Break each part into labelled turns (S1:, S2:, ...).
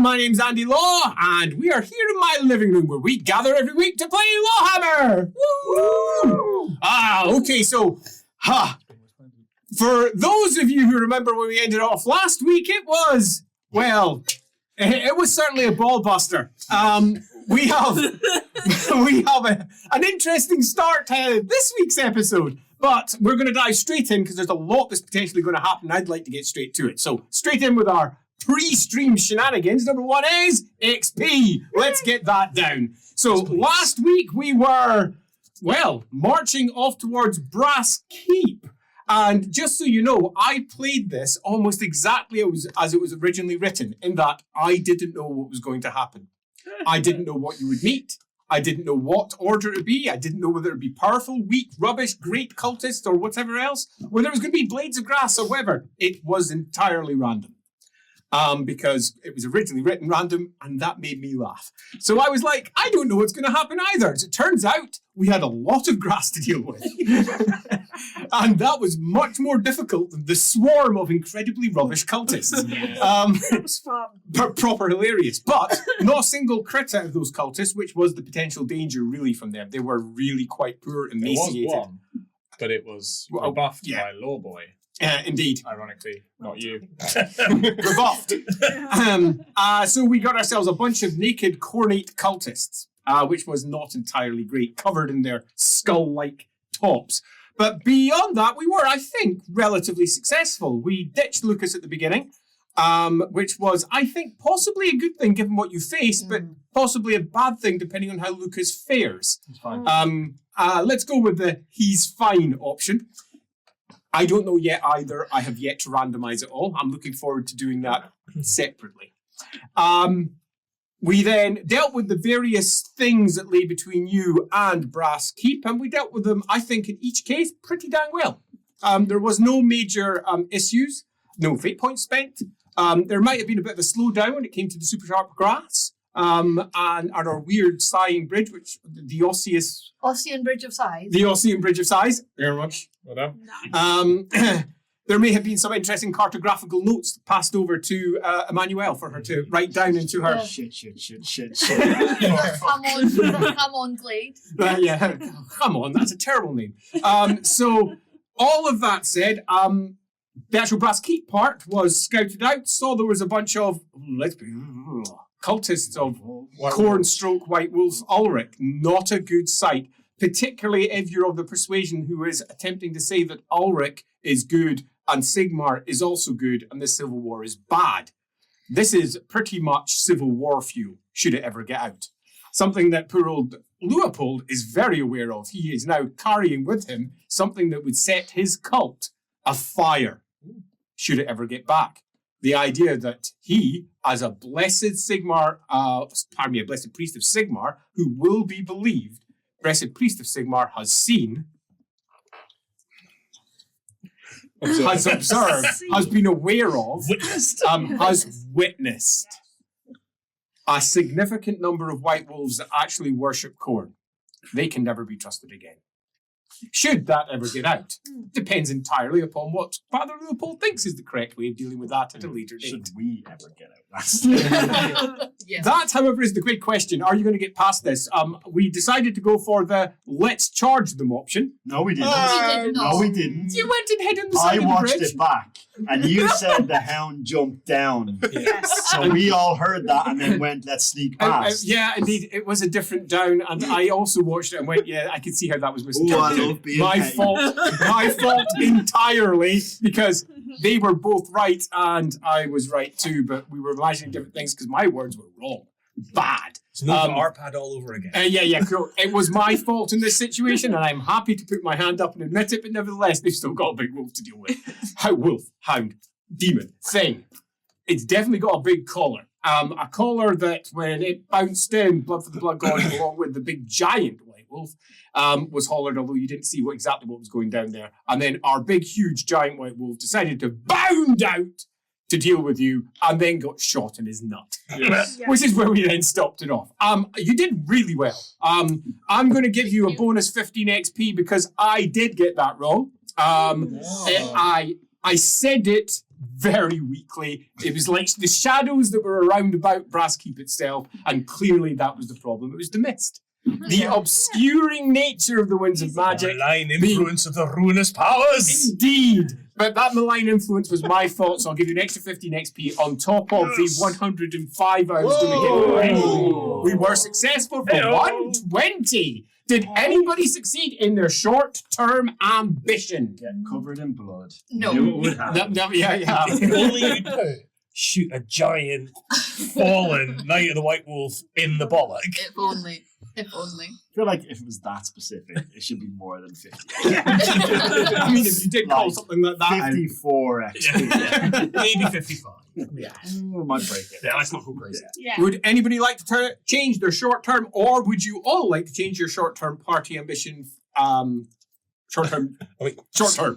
S1: my name's Andy Law, and we are here in my living room where we gather every week to play LAWhammer. Woo! Okay, so, for those of you who remember when we ended off last week, it was certainly a ball buster. We have an interesting start to this week's episode, but we're going to dive straight in because there's a lot that's potentially going to happen. I'd like to get straight to it. So, straight in with our pre-stream shenanigans. Number one is XP. Let's get that down. So last week we were, marching off towards Brass Keep. And just so you know, I played this almost exactly as it was originally written, in that I didn't know what was going to happen. I didn't know what you would meet. I didn't know what order it would be. I didn't know whether it would be powerful, weak, rubbish, great cultists, or whatever else. Whether it was going to be blades of grass or whatever. It was entirely random. Because it was originally written random, and that made me laugh. So I was like, I don't know what's going to happen either. As it turns out, we had a lot of grass to deal with. And that was much more difficult than the swarm of incredibly rubbish cultists.
S2: It was fun.
S1: Proper hilarious. But not a single crit out of those cultists, which was the potential danger really from them. They were really quite poor and emaciated.
S3: There was one, but it was rebuffed by Lawboy.
S1: Indeed.
S3: Ironically, not you.
S1: Rebuffed. So we got ourselves a bunch of naked cornate cultists, which was not entirely great, covered in their skull-like tops. But beyond that, we were, I think, relatively successful. We ditched Lucas at the beginning, which was, I think, possibly a good thing given what you faced, but possibly a bad thing depending on how Lucas fares.
S3: He's fine.
S1: Let's go with the he's fine option. I don't know yet either. I have yet to randomize it all. I'm looking forward to doing that separately. We then dealt with the various things that lay between you and Brass Keep, and we dealt with them, I think, in each case, pretty dang well. There was no major issues, no fate points spent. There might have been a bit of a slowdown when it came to the super sharp grass, and our weird sighing bridge, which the
S2: Ossian Bridge of Size.
S1: The Ossian Bridge of Size. Very much.
S3: Well done.
S2: Nice.
S1: There may have been some interesting cartographical notes passed over to Emmanuel for her to write down into her. Shit.
S2: Come on, Glade.
S1: Come on, that's a terrible name. So, all of that said, the actual Brass Keep part was scouted out, saw there was a bunch of, cultists of Cornstroke White Wolf Ulrich. Not a good sight, particularly if you're of the persuasion who is attempting to say that Ulrich is good and Sigmar is also good and the Civil War is bad. This is pretty much Civil War fuel, should it ever get out. Something that poor old Leopold is very aware of. He is now carrying with him something that would set his cult afire, should it ever get back. The idea that he, as a blessed Sigmar, a blessed priest of Sigmar, who will be believed, blessed priest of Sigmar has seen, has observed, has been aware of, has witnessed a significant number of white wolves that actually worship corn. They can never be trusted again. Should that ever get out? Depends entirely upon what Father Leopold thinks is the correct way of dealing with that at a later date.
S3: Should we ever get out?
S2: Yes.
S1: That, however, is the big question. Are you going to get past this? We decided to go for the let's charge them option.
S4: No, we didn't.
S2: No,
S4: we didn't.
S1: You went and hid on the side
S4: I
S1: of the
S4: watched
S1: bridge.
S4: it back, and you said the hound jumped down.
S2: Yes.
S4: So we all heard that and then went, let's sneak past.
S1: Yeah, indeed, it was a different down, and I also watched it and went, yeah, I could see how that was
S4: I
S1: misinterpreted.
S4: love being
S1: My
S4: petty.
S1: fault entirely, because they were both right and I was right too, but we were imagining different things because my words were wrong. Bad.
S5: So no RPAD all over again.
S1: Cool. It was my fault in this situation, and I'm happy to put my hand up and admit it, but nevertheless, they've still got a big wolf to deal with. Wolf, hound, demon, thing. It's definitely got a big collar. A collar that, when it bounced in, Blood for the Blood God, along with the big giant white wolf, was hollered, although you didn't see exactly what was going down there. And then our big, huge, giant white wolf decided to bound out to deal with you, and then got shot in his nut.
S3: Yes.
S1: Which is where we then stopped it off. You did really well. I'm going to give you a bonus 15 XP because I did get that wrong. I said it very weakly. It was like the shadows that were around about Brasskeep itself, and clearly that was the problem. It was the mist. The obscuring nature of the winds of magic.
S5: Malign influence of the ruinous powers.
S1: Indeed. But that malign influence was my fault, so I'll give you an extra 15 XP on top of the 105 I was going to give you. We were successful for 120. Did anybody succeed in their short-term ambition?
S4: Get covered in blood.
S2: No.
S4: Knew it would happen.
S1: Yeah.
S5: If only you'd shoot a giant, fallen Knight of the White Wolf in the bollock.
S2: If only. If only.
S4: I feel like if it was that specific, it should be more than 50.
S1: I mean, if you did call something like that
S4: 54 XP.
S5: Maybe 55.
S1: Yeah.
S4: Ooh, might break it.
S5: Yeah, let's not go crazy.
S6: Yeah.
S1: Would anybody like to change their short-term, or would you all like to change your short-term party ambition? Short-term.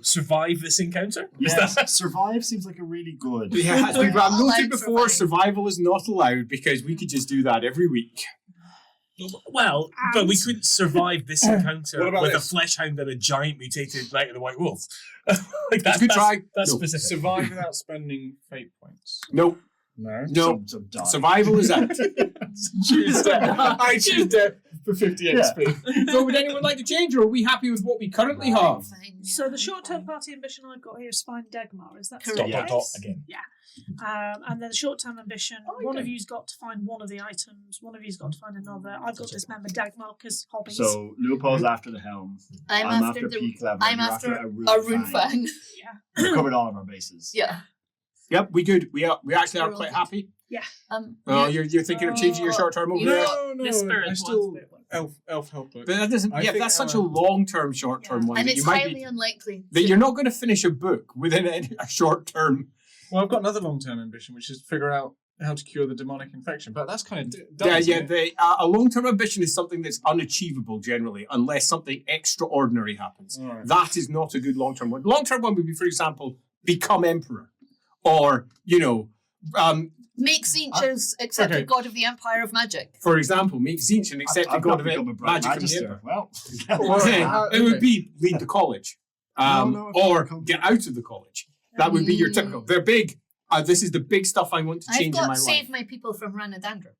S5: Survive this encounter?
S4: Yeah, survive seems like a really good.
S1: Yeah, as we've
S2: Not allowed
S1: noted before,
S2: survive.
S1: survival is not allowed because we could just do that every week.
S5: Well, but we couldn't survive this encounter
S3: What about
S5: with
S3: this?
S5: a flesh hound and a giant mutated Knight of the White Wolf. Like
S1: It's a good try.
S5: That's
S1: No.
S5: specific.
S3: Survive without spending fate points.
S1: No,
S3: No.
S4: Some die.
S1: survival is out.
S3: Choose death. I choose death for 50 XP.
S1: So would anyone like to change, or are we happy with what we currently have?
S2: Fine, yeah.
S6: So the short-term party ambition I've got here is find Dagmar. Is that
S2: Correct.
S5: Dot again.
S6: And then the short-term ambition, one of you's got to find one of the items, one of you's got to find another. I've got to dismember Dagmar because hobbies.
S4: So Leopold's after the helm.
S2: I'm after the.
S4: peak level.
S2: I'm
S4: You're
S2: after
S4: a
S2: a rune fang.
S4: We covered all of our bases.
S2: Yeah.
S1: Yep, we good. We actually are quite happy. Oh, you're thinking of changing your short-term over there?
S3: No,
S6: The spirit
S3: I
S6: one.
S3: still elf help book.
S1: But that doesn't.
S3: I
S1: Yeah,
S3: think,
S1: that's such a long-term short-term one
S2: And
S1: that
S2: it's
S1: you might
S2: highly
S1: be,
S2: unlikely.
S1: that you're not going to finish a book within a short-term.
S3: Well, I've got another long-term ambition, which is figure out how to cure the demonic infection. But that's kind of
S1: A long-term ambition is something that's unachievable generally, unless something extraordinary happens.
S3: All right.
S1: That is not a good long-term one. Long-term one would be, for example, become emperor, or
S2: Make Zinch accepted
S3: Okay.
S2: god of the Empire of Magic.
S1: for example, make Zinch an accepted
S4: I've
S1: god
S4: not
S1: of
S4: become a bright
S1: magic.
S4: magister. Well,
S1: It would be leave the college,
S3: No,
S1: or
S3: come-
S1: get out of the college. That would be your typical. They're big. This is the big stuff I want to
S2: I've
S1: change in
S2: got
S1: my
S2: save
S1: life.
S2: my people from Ranadandra.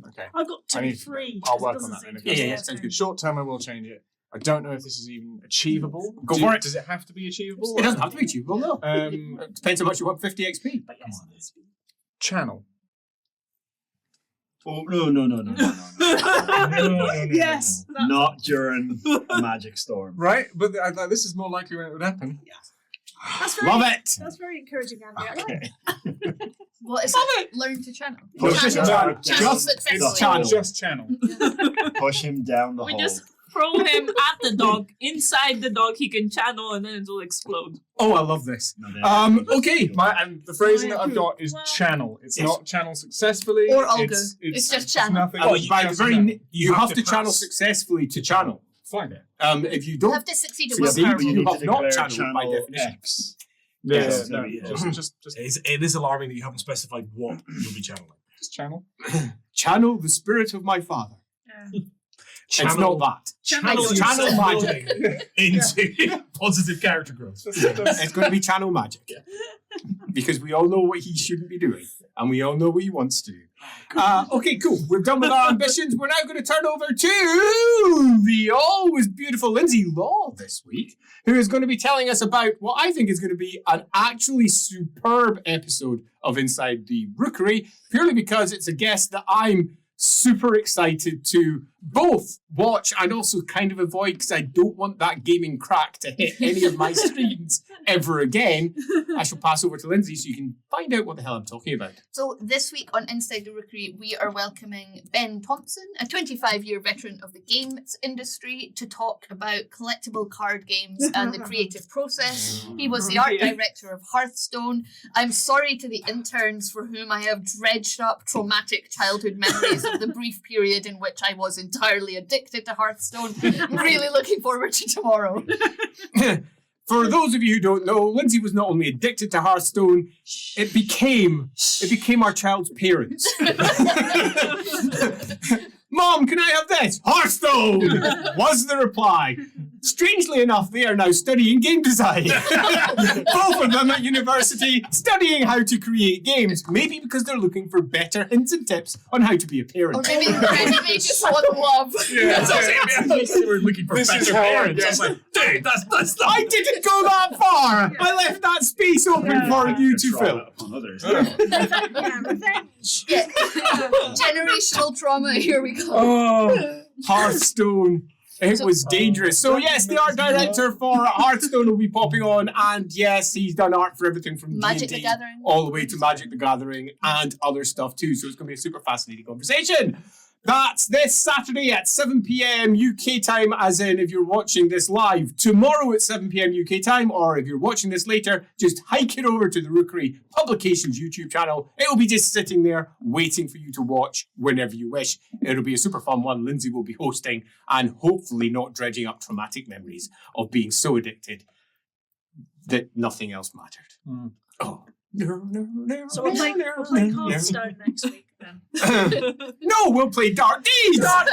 S3: Okay.
S6: I've got
S3: I need-
S6: 3.
S3: I'll
S6: because it
S3: work
S6: doesn't
S3: on that
S6: seem
S3: then.
S6: to be
S1: Yeah,
S6: working.
S1: sounds good.
S3: Short term, I will change it. I don't know if this is even achievable.
S1: Go for it.
S3: Does it have to be achievable?
S1: It doesn't have to be achievable, no.
S3: Um,
S1: It depends how much you want 50 XP.
S6: But yes.
S3: channel.
S4: oh no.
S6: Yes. that's-
S4: Not during a magic storm.
S3: Right, but this is more likely when it would happen.
S6: That's very,
S1: Love it.
S6: That's very encouraging, Andy. I like it.
S4: Okay.
S2: What is it? Learn to channel.
S1: No,
S4: Push
S1: just
S4: him
S1: channel.
S4: down.
S1: Just
S2: successfully.
S1: channel.
S3: Just channel.
S4: Push him down the
S7: We
S4: hole.
S7: just throw him at the dog. Inside the dog, he can channel and then it will explode.
S1: Oh, I love this.
S4: No, they're-
S1: Okay.
S3: And the phrasing that I've got is
S7: Well-
S3: channel. It's
S1: Yes.
S3: not channel successfully.
S2: Or Olga. It's just channel.
S3: Nothing.
S1: Oh,
S3: It's
S1: by the
S3: just
S1: very,
S3: channel.
S1: you have to
S5: pass.
S1: channel successfully to channel.
S3: Fine.
S1: If you
S2: You
S1: don't
S2: have to succeed at
S1: succeed,
S2: willpower.
S1: you
S4: need
S1: have
S4: to
S1: not
S4: declare
S1: channeled by
S4: channel
S1: definition.
S4: X.
S3: Yeah,
S4: Yes,
S3: no,
S4: yeah.
S3: just
S5: It is alarming that you haven't specified what you'll be channeling.
S3: channel.
S1: channel the spirit of my father.
S6: Yeah.
S1: It's not that.
S5: Channel
S1: It's channel
S5: yourself
S1: magic.
S5: into positive character growth.
S1: It's going to be channel magic. Because we all know what he shouldn't be doing. And we all know what he wants to do. Okay, cool. We're done with our ambitions. We're now going to turn over to the always beautiful Lindsay Law this week, who is going to be telling us about what I think is going to be an actually superb episode of Inside the Rookery, purely because it's a guest that I'm super excited to both watch and also kind of avoid, because I don't want that gaming crack to hit any of my screens ever again. I shall pass over to Lindsay so you can find out what the hell I'm talking about.
S2: So this week on Inside the Rookery, we are welcoming Ben Thompson, a 25-year veteran of the games industry, to talk about collectible card games and the creative process. He was the art director of Hearthstone. I'm sorry to the interns for whom I have dredged up traumatic childhood memories of the brief period in which I was entirely addicted to Hearthstone. I'm really looking forward to tomorrow.
S1: For those of you who don't know, Lindsay was not only addicted to Hearthstone, it became our child's parents. Mom, can I have this? Hearthstone was the reply. Strangely enough, they are now studying game design. Both of them at university, studying how to create games. Maybe because they're looking for better hints and tips on how to be a parent.
S2: Or maybe they just want love.
S5: Yeah, they were looking for better parents. I was like, dude, that's not.
S1: I didn't go that far. I left that space open for you to
S4: Try
S1: fill.
S4: that upon others.
S6: Revenge.
S2: Yeah. Generational trauma, here we go.
S1: Oh, Hearthstone. It was dangerous. So yes, the art director for Hearthstone will be popping on, and yes, he's done art for everything from
S2: Magic
S1: D&D
S2: the Gathering.
S1: all the way to Magic the Gathering and other stuff too. So it's going to be a super fascinating conversation. That's this Saturday at 7 p.m. UK time, as in if you're watching this live. Tomorrow at 7 p.m. UK time, or if you're watching this later, just hike it over to the Rookery Publications YouTube channel. It will be just sitting there waiting for you to watch whenever you wish. It'll be a super fun one. Lindsay will be hosting and hopefully not dredging up traumatic memories of being so addicted that nothing else mattered. Oh.
S6: So we'll play Hearthstone next week then.
S1: No, we'll play Dark Deeds! Dark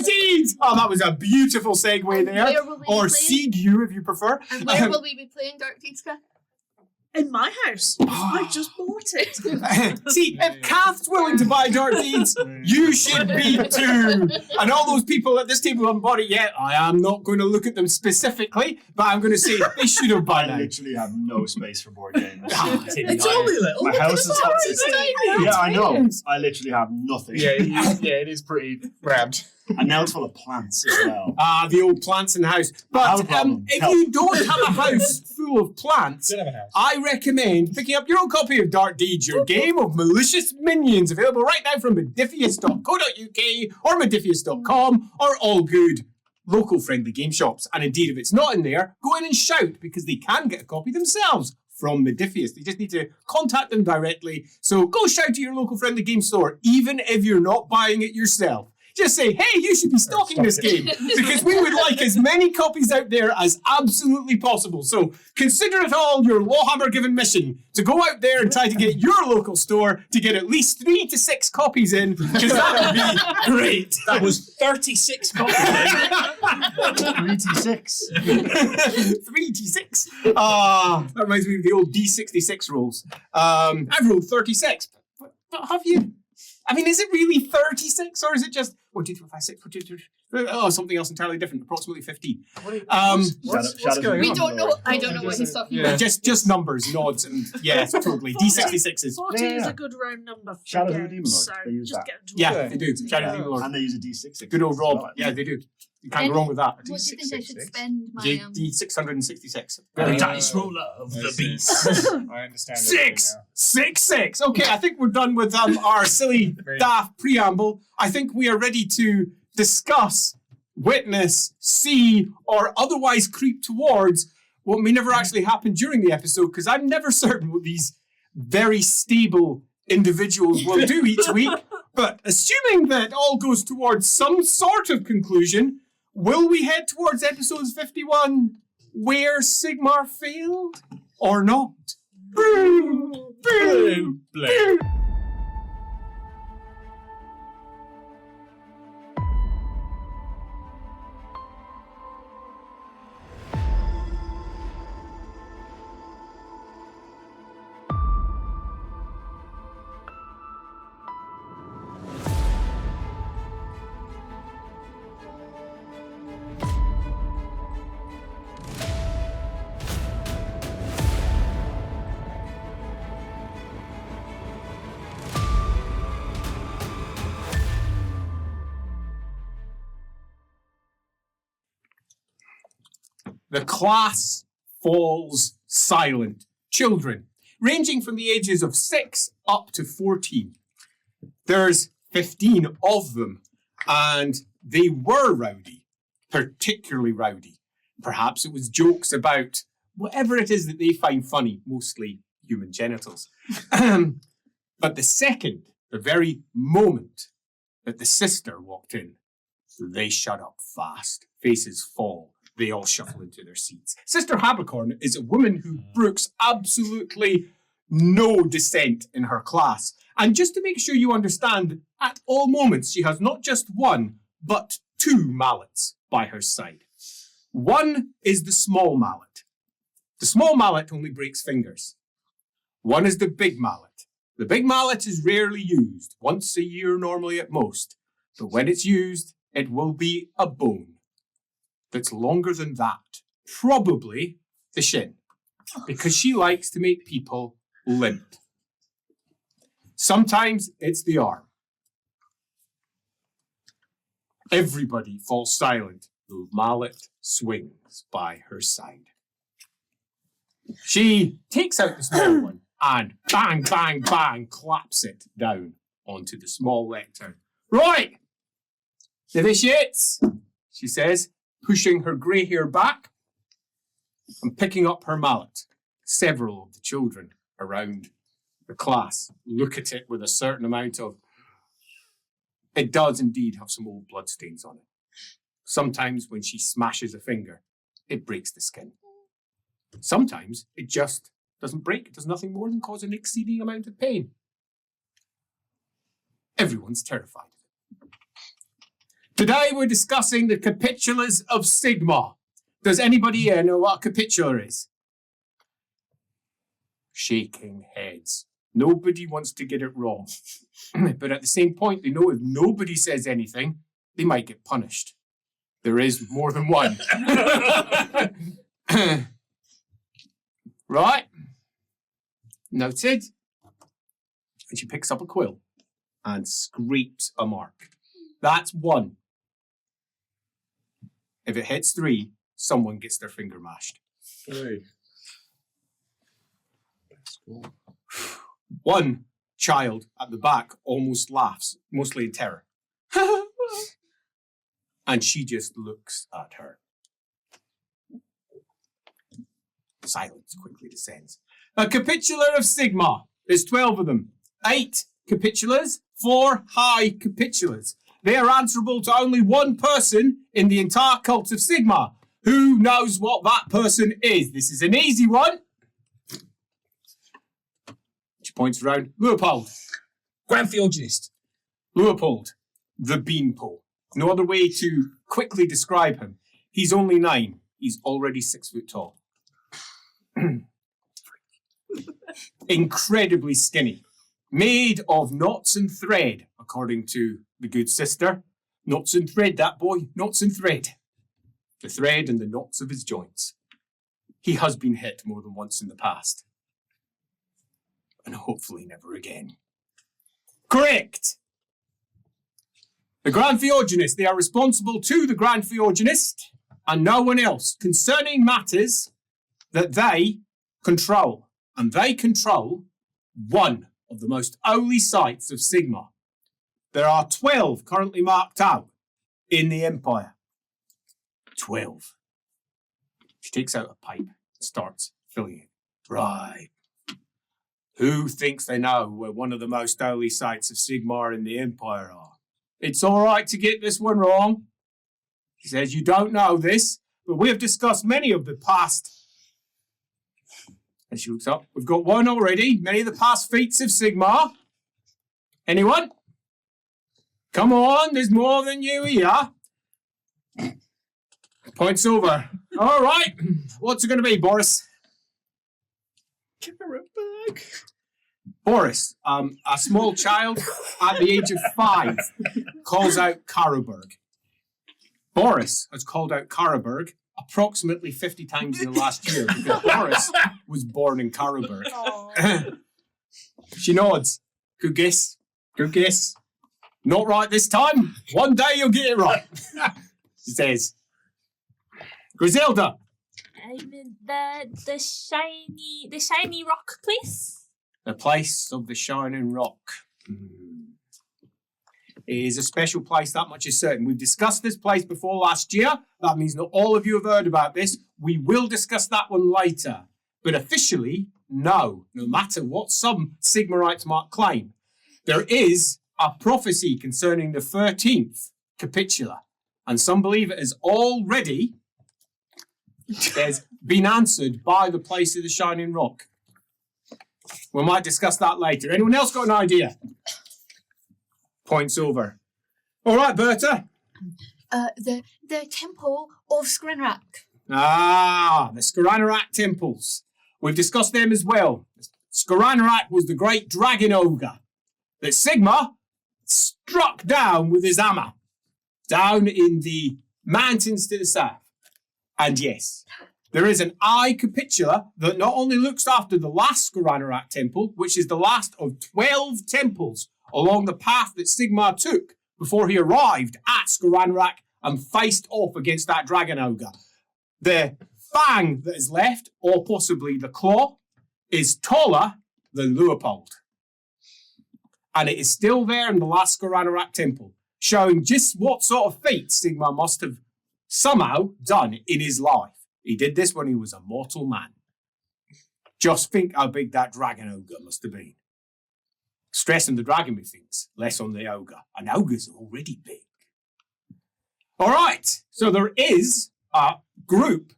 S1: Deeds! Oh, that was a beautiful segue there.
S2: Where will we
S1: Or
S2: be playing?
S1: Sigue, if you prefer.
S2: And where will we be playing Dark Deeds, Kath?
S6: In my house. I just bought it.
S1: See, if Kath's willing to buy Dark Deeds, you should be too. And all those people at this table haven't bought it yet. I am not going to look at them specifically, but I'm going to say they should have by
S4: I
S1: now.
S4: literally have no space for board games.
S5: It's only little.
S4: My house is
S1: tiny.
S4: Yeah, I know. I literally have nothing.
S3: it is pretty cramped.
S4: And now it's full of plants as well.
S1: The old plants in the house.
S4: I have
S1: But
S4: a problem.
S1: if
S4: Help.
S1: you don't have a house full of plants,
S3: Don't have a house.
S1: I recommend picking up your own copy of Dark Deeds, your game of malicious minions, available right now from Modifius.co.uk or Modifius.com, or all good local friendly game shops. And indeed, if it's not in there, go in and shout, because they can get a copy themselves from Modifius. They just need to contact them directly. So go shout to your local friendly game store, even if you're not buying it yourself. Just say, hey, you should be stocking this game, because we would like as many copies out there as absolutely possible. So consider it all your LAWhammer given mission to go out there and try to get your local store to get at least 3 to 6 copies in, because that would be great.
S5: That was 36 copies.
S4: 3T6.
S1: 3 to 6. That reminds me of the old D66 rolls. I've rolled 36. But have you? I mean, is it really 36, or is it just 1, 2, 3, 4, 5, 6, 1, 2, 3, 4, oh, something else entirely different, approximately 15.
S3: What's going
S2: We
S3: on?
S2: don't know. I don't know what he's talking about.
S1: Just numbers, nods, and yes, totally. D66s.
S6: 14 is
S4: Yeah.
S6: a good round number for
S4: Shadows of the
S6: games,
S4: Demon
S6: so
S4: Lord, they use
S6: just
S4: that.
S6: get into
S1: Yeah,
S6: it.
S1: they do. Shadow of the Demon Lord.
S4: And they use a D6.
S1: Good old
S4: as
S1: Rob.
S4: well.
S1: Yeah, they do. You can't go wrong with that.
S2: What do you think I should
S3: 666?
S2: spend my
S1: D666.
S5: The dice roller of the beast.
S3: I understand.
S1: 6! 6, 6. Okay, I think we're done with our silly, daft preamble. I think we are ready to discuss, witness, see, or otherwise creep towards what may never actually happen during the episode, because I'm never certain what these very stable individuals will do each week. But assuming that all goes towards some sort of conclusion, will we head towards episodes 51 where Sigmar failed or not? Boom! Boom! Boom! The class falls silent. Children, ranging from the ages of 6 up to 14. There's 15 of them, and they were rowdy, particularly rowdy. Perhaps it was jokes about whatever it is that they find funny, mostly human genitals. But the very moment that the sister walked in, they shut up fast. Faces fall. They all shuffle into their seats. Sister Habercorn is a woman who brooks absolutely no dissent in her class. And just to make sure you understand, at all moments, she has not just 1, but 2 mallets by her side. One is the small mallet. The small mallet only breaks fingers. One is the big mallet. The big mallet is rarely used, once a year normally at most. But when it's used, it will be a bone that's longer than that. Probably the shin. Because she likes to make people limp. Sometimes it's the arm. Everybody falls silent. The mallet swings by her side. She takes out the small one and bang, bang, bang, claps it down onto the small lectern. Right, novitiates, she says, pushing her grey hair back and picking up her mallet. Several of the children around the class look at it with a certain amount of... It does indeed have some old bloodstains on it. Sometimes when she smashes a finger, it breaks the skin. Sometimes it just doesn't break. It does nothing more than cause an exceeding amount of pain. Everyone's terrified of it. Today we're discussing the capitulas of Sigmar. Does anybody here know what a capitula is? Shaking heads. Nobody wants to get it wrong. But at the same point, they know if nobody says anything, they might get punished. There is more than one. Right? Noted. And she picks up a quill and scrapes a mark. That's one. If it hits 3, someone gets their finger mashed.
S3: 3.
S1: One child at the back almost laughs, mostly in terror. And she just looks at her. Silence quickly descends. A capitula of Sigmar. There's 12 of them. 8 capitulas, 4 high capitulas. They are answerable to only one person in the entire cult of Sigmar. Who knows what that person is? This is an easy one. She points around. Leopold.
S5: Grand Theogonist.
S1: Leopold, the beanpole. No other way to quickly describe him. He's only 9. He's already 6 foot tall. Incredibly skinny. Made of knots and thread, according to the good sister. Knots and thread, that boy. Knots and thread. The thread and the knots of his joints. He has been hit more than once in the past. And hopefully never again. Correct! The Grand Theogonists, they are responsible to the Grand Theogonist and no one else concerning matters that they control. And they control one of the most holy sites of Sigmar. There are 12 currently marked out in the Empire. 12. She takes out a pipe and starts filling it. Right. Who thinks they know where one of the most holy sites of Sigmar in the Empire are? It's all right to get this one wrong. She says, you don't know this, but we have discussed many of the past. And she looks up. We've got one already. Many of the past feats of Sigmar. Anyone? Come on, there's more than you here. Points over. All right. What's it going to be, Boris?
S3: Carabag.
S1: Boris, a small child at the age of 5 calls out Karaberg. Boris has called out Karaberg approximately 50 times in the last year because Boris was born in Karaberg. She nods. Good guess. Good guess. Not right this time. One day you'll get it right. She says. Griselda.
S7: I'm in the shiny rock place.
S1: The place of the shining rock. It is a special place, that much is certain. We've discussed this place before last year. That means not all of you have heard about this. We will discuss that one later. But officially, no matter what some Sigmarites might claim. There is a prophecy concerning the 13th capitula. And some believe it has already been answered by the place of the shining rock. We might discuss that later. Anyone else got an idea? Points over. All right, Berta.
S2: the temple of Skrenrak.
S1: Ah, the CRAAAAAAZY temples. We've discussed them as well. CRAAAAAAZY was the great dragon ogre that Sigmar struck down with his hammer down in the mountains to the south. And yes, there is an eye capitula that not only looks after the last CRAAAAAAZY temple, which is the last of 12 temples along the path that Sigmar took before he arrived at CRAAAAAAZY and faced off against that dragon ogre. The fang that is left, or possibly the claw, is taller than Leopold. And it is still there in the last CRAAAAAAZY temple, showing just what sort of feat Sigmar must have somehow done in his life. He did this when he was a mortal man. Just think how big that dragon ogre must have been. Stress on the dragon with things, less on the ogre. And ogres are already big. All right, so there is a group,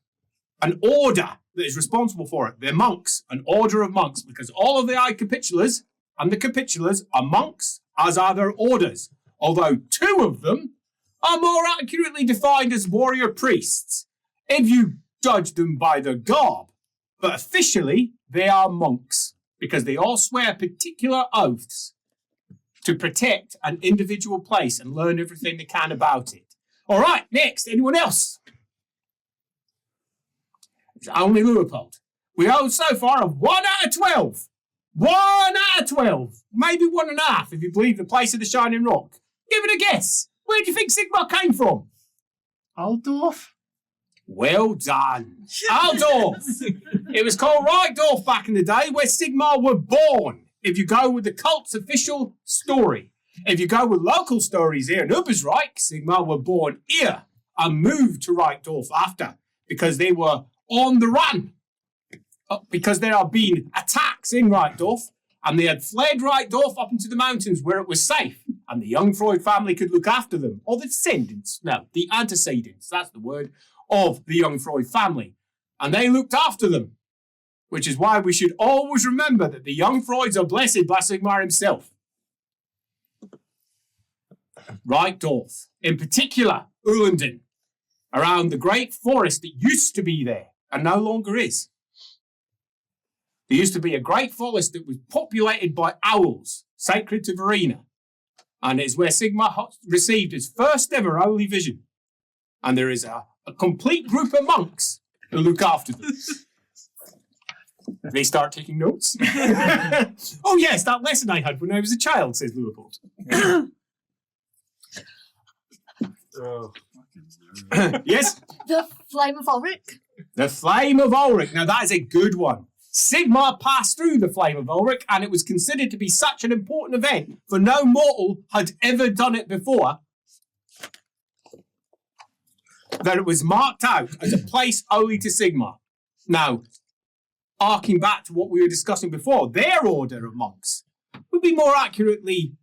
S1: an order that is responsible for it. They're monks, an order of monks, because all of the eye capitulas and the capitulas are monks, as are their orders. Although 2 of them are more accurately defined as warrior priests, if you judge them by their garb. But officially, they are monks, because they all swear particular oaths to protect an individual place and learn everything they can about it. All right, next, anyone else? It's only Leopold. We owe so far of 1 out of 12. 1 out of 12. Maybe 1.5 if you believe the place of the Shining Rock. Give it a guess. Where do you think Sigmar came from?
S4: Altdorf?
S1: Well done. Altdorf. It was called Reichdorf back in the day, where Sigmar were born, if you go with the cult's official story. If you go with local stories here in Ubersreich, Sigmar were born here and moved to Reichdorf after, because they were on the run. Because there had been attacks in Reichdorf, and they had fled Reichdorf up into the mountains where it was safe, and the Jungfreud family could look after them, or the descendants, no, the antecedents, that's the word, of the Jungfreud family. And they looked after them, which is why we should always remember that the Jungfreuds are blessed by Sigmar himself. Reichdorf, in particular, Ullenden, around the great forest that used to be there and no longer is. There used to be a great forest that was populated by owls, sacred to Verena, and it is where Sigmar received his first ever holy vision. And there is a complete group of monks who look after them. They start taking notes. Oh yes, that lesson I had when I was a child, says Leopold. Yes?
S2: The Flame of Ulrich.
S1: The Flame of Ulrich. Now that is a good one. Sigmar passed through the Flame of Ulrich, and it was considered to be such an important event, for no mortal had ever done it before, that it was marked out as a place holy to Sigmar. Now, arcing back to what we were discussing before, their order of monks would be more accurately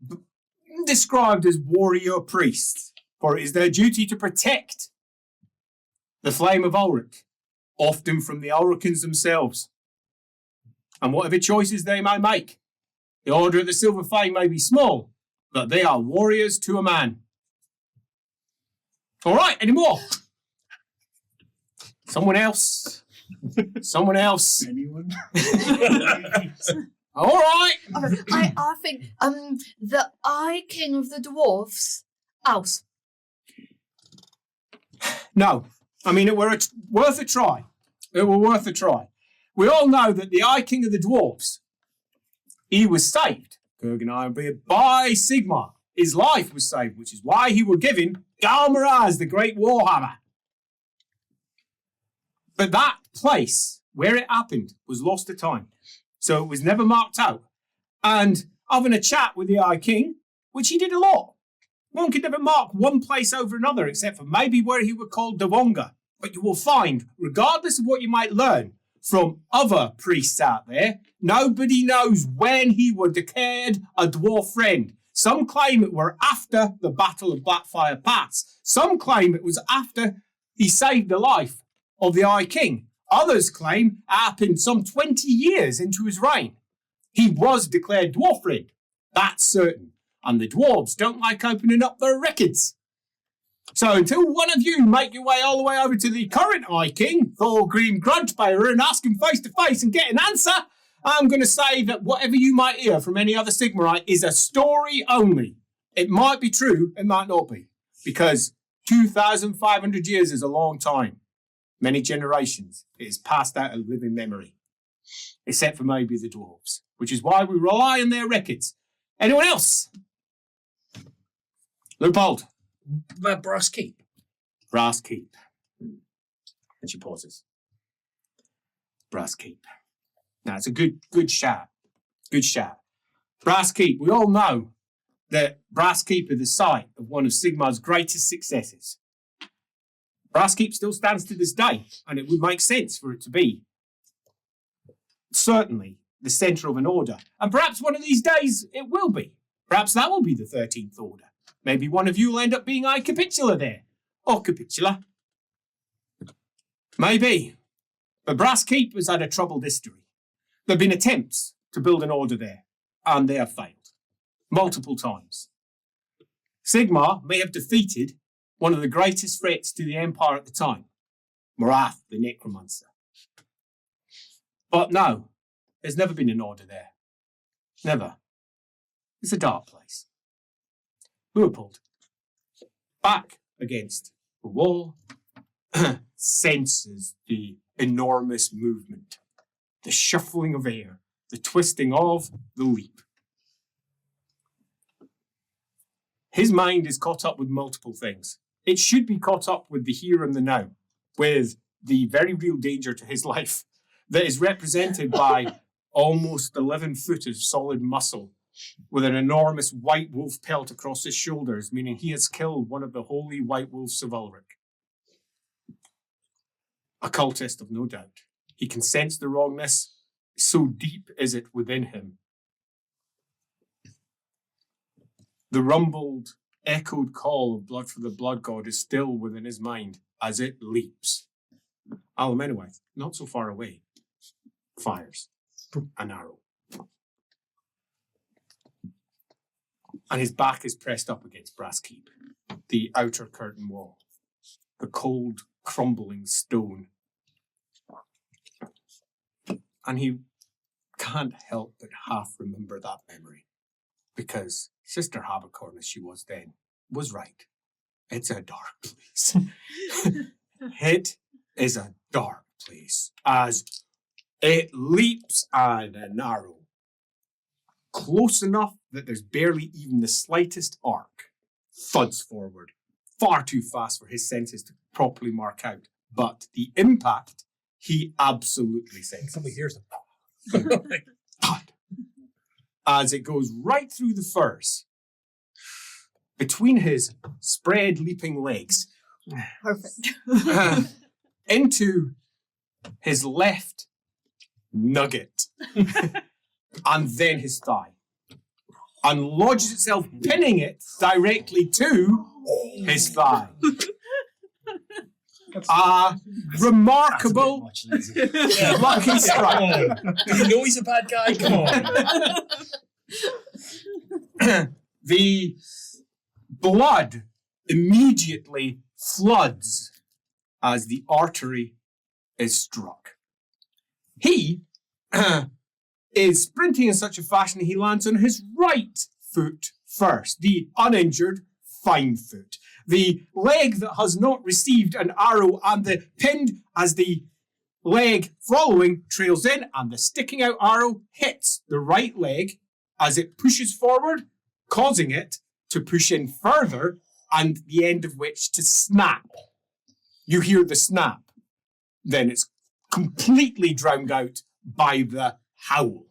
S1: described as warrior priests, for it is their duty to protect the Flame of Ulrich, often from the Ulrichans themselves, and whatever choices they may make. The Order of the Silver Flame may be small, but they are warriors to a man. All right, any more? Someone else? Someone else?
S4: Anyone?
S1: All right.
S2: I think the Eye King of the Dwarfs, Aus.
S1: No, I mean, it were worth a try. It were worth a try. We all know that the Eye King of the Dwarfs, he was saved, by Sigmar. His life was saved, which is why he was given Galmaraz, the great Warhammer. But that place where it happened was lost to time, so it was never marked out. And having a chat with the Eye King, which he did a lot, one could never mark one place over another, except for maybe where he was called Devonga. But you will find, regardless of what you might learn from other priests out there, nobody knows when he was declared a dwarf friend. Some claim it were after the Battle of Blackfire Pass. Some claim it was after he saved the life of the Eye King. Others claim it happened some 20 years into his reign. He was declared dwarf friend. That's certain. And the dwarves don't like opening up their records. So until one of you make your way all the way over to the current Eye King, Thorgrim Grudgebearer, and ask him face to face and get an answer, I'm going to say that whatever you might hear from any other Sigmarite is a story only. It might be true, it might not be. Because 2,500 years is a long time. Many generations. It is passed out of living memory. Except for maybe the dwarves. Which is why we rely on their records. Anyone else? Loopold.
S5: Brass Keep.
S1: Brass Keep. And she pauses. Brass Keep. Now, it's a good shout. Good shout. Brass Keep. We all know that Brass Keep is the site of one of Sigmar's greatest successes. Brass Keep still stands to this day, and it would make sense for it to be certainly the centre of an order. And perhaps one of these days it will be. Perhaps that will be the 13th Order. Maybe one of you will end up being a Capitula there. Or Capitula. Maybe. But Brass Keep has had a troubled history. There have been attempts to build an order there, and they have failed. Multiple times. Sigmar may have defeated one of the greatest threats to the Empire at the time, Morath the Necromancer. But no, there's never been an order there. Never. It's a dark place. Leopold, back against the wall, senses the enormous movement, the shuffling of air, the twisting of the leap. His mind is caught up with multiple things. It should be caught up with the here and the now, with the very real danger to his life that is represented by almost 11 foot of solid muscle with an enormous white wolf pelt across his shoulders, meaning he has killed one of the holy white wolves of Ulrich. A cultist of no doubt. He can sense the wrongness, so deep is it within him. The rumbled, echoed call of blood for the blood god is still within his mind as it leaps. Alamenowith, not so far away, fires an arrow. And his back is pressed up against Brass Keep, the outer curtain wall, the cold, crumbling stone. And he can't help but half remember that memory, because Sister Habercorn, as she was then, was right. It's a dark place. It is a dark place, as it leaps at an arrow, close enough that there's barely even the slightest arc, thuds forward, far too fast for his senses to properly mark out. But the impact, he absolutely senses.
S5: Somebody hears them.
S1: Thud. As it goes right through the furs, between his spread leaping legs,
S2: Perfect.
S1: into his left nugget, and then his thigh, and lodges itself, pinning it directly to his thigh. A remarkable lucky strike.
S5: Do you know he's a bad guy? Come on.
S1: The blood immediately floods as the artery is struck. He is sprinting in such a fashion he lands on his right foot first, the uninjured fine foot. The leg that has not received an arrow, and the pinned as the leg following trails in, and the sticking out arrow hits the right leg as it pushes forward, causing it to push in further, and the end of which to snap. You hear the snap. Then it's completely drowned out by the howl,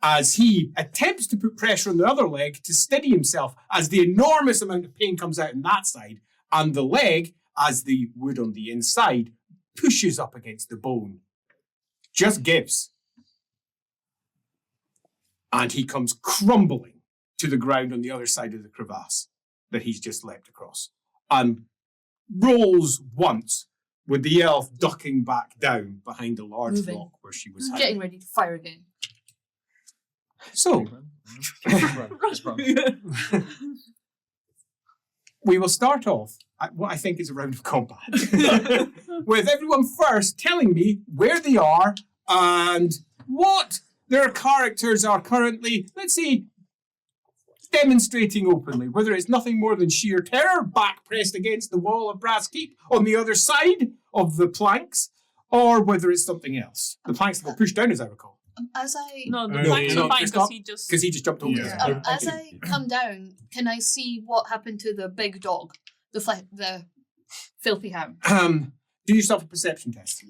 S1: as he attempts to put pressure on the other leg to steady himself as the enormous amount of pain comes out on that side, and the leg, as the wood on the inside, pushes up against the bone. Just gives. And he comes crumbling to the ground on the other side of the crevasse that he's just leapt across, and rolls once, with the elf ducking back down behind a large
S2: Moving.
S1: rock where she was hiding.
S2: Getting ready to fire again.
S1: So,
S3: Just run.
S1: we will start off at what I think is a round of combat. With everyone first telling me where they are and what their characters are currently, let's see, demonstrating openly, whether it's nothing more than sheer terror, back pressed against the wall of Brass Keep on the other side of the planks, or whether it's something else. The planks that were pushed down, as I recall.
S2: As I
S7: No, the
S3: No,
S7: planks
S1: no,
S7: are fine
S1: just
S7: because
S1: up.
S7: he just.
S1: Because he just jumped over
S3: Yeah.
S1: it.
S2: as I come down, can I see what happened to the big dog, the filthy hound?
S1: Do yourself a perception test.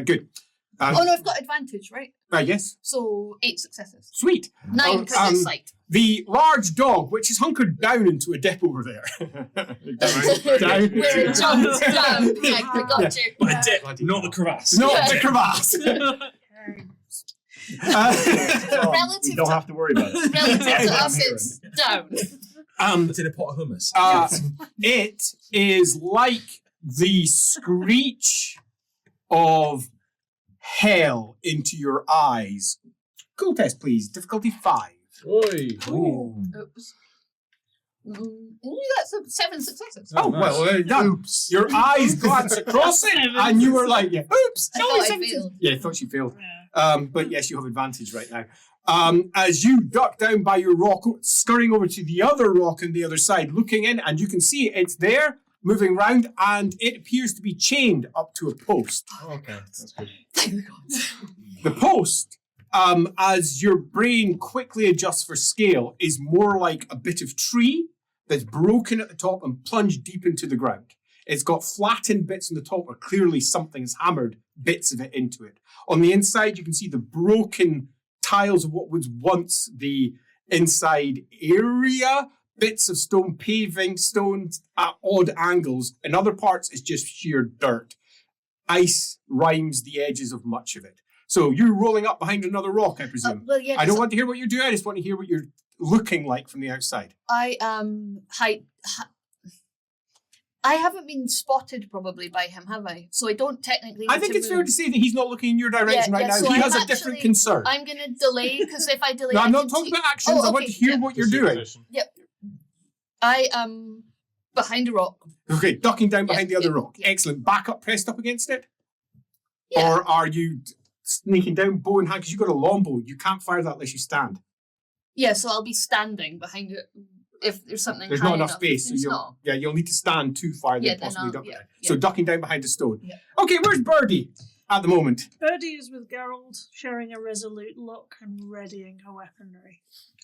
S1: Good.
S2: Oh no, I've got advantage, right?
S1: Yes.
S2: So 8 successes.
S1: Sweet.
S2: 9 because it's sight.
S1: The large dog, which is hunkered down into a dip over there. down.
S2: Where it jumped down. Yeah, I got you.
S5: But a dip, not the crevasse.
S1: Not the crevasse.
S4: Oh,
S2: Relative
S4: we don't
S2: to-
S4: have to worry about it.
S2: Relative to
S4: I'm
S2: us,
S4: hearing.
S2: it's down.
S5: It's in a pot of hummus.
S1: It is like the screech of hell into your eyes. Cool test, please. Difficulty 5.
S3: Oi.
S2: Oops. That's 7 successes.
S1: Oh,
S3: nice.
S1: well, done. Your eyes glance across it, and you were like, yeah, oops.
S2: I
S1: only
S2: thought I
S1: 17.
S2: failed.
S1: Yeah, I thought she failed.
S6: Yeah.
S1: But yes, you have advantage right now. As you duck down by your rock, scurrying over to the other rock on the other side, looking in, and you can see it's there, moving round, and it appears to be chained up to a post.
S3: Okay, that's good.
S2: Thank God.
S1: The post, as your brain quickly adjusts for scale, is more like a bit of tree that's broken at the top and plunged deep into the ground. It's got flattened bits on the top where clearly something has hammered bits of it into it. On the inside, you can see the broken tiles of what was once the inside area, bits of stone paving, stones at odd angles. In other parts, it's just sheer dirt. Ice rimes the edges of much of it. So you're rolling up behind another rock, I presume.
S2: Well, yeah,
S1: I don't want to hear what you're doing. I just want to hear what you're looking like from the outside.
S2: I I haven't been spotted probably by him, have I? So I don't technically.
S1: I
S2: need
S1: think
S2: to
S1: it's fair
S2: move.
S1: to say that he's not looking in your direction right now.
S2: so
S1: He
S2: I'm
S1: has a different
S2: actually-
S1: concern.
S2: I'm going to delay because if I delay,
S1: No,
S2: I
S1: I'm not
S2: can
S1: talking
S2: see-
S1: about actions.
S2: Oh,
S1: I want to
S2: okay,
S1: hear
S2: yeah.
S1: what you're
S3: Just your
S1: doing.
S3: position.
S2: I am behind a rock.
S1: Okay, ducking down behind the other rock.
S2: yeah.
S1: Excellent. Back up, pressed up against it?
S2: Yeah.
S1: Or are you sneaking down, bow in hand? Because you've got a longbow. You can't fire that unless you stand.
S2: Yeah, so I'll be standing behind it if there's something.
S1: There's
S2: high
S1: not enough space. So
S2: It's
S1: you'll,
S2: not.
S1: yeah, you'll need to stand too far
S2: Yeah,
S1: then
S2: then
S1: possibly
S2: I'll-
S1: duck
S2: yeah,
S1: down.
S2: yeah.
S1: So ducking down behind a stone.
S2: Yeah.
S1: Okay, where's Birdie at the moment?
S6: Birdie is with Geralt, sharing a resolute look and readying her weaponry.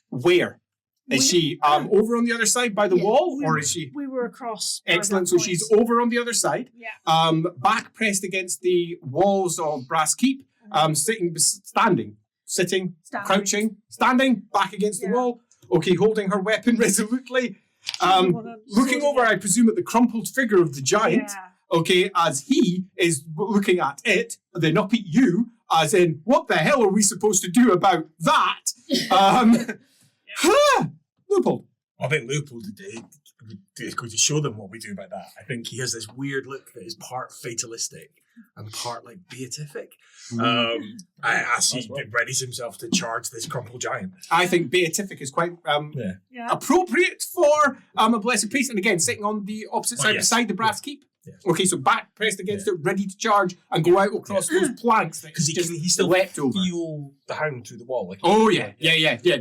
S1: Where? Is she over on the other side by the
S2: Yeah.
S1: wall? Or is she...
S6: We were across. by
S1: Excellent.
S6: that
S1: So
S6: point.
S1: she's over on the other side.
S6: Yeah.
S1: Back pressed against the walls of Brass Keep. Standing, sitting,
S6: Standing.
S1: crouching, standing, back against the
S6: Yeah.
S1: wall. Okay, holding her weapon resolutely. Looking over, I presume, at the crumpled figure of the giant.
S6: Yeah.
S1: Okay, as he is looking at it, then up at you, as in, what the hell are we supposed to do about that? Loophole.
S5: I think Leopold is going to show them what we do about that. I think he has this weird look that is part fatalistic and part like beatific. As he readies himself to charge this crumpled giant.
S1: I think beatific is quite
S6: Yeah.
S1: appropriate for a blessed priest, and again sitting on the opposite side
S5: yes.
S1: beside the Brass Keep.
S5: Yes.
S1: Okay, so back pressed against it, ready to charge and go out across those planks that
S5: Because
S1: he's just
S5: he still
S1: leapt over.
S5: feel the hound through the wall. Like
S1: Oh yeah.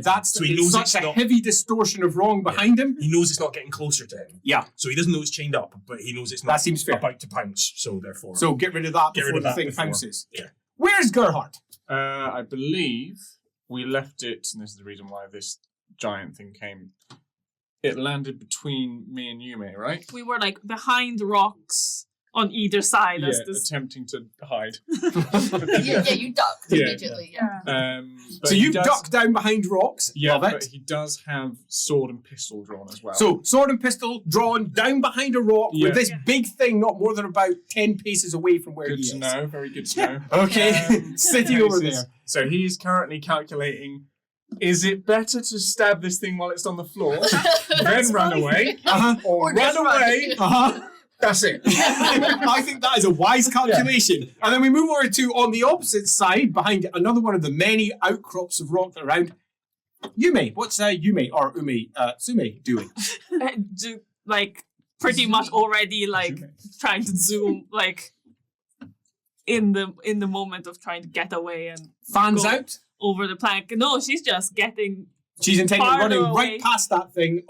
S1: That's
S5: So he
S1: it's
S5: knows
S1: such
S5: it's
S1: a
S5: not-
S1: heavy distortion of wrong behind him.
S5: he knows it's not getting closer to him.
S1: Yeah,
S5: So he doesn't know it's chained up, but he knows it's not
S1: that seems fair.
S5: about to pounce. So therefore,
S1: So get rid of that
S5: Get
S1: before
S5: rid of
S1: the
S5: that
S1: thing
S5: before.
S1: pounces.
S5: Yeah.
S1: Where's Gerhardt?
S3: I believe we left it, and this is the reason why this giant thing came. It landed between me and Yume, right?
S7: We were like behind rocks on either side as this.
S3: attempting to hide.
S2: yeah, you ducked
S3: Yeah.
S2: immediately. Yeah.
S3: But
S1: So
S3: he
S1: you
S3: does-
S1: duck down behind rocks.
S3: Yeah,
S1: Love
S3: but
S1: it.
S3: he does have sword and pistol drawn as well.
S1: So sword and pistol drawn down behind a rock
S3: Yeah.
S1: with this
S6: Yeah.
S1: big thing not more than about 10 paces away from where
S3: good
S1: he
S3: to
S1: is.
S3: know. Very good to know.
S1: Okay, sitting over
S3: Cases.
S1: there.
S3: So he's currently calculating: is it better to stab this thing while it's on the floor, then run away,
S1: Uh-huh.
S3: or run
S2: just run.
S3: away?
S1: Uh-huh.
S3: That's it.
S1: I think that is a wise calculation. And then we move over to, on the opposite side, behind another one of the many outcrops of rock that are around, Yume, what's Yume or Sume doing?
S7: Do, like, pretty much already, like, trying to zoom, like, in the moment of trying to get away and
S1: Fans
S7: go
S1: out.
S7: over the plank. No, she's just getting,
S1: She's intending on
S7: farther
S1: running
S7: away.
S1: right past that thing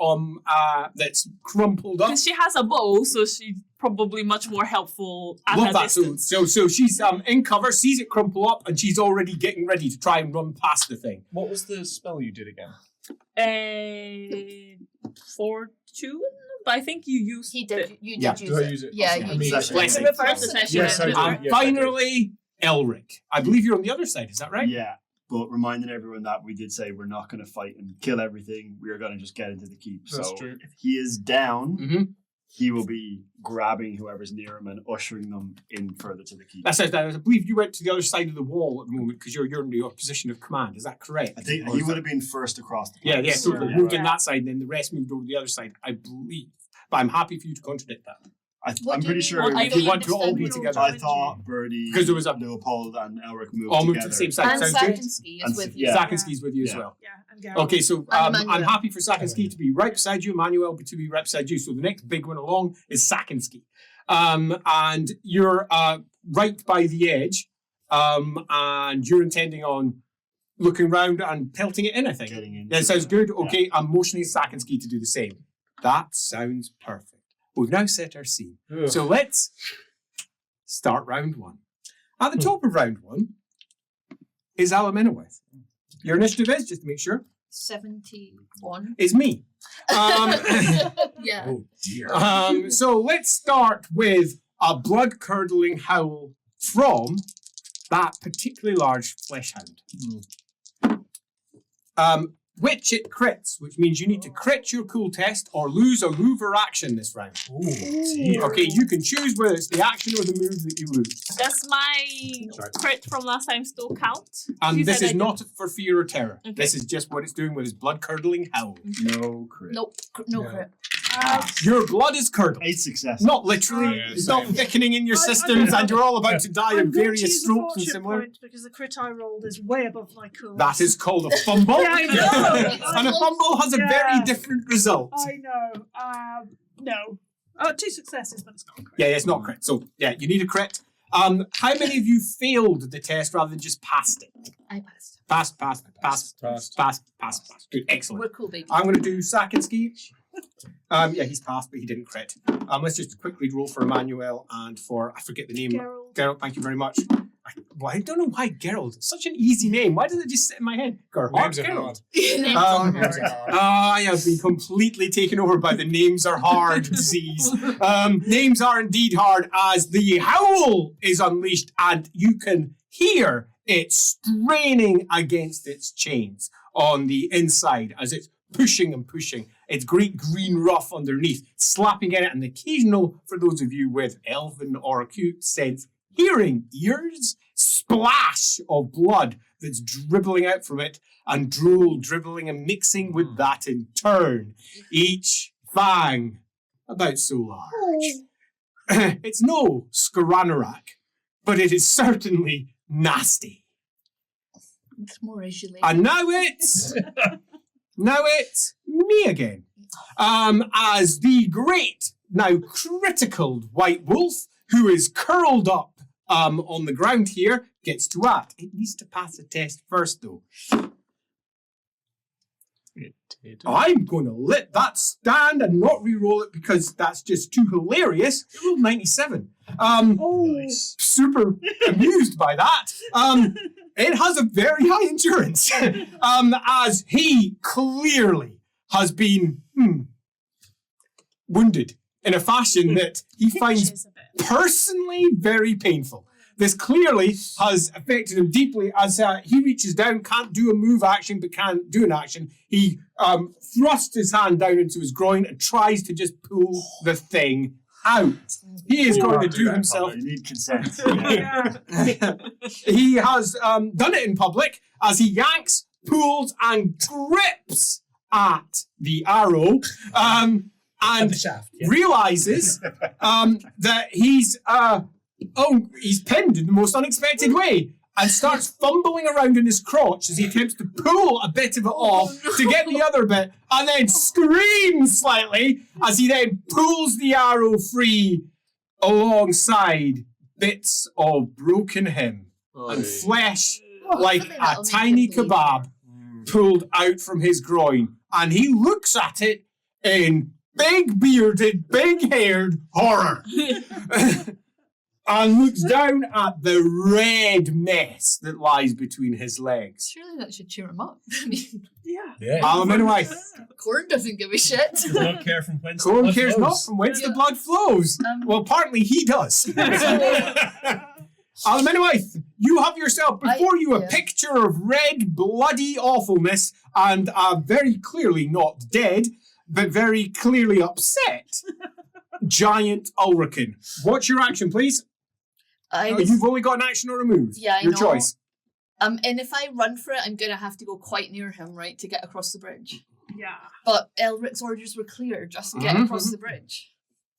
S1: that's crumpled up.
S7: because she has a bow, so she's probably much more helpful at
S1: Love
S7: a
S1: that. So,
S7: distance.
S1: so she's in cover, sees it crumple up, and she's already getting ready to try and run past the thing.
S3: What was the spell you did again?
S7: Fortune? But I think you used
S2: He did.
S7: it.
S2: You
S1: Yeah.
S2: did
S3: Do
S2: use
S3: I
S2: it.
S3: use it?
S2: Yeah,
S3: I
S2: you
S3: mean,
S2: used
S1: that's
S2: it.
S1: blessing.
S2: The first session.
S4: Yes, I
S2: yeah.
S4: do.
S1: And
S3: Yes, I
S1: finally, Elric. I believe you're on the other side. Is that right?
S4: Yeah, but reminding everyone that we did say we're not going to fight and kill everything. We are going to just get into the keep.
S3: That's
S4: So
S3: true.
S4: if he is down,
S1: Mm-hmm.
S4: he will be grabbing whoever's near him and ushering them in further to the keep.
S1: That sounds nice. I believe you went to the other side of the wall at the moment because you're in your position of command. Is that correct?
S4: I think
S1: Or
S4: he
S1: is
S4: would
S1: that-
S4: have been first across the
S1: Yeah,
S4: place.
S1: totally.
S6: Yeah.
S1: Moved in
S6: Yeah.
S1: that side, and then the rest moved over the other side, I believe. But I'm happy for you to contradict that.
S2: What
S4: I'm
S2: do you
S4: pretty
S2: mean?
S4: sure.
S2: What do
S1: If you want to all be
S6: We all
S1: together.
S4: I thought Birdie,
S1: Because there was a-
S4: Leopold, and Elric moved
S1: All
S4: together.
S1: moved to the same side.
S2: And
S1: Sounds good.
S2: Sakinsky
S4: And
S2: is with
S4: S-
S2: you.
S4: yeah.
S1: Sakinsky's with you as
S4: Yeah.
S1: well.
S6: Yeah, and Garrett.
S1: Okay, so
S2: And
S1: I'm
S2: Emmanuel.
S1: happy for Sakinsky to be right beside you, Emmanuel to be right beside you. So the next big one along is Sakinsky. And you're right by the edge, and you're intending on looking round and pelting it in, I think.
S4: Getting in.
S1: That sounds good. Okay, I'm motioning Sakinsky to do the same. That sounds perfect. We've now set our scene.
S3: Ugh.
S1: So let's start round one. At the top of round one is Alaminowith. Your initiative is, just to make sure,
S2: 71.
S1: is me.
S2: Yeah.
S5: Oh dear.
S1: So let's start with a blood-curdling howl from that particularly large flesh hound. Which it crits, which means you need to crit your cool test or lose a move or action this round.
S5: Oh dear.
S1: Okay, you can choose whether it's the action or the move that you lose.
S7: Does my
S5: Sorry.
S7: crit from last time still count?
S1: And
S7: You
S1: this
S7: said
S1: is
S7: I
S1: not for fear or terror.
S7: Okay.
S1: This is just what it's doing with its blood-curdling howl.
S4: No crit.
S2: Nope. No
S3: Yeah.
S2: crit.
S1: Your blood is curdled.
S4: 8 success.
S1: Not literally.
S3: Yeah,
S1: It's not
S3: same.
S1: thickening in your
S6: I-
S1: systems and you're all about to die
S6: I'm
S1: of
S6: going to
S1: various
S6: use a
S1: strokes and
S6: fortune
S1: similar.
S6: point because the crit I rolled is way above my cool.
S1: That is called a fumble.
S6: Yeah, I know.
S1: And a fumble has a very
S6: Yeah.
S1: different result.
S6: I know. No. 2 successes, but it's not crit.
S1: Yeah, it's not crit. So, yeah, you need a crit. How many of you failed the test rather than just passed it?
S2: I passed.
S1: Pass. Good, excellent.
S2: We're cool, baby.
S1: I'm going to do Sakinsky. Yeah, he's passed, but he didn't crit. Let's just quickly roll for Emmanuel and for, I forget the name.
S6: Gerald.
S1: Gerald, thank you very much. I don't know why Gerald. It's such an easy name. Why does it just sit in my head?
S3: Names are
S1: Gerald.
S3: hard.
S2: Names are hard.
S1: I have been completely taken over by the names are hard disease. Names are indeed hard as the howl is unleashed and you can hear it straining against its chains on the inside as it's pushing and pushing. Its great green ruff underneath, slapping in it, and the occasional, for those of you with elven or acute sense, hearing ears, splash of blood that's dribbling out from it, and drool dribbling and mixing with that in turn. Each fang about so large. It's no Skaranarak, but it is certainly nasty.
S2: It's more isolated.
S1: And now it's me again. As the great, now critical white wolf, who is curled up on the ground here, gets to act. It needs to pass a test first, though. I'm going to let that stand and not re-roll it because that's just too hilarious. It rolled 97.
S5: Nice.
S1: Super amused by that. It has a very high endurance, as he clearly has been wounded in a fashion that he finds
S6: Pinches a bit.
S1: personally very painful. This clearly has affected him deeply as he reaches down, can't do a move action, but can do an action. He thrusts his hand down into his groin and tries to just pull the thing out. He is going to do himself.
S4: You need consent.
S6: Yeah.
S1: He has done it in public as he yanks, pulls, and grips at the arrow
S5: And
S1: and
S5: the shaft. Yeah.
S1: realizes that he's pinned in the most unexpected way and starts fumbling around in his crotch as he attempts to pull a bit of it off to get the other bit, and then screams slightly as he then pulls the arrow free alongside bits of broken him and flesh like
S2: Hopefully
S1: a
S2: that'll make
S1: tiny
S2: him bleed
S1: kebab pulled out from his groin. And he looks at it in big bearded, big haired horror. And looks down at the red mess that lies between his legs.
S2: Surely that should cheer him up. I mean,
S5: Yeah.
S1: Aluminum
S2: Corn doesn't give a shit.
S5: Does not care from whence the
S1: Corn
S5: blood
S1: cares
S5: flows.
S1: not from whence the
S2: Yeah.
S1: blood flows. Well, partly he does. Aluminum, you have yourself before you a
S2: yeah.
S1: picture of red, bloody awfulness and a very clearly not dead, but very clearly upset giant Ulrican. What's your action, please? You've only got an action or a move.
S2: Yeah, I
S1: Your
S2: know.
S1: choice.
S2: And if I run for it, I'm gonna have to go quite near him, right, to get across the bridge.
S6: Yeah.
S2: But Elric's orders were clear: just get
S1: Mhm,
S2: across
S1: mhm.
S2: the bridge.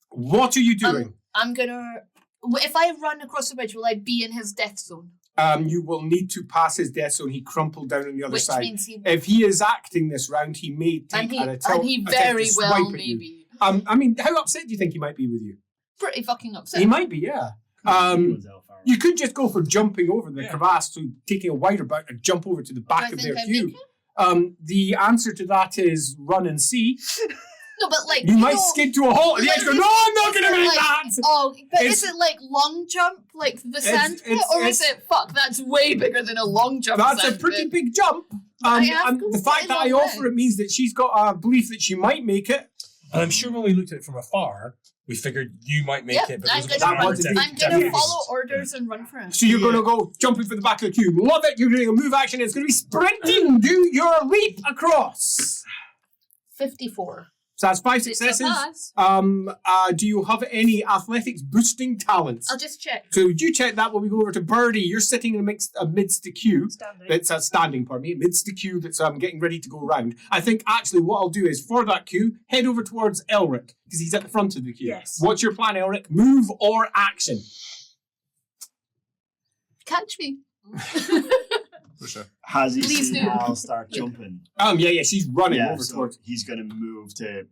S1: What are you doing?
S2: I'm gonna. If I run across the bridge, will I be in his death zone?
S1: You will need to pass his death zone. He crumpled down on the other
S2: Which
S1: side.
S2: means he.
S1: If he is acting this round, he may take
S2: And he,
S1: an attempt,
S2: and he
S1: attempt
S2: very
S1: to
S2: well
S1: swipe at
S2: may
S1: you.
S2: be.
S1: I mean, how upset do you think he might be with you?
S2: Pretty fucking upset.
S1: He might be, yeah. You could just go for jumping over the crevasse, so taking a wider bout and jump over to the back
S2: Do
S1: of
S2: I
S1: their
S2: think I
S1: queue.
S2: make it?
S1: The answer to that is run and see.
S2: No, but like
S1: You might
S2: know,
S1: skid to a halt and the
S2: like
S1: edge go,
S2: if-
S1: no, I'm not going to
S2: is it
S1: make
S2: like-
S1: that!
S2: Oh, but
S1: It's-
S2: is it like long jump, like the sand pit,
S1: it's-
S2: or is it fuck? That's way bigger than a long jump.
S1: That's a
S2: sand
S1: pretty
S2: pit.
S1: big jump.
S2: I have
S1: And
S2: to
S1: the
S2: go
S1: fact that I
S2: quite a long
S1: offer
S2: way.
S1: it means that she's got a belief that she might make it.
S5: And I'm sure when we looked at it from afar, we figured you might make
S2: Yep,
S5: it, but
S2: I'm
S5: those
S2: gonna,
S1: that
S2: run,
S1: was a
S2: I'm
S1: big
S2: gonna
S1: difference.
S2: follow orders and run for him.
S1: So you're going to go jumping for the back of the queue. Love it. You're doing a move action. It's going to be sprinting. Do your leap across.
S2: 54.
S1: So that's 5
S2: It's a
S1: successes.
S2: pass.
S1: Do you have any athletics boosting talents?
S2: I'll just check.
S1: So you check that when we go over to Birdie. You're sitting amidst the queue.
S6: Standing.
S1: That's standing, pardon me, amidst the queue that's getting ready to go round. I think actually what I'll do is for that queue, head over towards Elric because he's at the front of the queue.
S6: Yes.
S1: What's your plan, Elric? Move or action?
S2: Catch me.
S3: For sure.
S4: Has he
S2: Please
S4: seen
S2: do.
S4: Al start jumping?
S1: Yeah, she's running
S4: Yeah,
S1: over
S4: so
S1: towards.
S4: he's going to move to,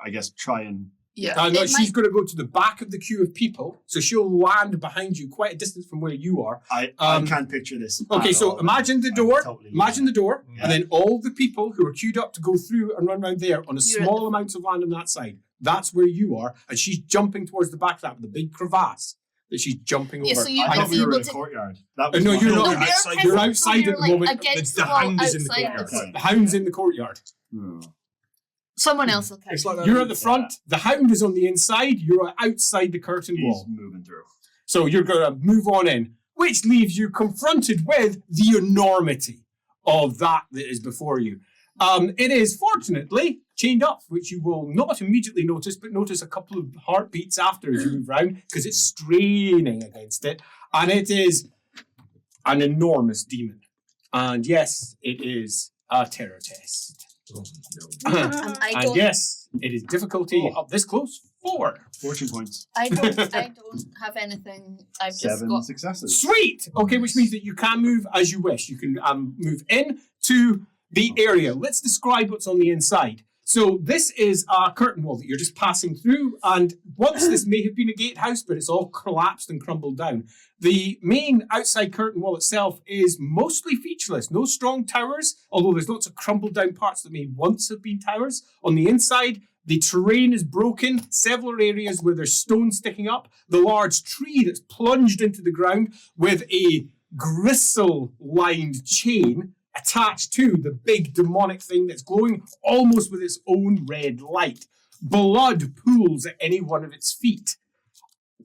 S4: I guess, try and.
S2: Yeah.
S1: No,
S2: It
S1: she's
S2: might-
S1: going to go to the back of the queue of people, so she'll land behind you quite a distance from where you are.
S4: I
S1: Um,
S4: can't picture this.
S1: Okay,
S4: at
S1: so
S4: all.
S1: imagine the
S4: I'm
S1: door,
S4: totally-
S1: imagine the door,
S4: Yeah.
S1: and then all the people who are queued up to go through and run around there on a
S2: You're at
S1: small
S2: the-
S1: amount of land on that side. That's where you are, and she's jumping towards the back of that with the big crevasse that she's jumping
S2: Yeah,
S1: over.
S2: so you
S4: I
S2: will
S4: thought
S2: be
S4: we were
S2: able
S4: in the
S2: to.
S4: courtyard. That
S1: No,
S4: my-
S1: you're
S2: No,
S1: not.
S2: you're
S5: outside.
S2: outside.
S1: You're outside at the
S2: like
S1: moment.
S2: Against
S5: The
S2: the wall
S5: hound is in the
S2: outside
S5: courtyard.
S2: the-
S1: The hound's in the courtyard.
S4: Hmm.
S2: Someone else will catch
S3: It's
S2: me.
S3: like that.
S1: You're at the front. The hound is on the inside. You're outside the curtain
S4: He's
S1: wall.
S4: moving through.
S1: So you're going to move on in, which leaves you confronted with the enormity of that is before you. It is fortunately chained up, which you will not immediately notice, but notice a couple of heartbeats after as you move round because it's straining against it. And it is an enormous demon. And yes, it is a terror test.
S2: And I
S1: And
S2: don't.
S1: yes, it is difficulty up this close 4.
S4: Fortune points.
S2: I don't have anything. I've just
S4: 7
S2: got.
S4: successes.
S1: Sweet. Okay, which means that you can move as you wish. You can move in to the area. Let's describe what's on the inside. So this is a curtain wall that you're just passing through, and once this may have been a gatehouse, but it's all collapsed and crumbled down. The main outside curtain wall itself is mostly featureless. No strong towers, although there's lots of crumbled down parts that may once have been towers. On the inside, the terrain is broken, several areas where there's stone sticking up, the large tree that's plunged into the ground with a gristle-lined chain attached to the big demonic thing that's glowing almost with its own red light. Blood pools at any one of its feet.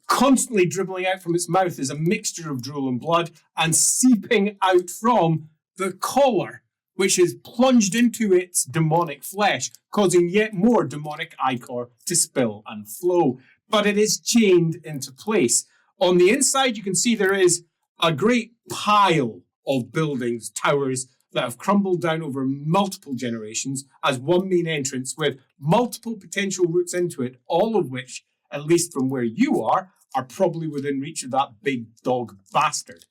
S1: Constantly dribbling out from its mouth is a mixture of drool and blood, and seeping out from the collar, which is plunged into its demonic flesh, causing yet more demonic ichor to spill and flow. But it is chained into place. On the inside, you can see there is a great pile of buildings, towers, that have crumbled down over multiple generations as one main entrance with multiple potential routes into it, all of which, at least from where you are probably within reach of that big dog bastard.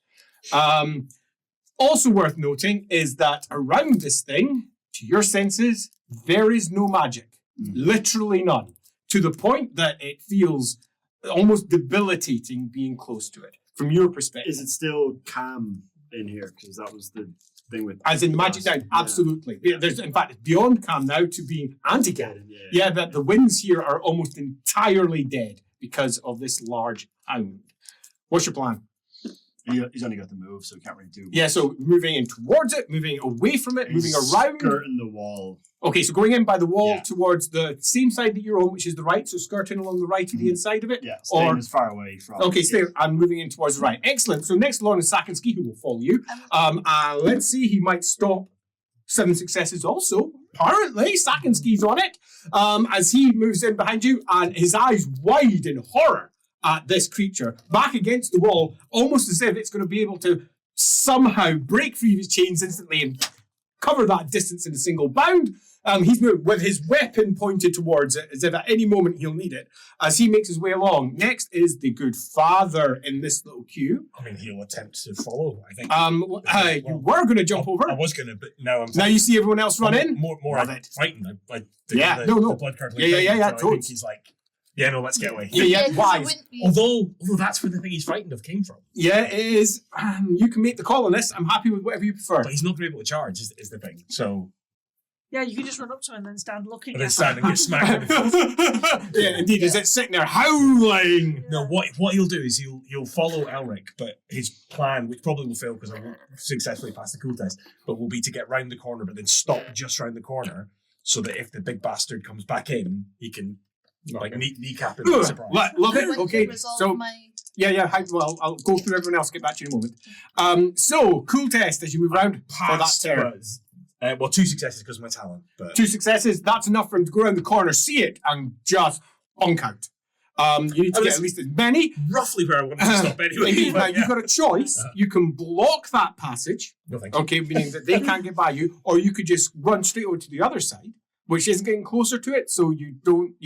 S1: Also worth noting is that around this thing, to your senses, there is no magic. Literally none. To the point that it feels almost debilitating being close to it, from your perspective.
S4: Is it still calm in here? Because that was the thing with...
S1: As in the magic down, absolutely. There's, in fact, it's beyond calm now to being anti-calm. Yeah, that the winds here are almost entirely dead because of this large hound. What's your plan?
S4: He's only got the move, so he can't really do much.
S1: Yeah, so moving in towards it, moving away from it, moving around.
S4: Skirting the wall.
S1: Okay, so going in by the wall towards the same side that you're on, which is the right, so skirting along the right of the inside of it.
S4: Yeah, staying as far away from.
S1: Okay, stay. I'm moving in towards the right. Excellent. So next along is Sakinski, who will follow you. Let's see, he might stop 7 successes also. Apparently, Sakinski's on it. As he moves in behind you, and his eyes wide in horror at this creature, back against the wall, almost as if it's going to be able to somehow break free of his chains instantly and cover that distance in a single bound. He's moved with his weapon pointed towards it, as if at any moment he'll need it, as he makes his way along. Next is the good father in this little queue.
S5: I mean, he'll attempt to follow, I think.
S1: You were going to jump over.
S5: I was going to, but now I'm...
S1: Now you see everyone else run in?
S5: More frightened.
S1: No.
S5: The blood curdling.
S1: Yeah,
S5: I think he's like, yeah, no, let's get away.
S1: Yeah, wise.
S5: Although that's where the thing he's frightened of came from.
S1: Yeah, it is. You can make the call on this. I'm happy with whatever you prefer.
S5: But he's not going to be able to charge, is the thing. So...
S6: Yeah, you could just run up to him and then stand looking
S5: And
S6: at
S5: then stand and get smacked in the face.
S1: Yeah, indeed. Is it sitting there howling?
S5: No, what he'll do is he'll follow Elric, but his plan, which probably will fail because I won't successfully pass the cool test, but will be to get round the corner, but then stop just round the corner, so that if the big bastard comes back in, he can kneecap him.
S1: Love it. Okay, so well, I'll go through everyone else. Get back to you in a moment. So cool test as you move around for that turn.
S5: 2 successes because of my talent. But
S1: 2 successes. That's enough for him to go around the corner, see it, and just bonk out. You need to get at least as many.
S5: Roughly where I want to stop anyway.
S1: Indeed, now you've got a choice. You can block that passage.
S5: No, thank you.
S1: Okay, meaning that they can't get by you, or you could just run straight over to the other side, which isn't getting closer to it, so you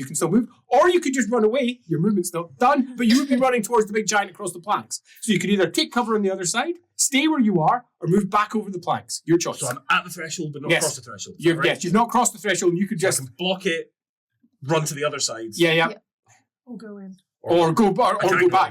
S1: can still move. Or you could just run away. Your movement's not done, but you would be running towards the big giant across the planks. So you could either take cover on the other side, stay where you are, or move back over the planks. Your choice.
S5: So I'm at the threshold, but not across the threshold.
S1: Yes, you've not crossed the threshold, and you could just
S5: I can block it, run to the other side.
S1: Yeah.
S6: Or go in.
S1: Or go back.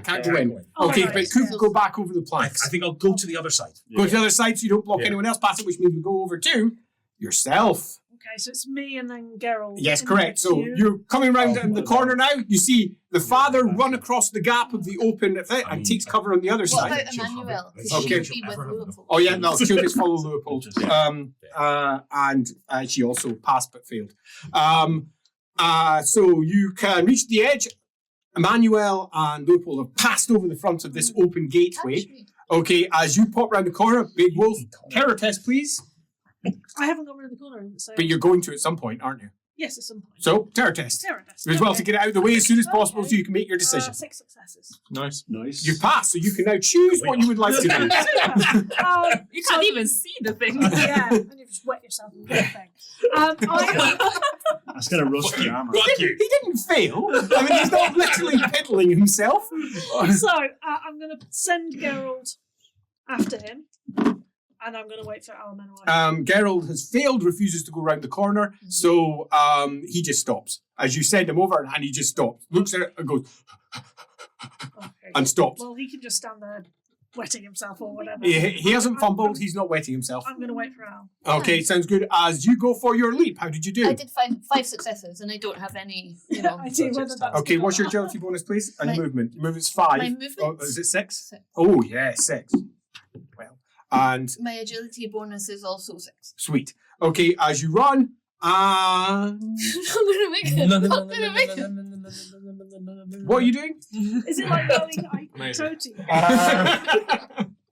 S1: Can't go in. Okay,
S6: right.
S1: but could go back over the planks.
S5: I think I'll go to the other side.
S1: Go to the other side so you don't block anyone else past it, which means we go over to yourself.
S6: Okay, so it's me and then Geralt.
S1: Yes, correct. So you're coming round in the corner now. You see the father run across the gap of the open thing and takes cover on the other
S2: What
S1: side.
S2: about Emmanuel?
S1: Okay.
S2: She would be with Leopold.
S1: Oh yeah, no, she'll just follow Leopold. And she also passed but failed. So you can reach the edge. Emmanuel and Leopold have passed over the front of this open gateway. Okay, as you pop round the corner, Big Wolf, terror test, please.
S6: I haven't got rid of the corner, so...
S1: But you're going to at some point, aren't you?
S6: Yes, at some point.
S1: So, terror test.
S6: Terror test.
S1: As well to get it out of the way as soon as possible so you can make your decision.
S6: 6 successes.
S3: Nice.
S1: You've passed, so you can now choose what you would like to do.
S7: You can't even see the thing.
S6: Yeah, and you just wet yourself with the thing.
S4: That's going to rust your armor.
S1: He didn't fail. I mean, he's not literally piddling himself.
S6: So, I'm going to send Geralt after him. And I'm going to wait for Almenor.
S1: Geralt has failed, refuses to go around the corner, so he just stops. As you send him over, and he just stops. Looks at it and goes, and stops.
S6: Well, he can just stand there wetting himself or whatever.
S1: He hasn't fumbled, he's not wetting himself.
S6: I'm going to wait for Al.
S1: Okay, sounds good. As you go for your leap, how did you do?
S2: I did find 5 successes, and I don't have any,
S6: I see whether that's
S1: Okay,
S6: good
S1: what's
S6: or
S1: your
S6: not.
S1: agility bonus, please? And your movement. Your movement's 5.
S2: My movement?
S1: Oh, is it 6?
S2: 6.
S1: Oh, yeah, 6. Well, and...
S2: My agility bonus is also 6.
S1: Sweet. Okay, as you run,
S2: I'm gonna make it. I'm gonna make it.
S1: what are you doing?
S6: Is it like rolling
S3: Amazing.
S6: Toti?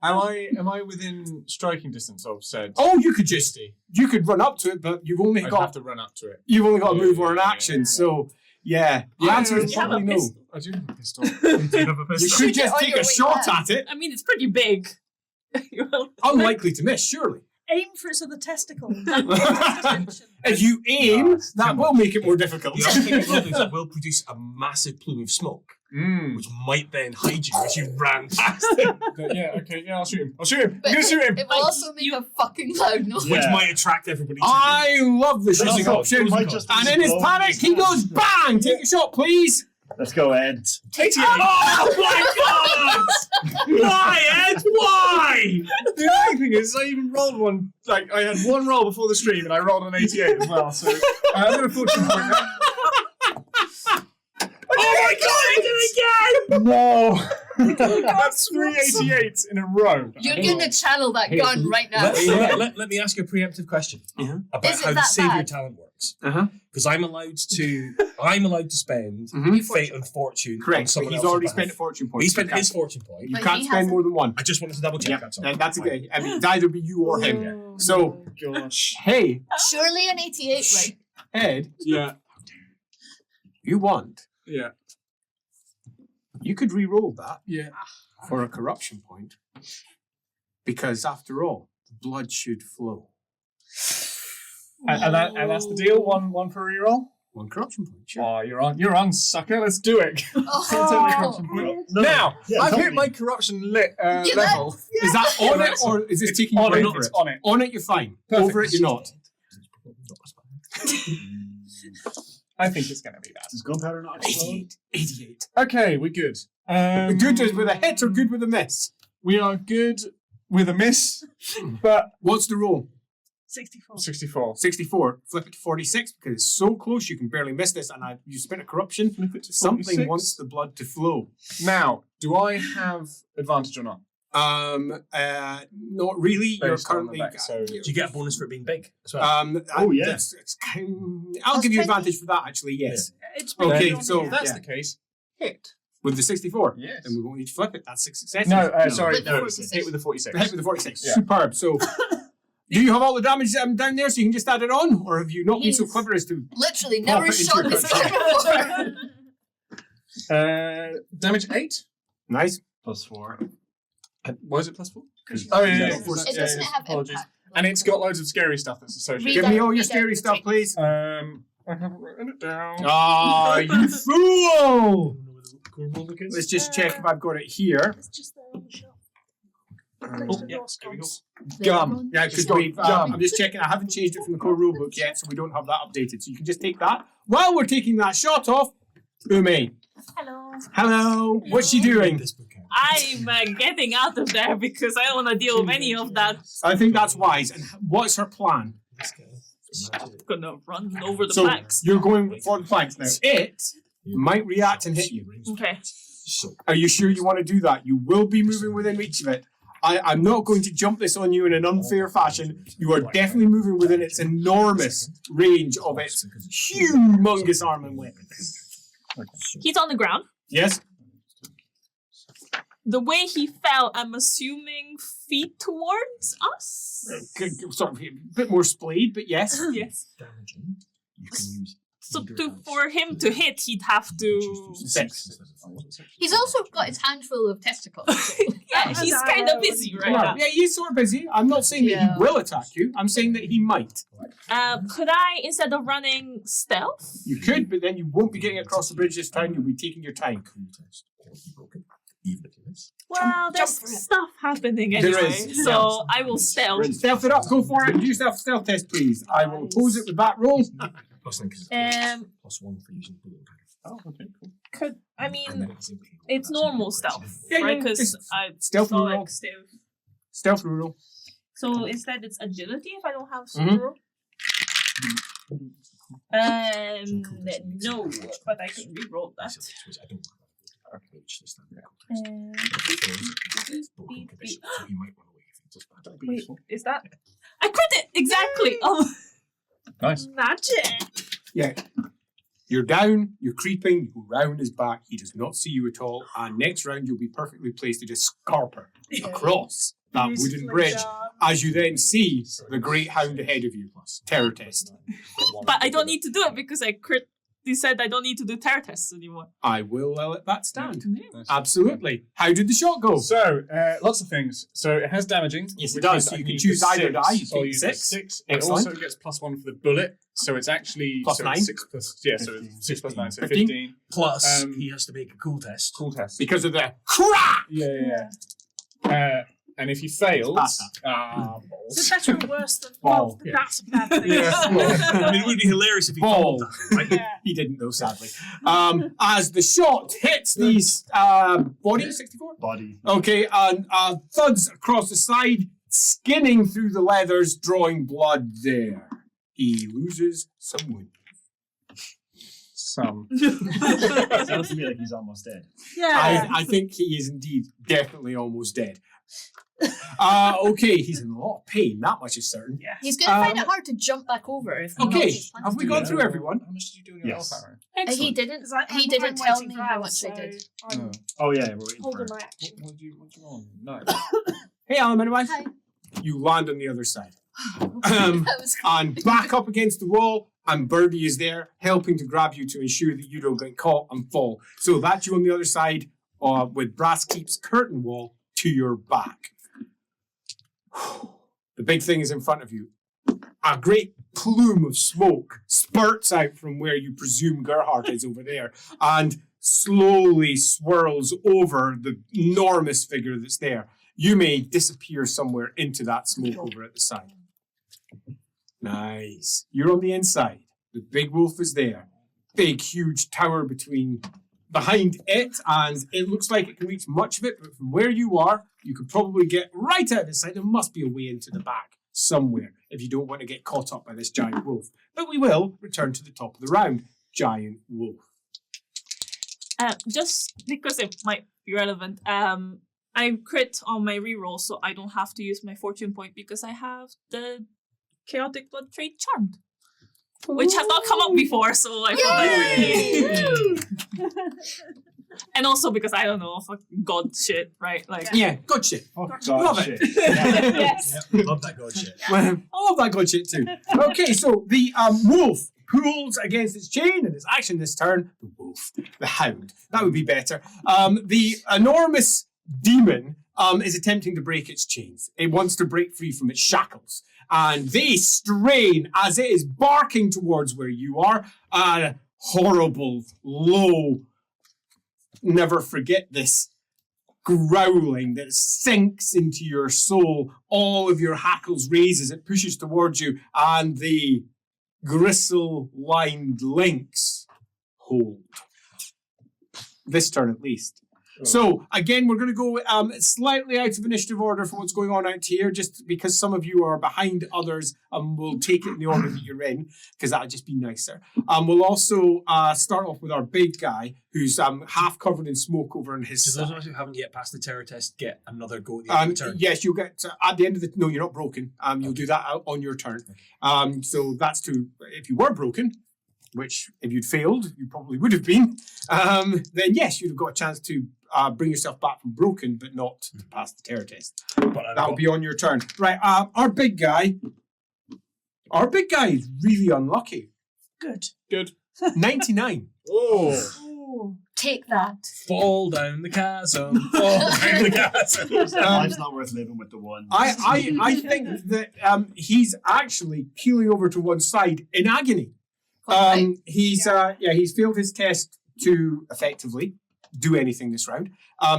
S3: Am I within striking distance of said?
S1: Oh, you could run up to it, but you've only
S3: I'd
S1: got
S3: have to run up to it.
S1: You've only got a move or an
S3: Yeah.
S1: action, so yeah. The answer is
S7: You have a
S1: probably no.
S7: pistol.
S3: I do have a pistol. You do have a
S1: You
S3: pistol.
S1: could just
S2: on
S1: take
S2: your
S1: a
S2: way
S1: shot
S2: back.
S1: at it.
S7: I mean, it's pretty big.
S1: Unlikely to miss, surely.
S6: Aim for its other testicle.
S1: If you aim, that will make it more difficult.
S5: The other thing it will do is it will produce a massive plume of smoke. which might then hide you as you ran past him,
S3: I'll shoot him. I'm gonna shoot him.
S2: It will also make a fucking loud noise.
S4: Yeah.
S5: which might attract everybody to you.
S1: I love the shooting
S4: Also,
S1: option.
S4: it might just
S1: And in his
S4: explode
S1: panic, he goes bang! Take a shot, please.
S4: Let's go, Ed.
S5: 88. Oh my god! Why, Ed? Why?
S3: The only thing is, I even rolled one. Like, I had one roll before the stream, and I rolled an 88 as well. So I'm gonna fortune point now.
S5: Oh my god! I did it again!
S3: No, that's 3 88s in a row.
S2: You're gonna channel that gun right now.
S5: Let me ask you a preemptive question about
S2: Is it
S5: how the
S2: that
S5: savior
S2: bad?
S5: talent works.
S1: Uh-huh.
S5: Because I'm allowed to spend
S1: Mhm.
S5: fate and fortune on
S1: Correct. But
S5: someone
S1: he's
S5: else's
S1: already
S5: behalf.
S1: spent a fortune point.
S5: He spent
S1: You
S5: his
S1: can't-
S5: fortune point.
S1: You
S2: But
S1: can't
S2: he
S1: spend
S2: hasn't.
S1: more than one.
S5: I just wanted to double check
S1: Yeah,
S5: that's all.
S1: and that's okay. I mean, it'd either be you or him.
S5: Yeah.
S1: So,
S3: Gosh.
S1: hey,
S2: Surely an 88, right?
S1: Ed,
S3: Yeah.
S1: you want,
S3: Yeah.
S1: you could re-roll that
S3: Yeah.
S1: for a corruption point. Because after all, blood should flow.
S3: And that's the deal. One for reroll.
S1: One corruption point, sure.
S3: Oh, you're on, sucker. Let's do it.
S2: Oh,
S4: No.
S3: Now,
S4: Yeah,
S3: I've
S4: totally.
S3: hit my corruption
S2: Yeah,
S3: level.
S1: Is that on it or is this taking you
S3: On it,
S1: over
S3: it's
S1: it?
S3: on it.
S1: On it, you're fine.
S3: Perfect.
S1: Over it, you're not.
S3: I think it's going to be that.
S4: Does gunpowder not explode?
S1: 88.
S3: Okay, we're good.
S1: Good is with a hit or good with a miss?
S3: We are good with a miss, but
S1: What's the roll?
S6: 64.
S3: 64.
S1: 64. Flip it to 46 because it's so close you can barely miss this. And you spent a corruption.
S3: Flip it to
S1: Something
S3: 46.
S1: wants the blood to flow.
S3: Now, do I have advantage or not?
S1: Not really. You're
S3: Based on the
S1: currently.
S3: back, so-
S5: Do you get a bonus for it being big as well?
S4: Oh, yeah.
S1: I'll give you advantage for that. Actually, yes.
S6: It's
S1: Okay,
S6: been
S1: so
S3: If that's
S1: yeah.
S3: the case, hit.
S1: With the 64,
S3: Yes.
S1: then we won't need to flip it. That's 6 successes.
S3: No, sorry.
S2: With the
S3: No,
S2: 46.
S3: hit with the 46.
S1: Hit with the 46.
S3: Yeah.
S1: Superb. So, do you have all the damage down there so you can just add it on? Or have you not been so
S2: He's-
S1: clever as to.
S2: literally
S1: Pop
S2: never
S1: it into
S2: shot
S1: your
S2: this
S1: gun.
S2: before.
S3: Damage 8.
S1: Nice.
S4: +4.
S3: Was it +4?
S1: Oh,
S3: yeah.
S2: It doesn't have
S3: Apologies.
S2: impact.
S3: And it's got loads of scary stuff that's associated.
S2: Read
S1: Give
S2: out-
S1: me all your
S2: read out
S1: scary
S2: the
S1: stuff,
S2: traits.
S1: please.
S3: I haven't written it down.
S1: Ah, you fool!
S5: Let's
S1: Let's just check if I've got it here.
S6: It's just there on the shelf.
S5: Oh, yeah, here we go.
S3: Gum.
S1: Yeah, because I'm just checking. I haven't changed it from the core rulebook yet, so we don't have that updated. So you can just take that. While we're taking that shot off, Ume.
S7: Hello.
S1: Hello. What's she doing?
S7: I'm getting out of there because I don't want to deal with any of that.
S1: I think that's wise. And what's her plan?
S7: I'm gonna run over the
S1: So
S7: planks.
S1: you're going for the planks now. It might react and hit you.
S7: Okay.
S1: Are you sure you want to do that? You will be moving within reach of it. I'm not going to jump this on you in an unfair fashion. You are definitely moving within its enormous range of its humongous arm and weapon.
S7: He's on the ground.
S1: Yes?
S7: The way he fell, I'm assuming feet towards us?
S1: Sort of a bit more splayed, but yes.
S7: Yes.
S5: Damaging. You can use
S7: So for him to hit, he'd have to...
S1: 6.
S2: He's also got his handful of testicles.
S7: Yeah, he's kind of busy right
S1: Right.
S7: now.
S1: Yeah, he's sort of busy. I'm not saying that
S2: Yeah.
S1: he will attack you. I'm saying that he might.
S7: Could I, instead of running stealth?
S1: You could, but then you won't be getting across the bridge this time. You'll be taking your time.
S5: Even if you miss.
S7: Well, there's
S2: jump for it.
S7: stuff happening
S1: There
S7: anyway,
S1: is.
S7: so I will stealth.
S1: Stealth it up. Go for it. Do yourself a stealth test, please. I will oppose it with that roll.
S5: Plus one, 'cause it's +1 for using bullet and
S3: Oh, okay, cool.
S7: Could I
S5: and then
S7: mean
S5: it's impaled.
S7: it's normal stealth,
S1: Yeah,
S7: right?
S1: yeah,
S7: Because
S1: it's
S7: I
S1: stealth
S7: saw
S1: roll.
S7: like stealth.
S1: Stealth roll.
S7: So instead, it's agility if I don't have
S1: Mhm.
S7: super. No, but I can reroll that.
S5: I don't approach this time.
S7: Wait, is that? I crit it exactly. Oh,
S3: Nice.
S7: magic!
S1: Yeah. You're down, you're creeping, you go round his back, he does not see you at all, and next round you'll be perfectly placed to just scarp her across that wooden bridge as you then see the great hound ahead of you. Terror test.
S7: But I don't need to do it because I crit they said I don't need to do terror tests anymore.
S1: I will let that stand.
S3: Nice.
S1: Absolutely. How did the shot go?
S3: So, lots of things. So it has damaging.
S1: Yes, it
S3: which
S1: does.
S3: means
S1: So
S3: I
S1: you can
S3: use
S1: choose
S3: the
S1: either
S3: 6,
S1: die. You
S3: so I'll
S1: take
S3: use
S1: 6.
S3: the 6. It
S1: Excellent.
S3: also gets +1 for the bullet. So it's actually
S1: Plus
S3: so
S1: 9.
S3: it's 6 plus, yeah, so
S4: 15.
S3: it's 6 plus 9, so
S1: 15.
S3: 15.
S5: Plus, he has to make a cool test.
S3: Cool test.
S1: Because of the crack.
S3: Yeah. And if he fails,
S1: Pass
S6: Is it better or worse than
S1: Ball.
S6: well, that's a bad thing.
S5: I mean, it would be hilarious if he
S1: Ball.
S5: fumbled that, right?
S6: Yeah.
S1: He didn't though, sadly. As the shot hits these body 64.
S4: Body.
S1: Okay, and thuds across the side, skinning through the leathers, drawing blood there. He loses some wound.
S3: some.
S4: Sounds to me like he's almost dead.
S6: Yeah.
S1: I think he is indeed definitely almost dead. Okay, he's in a lot of pain, that much is certain.
S6: Yeah.
S2: He's going to find it hard to jump back over if he
S1: Okay,
S2: knocks his plans
S1: have we
S2: to
S1: gone
S2: do
S1: through
S2: it.
S1: everyone?
S3: How much did you do in your
S4: Yes.
S3: LAWhammer?
S2: He didn't.
S6: 'Cause
S2: He
S6: I'm
S2: didn't tell
S6: waiting
S2: me
S6: for
S2: how
S6: Al,
S2: much
S6: so
S2: they did.
S6: I'm
S4: Oh yeah, we're waiting for
S6: holding
S4: it.
S6: my action.
S3: What did you on? No.
S1: Hey, Alan, anyway.
S2: Hi.
S1: You land on the other side.
S2: That was
S1: And back up against the wall, and Birdie is there, helping to grab you to ensure that you don't get caught and fall. So that's you on the other side, with Brass Keep's curtain wall to your back. The big thing is in front of you. A great plume of smoke spurts out from where you presume Gerhardt is over there, and slowly swirls over the enormous figure that's there. You may disappear somewhere into that smoke over at the side. Nice. You're on the inside. The big wolf is there. Big, huge tower behind it, and it looks like it can reach much of it, but from where you are, you could probably get right out of the side. There must be a way into the back somewhere if you don't want to get caught up by this giant wolf. But we will return to the top of the round. Giant wolf.
S7: Just because it might be relevant, I crit on my reroll, so I don't have to use my fortune point because I have the chaotic blood trait charmed, which has not come up before. So I thought and also because I don't know, fuck god shit, right? Like
S1: Yeah, good shit.
S4: Oh,
S1: Love
S4: God,
S1: it.
S4: shit. Yeah.
S6: Yes.
S5: Yeah, love that god shit.
S1: Well, I love that good shit too. Okay, so the wolf pulls against its chain, and its action this turn, the wolf, the hound. That would be better. The enormous demon is attempting to break its chains. It wants to break free from its shackles. And they strain as it is barking towards where you are. A horrible, low, never forget this growling that sinks into your soul. All of your hackles raise as it pushes towards you, and the gristle-lined links hold. This turn at least. So, again, we're going to go slightly out of initiative order for what's going on out here, just because some of you are behind others, and we'll take it in the order that you're in, because that would just be nicer. We'll also start off with our big guy, who's half covered in smoke over on his
S5: So those
S1: side.
S5: of us who haven't yet passed the terror test get another go at the end of the turn.
S1: Yes, you'll get at the end of the. No, you're not broken. You'll do that out on your turn. So that's to if you were broken, which if you'd failed, you probably would have been. Then yes, you'd have got a chance to bring yourself back from broken, but not to pass the terror test.
S5: But
S1: That'll be on your turn. Right. Our big guy is really unlucky.
S6: Good.
S1: 99.
S3: Oh.
S2: Take that.
S5: fall down the chasm. Fall down the chasm.
S4: Life's not worth living with the one.
S1: I think that he's actually keeling over to one side in agony. He's failed his test to effectively do anything this round.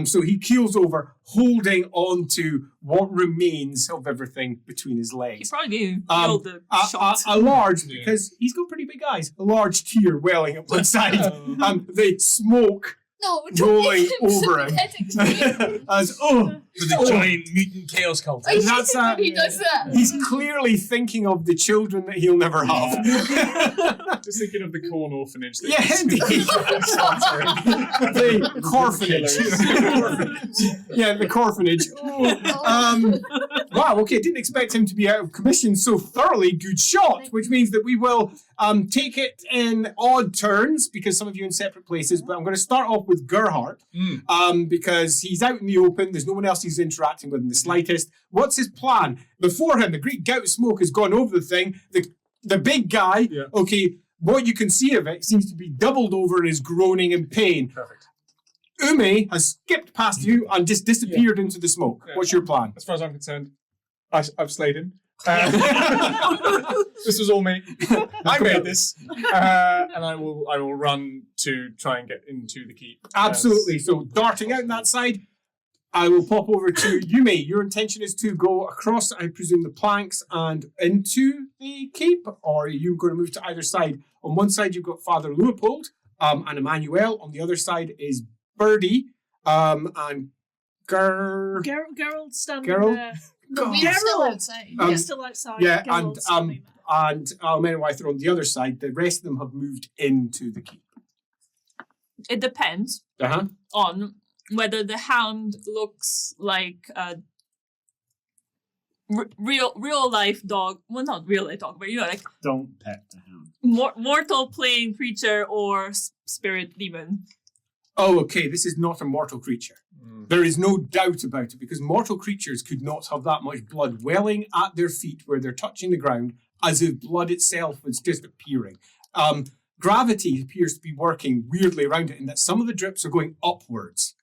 S1: So he keels over, holding on to what remains of everything between his
S7: He
S1: legs.
S7: probably didn't feel the shot.
S1: A large, because he's got pretty big eyes, a large tear welling up one side. The smoke
S2: No, don't
S1: rolling
S2: make him
S1: over him.
S2: sympathetic.
S1: as
S5: For the giant mutant chaos cult.
S2: I hate
S1: That's,
S2: it when he does that.
S1: he's clearly thinking of the children that he'll never have.
S3: Just thinking of the corn orphanage. That
S1: Yeah,
S3: he's
S1: indeed. The corphanage. Yeah, the corphanage. Wow, okay, didn't expect him to be out of commission so thoroughly. Good shot, which means that we will take it in odd turns, because some of you in separate places, but I'm going to start off with Gerhardt, because he's out in the open, there's no one else he's interacting with in the slightest. What's his plan? Before him, the great gout of smoke has gone over the thing. The big guy, okay, what you can see of it seems to be doubled over and is groaning in pain.
S3: Perfect.
S1: Ume has skipped past you and just disappeared into the smoke.
S3: Yeah.
S1: What's your plan?
S3: As far as I'm concerned, I've slayed him. This was all me. I made this, and I will run to try and get into the keep.
S1: Absolutely. So darting out that side, I will pop over to Yume. Your intention is to go across, I presume, the planks and into the keep, or are you going to move to either side? On one side, you've got Father Leopold and Emmanuel. On the other side is Birdie and
S6: Gerald's standing
S1: Gerald?
S6: there.
S2: No, we're
S6: Gerald.
S2: still outside.
S1: Um,
S6: We're still outside.
S1: yeah,
S6: Gerald's standing there.
S1: and Menowither on the other side. The rest of them have moved into the keep.
S7: It depends
S1: Uh-huh.
S7: on whether the hound looks like a real life dog. Well, not real life dog, but like
S4: Don't pet the hound.
S7: mortal plane creature or spirit demon.
S1: Oh, okay. This is not a mortal creature. There is no doubt about it, because mortal creatures could not have that much blood welling at their feet where they're touching the ground, as if blood itself was just appearing. Gravity appears to be working weirdly around it, in that some of the drips are going upwards.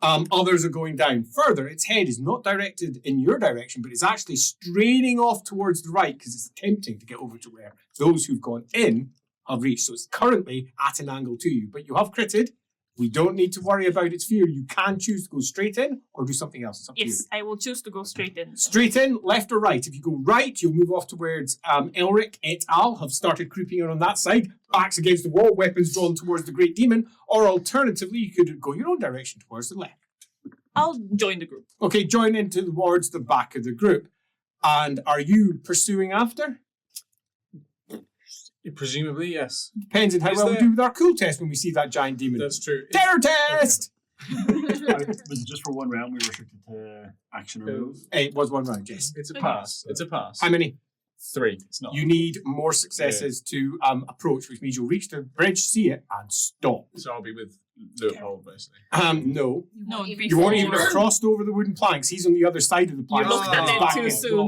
S1: Others are going down further. Its head is not directed in your direction, but it's actually straining off towards the right because it's attempting to get over to where those who've gone in have reached. So it's currently at an angle to you, but you have critted. We don't need to worry about its fear. You can choose to go straight in or do something else. It's up to you.
S7: Yes, I will choose to go straight in.
S1: Straight in, left or right. If you go right, you'll move off towards Elric et al. Have started creeping in on that side, backs against the wall, weapons drawn towards the Great Demon. Or alternatively, you could go your own direction towards the left.
S7: I'll join the group.
S1: Okay, join in towards the back of the group. And are you pursuing after?
S3: Presumably, yes.
S1: Depends on how
S3: Is
S1: well we
S3: there-
S1: do with our cool test when we see that giant demon.
S3: That's true.
S1: Terror test!
S4: Was it just for one round we were restricted to action or move?
S1: It was one round, yes.
S3: It's a pass. It's a pass.
S1: How many?
S3: 3. It's not.
S1: You need more successes to approach, which means you'll reach the bridge, see it, and stop.
S3: So I'll be with Leopold, basically.
S1: No.
S7: No,
S1: You won't even have crossed over the wooden planks. He's on the other side of the planks.
S7: looked
S3: at
S1: He's
S3: it
S1: back
S7: too
S1: against the
S7: soon.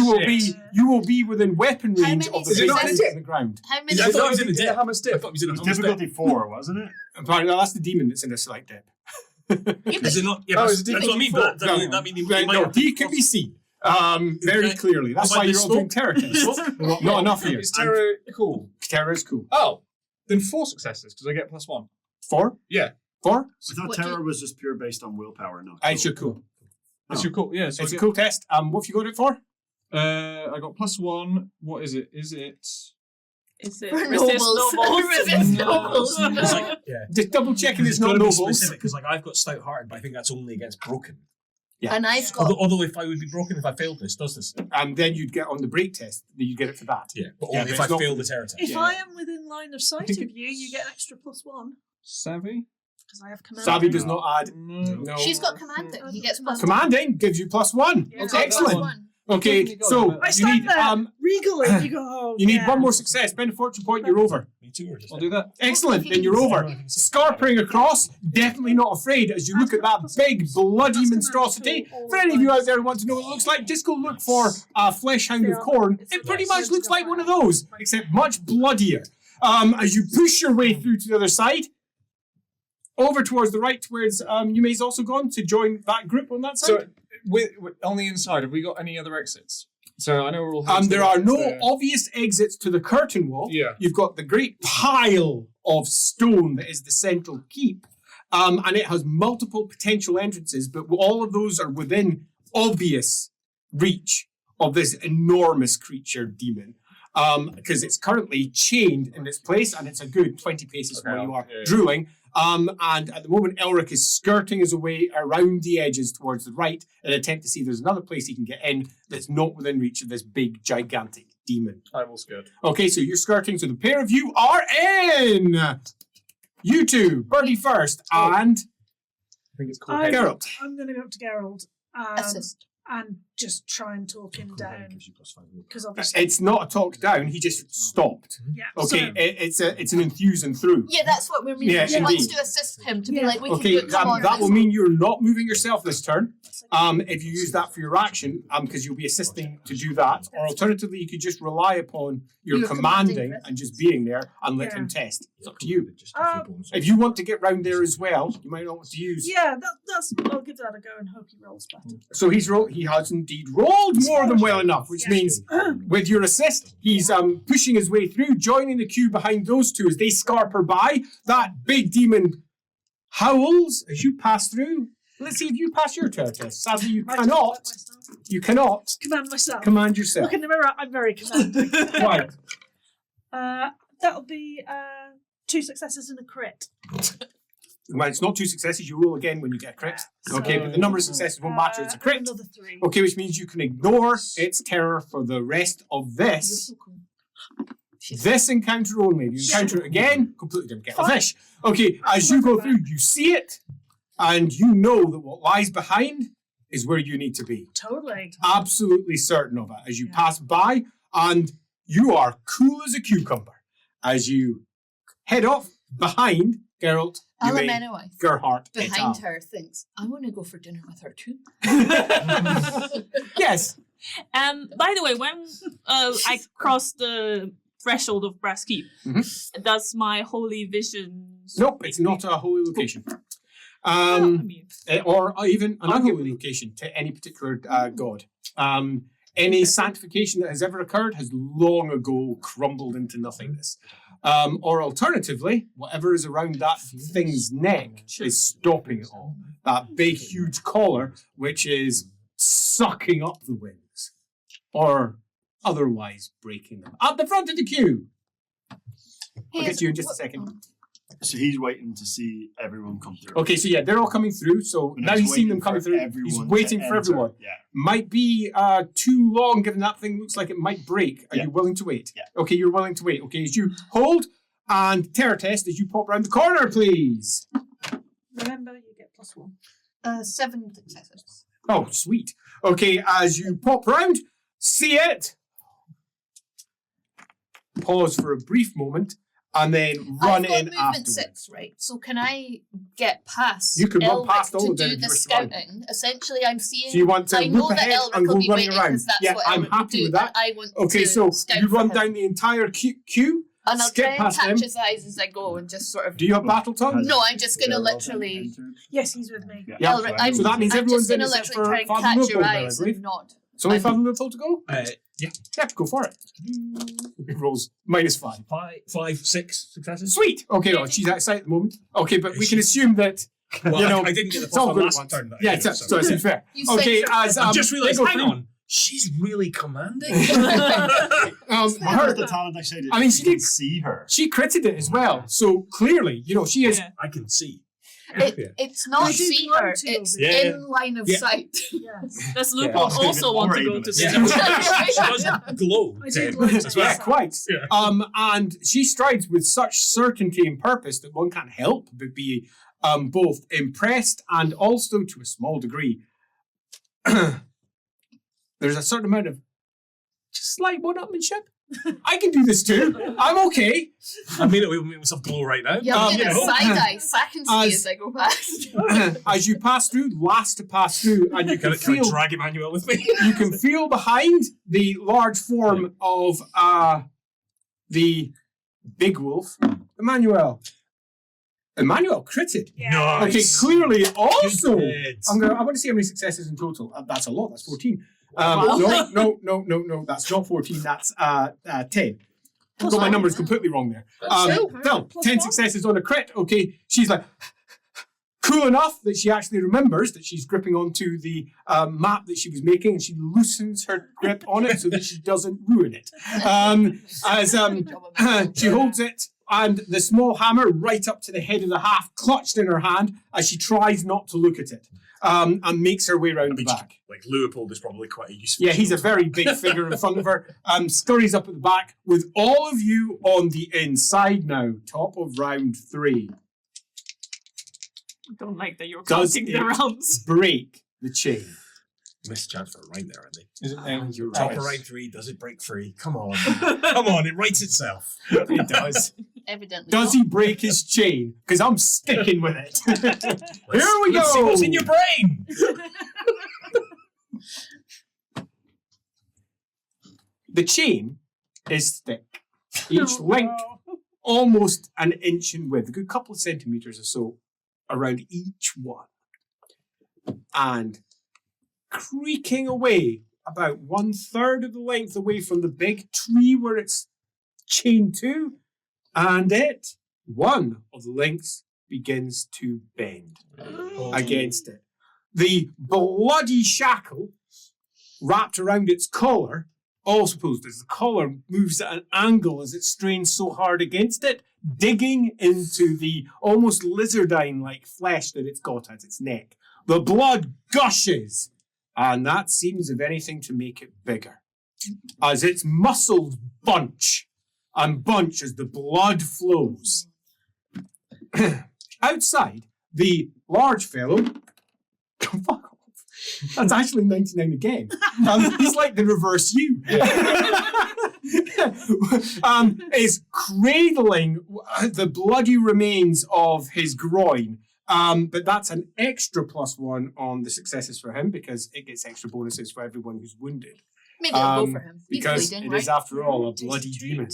S1: wall. You will be within weapon
S2: How
S1: range
S2: many
S1: of the
S2: Is it not
S1: faces
S2: in
S1: on the ground.
S2: How many?
S5: I thought it was in the
S3: Is it
S5: dip.
S3: hammer stiff?
S5: I thought it was in
S4: It
S5: a
S4: was
S5: hammer stiff.
S4: difficulty 4, wasn't it?
S1: Apparently, that's the demon that's in a slight dip.
S5: Is it not? Yeah,
S3: Oh,
S5: but
S3: it's
S5: that's what I mean. But that means
S1: No, he can be seen very clearly. That's
S5: How
S1: why
S5: about
S1: you're all
S5: the
S1: doing terror tests. Not enough here.
S3: Is terror cool?
S1: Terror is cool.
S3: Oh, then 4 successes because I get +1.
S1: 4?
S3: Yeah.
S1: 4?
S4: I thought
S2: What do
S4: terror
S2: you-
S4: was just pure based on willpower, not
S1: It's your cool.
S3: It's
S4: Oh.
S3: your cool. Yeah. So
S1: It's
S3: I
S1: a
S3: get-
S1: cool test. What have you got it for?
S3: I got +1. What is it? Is it?
S7: Is it
S2: For
S7: resist
S2: nobles.
S7: nobles?
S2: Resist nobles.
S5: It's like, yeah.
S1: Just double checking it's not
S5: gotta be
S1: nobles.
S5: specific because, like, I've got stout-hearted, but I think that's only against broken.
S1: Yeah.
S2: And I've got.
S5: Although if I would be broken if I failed this, does this?
S1: And then you'd get on the break test. You get it for that.
S5: Yeah, but
S1: Yeah,
S5: only
S1: but
S5: if I
S1: it's not-
S5: fail the terror test.
S6: If
S1: Yeah.
S6: I am within line of sight of you, you get an extra +1
S3: Savvy?
S6: because I have command.
S1: Savvy does not add.
S3: No.
S1: No.
S2: She's got commanding. He gets +1.
S1: Commanding gives you +1.
S6: Yeah.
S1: Okay, excellent.
S2: +1.
S1: Okay,
S3: Definitely got
S1: so
S3: it.
S6: I
S1: you
S6: stand
S1: need
S6: there, regally. You go. Oh,
S1: you need
S6: yeah.
S1: one more success. Spend a fortune point. You're over.
S5: Me too. Or just
S3: I'll do that.
S1: Excellent. Then you're over. Scarpering across. Definitely not afraid as you look at that big bloody monstrosity. For any of you out there who want to know what it looks like, just go look for a flesh hound of corn. It pretty much looks like one of those, except much bloodier. As you push your way through to the other side, over towards the right, towards Yume's also gone to join that group on that side.
S3: So, with on the inside, have we got any other exits? So I know we're all. heading to
S1: There
S3: the
S1: are
S3: right
S1: no
S3: there.
S1: obvious exits to the curtain wall.
S3: Yeah.
S1: You've got the great pile of stone that is the central keep, and it has multiple potential entrances, but all of those are within obvious reach of this enormous creature demon. Because it's currently chained in its place, and it's a good 20 paces from where you are,
S3: Yeah.
S1: drooling. And at the moment, Elric is skirting his way around the edges towards the right in an attempt to see if there's another place he can get in that's not within reach of this big, gigantic demon.
S3: I will skirt.
S1: Okay, so you're skirting, so the pair of you are in! You two, Birdie first, and
S3: I think it's called.
S6: I-
S1: Geralt.
S6: I'm going to go up to Gerald
S2: Assist.
S6: and just try and talk him down because obviously
S1: It's not a talk down. He just stopped.
S6: yeah.
S1: Okay,
S6: So,
S1: it's an enthusing through.
S2: Yeah, that's what we're meaning.
S1: Yeah,
S2: She wants
S1: indeed.
S2: to assist him to be
S6: Yeah.
S2: like, we can
S1: Okay,
S2: do it. Come on.
S1: that will
S2: let's-
S1: mean you're not moving yourself this turn. If you use that for your action, because you'll be assisting to do that, or alternatively, you could just rely upon your
S2: Your
S1: commanding
S2: commanding
S1: and just being there and let
S6: Yeah.
S1: him test. It's up to you.
S6: Um,
S1: If you want to get round there as well, you might not want to use.
S6: yeah, that's. I'll give that a go and hope he rolls better.
S1: So he has indeed rolled more than well enough, which
S6: Yeah.
S1: means with your assist, he's pushing his way through, joining the queue behind those two as they scarper by. That big demon howls as you pass through. Let's see if you pass your turn test. Sadly, you
S6: I just
S1: cannot.
S6: let myself
S1: Command
S6: myself.
S1: Command yourself.
S6: Look in the mirror. I'm very commanding.
S1: Right.
S6: That'll be 2 successes and a crit.
S1: Well, it's not 2 successes. You roll again when you get a crit. Okay, but the number of successes won't matter. It's a crit.
S6: Another 3.
S1: Okay, which means you can ignore its terror for the rest of
S2: You're
S1: this.
S2: so cool.
S1: This encounter only. If you encounter it again, completely different kettle of fish. Okay, as you go through, you see it, and you know that what lies behind is where you need to be.
S6: Totally.
S1: Absolutely certain of it as you pass by, and you are cool as a cucumber. As you head off behind Geralt, you may
S2: Alamenowife,
S1: Gerhardt et al.
S2: behind her, thinks, I want to go for dinner with her too.
S1: Yes.
S7: By the way, when I cross the threshold of Brass Keep, does my holy vision?
S1: Nope, it's not a holy location.
S7: I mean,
S1: Or even an unholy location to any particular god. Any sanctification that has ever occurred has long ago crumbled into nothingness. Or alternatively, whatever is around that thing's neck is stopping it all. That big, huge collar, which is sucking up the winds. Or otherwise breaking them. At the front of the queue! I'll get to you in just a second.
S4: So he's waiting to see everyone come through.
S1: Okay, so yeah, they're all coming through. So
S4: But
S1: now
S4: he's
S1: he's seen
S4: waiting
S1: them coming
S4: for
S1: through.
S4: everyone
S1: He's
S4: to
S1: waiting for
S4: enter.
S1: everyone.
S4: Yeah.
S1: Might be too long, given that thing looks like it might break. Are
S4: Yeah.
S1: you willing to wait?
S4: Yeah.
S1: Okay, you're willing to wait. Okay, as you hold and terror test as you pop round the corner, please.
S6: Remember, you get +1.
S2: 7 successes.
S1: Oh, sweet. Okay, as you pop round, see it. Pause for a brief moment and then run
S2: I've got
S1: in
S2: movement
S1: afterwards.
S2: 6, right? So can I get past
S1: You can run
S2: Elric
S1: past all
S2: to
S1: of them
S2: do
S1: if
S2: the
S1: you were surrounded.
S2: scouting? Essentially, I'm seeing.
S1: So you want to
S2: I know
S1: loop
S2: that
S1: ahead
S2: Elric
S1: and
S2: will
S1: go
S2: be
S1: running
S2: waiting
S1: around.
S2: because that's
S1: Yeah,
S2: what
S1: I'm
S2: Elric
S1: happy
S2: would do.
S1: with that.
S2: And I want
S1: Okay,
S2: to
S1: so
S2: scout
S1: you
S2: for
S1: run
S2: him.
S1: down the entire queue.
S2: And I'll
S1: skip
S2: try and
S1: past
S2: catch
S1: him.
S2: his eyes as I go and just sort of.
S1: Do you have battle tongue?
S2: No, I'm just going to
S4: They're all
S2: literally.
S4: entered.
S6: Yes, he's with me.
S1: Yeah.
S2: Elric, I'm,
S1: So that means
S2: I'm
S1: everyone's
S2: just
S1: in
S2: going to
S1: except
S2: literally
S1: for
S2: try and
S1: Father
S2: catch your
S1: Leopold, I
S2: eyes
S1: believe.
S2: and nod.
S1: It's only
S2: I'm-
S1: Father Leopold to go?
S5: Yeah.
S1: Yeah, go for it. It rolls -5.
S5: 5, 6 successes.
S1: Sweet. Okay, well, she's out of sight at the moment. Okay, but we can assume that,
S5: Well,
S1: you know,
S5: I didn't get the
S1: it's all
S5: first one
S1: good
S5: last
S1: at once.
S5: turn. That I
S1: Yeah,
S5: did,
S1: so it seems fair.
S2: You
S1: Okay,
S2: said-
S1: as
S5: I just
S1: they
S5: realised,
S1: go
S5: hang
S1: through-
S5: on, she's really commanding.
S4: That was
S1: her,
S4: the talent I said.
S1: I mean, she
S4: can
S1: did-
S4: see her.
S1: she critted it as well. So clearly, you know, she is.
S7: Yeah.
S5: I can see.
S2: It's not
S6: I do
S2: see
S6: climb
S2: her,
S6: to
S2: it's
S5: you. Yeah,
S2: in line of
S5: Yeah.
S2: sight.
S6: Yes.
S7: does
S1: Yeah.
S7: Lupol
S4: Oh,
S7: also want to
S4: even
S7: go
S4: more
S7: to
S4: ableist.
S7: see?
S5: Yeah. She does glow.
S6: I do
S5: Ted,
S6: like
S5: as well.
S1: Yeah, quite.
S5: Yeah.
S1: And she strides with such certainty and purpose that one can't help but be both impressed and also, to a small degree, there's a certain amount of just slight one-upmanship. I can do this too. I'm okay.
S5: I mean, we make myself glow right now.
S2: Yeah, I'm
S1: you
S2: going to
S1: know.
S2: side-eye Sackensky
S1: As-
S2: as I go past.
S1: As you pass through, last to pass through, and you
S5: Can
S1: can
S5: I
S1: feel
S5: drag Emmanuel with me?
S1: you can feel behind the large form of the big wolf, Emmanuel. Emmanuel critted.
S6: Yeah.
S1: Okay, clearly also.
S5: Good.
S1: I want to see how many successes in total. That's a lot. That's 14.
S2: Wow.
S1: No. That's not 14. That's 10. I've got my
S2: Wow.
S1: numbers completely wrong there.
S2: That's
S1: Well, 10 successes on a crit. Okay, she's like cool enough that she actually remembers that she's gripping onto the map that she was making, and she loosens her grip on it so that she doesn't ruin it. She holds it and the small hammer right up to the head of the half, clutched in her hand as she tries not to look at it, and makes her way round the back.
S5: Like Leopold is probably quite a useful.
S1: Yeah, he's a
S5: shield.
S1: very big figure in front of her. Scurries up at the back with all of you on the inside now. Top of round 3.
S7: I don't like that you're
S1: Does
S7: counting
S1: it-
S7: the rounds.
S1: Break the chain.
S5: Missed chance for a rhyme there, Andy.
S3: Is it
S1: You're
S5: Top
S1: right.
S5: of rhyme 3, does it break free? Come on. Come on, it writes itself.
S1: It does.
S2: Evidently.
S1: Does he break his chain? Because I'm sticking with it. Here we
S5: Let's see
S1: go.
S5: what's in your brain.
S1: The chain is thick. Each link almost an inch in width, a good couple of centimetres or so around each one. And creaking away about 1/3 of the length away from the big tree where it's chained to, and one of the links begins to bend against it. The bloody shackle wrapped around its collar also pulls as the collar moves at an angle as it strains so hard against it, digging into the almost lizardine-like flesh that it's got at its neck. The blood gushes, and that seems, if anything, to make it bigger. As its muscles bunch as the blood flows. Outside, the large fellow... Fuck off. That's actually 99 again. He's like the reverse you. Is cradling the bloody remains of his groin. But that's an extra +1 on the successes for him because it gets extra bonuses for everyone who's wounded.
S2: Maybe I'll go for him. He's
S1: Because
S2: bleeding,
S1: it
S2: right?
S1: is, after all, a bloody demon.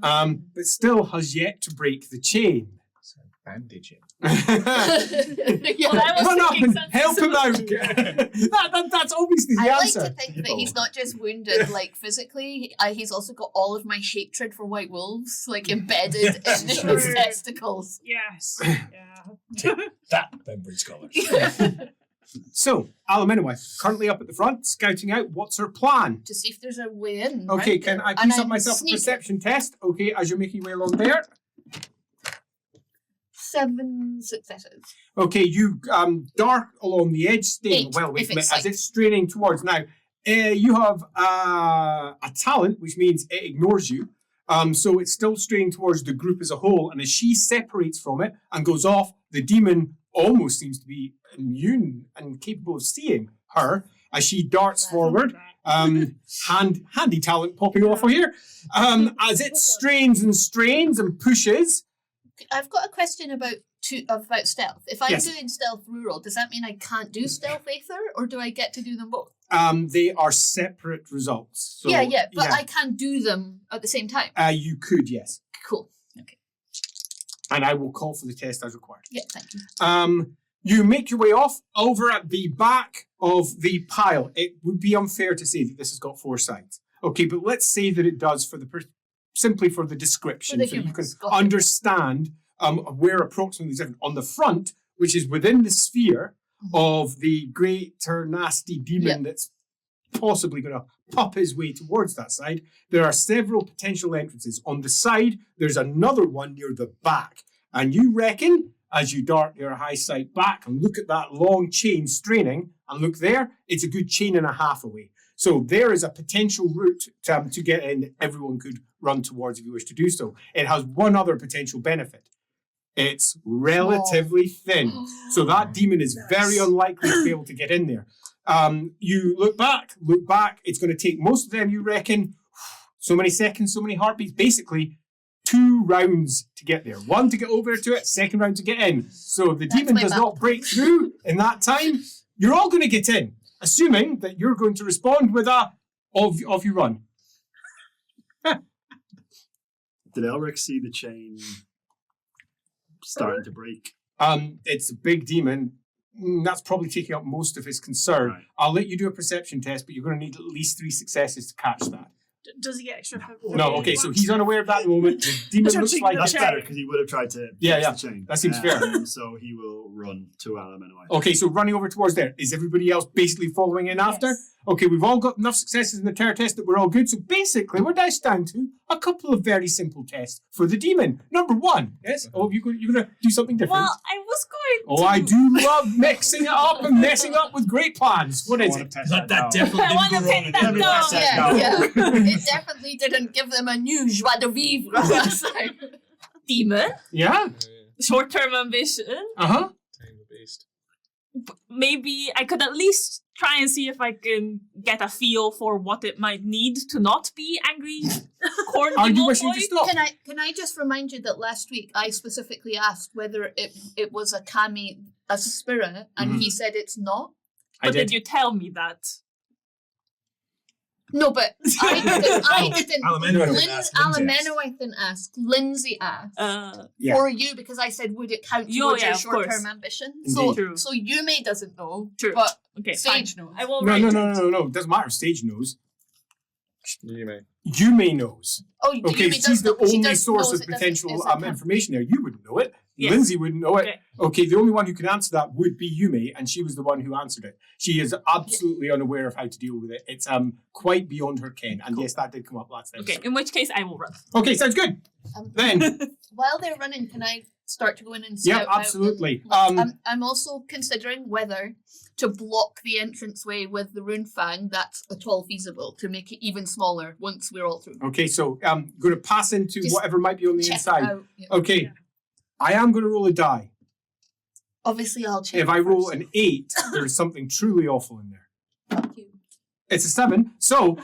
S1: But still has yet to break the chain.
S3: bandage him?
S2: Yeah.
S1: Run up and help him out. That's obviously the
S2: I like
S1: answer.
S2: to think that he's not just wounded like physically, he's also got all of my hatred for white wolves like embedded in his
S6: True.
S2: testicles.
S6: Yes. Yeah.
S5: That Pembridge scholars.
S1: So, Alaminawai, currently up at the front, scouting out what's her plan.
S2: To see if there's a way in.
S1: Okay,
S2: right?
S1: can I
S2: And
S1: piece up
S2: I'm
S1: myself a
S2: sneaking.
S1: perception test? Okay, as you're making your way along there.
S2: 7 successes.
S1: Okay, you dart along the edge, staying
S2: 8,
S1: well away
S2: if
S1: from it
S2: it's
S1: as
S2: sight.
S1: it's straining towards. Now, you have a talent, which means it ignores you. So it's still straining towards the group as a whole, and as she separates from it and goes off, the demon almost seems to be immune and capable of seeing her as she darts forward. Handy talent popping off of here. As it strains and pushes.
S2: I've got a question about stealth. If I'm
S1: Yes.
S2: doing stealth rural, does that mean I can't do stealth aether, or do I get to do them both?
S1: They are separate results. So,
S2: yeah, but I can do them at the same time.
S1: you could, yes.
S2: Cool. Okay.
S1: And I will call for the test as required.
S2: Yeah, thank you.
S1: You make your way off over at the back of the pile. It would be unfair to say that this has got 4 sides. Okay, but let's say that it does for the simply for the description,
S2: For the
S1: so you can
S2: humans, got it.
S1: understand where approximately is different. On the front, which is within the sphere of the greater nasty demon that's possibly going to pop his way towards that side, there are several potential entrances. On the side, there's another one near the back. And you reckon, as you dart your high sight back and look at that long chain straining, and look there, it's a good chain and a half away. So there is a potential route to get in that everyone could run towards if you wish to do so. It has one other potential benefit. It's relatively thin. So that demon is very unlikely to be able to get in there. You look back, it's going to take most of them, you reckon, so many seconds, so many heartbeats, basically 2 rounds to get there. 1 to get over to it, 2nd round to get in. So if the demon
S2: my
S1: does
S2: map.
S1: not break through in that time, you're all going to get in, assuming that you're going to respond with a off you run.
S4: Did Elric see the chain starting to break?
S1: It's a big demon. That's probably taking up most of his concern.
S4: Right.
S1: I'll let you do a perception test, but you're going to need at least 3 successes to catch that.
S6: Does he get extra?
S1: No, okay, so he's unaware of that at the moment. The demon looks
S6: Touching
S1: like
S6: the
S4: That's
S6: chain.
S4: better because he would have tried to
S1: Yeah,
S4: fix the chain.
S1: that seems fair.
S4: So he will run to Alaminawai.
S1: Okay, so running over towards there. Is everybody else basically following in after?
S6: Yes.
S1: Okay, we've all got enough successes in the terror test that we're all good. So basically, we're now down to a couple of very simple tests for the demon. Number 1. Yes? Oh, you're going to do something different?
S7: Well, I was going
S1: Oh,
S7: to.
S1: I do love mixing it up and messing up with great plans. What is it?
S5: That definitely
S7: I
S5: didn't
S7: want
S5: go
S7: to
S5: wrong.
S7: take
S5: It
S7: that
S5: didn't
S7: down.
S5: pass that down.
S2: Yeah. It definitely didn't give them a new joie de vivre last time.
S7: Demon,
S1: Yeah?
S7: short-term ambition,
S1: Uh-huh.
S3: Tame the beast.
S7: maybe I could at least try and see if I can get a feel for what it might need to not be angry corn
S1: Are you
S7: evil
S1: wishing
S7: boy.
S1: to stop?
S2: Can I just remind you that last week I specifically asked whether it was a kami as a spirit, and he said it's not.
S1: I
S7: But
S1: did.
S7: did you tell me that?
S2: No, but I didn't.
S5: Alameno
S2: Lin-
S5: didn't ask, Lindsay
S2: Alameno, I didn't ask. Lindsay asked.
S1: Yeah.
S2: For you, because I said, would it count
S7: Yo,
S2: towards
S7: yeah,
S2: your
S7: of course.
S2: short-term ambition?
S1: Indeed.
S7: True.
S2: So Yume doesn't know,
S7: True.
S2: but
S7: Okay, fine.
S2: Sage knows.
S7: I will
S1: No,
S7: write
S1: no,
S7: it.
S1: no. Doesn't matter if Sage knows.
S3: You may.
S1: Yume knows.
S2: Oh,
S1: Okay,
S2: Yume
S1: she's
S2: does
S1: the
S2: know. She
S1: only
S2: does
S1: source
S2: knows
S1: of
S2: it doesn't-
S1: potential
S2: it's a
S1: information there. You wouldn't know it.
S7: Yes.
S1: Lindsay wouldn't know it.
S7: Okay.
S1: Okay, the only one who can answer that would be Yume, and she was the one who answered it. She is absolutely unaware of how to deal with it. It's quite beyond her ken. And yes, that did come up last time.
S7: Okay, in which case I will run.
S1: Okay, sounds good. Then,
S2: While they're running, can I start to go in and scout
S1: yeah,
S2: out
S1: absolutely.
S2: I'm also considering whether to block the entranceway with the rune fang. That's at all feasible to make it even smaller once we're all through.
S1: Okay, so I'm going to pass into
S2: Just
S1: whatever might be on the
S2: Check it
S1: inside.
S2: out. Yeah.
S1: Okay, I am going to roll a die.
S2: Obviously, I'll check.
S1: If
S2: it
S1: I roll
S2: first.
S1: an 8, there's something truly awful in there.
S2: Fuck you.
S1: It's a 7. So,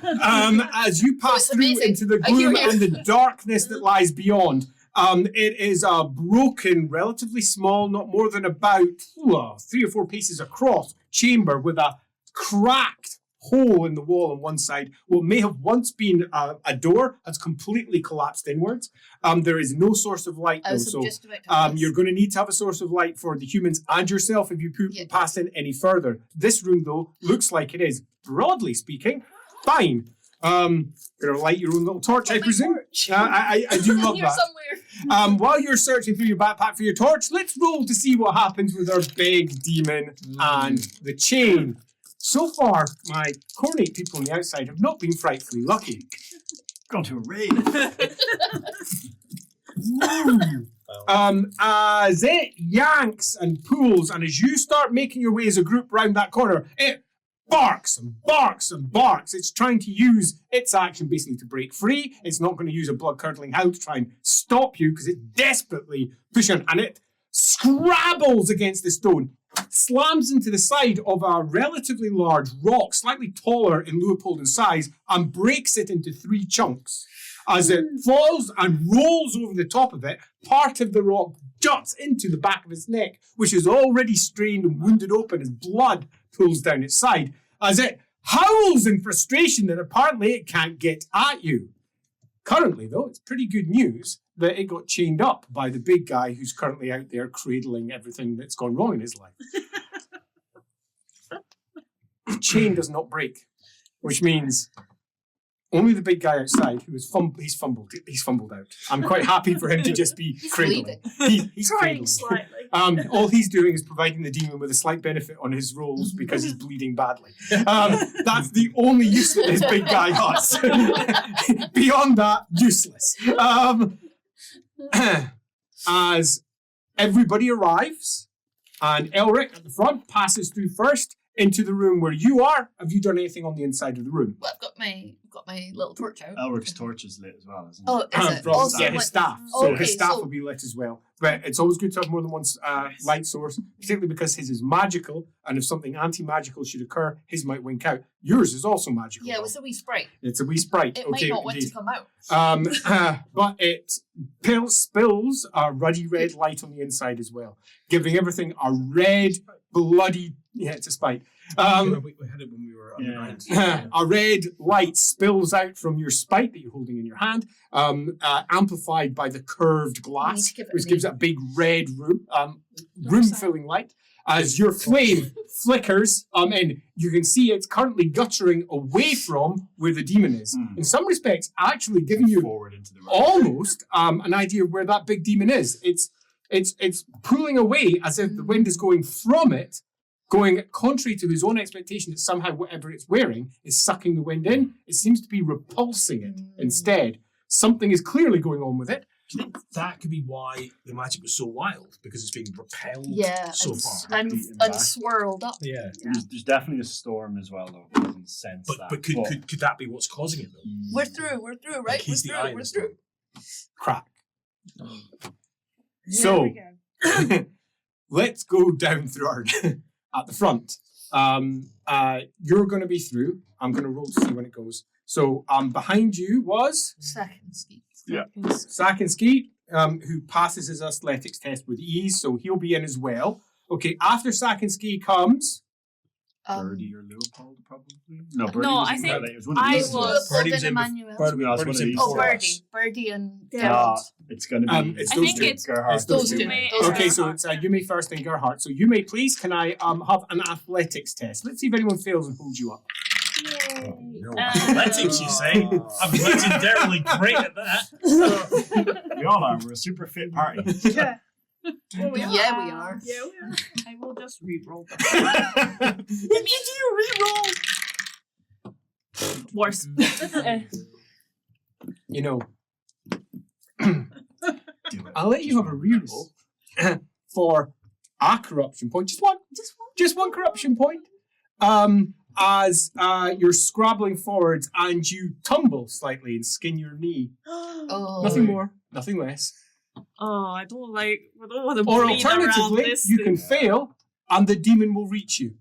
S1: as you pass
S2: it's
S1: through
S2: amazing.
S1: into the
S2: I hear
S1: gloom
S2: you.
S1: and the darkness that lies beyond, it is a broken, relatively small, not more than about 3 or 4 paces across chamber with a cracked hole in the wall on one side. What may have once been a door has completely collapsed inwards. There is no source of light
S2: I
S1: though,
S2: was
S1: so
S2: just about to ask.
S1: you're going to need to have a source of light for the humans and yourself if you
S2: Yeah.
S1: pass in any further. This room, though, looks like it is, broadly speaking, fine. Going to light your own little torch, I
S2: Got my
S1: presume.
S2: torch.
S1: I do love
S2: Here
S1: that.
S2: somewhere.
S1: While you're searching through your backpack for your torch, let's roll to see what happens with our big demon and the chain. So far, my cornate people on the outside have not been frightfully lucky.
S4: Gone to a rave.
S1: As it yanks and pulls, and as you start making your way as a group round that corner, it barks and barks and barks. It's trying to use its action basically to break free. It's not going to use a blood-curdling howl to try and stop you because it's desperately pushing, and it scrabbles against the stone, slams into the side of a relatively large rock, slightly taller in Leopold in size, and breaks it into 3 chunks. As it falls and rolls over the top of it, part of the rock juts into the back of its neck, which is already strained and wounded open as blood pulls down its side, as it howls in frustration that apparently it can't get at you. Currently, though, it's pretty good news that it got chained up by the big guy who's currently out there cradling everything that's gone wrong in his life. The chain does not break, which means only the big guy outside who is he's fumbled out. I'm quite happy for him to just be cradling. He's
S6: Trying
S1: cradling.
S6: slightly.
S1: All he's doing is providing the demon with a slight benefit on his rolls because he's bleeding badly. That's the only use that this big guy has. Beyond that, useless. As everybody arrives, and Elric at the front passes through first into the room where you are. Have you done anything on the inside of the room?
S2: Well, I've got my little torch out.
S4: Elric's torch is lit as well, isn't it?
S2: Oh, is it?
S1: From
S2: Also,
S1: his
S2: what-
S1: staff. So
S2: Okay,
S1: his staff
S2: so-
S1: will be lit as well. But it's always good to have more than one light source, particularly because his is magical, and if something anti-magical should occur, his might wink out. Yours is also magical.
S2: Yeah, it
S1: though.
S2: was a wee sprite.
S1: It's a wee sprite.
S2: It
S1: okay,
S2: might not want
S1: indeed.
S2: to come out.
S1: But it spills a ruddy red light on the inside as well, giving everything a red, bloody... Yeah, it's a spite.
S5: We had it when we were underground.
S1: A red light spills out from your spike that you're holding in your hand, amplified by the curved
S2: You need
S1: glass,
S2: to give it a
S1: which gives it a big red room-filling light. As your flame flickers, and you can see it's currently guttering away from where the demon is. In some respects, actually giving you
S4: Forward into the room.
S1: almost an idea of where that big demon is. It's pulling away as if the wind is going from it, going contrary to his own expectation that somehow whatever it's wearing is sucking the wind in. It seems to be repulsing it instead. Something is clearly going on with it.
S5: Do you think that could be why the magic was so wild? Because it's being repelled
S2: Yeah,
S5: so
S2: and,
S5: far.
S2: and,
S4: Beaten
S2: and
S4: back.
S2: swirled up.
S5: Yeah.
S4: There's definitely a storm as well, though. I can sense that.
S5: But could that be what's causing it, though?
S2: We're through, right?
S5: Like he's the eye in
S2: We're
S5: the
S2: through.
S1: Crack.
S6: There
S1: So
S6: we go.
S1: let's go down through our at the front. You're going to be through. I'm going to roll to see when it goes. So behind you was
S2: Second ski.
S4: Yeah.
S1: Sack and Skeet, who passes his athletics test with ease, so he'll be in as well. Okay, after Sack and Ski comes...
S4: Birdie or Leopold, probably? No, Birdie
S7: No,
S4: was
S7: I
S4: in
S7: think
S4: there. It was one of
S7: I
S4: these.
S7: was-
S2: Birdie
S5: was in
S2: Emmanuel.
S4: No, it's one of
S5: Birdie's in
S4: these.
S2: Oh,
S5: before
S2: Birdie.
S5: us.
S2: Birdie and
S6: Yeah.
S2: Gerald.
S4: It's going to be...
S1: it's
S7: I
S1: those
S7: think
S1: two.
S7: it's
S4: Gerhard.
S1: It's those
S2: Those
S1: two.
S2: two.
S7: May-
S2: Those
S1: Okay,
S2: two.
S1: so it's you may first and Gerhardt. So you may please, can I have an athletics test? Let's see if anyone fails and holds you up.
S5: No, athletics, you say? I'm legendarily great at that.
S4: We all are. We're a super fit party.
S6: Yeah.
S2: Yeah, we are.
S6: Yeah, we are.
S7: I will just re-roll.
S1: Did you re-roll?
S7: Worse.
S1: You know,
S4: Do it.
S1: I'll let you have a re-roll for a corruption point. Just one corruption point. As you're scrabbling forwards and you tumble slightly and skin your knee.
S2: Oh.
S1: Nothing more, nothing less.
S7: Oh, I don't want to
S1: Or
S7: breathe around
S1: alternatively,
S7: this
S1: you
S7: thing.
S1: can fail and the demon will reach you.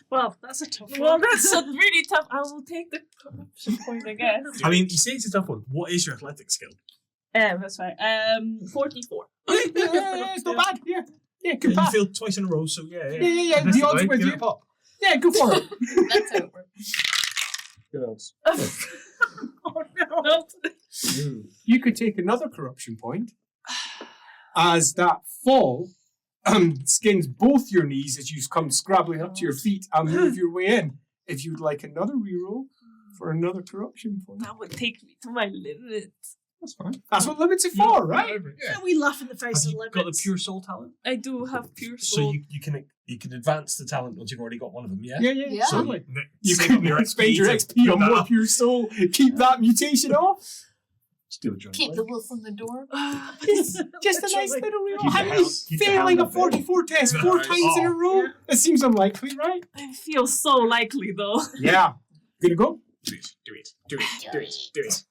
S6: Well, that's a tough
S7: Well,
S6: one.
S7: that's a really tough. I will take the corruption point, I guess.
S5: I mean, you say it's a tough one. What is your athletic skill?
S7: That's right. 44.
S1: Yeah, it's not bad. Yeah, good
S5: You
S1: pass.
S5: failed twice in a row, so yeah.
S1: Yeah. The odds with
S5: Give it
S1: you.
S5: a pop.
S1: Yeah, go for it.
S2: That's how it works.
S3: Good odds.
S6: Oh, no.
S1: You could take another corruption point as that fall skins both your knees as you come scrabbling up to your feet and move your way in. If you'd like another reroll for another corruption point.
S7: That would take me to my limit.
S1: That's fine. That's what limits are for, right?
S5: Yeah.
S6: We laugh in the face
S5: Have
S6: of
S5: you got the
S6: limits.
S5: pure soul talent?
S7: I do have pure
S5: So
S7: soul.
S5: you can advance the talent once you've already got one of them, yeah?
S1: Yeah,
S2: Yeah.
S1: certainly.
S5: You
S1: You
S5: save
S1: can
S5: up your
S1: spend your
S5: to
S1: XP
S5: build
S1: on
S5: that
S1: more
S5: up.
S1: pure soul. Keep that mutation off.
S4: Just do it, John.
S2: Keep the wolf on the door.
S1: Just a nice little reroll.
S4: Keep the
S1: How many
S4: hound- keep the
S1: failing a
S4: hound at bay.
S1: 44 test 4
S5: Nice.
S1: times in a row? It seems unlikely, right?
S7: I feel so likely though.
S1: Yeah. Gonna go?
S5: Do it.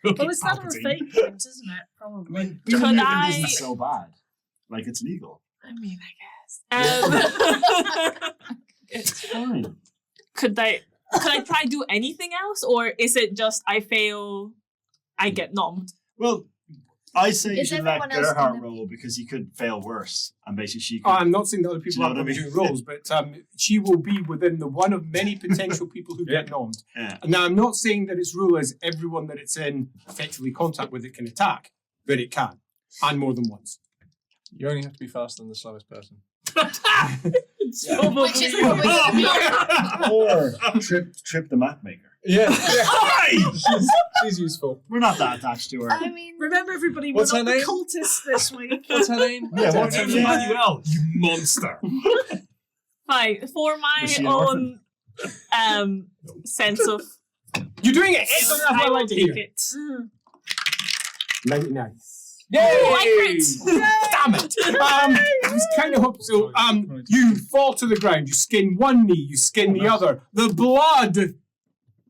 S6: Well, it's not a fake point, isn't it? Probably.
S4: Being
S7: Could
S4: a mutant
S7: I-
S4: isn't so bad. Like, it's legal.
S7: I mean, I guess.
S4: It's fine.
S7: Could I try do anything else, or is it just I fail, I get numbed?
S4: Well, I say you
S2: Is
S4: should let
S2: everyone else
S4: Gerhardt
S2: gonna-
S4: roll because he could fail worse. And basically she could...
S1: I'm not saying that other
S4: Do you
S1: people
S4: know
S1: aren't
S4: what I
S1: going to
S4: mean?
S1: do roles, but she will be within the one of many potential people who get nommed.
S4: Yeah.
S1: Now, I'm not saying that its rule is everyone that it's in effectively contact with it can attack, but it can, and more than once.
S3: You only have to be faster than the slowest person.
S2: Which is probably going to be
S4: Or trip the map maker.
S3: Yeah. She's useful.
S4: We're not that attached to her.
S2: I mean,
S6: Remember, everybody,
S3: What's
S6: we're
S3: her
S6: not the
S3: name?
S6: cultists this week.
S3: What's her name?
S4: Yeah, what's her name?
S5: Emmanuel, you monster.
S7: Fine, for my
S4: Was she an
S7: own sense of
S1: You're doing it! Excellent! That's what
S7: I
S1: I
S7: will
S1: like to
S7: take
S1: hear.
S7: it.
S1: 99.
S7: Oh, I crit!
S1: Damn it! I was kind of hoping so. You fall to the ground. You skin one knee. You skin the other. The blood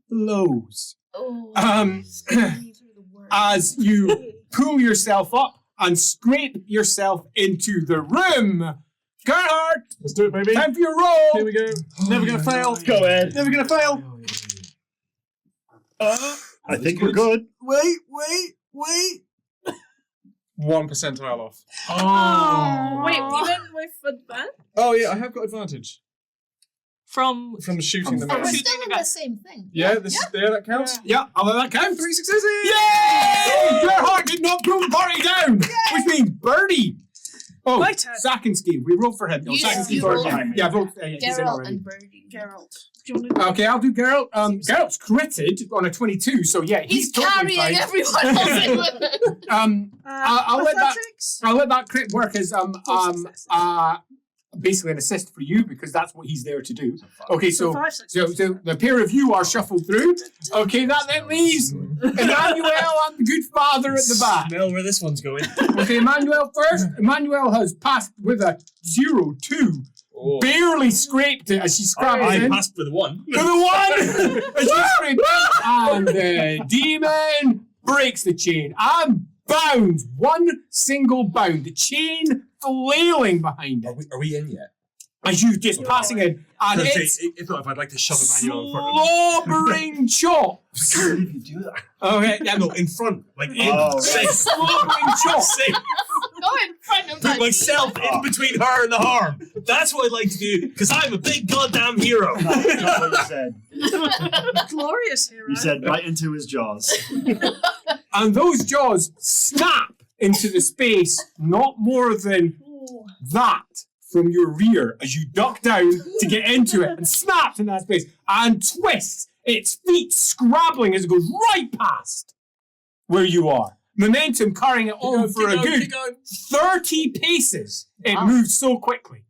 S1: flows.
S2: these are the worst.
S1: As you pull yourself up and scrape yourself into the room. Gerhardt,
S3: Let's do it, baby.
S1: time for your roll.
S3: Here we go. Never gonna fail.
S4: Go ahead.
S1: Never gonna fail.
S4: I think we're good.
S1: Wait.
S3: 1 percentile off.
S7: Oh, wait, even with advantage?
S3: Oh yeah, I have got advantage
S7: From
S3: from shooting them
S2: But
S3: out.
S2: we're still in the same thing.
S3: Yeah, that counts.
S1: Yeah, I'll let that count. 3 successes. Yay! Gerhardt did not pull Barty down, which means Birdie. Oh,
S6: My turn.
S1: Sakinsky. We rolled for him. No,
S2: You-
S1: Sakinsky's
S2: you
S1: already.
S2: rolled.
S1: Yeah, rolled. He's in
S2: Geralt
S1: already.
S2: and Birdie.
S6: Geralt. Do you want to
S1: Okay, I'll do Geralt. Geralt's critted on a 22, so yeah,
S2: He's
S1: totally
S2: carrying
S1: fine.
S2: everyone else in with him.
S1: I'll let that-
S6: athletics?
S1: I'll let that crit work as
S6: successes.
S1: basically an assist for you because that's what he's there to do. Okay, so
S6: 5 successes.
S1: so the pair of you are shuffled through. Okay, that then leaves Emmanuel and the good father at the back.
S5: Smell where this one's going.
S1: Okay, Emmanuel first. Emmanuel has passed with a 0-2.
S3: Oh.
S1: Barely scraped it as she scrambles
S5: I
S1: in.
S5: passed with 1.
S1: To the one! As you scrape it, and the demon breaks the chain and bounds. One single bound. The chain flailing behind it.
S5: Are we in yet?
S1: as you just passing in, and it's
S5: if I'd like to shove a manual in front of me.
S1: slobbering chops.
S4: I can't believe you do that.
S1: Okay, yeah,
S5: No, in front, like in.
S4: Oh.
S5: Say,
S1: slobbering chops.
S5: say,
S2: Not in front of
S5: put
S2: that.
S5: myself in between her and the harm. That's what I'd like to do, because I'm a big goddamn hero.
S4: That's not what you said.
S6: Glorious hero.
S4: You said right into his jaws.
S1: And those jaws snap into the space not more than
S6: Ooh.
S1: that from your rear as you duck down to get into it, and snaps in that space and twists, its feet scrabbling as it goes right past where you are. Momentum carrying it on for a good 30 paces. It
S2: Wow.
S1: moves so quickly.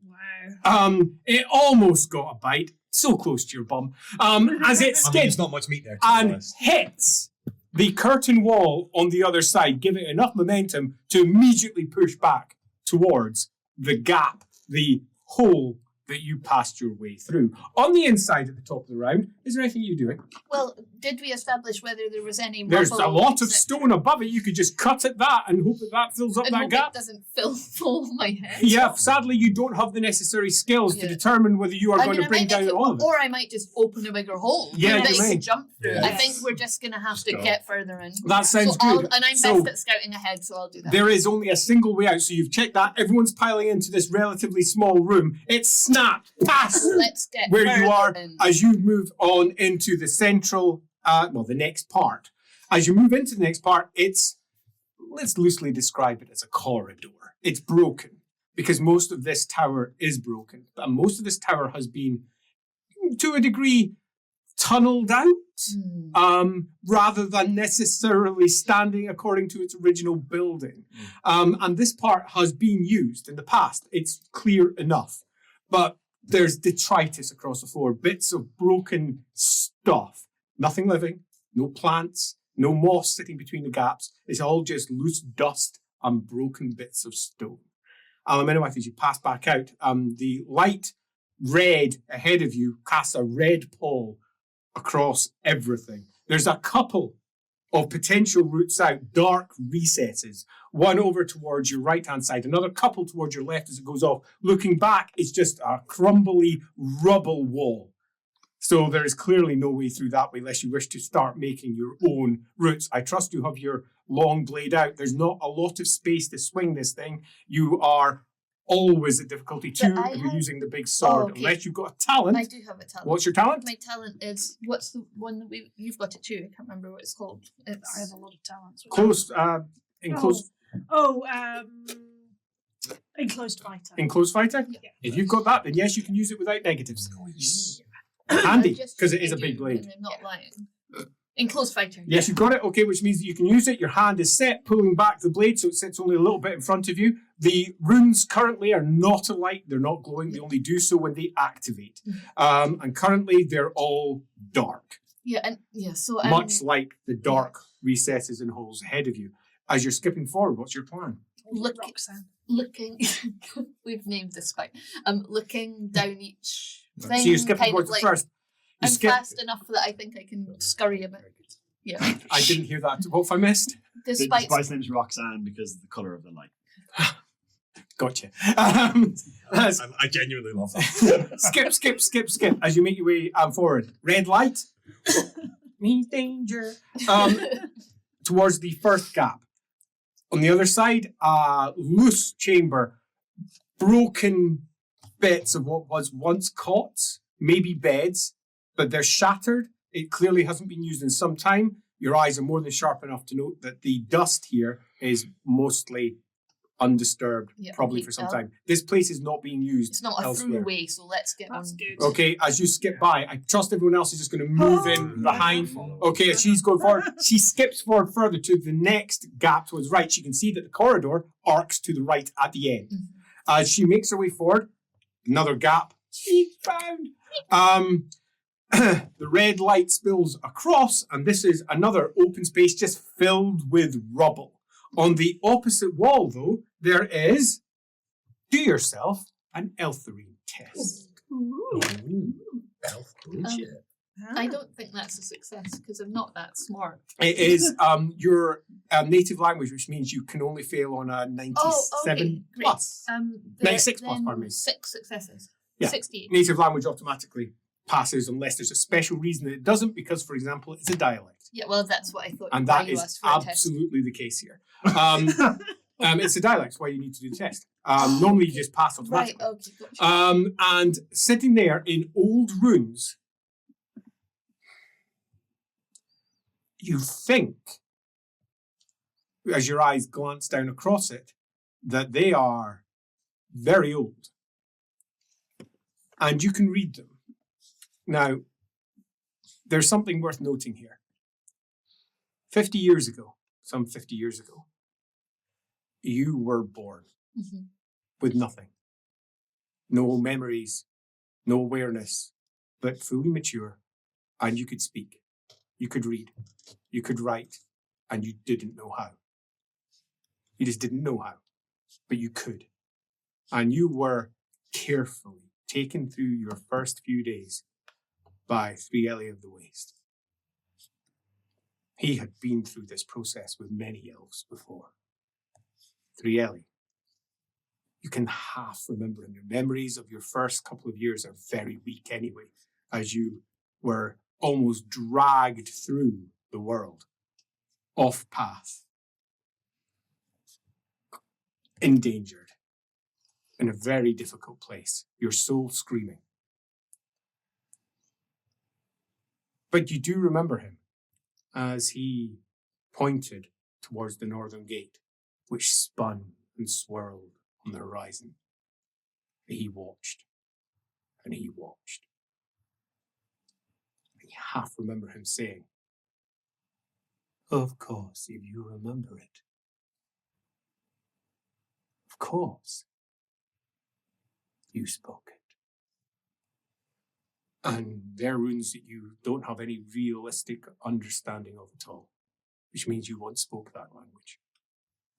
S6: Wow.
S1: It almost got a bite, so close to your bum, as it
S5: I mean,
S1: skids
S5: there's not much meat there, to be
S1: and
S5: honest.
S1: hits the curtain wall on the other side, giving it enough momentum to immediately push back towards the gap, the hole that you passed your way through. On the inside at the top of the round, is there anything you're doing?
S2: Well, did we establish whether there was any
S1: There's a
S2: rubble
S1: lot of
S2: that-
S1: stone above it. You could just cut at that and hope that that fills up
S2: and
S1: that
S2: hope
S1: gap.
S2: it doesn't fill full of my head.
S1: Yeah, sadly, you don't have the necessary skills to
S2: Yeah.
S1: determine whether you are
S2: I
S1: going
S2: mean,
S1: to bring
S2: I might
S1: down
S2: make it,
S1: all of it.
S2: or I might just open a bigger hole
S1: Yeah,
S2: that
S1: you
S2: you
S1: may.
S2: can jump through.
S5: Yeah.
S2: I think we're just going to have to
S4: Just go.
S2: get further in.
S1: That sounds
S2: So
S1: good.
S2: and I'm
S1: So-
S2: best at scouting ahead, so I'll do that.
S1: There is only a single way out, so you've checked that. Everyone's piling into this relatively small room. It's snapped past
S2: Let's get
S1: where you
S2: further
S1: are
S2: in.
S1: as you move on into the central, the next part. As you move into the next part, let's loosely describe it as a corridor. It's broken because most of this tower is broken. And most of this tower has been, to a degree, tunneled out. Rather than necessarily standing according to its original building. And this part has been used in the past. It's clear enough. But there's detritus across the floor, bits of broken stuff. Nothing living, no plants, no moss sitting between the gaps. It's all just loose dust and broken bits of stone. Minimize, as you pass back out, the light red ahead of you casts a red pall across everything. There's a couple of potential routes out, dark recesses, one over towards your right-hand side, another couple towards your left as it goes off. Looking back, it's just a crumbly rubble wall. So there is clearly no way through that way unless you wish to start making your own routes. I trust you have your long blade out. There's not a lot of space to swing this thing. You are always at difficulty 2
S2: But I
S1: if you're
S2: have-
S1: using the big sword,
S2: okay.
S1: unless you've got a talent.
S2: I do have a talent.
S1: What's your talent?
S2: My talent is, what's the one that you've got it too? I can't remember what it's called.
S6: I have a lot of talents.
S1: Close, enclosed,
S6: Enclosed fighter.
S1: enclosed fighter?
S6: Yeah.
S1: If you've got that, then yes, you can use it without negatives.
S2: I
S1: Handy,
S2: just
S1: because it
S2: think
S1: is a
S2: I
S1: big
S2: do,
S1: blade.
S2: and I'm not lying. Enclosed fighter.
S1: Yes, you've got it. Okay, which means that you can use it. Your hand is set, pulling back the blade so it sits only a little bit in front of you. The runes currently are not alight. They're not glowing. They only do so when they activate. And currently, they're all dark,
S2: So
S1: much like the dark recesses and holes ahead of you. As you're skipping forward, what's your plan?
S6: Roxanne.
S2: looking. We've named this fight. Looking down each thing.
S1: So you're skipping
S2: kind
S1: towards
S2: of
S1: the
S2: like,
S1: first. You
S2: I'm
S1: skip.
S2: fast enough that I think I can scurry a bit. Yeah.
S1: I didn't hear that. What if I missed?
S4: The
S2: Despite
S4: spice name's Roxanne because of the colour of the light.
S1: Gotcha.
S5: I genuinely love that.
S1: skip as you make your way forward. Red light means danger. Towards the first gap. On the other side, loose chamber, broken bits of what was once cots, maybe beds, but they're shattered. It clearly hasn't been used in some time. Your eyes are more than sharp enough to note that the dust here is mostly undisturbed,
S2: Yeah,
S1: probably
S2: we
S1: for some
S2: tell.
S1: time. This place is not being used
S2: it's not a
S1: elsewhere.
S2: throughway, so let's get
S6: That's
S2: on.
S6: good.
S1: Okay, as you skip by, I trust everyone else is just going to move in behind. Okay, as she's going forward, she skips forward further to the next gap towards right. She can see that the corridor arcs to the right at the end. As she makes her way forward, another gap. She found. The red light spills across, and this is another open space just filled with rubble. On the opposite wall, though, there is, do yourself an Eltherine test.
S5: Elf
S2: Um,
S5: bullshit.
S2: I don't think that's a success because I'm not that smart.
S1: It is your native language, which means you can only fail on a 97
S2: okay, great.
S1: plus. 96 plus,
S2: then
S1: pardon me.
S2: 6 successes.
S1: Yeah.
S2: 68.
S1: Native language automatically passes unless there's a special reason that it doesn't, because, for example, it's a dialect.
S2: Yeah, well, that's what I thought.
S1: And
S2: why
S1: that
S2: you
S1: is
S2: asked for a test.
S1: absolutely the case here. It's a dialect, that's why you need to do the test. Normally you just pass
S2: Right,
S1: automatically.
S2: okay, gotcha.
S1: And sitting there in old runes, you think, as your eyes glance down across it, that they are very old. And you can read them. Now, there's something worth noting here. 50 years ago, some 50 years ago, you were born with nothing. No memories, no awareness, but fully mature, and you could speak. You could read. You could write, and you didn't know how. You just didn't know how, but you could. And you were carefully taken through your first few days by 3Ellie of the Waste. He had been through this process with many elves before. 3Ellie, you can half remember him. Your memories of your first couple of years are very weak anyway, as you were almost dragged through the world, off path, endangered, in a very difficult place, your soul screaming. But you do remember him as he pointed towards the northern gate, which spun and swirled on the horizon. He watched, and he watched. And you half remember him saying, "Of course, if you remember it. Of course, you spoke it." And they're runes that you don't have any realistic understanding of at all, which means you once spoke that language.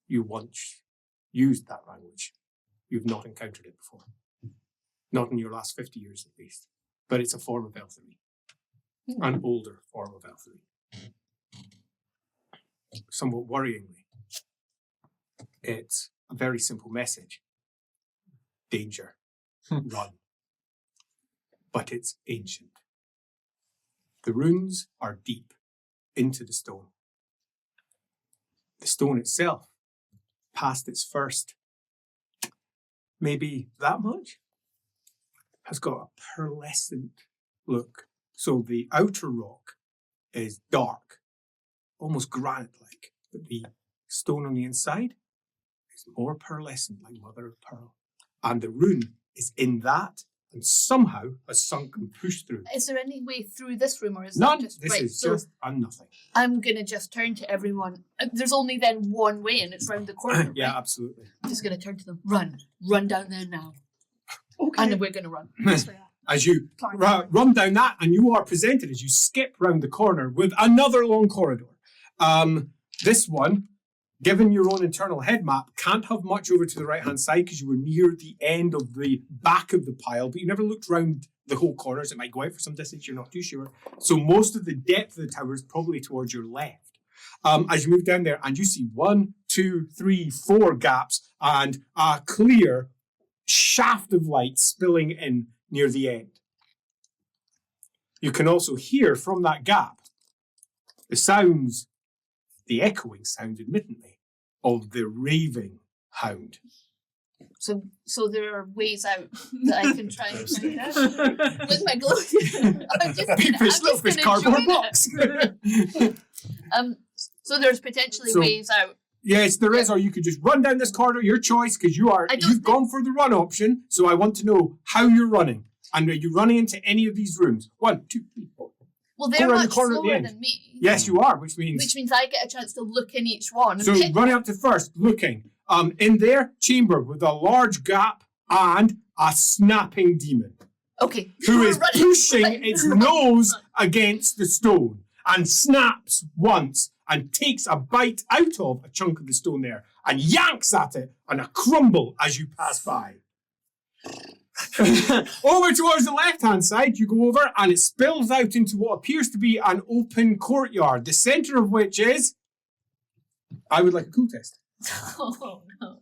S1: You once used that language. You've not encountered it before. Not in your last 50 years at least. But it's a form of elthery. An older form of elthery. Somewhat worryingly, it's a very simple message. Danger. Run. But it's ancient. The runes are deep into the stone. The stone itself, past its first, maybe that much, has got a pearlescent look. So the outer rock is dark, almost granite-like, but the stone on the inside is more pearlescent, like mother of pearl. And the rune is in that, and somehow has sunk and pushed through.
S2: Is there any way through this room, or is
S1: None.
S2: that just
S1: This
S2: right?
S1: is
S2: So
S1: just a nothing.
S2: I'm gonna just turn to everyone. There's only then one way, and it's round the corner.
S1: Yeah,
S2: right?
S1: absolutely.
S2: I'm just gonna turn to them. Run down there now,
S6: Okay.
S2: and then we're gonna run.
S6: Yes, we are.
S1: As you
S6: Climb
S1: run down that, and you are presented as you skip round the corner with another long corridor. This one, given your own internal head map, can't have much over to the right-hand side because you were near the end of the back of the pile, but you never looked round the whole corners. It might go out for some distance, you're not too sure. So most of the depth of the tower is probably towards your left. As you move down there, and you see 1, 2, 3, 4 gaps, and a clear shaft of light spilling in near the end. You can also hear from that gap the sounds, the echoing sound, admittedly, of the raving hound.
S2: So there are ways out that I can try and find out with my glow.
S1: Big fish, little fish, cardboard box.
S2: So there's potentially ways out.
S1: Yes, there is, or you could just run down this corridor, your choice, because you've gone for the run option, so I want to know how you're running. And are you running into any of these rooms? 1, 2, 3, 4.
S2: Well, they're
S1: around the
S2: much
S1: corner at the
S2: slower
S1: end.
S2: than me.
S1: Yes, you are, which means
S2: I get a chance to look in each one. And
S1: so
S2: pick
S1: running up to first, looking. In their chamber with a large gap and a snapping demon.
S2: Okay.
S1: Who is
S2: Running.
S1: pushing
S2: Right.
S1: its nose against the stone and snaps once and takes a bite out of a chunk of the stone there and yanks at it and a crumble as you pass by. Over towards the left-hand side, you go over and it spills out into what appears to be an open courtyard, the centre of which is... I would like a cool test.
S2: Oh, no.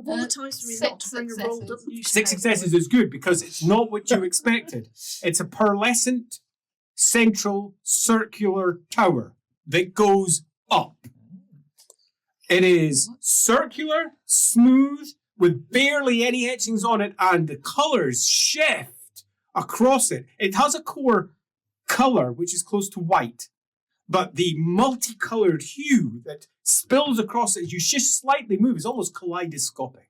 S6: Of all the times for me
S2: 6
S6: not to bring a rolled up
S2: successes.
S6: use
S1: 6
S6: case.
S1: successes is good because it's not what you expected. It's a pearlescent, central, circular tower that goes up. It is circular, smooth, with barely any etchings on it, and the colours shift across it. It has a core colour which is close to white, but the multicoloured hue that spills across it as you just slightly move is almost kaleidoscopic.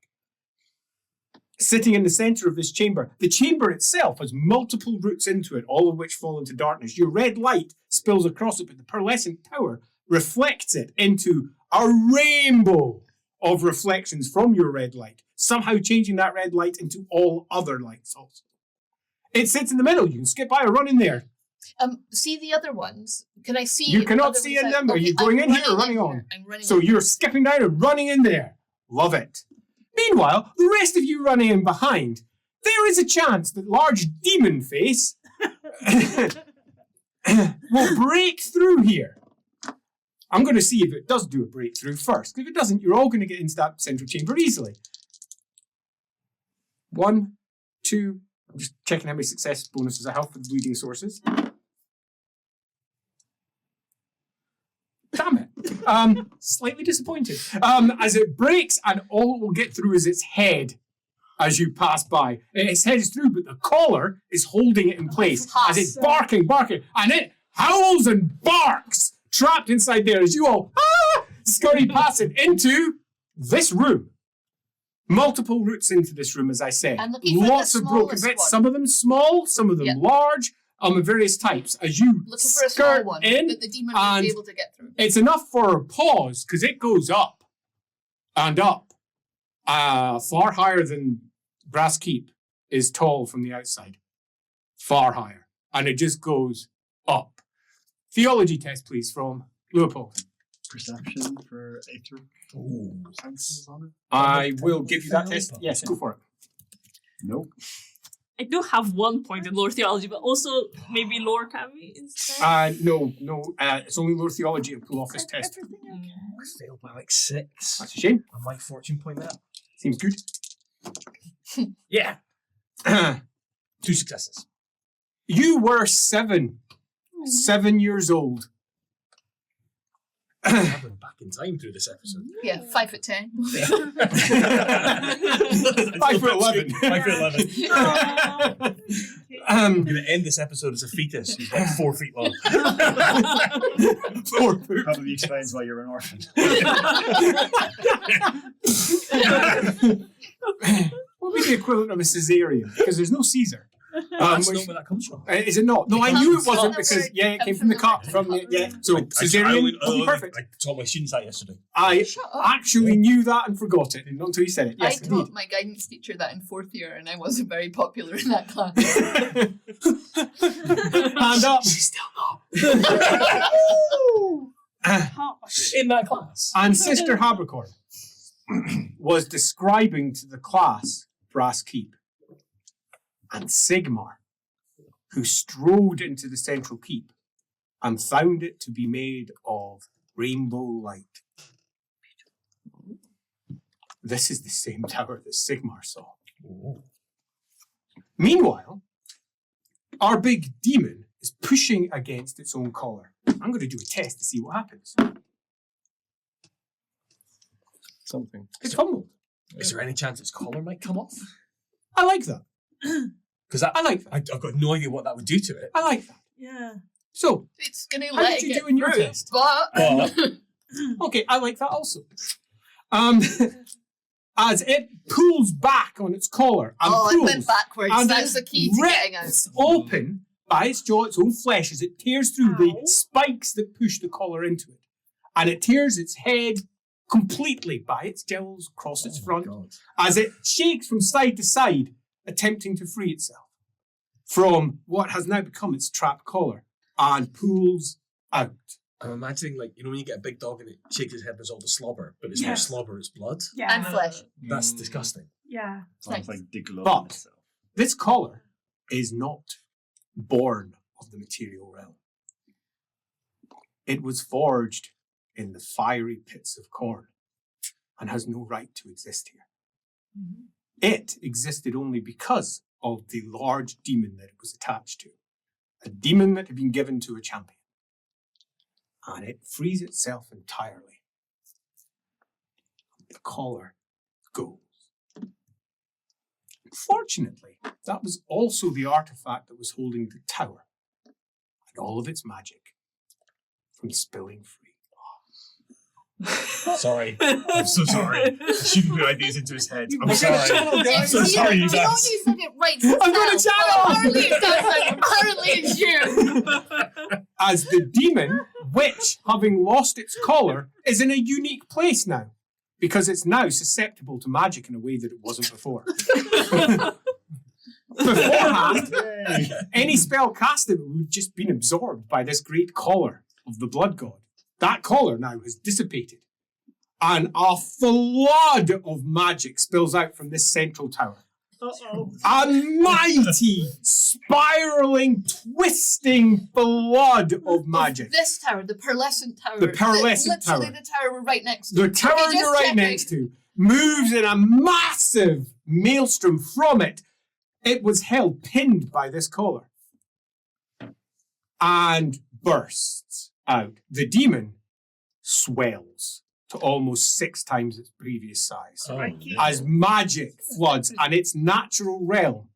S1: Sitting in the centre of this chamber, the chamber itself has multiple routes into it, all of which fall into darkness. Your red light spills across it, but the pearlescent tower reflects it into a rainbow of reflections from your red light, somehow changing that red light into all other lights also. It sits in the middle. You can skip by or run in there.
S2: See the other ones? Can I see?
S1: You cannot
S2: other
S1: see
S2: ones
S1: in
S2: out?
S1: them. Are
S2: Okay,
S1: you going
S2: I'm
S1: in here or running
S2: in
S1: on?
S2: here. I'm running
S1: So
S2: on.
S1: you're skipping down and running in there. Love it. Meanwhile, the rest of you running in behind, there is a chance that large demon face will break through here. I'm going to see if it does do a breakthrough first. If it doesn't, you're all going to get into that central chamber easily. 1, 2. I'm just checking how many success bonuses I have for the bleeding sources. Damn it. Slightly disappointed. As it breaks, and all it will get through is its head as you pass by. Its head is through, but the collar is holding it in place as it's barking, and it howls and barks, trapped inside there as you all scurry past it into this room. Multiple routes into this room, as I said.
S2: I'm looking for
S1: Lots
S2: the
S1: of broken
S2: smallest
S1: bits,
S2: one.
S1: some of them small, some of them
S2: Yep.
S1: large, of various types. As you
S2: Looking for a small
S1: skirt
S2: one
S1: in,
S2: that the demon will
S1: and
S2: be able to get through.
S1: it's enough for a pause because it goes up and up. Far higher than Brass Keep is tall from the outside. Far higher. And it just goes up. Theology test, please, from Leopold.
S4: Perception for Aether senses on it?
S1: I will give you that test. Yes, go for it.
S4: Nope.
S7: I do have 1 point in lore theology, but also maybe lore can we instead?
S1: No. It's only Lore Theology to pull off this test.
S5: I failed by like 6.
S1: That's a shame.
S5: I might fortune point that.
S1: Seems good.
S5: Yeah. 2 successes.
S1: You were 7. 7 years old.
S5: I've been back in time through this episode.
S2: Yeah, 5 foot 10.
S1: 5'11".
S5: 5'11". I'm going to end this episode as a fetus who's like 4 feet long.
S1: 4 foot.
S4: Probably explains why you're an orphan.
S1: What would be the equivalent of a cesarean? Because there's no Caesar.
S5: That's
S1: which-
S5: not where that comes from.
S1: Is it not? No, I
S2: It
S1: knew it
S2: comes from
S1: wasn't
S2: the
S1: because
S2: word-
S1: it came
S2: comes
S1: from the
S2: from
S1: cup.
S2: the
S1: From the
S2: word.
S1: yeah. So cesarean would be perfect.
S5: I taught my students that yesterday.
S1: I
S2: Shut up.
S1: actually knew that and forgot it, and not until you said it. Yes,
S2: I taught
S1: indeed.
S2: my guidance teacher that in 4th year, and I wasn't very popular in that class.
S1: Hand up.
S5: She's still not.
S6: Harsh.
S5: In that class.
S1: And Sister Habercorn was describing to the class Brass Keep. And Sigmar, who strode into the central keep and found it to be made of rainbow light. This is the same tower that Sigmar saw. Meanwhile, our big demon is pushing against its own collar. I'm going to do a test to see what happens.
S3: Something.
S1: It's fumbled.
S5: Is there any chance its collar might come off?
S1: I like that.
S5: Because
S1: I like that.
S5: I've got no idea what that would do to it.
S1: I like that.
S6: Yeah.
S1: So,
S2: It's going to
S1: how
S2: let
S1: did
S2: it
S1: you
S2: get
S1: do in your
S2: through,
S1: test?
S2: but
S1: Okay, I like that also. As it pulls back on its collar and
S2: it
S1: pulls,
S2: went backwards.
S1: and
S2: That's
S1: it
S2: the key to getting out.
S1: rips open by its jaw, its own flesh, as it tears through
S6: Ow.
S1: the spikes that push the collar into it. And it tears its head completely by its jowls across its front as it shakes from side to side, attempting to free itself from what has now become its trapped collar and pulls out.
S5: I'm imagining, like, when you get a big dog and it shakes its head, there's all the slobber, but it's not
S6: Yes.
S5: slobber, it's blood.
S6: Yeah.
S2: And flesh.
S5: That's disgusting.
S6: Yeah.
S4: Sounds like the glove
S1: But-
S4: itself.
S1: This collar is not born of the material realm. It was forged in the fiery pits of corn and has no right to exist here. It existed only because of the large demon that it was attached to. A demon that had been given to a champion. And it frees itself entirely. The collar goes. Unfortunately, that was also the artifact that was holding the tower and all of its magic from spilling free.
S5: Sorry. I'm so sorry. I shouldn't put ideas into his head. I'm sorry.
S1: guys.
S5: So sorry, you
S2: You know
S5: guys.
S2: you said it right.
S1: I'm gonna channel!
S2: Apparently it's that, apparently it's you.
S1: As the demon, which, having lost its collar, is in a unique place now. Because it's now susceptible to magic in a way that it wasn't before. Beforehand, any spell casted would have just been absorbed by this great collar of the blood god. That collar now has dissipated. And a flood of magic spills out from this central tower.
S6: Uh-oh.
S1: A mighty, spiraling, twisting flood of magic.
S2: This tower, the pearlescent tower.
S1: The pearlescent
S2: literally
S1: tower.
S2: the tower we're right next to.
S1: The tower
S2: Okay, just
S1: you're right
S2: checking.
S1: next to moves in a massive maelstrom from it. It was held pinned by this collar and bursts out. The demon swells to almost 6 times its previous size as magic floods and its natural realm,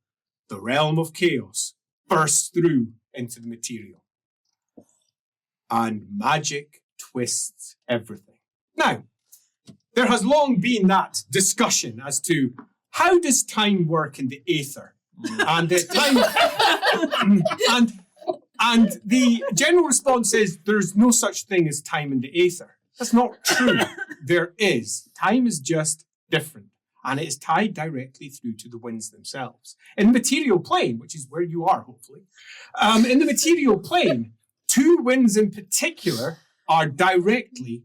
S1: the realm of chaos, bursts through into the material. And magic twists everything. Now, there has long been that discussion as to how does time work in the aether? And the time and the general response is there's no such thing as time in the aether. That's not true. There is. Time is just different. And it is tied directly through to the winds themselves. In the material plane, which is where you are, hopefully, in the material plane, 2 winds in particular are directly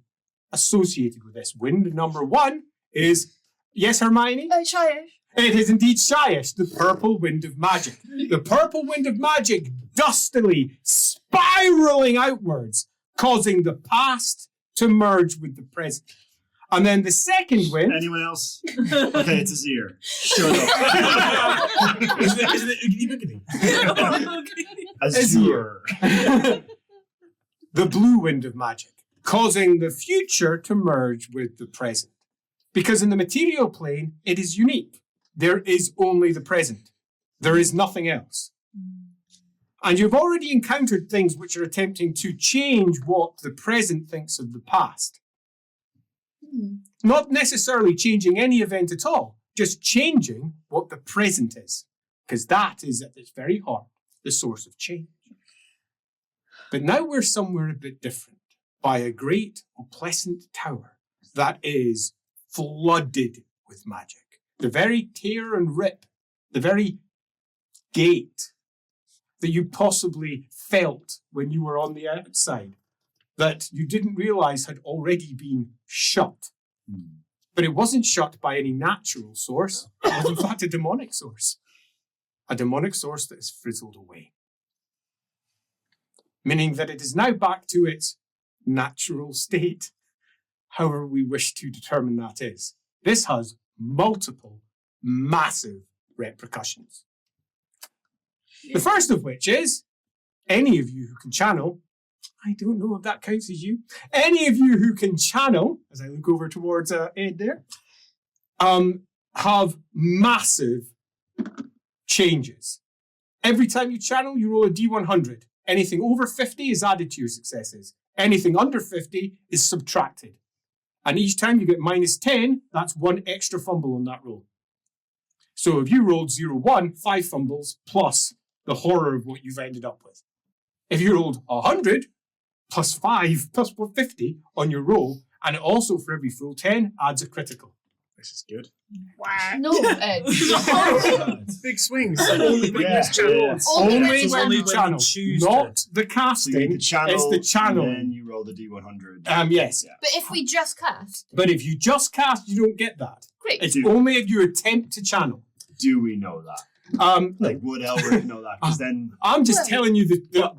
S1: associated with this. Wind number 1 is, yes, Hermione?
S2: Shyish.
S1: It is indeed Shyish, the purple wind of magic. The purple wind of magic dustily spiraling outwards, causing the past to merge with the present. And then the second wind...
S4: Anyone else? Okay, it's Azir. Shut up.
S5: Isn't it Oogity Boogity?
S4: Azir.
S1: The blue wind of magic, causing the future to merge with the present. Because in the material plane, it is unique. There is only the present. There is nothing else. And you've already encountered things which are attempting to change what the present thinks of the past. Not necessarily changing any event at all, just changing what the present is. Because that is at its very heart the source of change. But now we're somewhere a bit different, by a great opalescent tower that is flooded with magic. The very tear and rip, the very gate that you possibly felt when you were on the outside, that you didn't realize had already been shut. But it wasn't shut by any natural source. It was in fact a demonic source. A demonic source that has frizzled away. Meaning that it is now back to its natural state, however we wish to determine that is. This has multiple, massive repercussions. The first of which is, any of you who can channel, I don't know if that counts as you, any of you who can channel, as I look over towards Ed there, have massive changes. Every time you channel, you roll a D100. Anything over 50 is added to your successes. Anything under 50 is subtracted. And each time you get minus 10, that's 1 extra fumble on that roll. So if you rolled 0-1, 5 fumbles plus the horror of what you've ended up with. If you rolled 100, plus 5, plus 50 on your roll, and it also for every full 10 adds a critical.
S5: This is good.
S6: Wow.
S2: No, Ed.
S5: Big swings. Only when
S4: Yeah.
S5: it's channeled.
S2: Only
S1: Only
S2: when
S1: when
S2: you
S1: you channel,
S5: choose
S1: not the
S4: So you
S1: casting.
S4: get the channel,
S1: It's the channel.
S4: and then you roll the D100.
S1: Yes.
S4: Yeah.
S2: But if we just cast,
S1: But if you just cast, you don't get that.
S2: great.
S1: It's
S4: Dude.
S1: only if you attempt to channel.
S4: Do we know that? Like, would Elric know that? Because then
S1: I'm just
S2: Well,
S1: telling you the
S4: Yeah.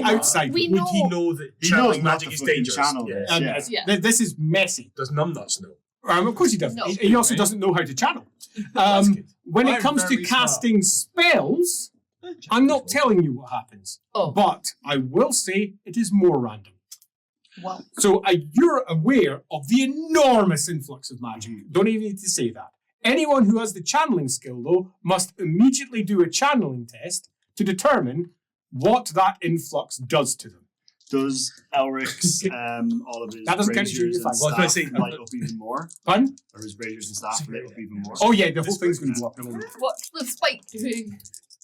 S1: outside.
S2: We
S5: Would
S2: know.
S5: he know that
S4: he knows
S5: channeling
S4: not
S5: magic
S4: to
S5: is
S4: fucking
S5: dangerous?
S4: channel
S5: Yeah.
S4: this.
S1: And
S4: Yeah.
S2: Yeah.
S1: This is messy.
S5: Does numbnuts know?
S1: Of course he doesn't.
S2: No.
S1: He also doesn't know how to channel.
S5: That's good.
S1: When it
S5: I'm
S1: comes to
S5: very smart.
S1: casting spells, I'm not telling you what happens.
S2: Oh.
S1: But I will say it is more random.
S2: Well,
S1: So you're aware of the enormous influx of magic. Don't even need to say that. Anyone who has the channeling skill, though, must immediately do a channeling test to determine what that influx does to them.
S4: Does Elric's all of his
S1: That doesn't count as
S4: braziers
S1: your
S4: and
S5: Well, I was
S4: staff
S5: gonna say-
S4: light up even more?
S1: Pardon?
S4: Or his braziers and staff lit up even more?
S1: Oh yeah, the whole thing's going to go up. in a moment.
S2: what's the spike doing?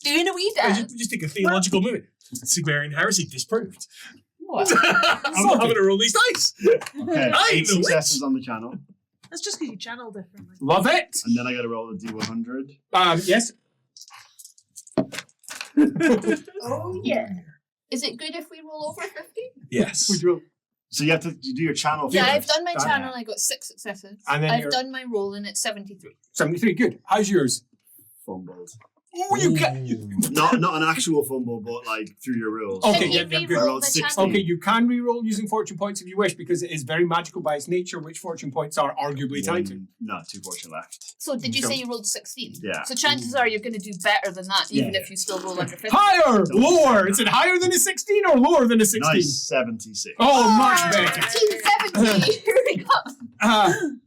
S2: Doing a wee
S5: We
S2: dance.
S5: just take a theological movement. Sigmarian heresy disproved.
S2: What?
S5: I'm having to roll these dice.
S4: Okay,
S5: I
S4: 8
S5: know it.
S4: successes on the channel.
S6: That's just because you channel differently.
S1: Love it.
S4: And then I got to roll a D100.
S1: Yes.
S2: Oh yeah. Is it good if we roll over 50?
S5: Yes.
S1: Would you-
S4: So you have to do your channel
S2: Yeah,
S4: first.
S2: I've done my
S4: Damn
S2: channel.
S4: it.
S2: I got 6 successes.
S1: And then
S2: I've
S1: you're-
S2: done my roll and it's 73.
S1: 73. Good. How's yours?
S4: Fumbled.
S1: Oh, you can.
S4: Not an actual fumble, but like through your rules.
S1: Okay,
S2: Can you
S1: yeah, good.
S2: re-roll
S4: Rolled
S2: the
S4: 16.
S2: channel?
S1: Okay, you can re-roll using fortune points if you wish, because it is very magical by its nature, which fortune points are arguably tied to.
S4: No, 2 fortune left.
S2: So did you
S1: Sure.
S2: say you rolled 16?
S4: Yeah.
S2: So chances are you're going to do better than that, even if you still roll under 50.
S1: Higher!
S4: Don't
S1: Lower!
S4: say
S1: Is it
S4: that.
S1: higher than a 16 or lower than a 16?
S4: Nice, 76.
S1: Oh, much better.
S2: 1970! Here we go.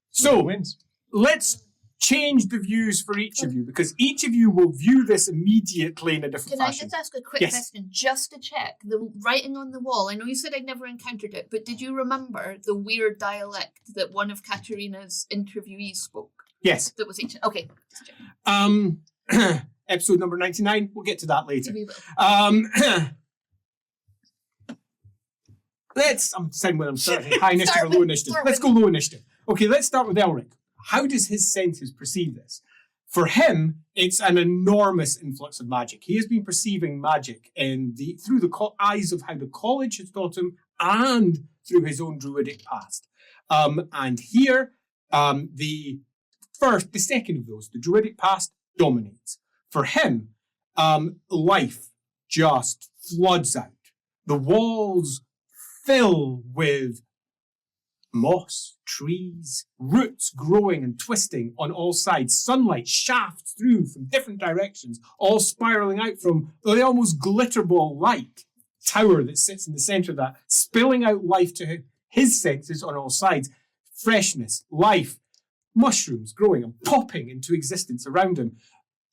S1: So,
S3: wins.
S1: let's change the views for each of you, because each of you will view this immediately in a different
S2: Can I
S1: fashion.
S2: just ask a quick
S1: Yes.
S2: question, just to check? The writing on the wall, I know you said I'd never encountered it, but did you remember the weird dialect that one of Katerina's interviewees spoke?
S1: Yes.
S2: That was ancient. Okay. just checking.
S1: Episode number 99, we'll get to that later.
S2: To be able-
S1: I'm saying when I'm starting. High initiative or
S2: Start
S1: low
S2: with-
S1: initiative.
S2: start
S1: Let's
S2: with-
S1: go low initiative. Okay, let's start with Elric. How does his senses perceive this? For him, it's an enormous influx of magic. He has been perceiving magic through the eyes of how the college has taught him and through his own druidic past. And here, the second of those, the druidic past, dominates. For him, life just floods out. The walls fill with moss, trees, roots growing and twisting on all sides, sunlight shafts through from different directions, all spiraling out from the almost glitter ball-like tower that sits in the center of that, spilling out life to his senses on all sides. Freshness, life, mushrooms growing and popping into existence around him.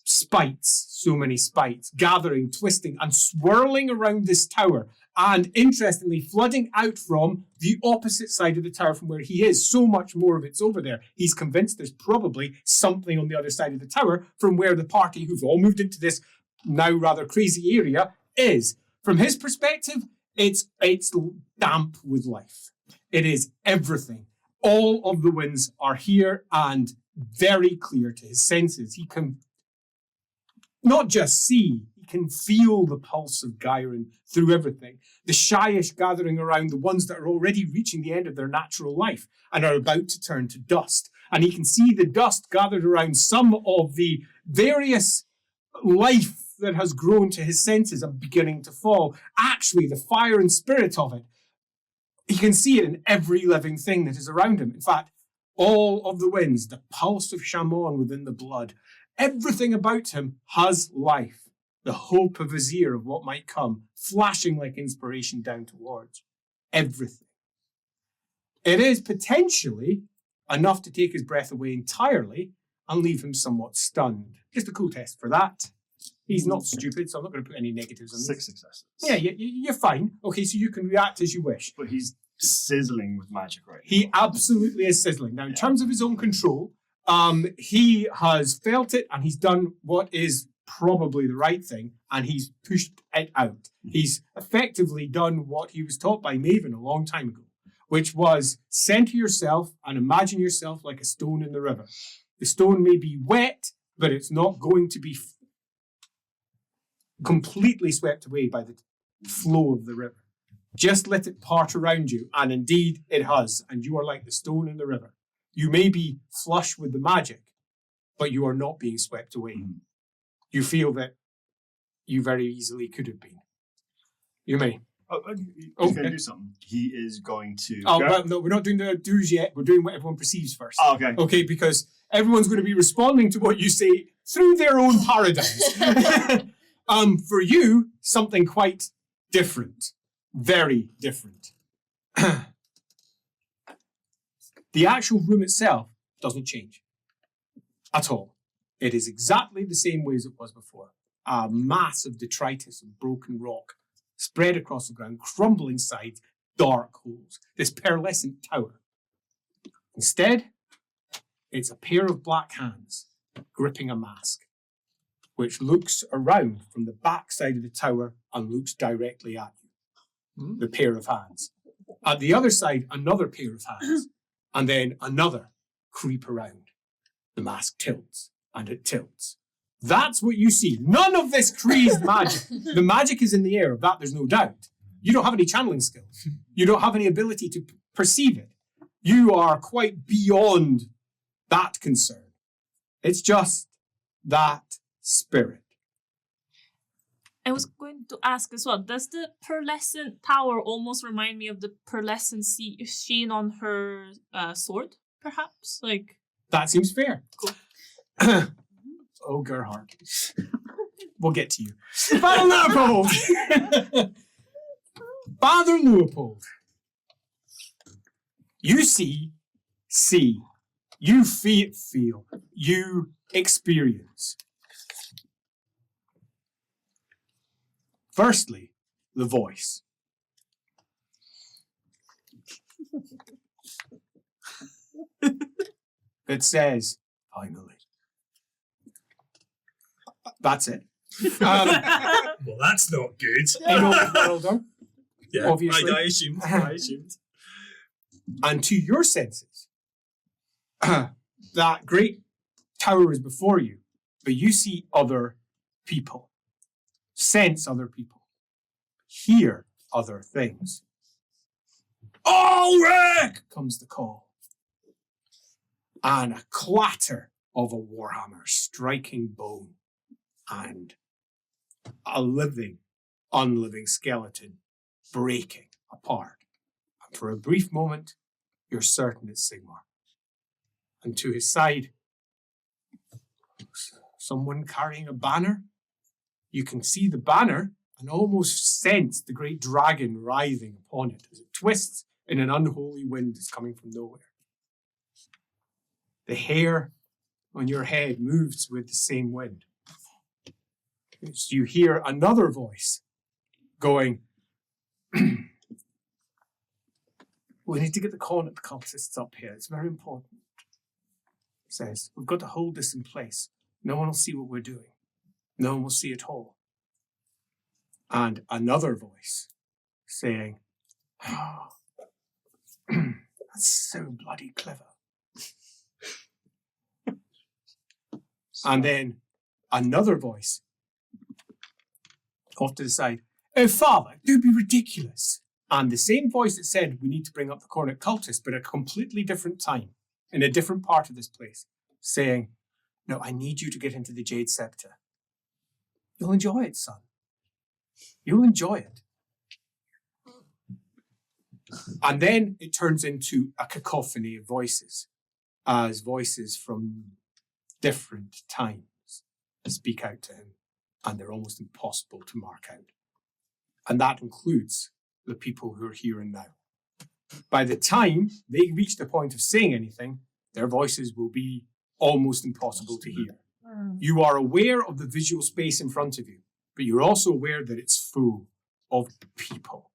S1: Spites, so many spites, gathering, twisting, and swirling around this tower. And interestingly, flooding out from the opposite side of the tower from where he is. So much more of it's over there. He's convinced there's probably something on the other side of the tower from where the party, who've all moved into this now rather crazy area, is. From his perspective, it's damp with life. It is everything. All of the winds are here and very clear to his senses. He can not just see, he can feel the pulse of Gyron through everything. The Shyish gathering around the ones that are already reaching the end of their natural life and are about to turn to dust. And he can see the dust gathered around some of the various life that has grown to his senses and beginning to fall. Actually, the fire and spirit of it, he can see it in every living thing that is around him. In fact, all of the winds, the pulse of Shamon within the blood, everything about him has life, the hope of Azir of what might come, flashing like inspiration down towards everything. It is potentially enough to take his breath away entirely and leave him somewhat stunned. Just a cool test for that. He's not stupid, so I'm not going to put any negatives on
S4: 6
S1: this.
S4: successes.
S1: Yeah, you're fine. Okay, so you can react as you wish.
S4: But he's sizzling with magic right now.
S1: He absolutely is sizzling. Now, in terms of his own control, he has felt it and he's done what is probably the right thing, and he's pushed it out. He's effectively done what he was taught by Maven a long time ago, which was center yourself and imagine yourself like a stone in the river. The stone may be wet, but it's not going to be completely swept away by the flow of the river. Just let it part around you, and indeed it has, and you are like the stone in the river. You may be flush with the magic, but you are not being swept away. You feel that you very easily could have been. You may.
S4: He's
S1: Okay.
S4: going to do something. He is going to.
S1: Oh, well, no, we're not doing the do's yet. We're doing what everyone perceives first.
S4: Oh, okay.
S1: Okay, because everyone's going to be responding to what you say through their own paradigms. For you, something quite different. Very different. The actual room itself doesn't change at all. It is exactly the same way as it was before. A mass of detritus and broken rock spread across the ground, crumbling sides, dark holes. This pearlescent tower. Instead, it's a pair of black hands gripping a mask, which looks around from the back side of the tower and looks directly at you. The pair of hands. At the other side, another pair of hands, and then another creep around. The mask tilts, and it tilts. That's what you see. None of this crazed magic. The magic is in the air, of that there's no doubt. You don't have any channeling skills. You don't have any ability to perceive it. You are quite beyond that concern. It's just that spirit.
S7: I was going to ask as well, does the pearlescent tower almost remind me of the pearlescent sheen on her sword, perhaps? Like,
S1: That seems fair.
S7: Cool.
S1: Oh, Gerhard. We'll get to you. Father Leopold! Father Leopold. You see, you feel, you experience. Firstly, the voice. It says, finally. That's it.
S5: Well, that's not good.
S1: In open worlder,
S5: Yeah,
S1: obviously.
S5: I assumed.
S1: And to your senses, that great tower is before you, but you see other people, sense other people, hear other things. Ulrich! Comes the call. And a clatter of a warhammer striking bone and a living, unliving skeleton breaking apart. And for a brief moment, you're certain it's Sigmar. And to his side, someone carrying a banner. You can see the banner and almost sense the great dragon writhing upon it as it twists in an unholy wind that's coming from nowhere. The hair on your head moves with the same wind. So you hear another voice going, we need to get the cultists up here. It's very important. It says, we've got to hold this in place. No one will see what we're doing. No one will see it all. And another voice saying, oh, that's so bloody clever. And then another voice off to the side, oh, Father, do be ridiculous. And the same voice that said we need to bring up the cornet cultist, but at a completely different time, in a different part of this place, saying, no, I need you to get into the Jade Scepter. You'll enjoy it, son. You'll enjoy it. And then it turns into a cacophony of voices, as voices from different times speak out to him, and they're almost impossible to mark out. And that includes the people who are here and now. By the time they reach the point of saying anything, their voices will be almost impossible to hear. You are aware of the visual space in front of you, but you're also aware that it's full of people.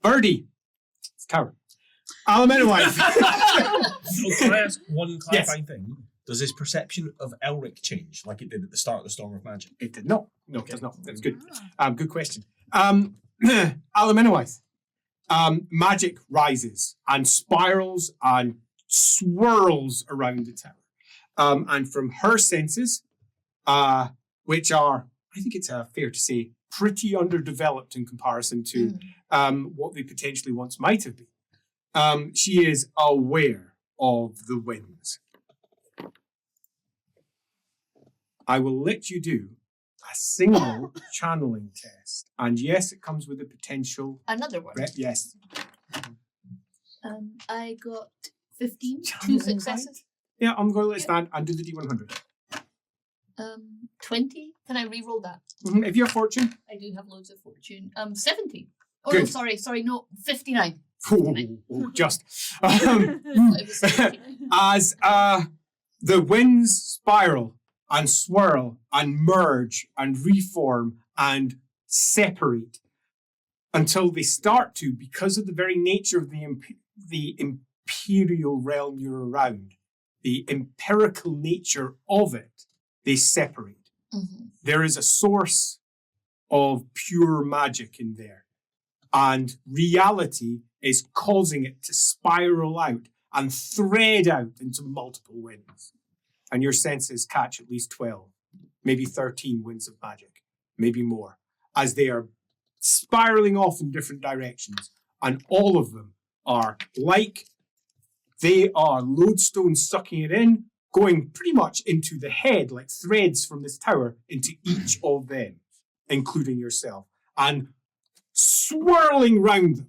S1: Birdie, it's Tower. Alamanawai.
S5: Can I ask one clarifying thing? Does his perception of Elric change like it did at the start of the Storm of Magic?
S1: It did not. No, it does not. That's good. Good question. Alamanawai. Magic rises and spirals and swirls around the tower. And from her senses, which are, I think it's fair to say, pretty underdeveloped in comparison to what they potentially once might have been, she is aware of the winds. I will let you do a single channeling test. And yes, it comes with a potential.
S2: Another one.
S1: Yes.
S2: I got 15. 2 successes.
S1: Yeah, I'm going to let it stand and do the D100.
S2: 20. Can I re-roll that?
S1: If you have fortune.
S2: I do have loads of fortune. 70. Oh,
S1: Good.
S2: no, sorry, no, 59.
S1: Just.
S2: It was 79.
S1: As the winds spiral and swirl and merge and reform and separate until they start to, because of the very nature of the imperial realm you're around, the empirical nature of it, they separate. There is a source of pure magic in there. And reality is causing it to spiral out and thread out into multiple winds. And your senses catch at least 12, maybe 13 winds of magic, maybe more, as they are spiraling off in different directions. And all of them are like they are lodestones sucking it in, going pretty much into the head, like threads from this tower, into each of them, including yourself, and swirling round them,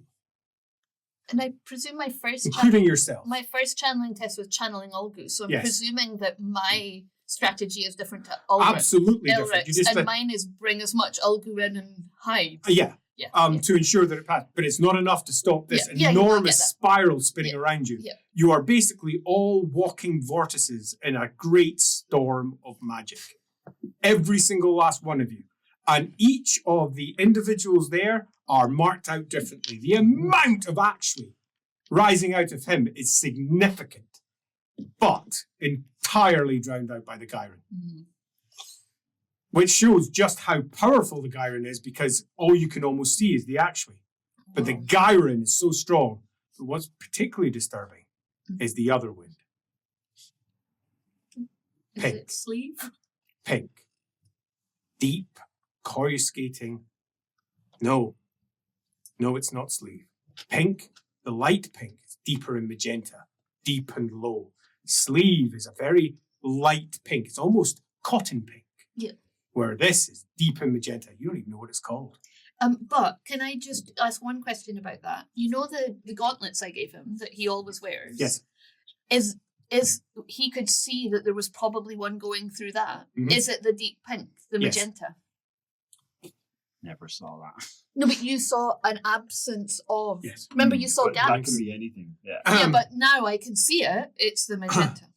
S2: And I presume my first
S1: including yourself.
S2: My first channeling test was channeling Olgu, so I'm
S1: Yes.
S2: presuming that my strategy is different to Ulrich.
S1: Absolutely different. You
S2: Elric's,
S1: just
S2: and mine is bring as much Olgu in and hide.
S1: yeah.
S2: Yeah.
S1: To ensure that it passed. But it's not enough to stop this
S2: Yeah, I
S1: enormous
S2: get that.
S1: spiral spinning around you.
S2: Yeah.
S1: You are basically all walking vortices in a great storm of magic. Every single last one of you. And each of the individuals there are marked out differently. The amount of actually rising out of him is significant, but entirely drowned out by the Gyron. Which shows just how powerful the Gyron is, because all you can almost see is the actually. But the Gyron is so strong. But what's particularly disturbing is the other wind.
S2: Is
S1: Pink.
S2: it sleeve?
S1: Pink. Deep, coruscating. No, it's not sleeve. Pink, the light pink, is deeper in magenta, deep and low. Sleeve is a very light pink. It's almost cotton pink.
S2: Yeah.
S1: Where this is deep in magenta. You don't even know what it's called.
S2: But can I just ask one question about that? You know the gauntlets I gave him that he always wears?
S1: Yes.
S2: Is he could see that there was probably one going through that?
S1: Mhm.
S2: Is it the deep pink, the
S1: Yes.
S2: magenta?
S4: Never saw that.
S2: No, but you saw an absence of.
S1: Yes.
S2: Remember, you saw
S4: But that
S2: gaps.
S4: could be anything. Yeah.
S2: Yeah, but now I can see it. It's the magenta.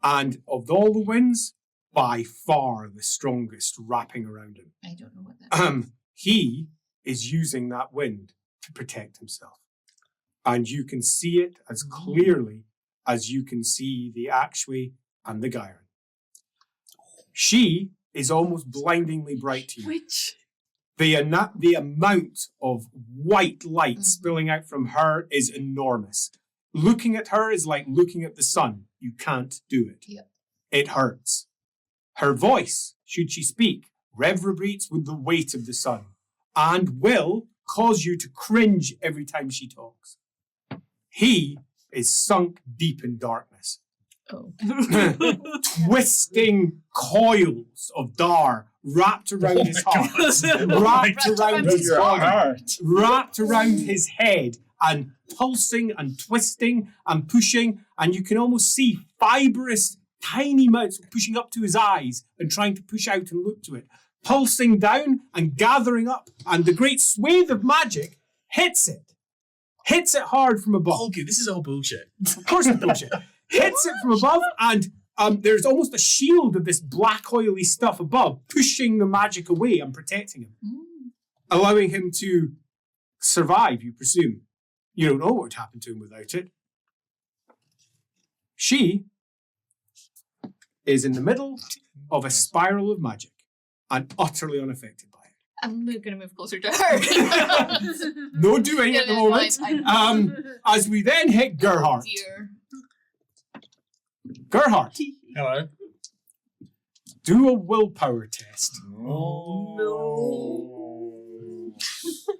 S1: And of all the winds, by far the strongest wrapping around him.
S2: I don't know what that is.
S1: He is using that wind to protect himself. And you can see it as clearly as you can see the Actuary and the Gyron. She is almost blindingly bright to you.
S7: Which?
S1: The amount of white light spilling out from her is enormous. Looking at her is like looking at the sun. You can't do it.
S2: Yep.
S1: It hurts. Her voice, should she speak, reverberates with the weight of the sun and will cause you to cringe every time she talks. He is sunk deep in darkness.
S2: Oh.
S1: Twisting coils of dar wrapped around his heart, wrapped around his body, wrapped around his head, and pulsing and twisting and pushing, and you can almost see fibrous, tiny mouths pushing up to his eyes and trying to push out and look to it, pulsing down and gathering up, and the great swathe of magic hits it hard from above.
S5: Okay, this is all bullshit.
S1: Of course it's bullshit. Hits it from above, and there's almost a shield of this black oily stuff above, pushing the magic away and protecting him, allowing him to survive, you presume. You don't know what would happen to him without it. She is in the middle of a spiral of magic and utterly unaffected by it.
S2: I'm going to move closer to her.
S1: No doing at the moment. As we then hit Gerhardt.
S2: Dear.
S1: Gerhardt,
S3: Hello.
S1: do a willpower test.
S3: No.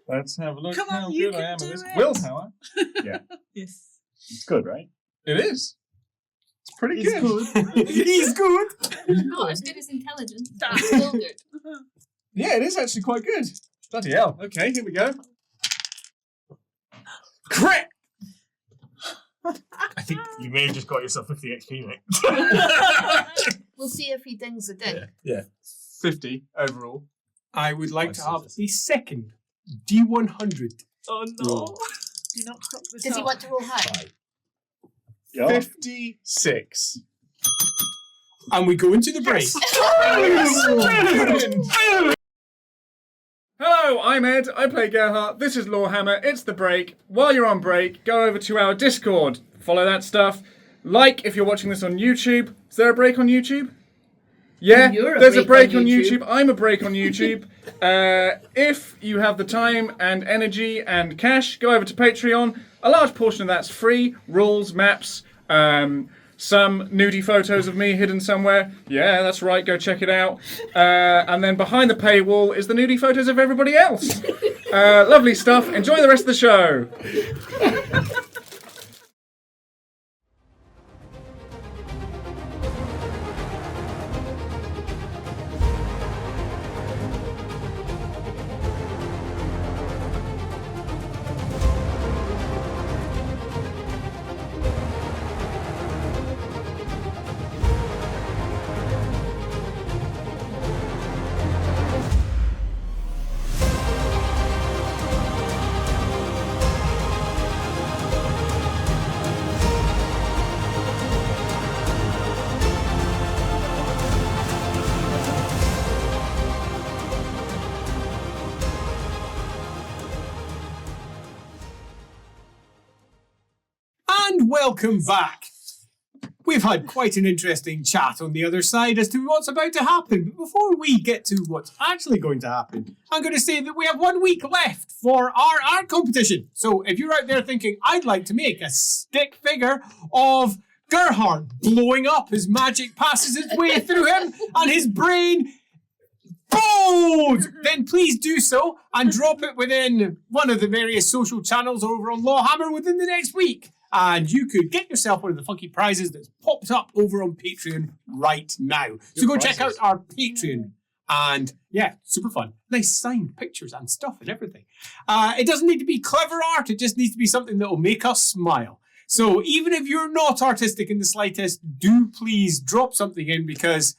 S3: Let's have a look
S6: Come on,
S3: how
S6: you
S3: good I
S6: can
S3: am
S6: do
S3: at this.
S6: it.
S3: Willpower.
S7: Yes.
S4: It's good, right?
S3: It is. It's pretty
S4: It's
S3: good.
S1: He's good.
S2: Not as good as intelligence. But still good.
S3: Yeah, it is actually quite good. Bloody hell. Okay, here we go. Crit!
S5: I think you may have just got yourself 50 XP, mate.
S2: We'll see if he dings the ding.
S5: Yeah.
S3: 50 overall.
S1: I would like to have
S5: Nice.
S1: the second D100.
S7: Oh no.
S6: Do not fuck this
S2: Does he
S6: up.
S2: want to roll high?
S4: Yeah.
S3: 56.
S1: And we go into the break.
S3: Hello, I'm Ed. I play Gerhardt. This is LAWhammer. It's the break. While you're on break, go over to our Discord. Follow that stuff. Like if you're watching this on YouTube. Is there a break on YouTube? Yeah,
S2: You're a
S3: there's a
S2: break
S3: break
S2: on
S3: on
S2: YouTube.
S3: YouTube. I'm a break on YouTube. If you have the time and energy and cash, go over to Patreon. A large portion of that's free. Rules, maps, some nudie photos of me hidden somewhere. Yeah, that's right. Go check it out. And then behind the paywall is the nudie photos of everybody else. Lovely stuff. Enjoy the rest of the show.
S1: And welcome back. We've had quite an interesting chat on the other side as to what's about to happen. But before we get to what's actually going to happen, I'm going to say that we have 1 week left for our art competition. So if you're out there thinking, I'd like to make a stick figure of Gerhardt blowing up as magic passes its way through him and his brain explodes, then please do so and drop it within one of the various social channels over on LAWhammer within the next week. And you could get yourself one of the funky prizes that's popped up over on Patreon right now. So go check out our Patreon. And yeah, super fun. Nice signed pictures and stuff and everything. It doesn't need to be clever art. It just needs to be something that will make us smile. So even if you're not artistic in the slightest, do please drop something in because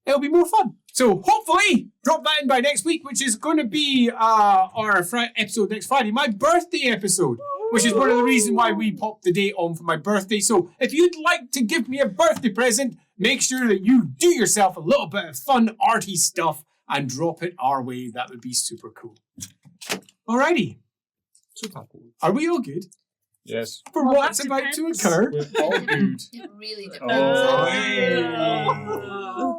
S1: it'll be more fun. So hopefully drop that in by next week, which is going to be our episode next Friday, my birthday episode, which is one of the reasons why we popped the date on for my birthday. So if you'd like to give me a birthday present, make sure that you do yourself a little bit of fun, arty stuff and drop it our way. That would be super cool. Alrighty.
S3: Super cool.
S1: Are we all good
S3: Yes.
S1: for
S6: Well,
S1: what's
S6: that
S1: about to
S6: depends.
S1: occur?
S3: We're all good.
S2: It really depends.
S4: Oh,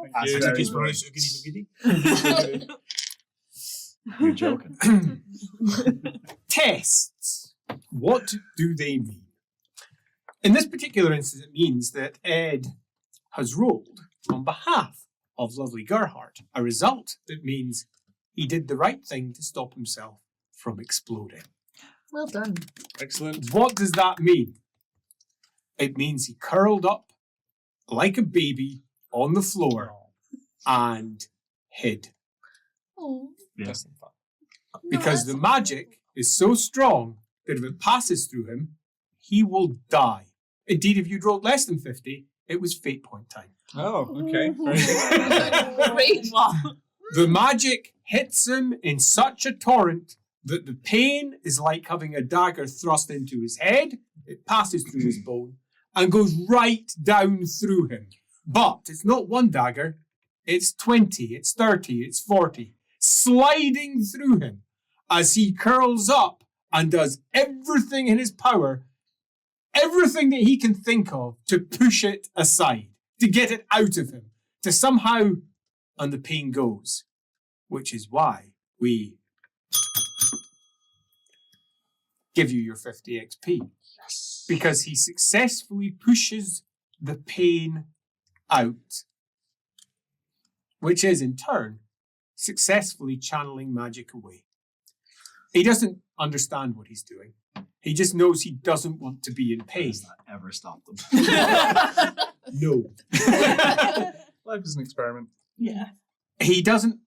S3: Thank
S4: That's
S3: you.
S4: very
S5: Cookies,
S4: good.
S5: rice, goody, goody.
S4: You're joking.
S1: Tests. What do they mean? In this particular instance, it means that Ed has rolled on behalf of lovely Gerhardt a result that means he did the right thing to stop himself from exploding.
S2: Well done.
S3: Excellent.
S1: What does that mean? It means he curled up like a baby on the floor and hid.
S2: Oh.
S3: That's not fun.
S1: Because the magic is so strong that if it passes through him, he will die. Indeed, if you'd rolled less than 50, it was fate point time.
S3: Oh, okay. Very good.
S2: Great.
S7: Wow.
S1: The magic hits him in such a torrent that the pain is like having a dagger thrust into his head. It passes through his bone and goes right down through him. But it's not one dagger, it's 20, it's 30, it's 40, sliding through him as he curls up and does everything in his power, everything that he can think of to push it aside, to get it out of him, to somehow, and the pain goes, which is why we give you your 50 XP. Yes. Because he successfully pushes the pain out, which is in turn successfully channeling magic away. He doesn't understand what he's doing. He just knows he doesn't want to be in pain.
S4: Has that ever stopped them?
S1: No.
S3: Life is an experiment.
S6: Yeah.
S1: He doesn't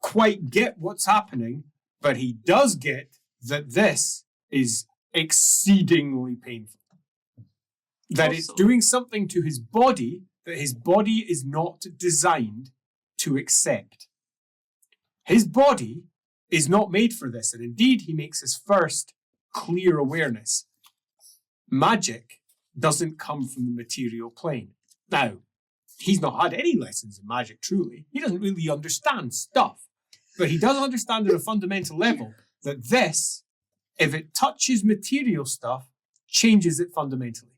S1: quite get what's happening, but he does get that this is exceedingly painful. That it's
S7: Also-
S1: doing something to his body that his body is not designed to accept. His body is not made for this, and indeed he makes his first clear awareness. Magic doesn't come from the material plane. Now, he's not had any lessons in magic, truly. He doesn't really understand stuff. But he does understand at a fundamental level that this, if it touches material stuff, changes it fundamentally.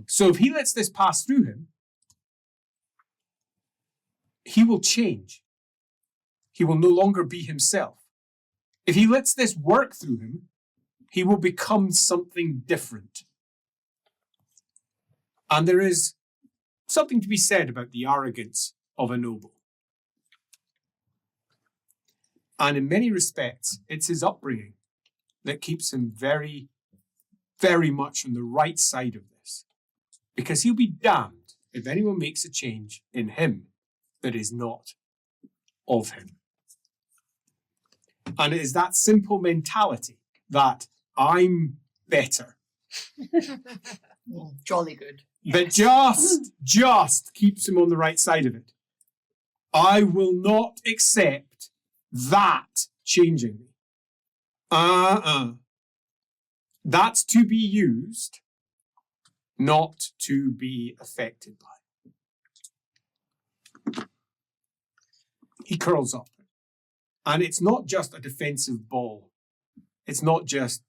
S1: So if he lets this pass through him, he will change. He will no longer be himself. If he lets this work through him, he will become something different. And there is something to be said about the arrogance of a noble. And in many respects, it's his upbringing that keeps him very, very much on the right side of this. Because he'll be damned if anyone makes a change in him that is not of him. And it is that simple mentality that I'm better
S2: Jolly good.
S1: that just keeps him on the right side of it. I will not accept that changing me. That's to be used, not to be affected by. He curls up. And it's not just a defensive ball. It's not just...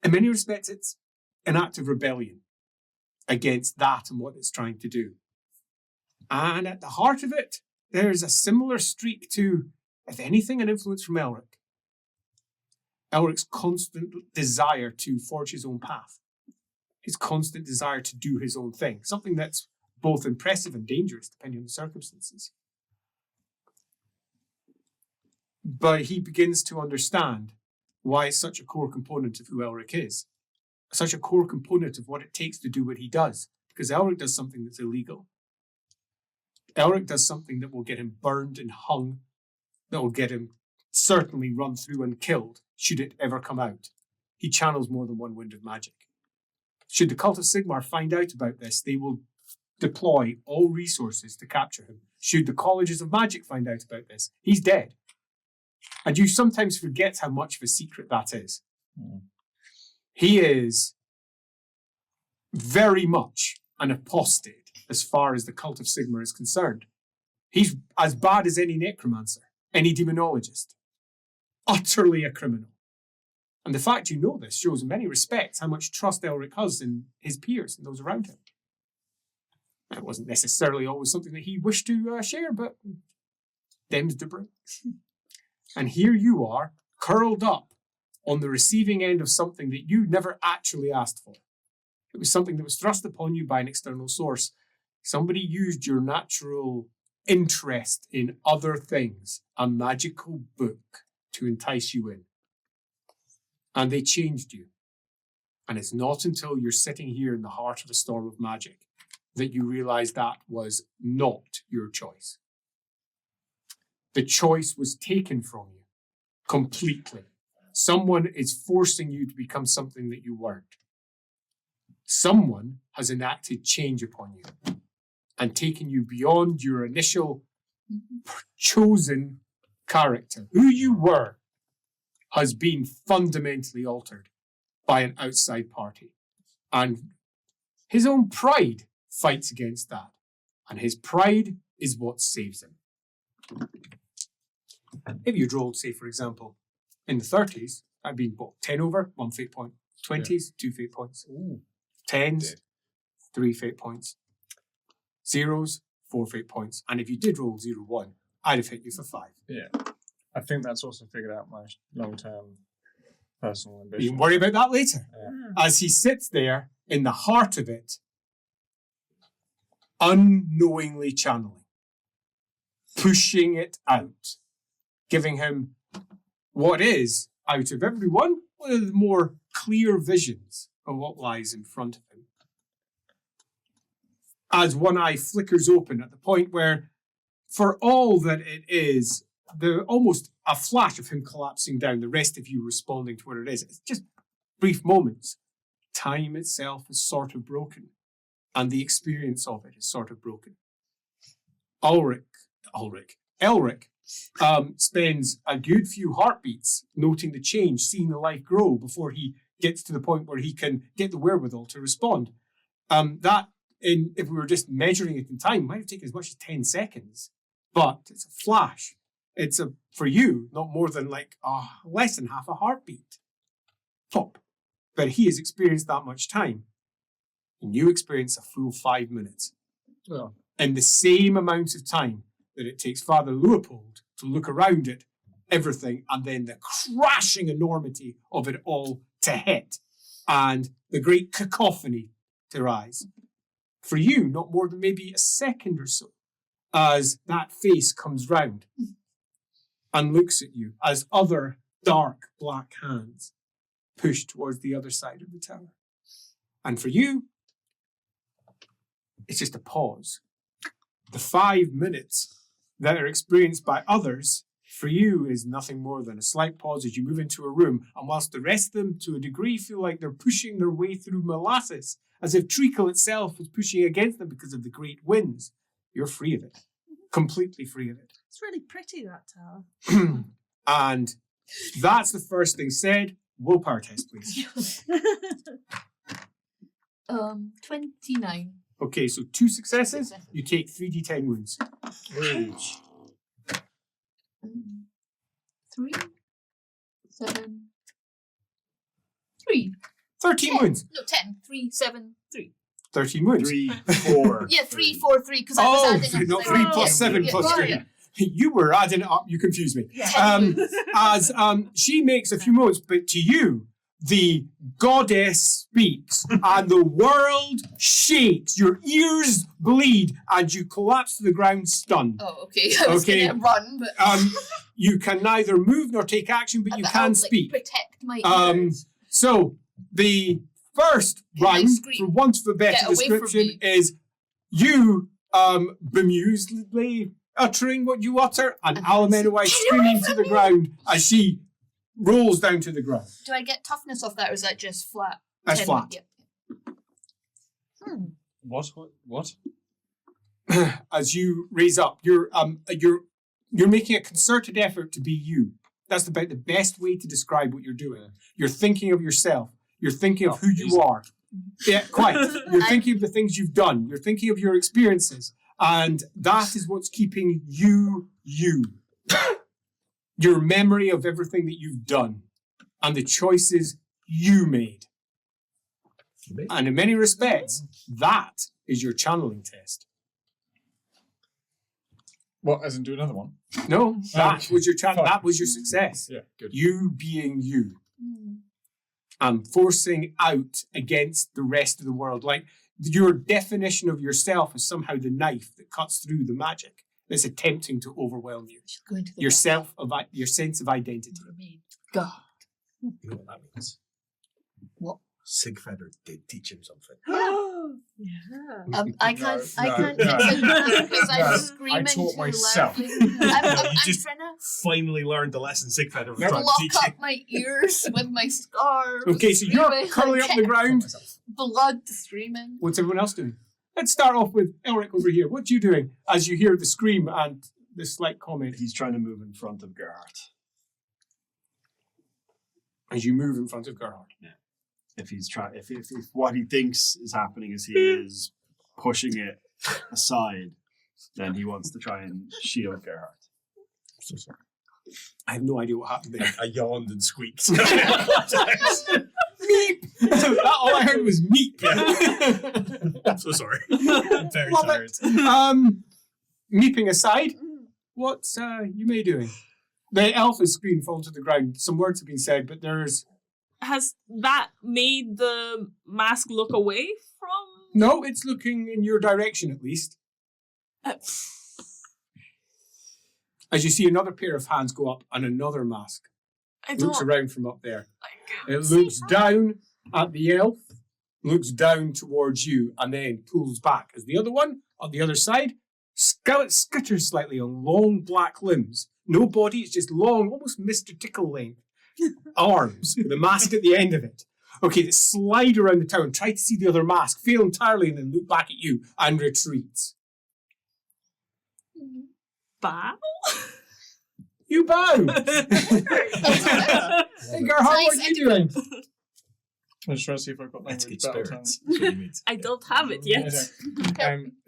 S1: In many respects, it's an act of rebellion against that and what it's trying to do. And at the heart of it, there's a similar streak to, if anything, an influence from Elric. Elric's constant desire to forge his own path. His constant desire to do his own thing. Something that's both impressive and dangerous, depending on the circumstances. But he begins to understand why it's such a core component of who Elric is. Such a core component of what it takes to do what he does. Because Elric does something that's illegal. Elric does something that will get him burned and hung, that will get him certainly run through and killed, should it ever come out. He channels more than one wind of magic. Should the cult of Sigmar find out about this, they will deploy all resources to capture him. Should the colleges of magic find out about this, he's dead. And you sometimes forget how much of a secret that is. He is very much an apostate as far as the cult of Sigmar is concerned. He's as bad as any necromancer, any demonologist. Utterly a criminal. And the fact you know this shows in many respects how much trust Elric has in his peers and those around him. It wasn't necessarily always something that he wished to share, but them's the bring. And here you are, curled up on the receiving end of something that you never actually asked for. It was something that was thrust upon you by an external source. Somebody used your natural interest in other things, a magical book, to entice you in. And they changed you. And it's not until you're sitting here in the heart of a storm of magic that you realize that was not your choice. The choice was taken from you completely. Someone is forcing you to become something that you weren't. Someone has enacted change upon you and taken you beyond your initial chosen character. Who you were has been fundamentally altered by an outside party. And his own pride fights against that. And his pride is what saves him. If you'd rolled, say, for example, in the 30s, that'd be 10 over, 1 fate point. 20s, 2 fate points. 10s, 3 fate points. 0s, 4 fate points. And if you did roll 0-1, I'd have hit you for 5.
S3: Yeah. I think that's also figured out my long-term personal
S1: You
S3: ambition.
S1: can worry about that later.
S3: Yeah.
S1: As he sits there in the heart of it, unknowingly channeling, pushing it out, giving him what is, out of everyone, one of the more clear visions of what lies in front of him. As one eye flickers open at the point where for all that it is, almost a flash of him collapsing down, the rest of you responding to what it is. It's just brief moments. Time itself is sort of broken, and the experience of it is sort of broken. Elric spends a good few heartbeats noting the change, seeing the life grow before he gets to the point where he can get the wherewithal to respond. If we were just measuring it in time, might have taken as much as 10 seconds, but it's a flash. It's for you, not more than less than half a heartbeat. Pop. But he has experienced that much time. And you experience a full 5 minutes.
S3: Oh.
S1: In the same amount of time that it takes Father Leopold to look around it, everything, and then the crashing enormity of it all to hit, and the great cacophony to rise. For you, not more than maybe a second or so, as that face comes round and looks at you, as other dark black hands push towards the other side of the tower. And for you, it's just a pause. The 5 minutes that are experienced by others, for you, is nothing more than a slight pause as you move into a room, and whilst the rest of them, to a degree, feel like they're pushing their way through molasses, as if treacle itself is pushing against them because of the great winds, you're free of it. Completely free of it.
S6: It's really pretty, that tower.
S1: And that's the first thing said. Willpower test, please.
S2: 29.
S1: Okay, so 2 successes. You take 3d10 wounds.
S2: 3, 7, 3.
S1: 13
S2: 10.
S1: wounds.
S2: No, 10. 3, 7, 3.
S1: 13 wounds.
S4: 3, 4.
S2: Yeah, 3, 4, 3. Because I was adding up.
S1: Not 3 plus 7 plus 3.
S2: Yeah.
S1: You were adding it up. You confused me.
S6: Yeah.
S2: 10 wounds.
S1: As she makes a few moves, but to you, the goddess speaks and the world shakes. Your ears bleed and you collapse to the ground stunned.
S2: Oh, okay. I was
S1: Okay.
S2: going to run, but...
S1: You can neither move nor take action, but you
S2: I'll,
S1: can
S2: like,
S1: speak.
S2: protect my ears.
S1: So the first
S2: Can I
S1: round,
S2: scream?
S1: for want of a better
S2: Get away from
S1: description,
S2: me.
S1: is you bemusedly uttering what you utter, and
S2: And
S1: Alamenowai
S2: Get
S1: screaming
S2: away
S1: to
S2: from
S1: the
S2: me.
S1: ground as she rolls down to the ground.
S2: Do I get toughness off that, or is that just flat?
S1: That's
S2: 10?
S1: flat.
S2: Yeah.
S3: What?
S1: As you raise up, you're making a concerted effort to be you. That's about the best way to describe what you're doing. You're thinking of yourself. You're thinking of who you are. Yeah, quite. You're thinking of the things you've done. You're thinking of your experiences. And that is what's keeping you. Your memory of everything that you've done and the choices you made. And in many respects, that is your channeling test.
S3: What? As in do another one?
S1: No, that was your
S3: Fine.
S1: that was your success.
S3: Yeah, good.
S1: You being you.
S2: Mm.
S1: And forcing out against the rest of the world. Like your definition of yourself is somehow the knife that cuts through the magic that's attempting to overwhelm you.
S2: She's going to the
S1: Your sense of identity.
S2: God.
S5: You know what that means?
S2: What?
S5: Sigfeder did teach him something.
S6: Yeah.
S2: I can't
S3: no,
S2: fix it because I'm
S3: no.
S2: screaming
S3: I taught
S2: too
S3: myself.
S2: loudly. I'm
S5: just-
S2: trying to
S5: Finally learned the lesson Sigfeder was
S3: No.
S5: trying to
S2: block
S5: teach
S2: up my ears with my scarf.
S1: Okay, so you're
S2: screaming,
S1: curling up on the ground.
S2: blood screaming.
S1: What's everyone else doing? Let's start off with Elric over here. What are you doing as you hear the scream and the slight comment?
S4: He's trying to move in front of Gerhardt.
S1: As you move in front of Gerhard.
S4: If he's trying, if what he thinks is happening is he is pushing it aside, then he wants to try and shield Gerhardt.
S5: So sorry.
S1: I have no idea what happened there.
S5: I yawned and squeaked.
S1: Meep! All I heard was meep.
S5: I'm so sorry. I'm very
S1: Love
S5: tired.
S1: it. Meeping aside, what's you may doing? The elf has screamed, fallen to the ground. Some words have been said, but there's
S7: Has that made the mask look away from?
S1: no. It's looking in your direction at least. As you see another pair of hands go up and another mask
S7: I
S1: looks
S7: don't
S1: around from up there.
S7: like
S1: It looks down at the elf, looks down towards you, and then pulls back. As the other one on the other side Skeleton skitters slightly on long black limbs. No body, it's just long, almost Mr. Tickle length arms with a mask at the end of it. Okay, they slide around the town, try to see the other mask, fail entirely, and then look back at you and retreats.
S7: Bow?
S1: You bow! Hey, Gerhard, what are you doing?
S3: I'm just trying to see if I've got
S5: Let's
S3: language
S5: get
S3: battle time.
S5: spirits. That's what you mean.
S7: I don't have it yet.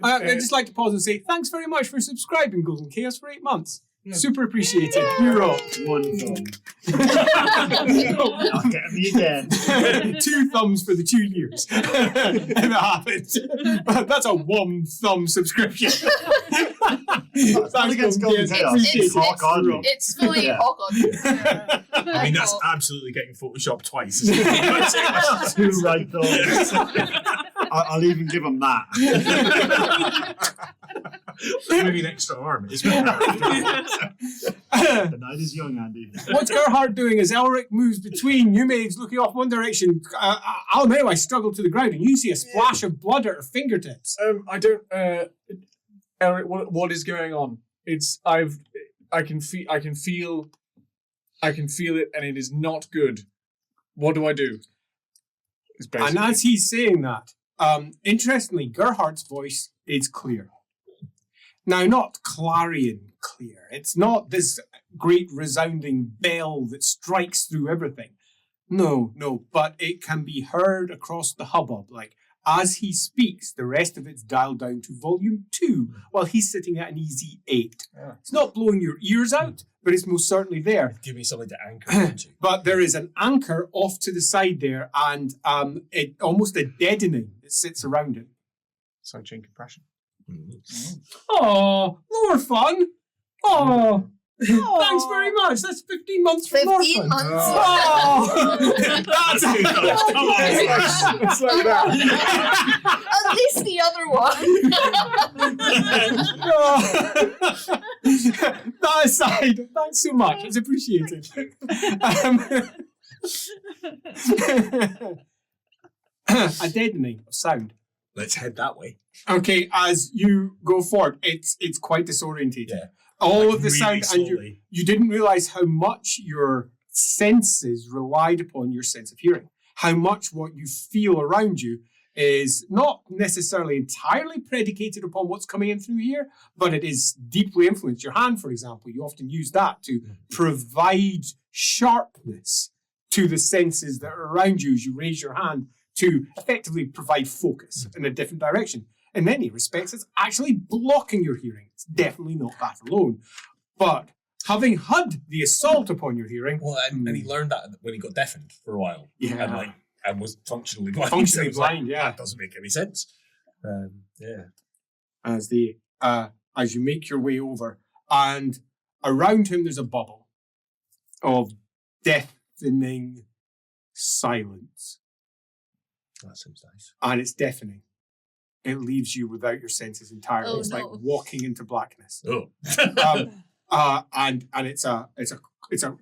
S1: I'd just like to pause and say thanks very much for subscribing, Golden Chaos, for 8 months.
S3: Yeah.
S1: Super appreciated. You rock.
S4: One thumb. Not getting me again.
S1: 2 thumbs for the 2 years. If it happened. That's a 1 thumb subscription.
S4: It's not against Golden Chaos.
S2: It's
S4: Hawk on you.
S2: It's fully
S4: Yeah.
S2: hog on.
S5: I mean, that's absolutely getting photoshopped twice. Isn't it?
S4: 2 right thumbs. I'll even give him that.
S5: Maybe an extra arm. It's better.
S4: The night is young, Andy.
S1: What's Gerhard doing as Elric moves between you maids looking off one direction? I struggle to the ground and you see a splash of blood at her fingertips.
S3: I don't. Eric, what is going on? I can feel it, and it is not good. What do I do?
S1: And as he's saying that, interestingly, Gerhard's voice is clear. Now, not clarion clear. It's not this great resounding bell that strikes through everything. No, but it can be heard across the hubbub. Like, as he speaks, the rest of it's dialed down to volume 2, while he's sitting at an easy 8.
S3: Yeah.
S1: It's not blowing your ears out, but it's most certainly there.
S5: Give me something to anchor onto.
S1: But there is an anchor off to the side there, and it almost a deadening that sits around it.
S3: Side chain compression.
S1: Oh, more fun. Oh, thanks very much. That's 15 months for more
S2: 15
S1: fun.
S2: months.
S1: Oh, that's
S3: It's like that.
S2: At least the other one.
S1: That aside, thanks so much. It's appreciated. A deadening of sound.
S5: Let's head that way.
S1: Okay, as you go forward, it's quite disorientating.
S5: Yeah.
S1: All
S5: Like
S1: of the
S5: really
S1: sound, and
S5: slowly.
S1: you didn't realize how much your senses relied upon your sense of hearing. How much what you feel around you is not necessarily entirely predicated upon what's coming in through here, but it is deeply influenced. Your hand, for example, you often use that to provide sharpness to the senses that are around you as you raise your hand to effectively provide focus in a different direction. In many respects, it's actually blocking your hearing. It's definitely not that alone. But having had the assault upon your hearing...
S5: Well, and he learned that when he got deafened for a while.
S1: Yeah.
S5: And was functionally blind.
S1: Functionally
S5: So it was like,
S1: blind, yeah.
S5: That doesn't make any sense. Yeah.
S1: as you make your way over, and around him there's a bubble of deafening silence,
S5: That seems nice.
S1: and it's deafening. It leaves you without your senses entirely.
S2: Oh,
S1: it's
S2: no.
S1: like walking into blackness.
S5: Oh.
S1: And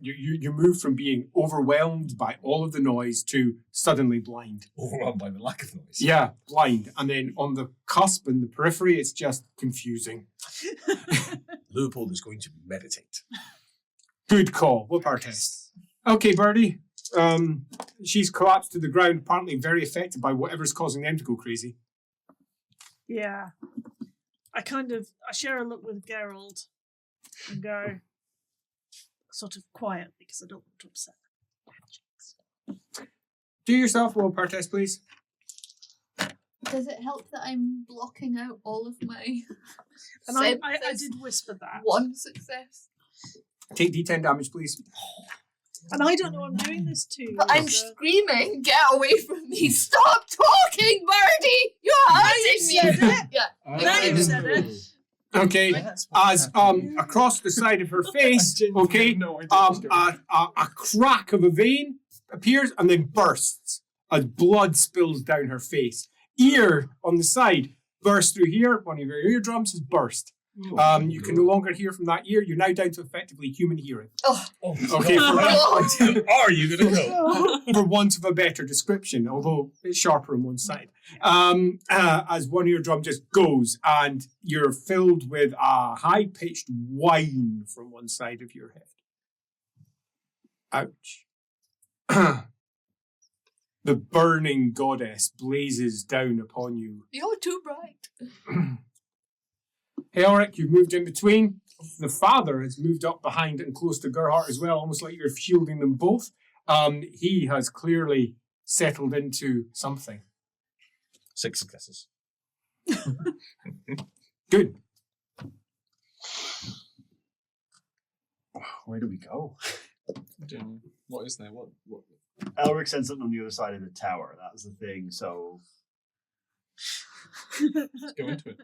S1: you move from being overwhelmed by all of the noise to suddenly blind.
S5: Overwhelmed by the lack of noise.
S1: Yeah, blind. And then on the cusp and the periphery, it's just confusing.
S5: Leopold is going to meditate.
S1: Good call. Whoop our test. Okay, Birdie. She's collapsed to the ground, apparently very affected by whatever's causing them to go crazy.
S6: Yeah. I share a look with Gerald and go sort of quiet because I don't want to upset them.
S1: Do yourself a willpower test, please.
S2: Does it help that I'm blocking out all of my
S6: And I
S2: senses?
S6: did whisper that.
S2: One success.
S1: Take D10 damage, please.
S6: And I don't know what I'm doing this to.
S2: But I'm
S6: so-
S2: screaming, get away from me! Stop talking, Birdie! You're hurting me!
S6: said it.
S2: Yeah.
S6: Now you said it.
S1: Okay, as across the side of her face, okay, a crack of a vein appears and then bursts as blood spills down her face. Ear on the side bursts through here. One of your eardrums has burst. You can no longer hear from that ear. You're now down to effectively human hearing.
S2: Oh,
S1: Okay,
S5: Are you going to go?
S1: for want of a better description, although it's sharper on one side. As one eardrum just goes, and you're filled with a high-pitched whine from one side of your head. Ouch. The burning goddess blazes down upon you.
S2: you're too bright.
S1: Hey, Ulrich, you've moved in between. The father has moved up behind and close to Gerhardt as well, almost like you're shielding them both. He has clearly settled into something.
S5: 6 successes.
S1: Good.
S4: Where do we go?
S3: What is there? What?
S4: Elric said something on the other side of the tower. That was the thing. So,
S3: Let's go into it.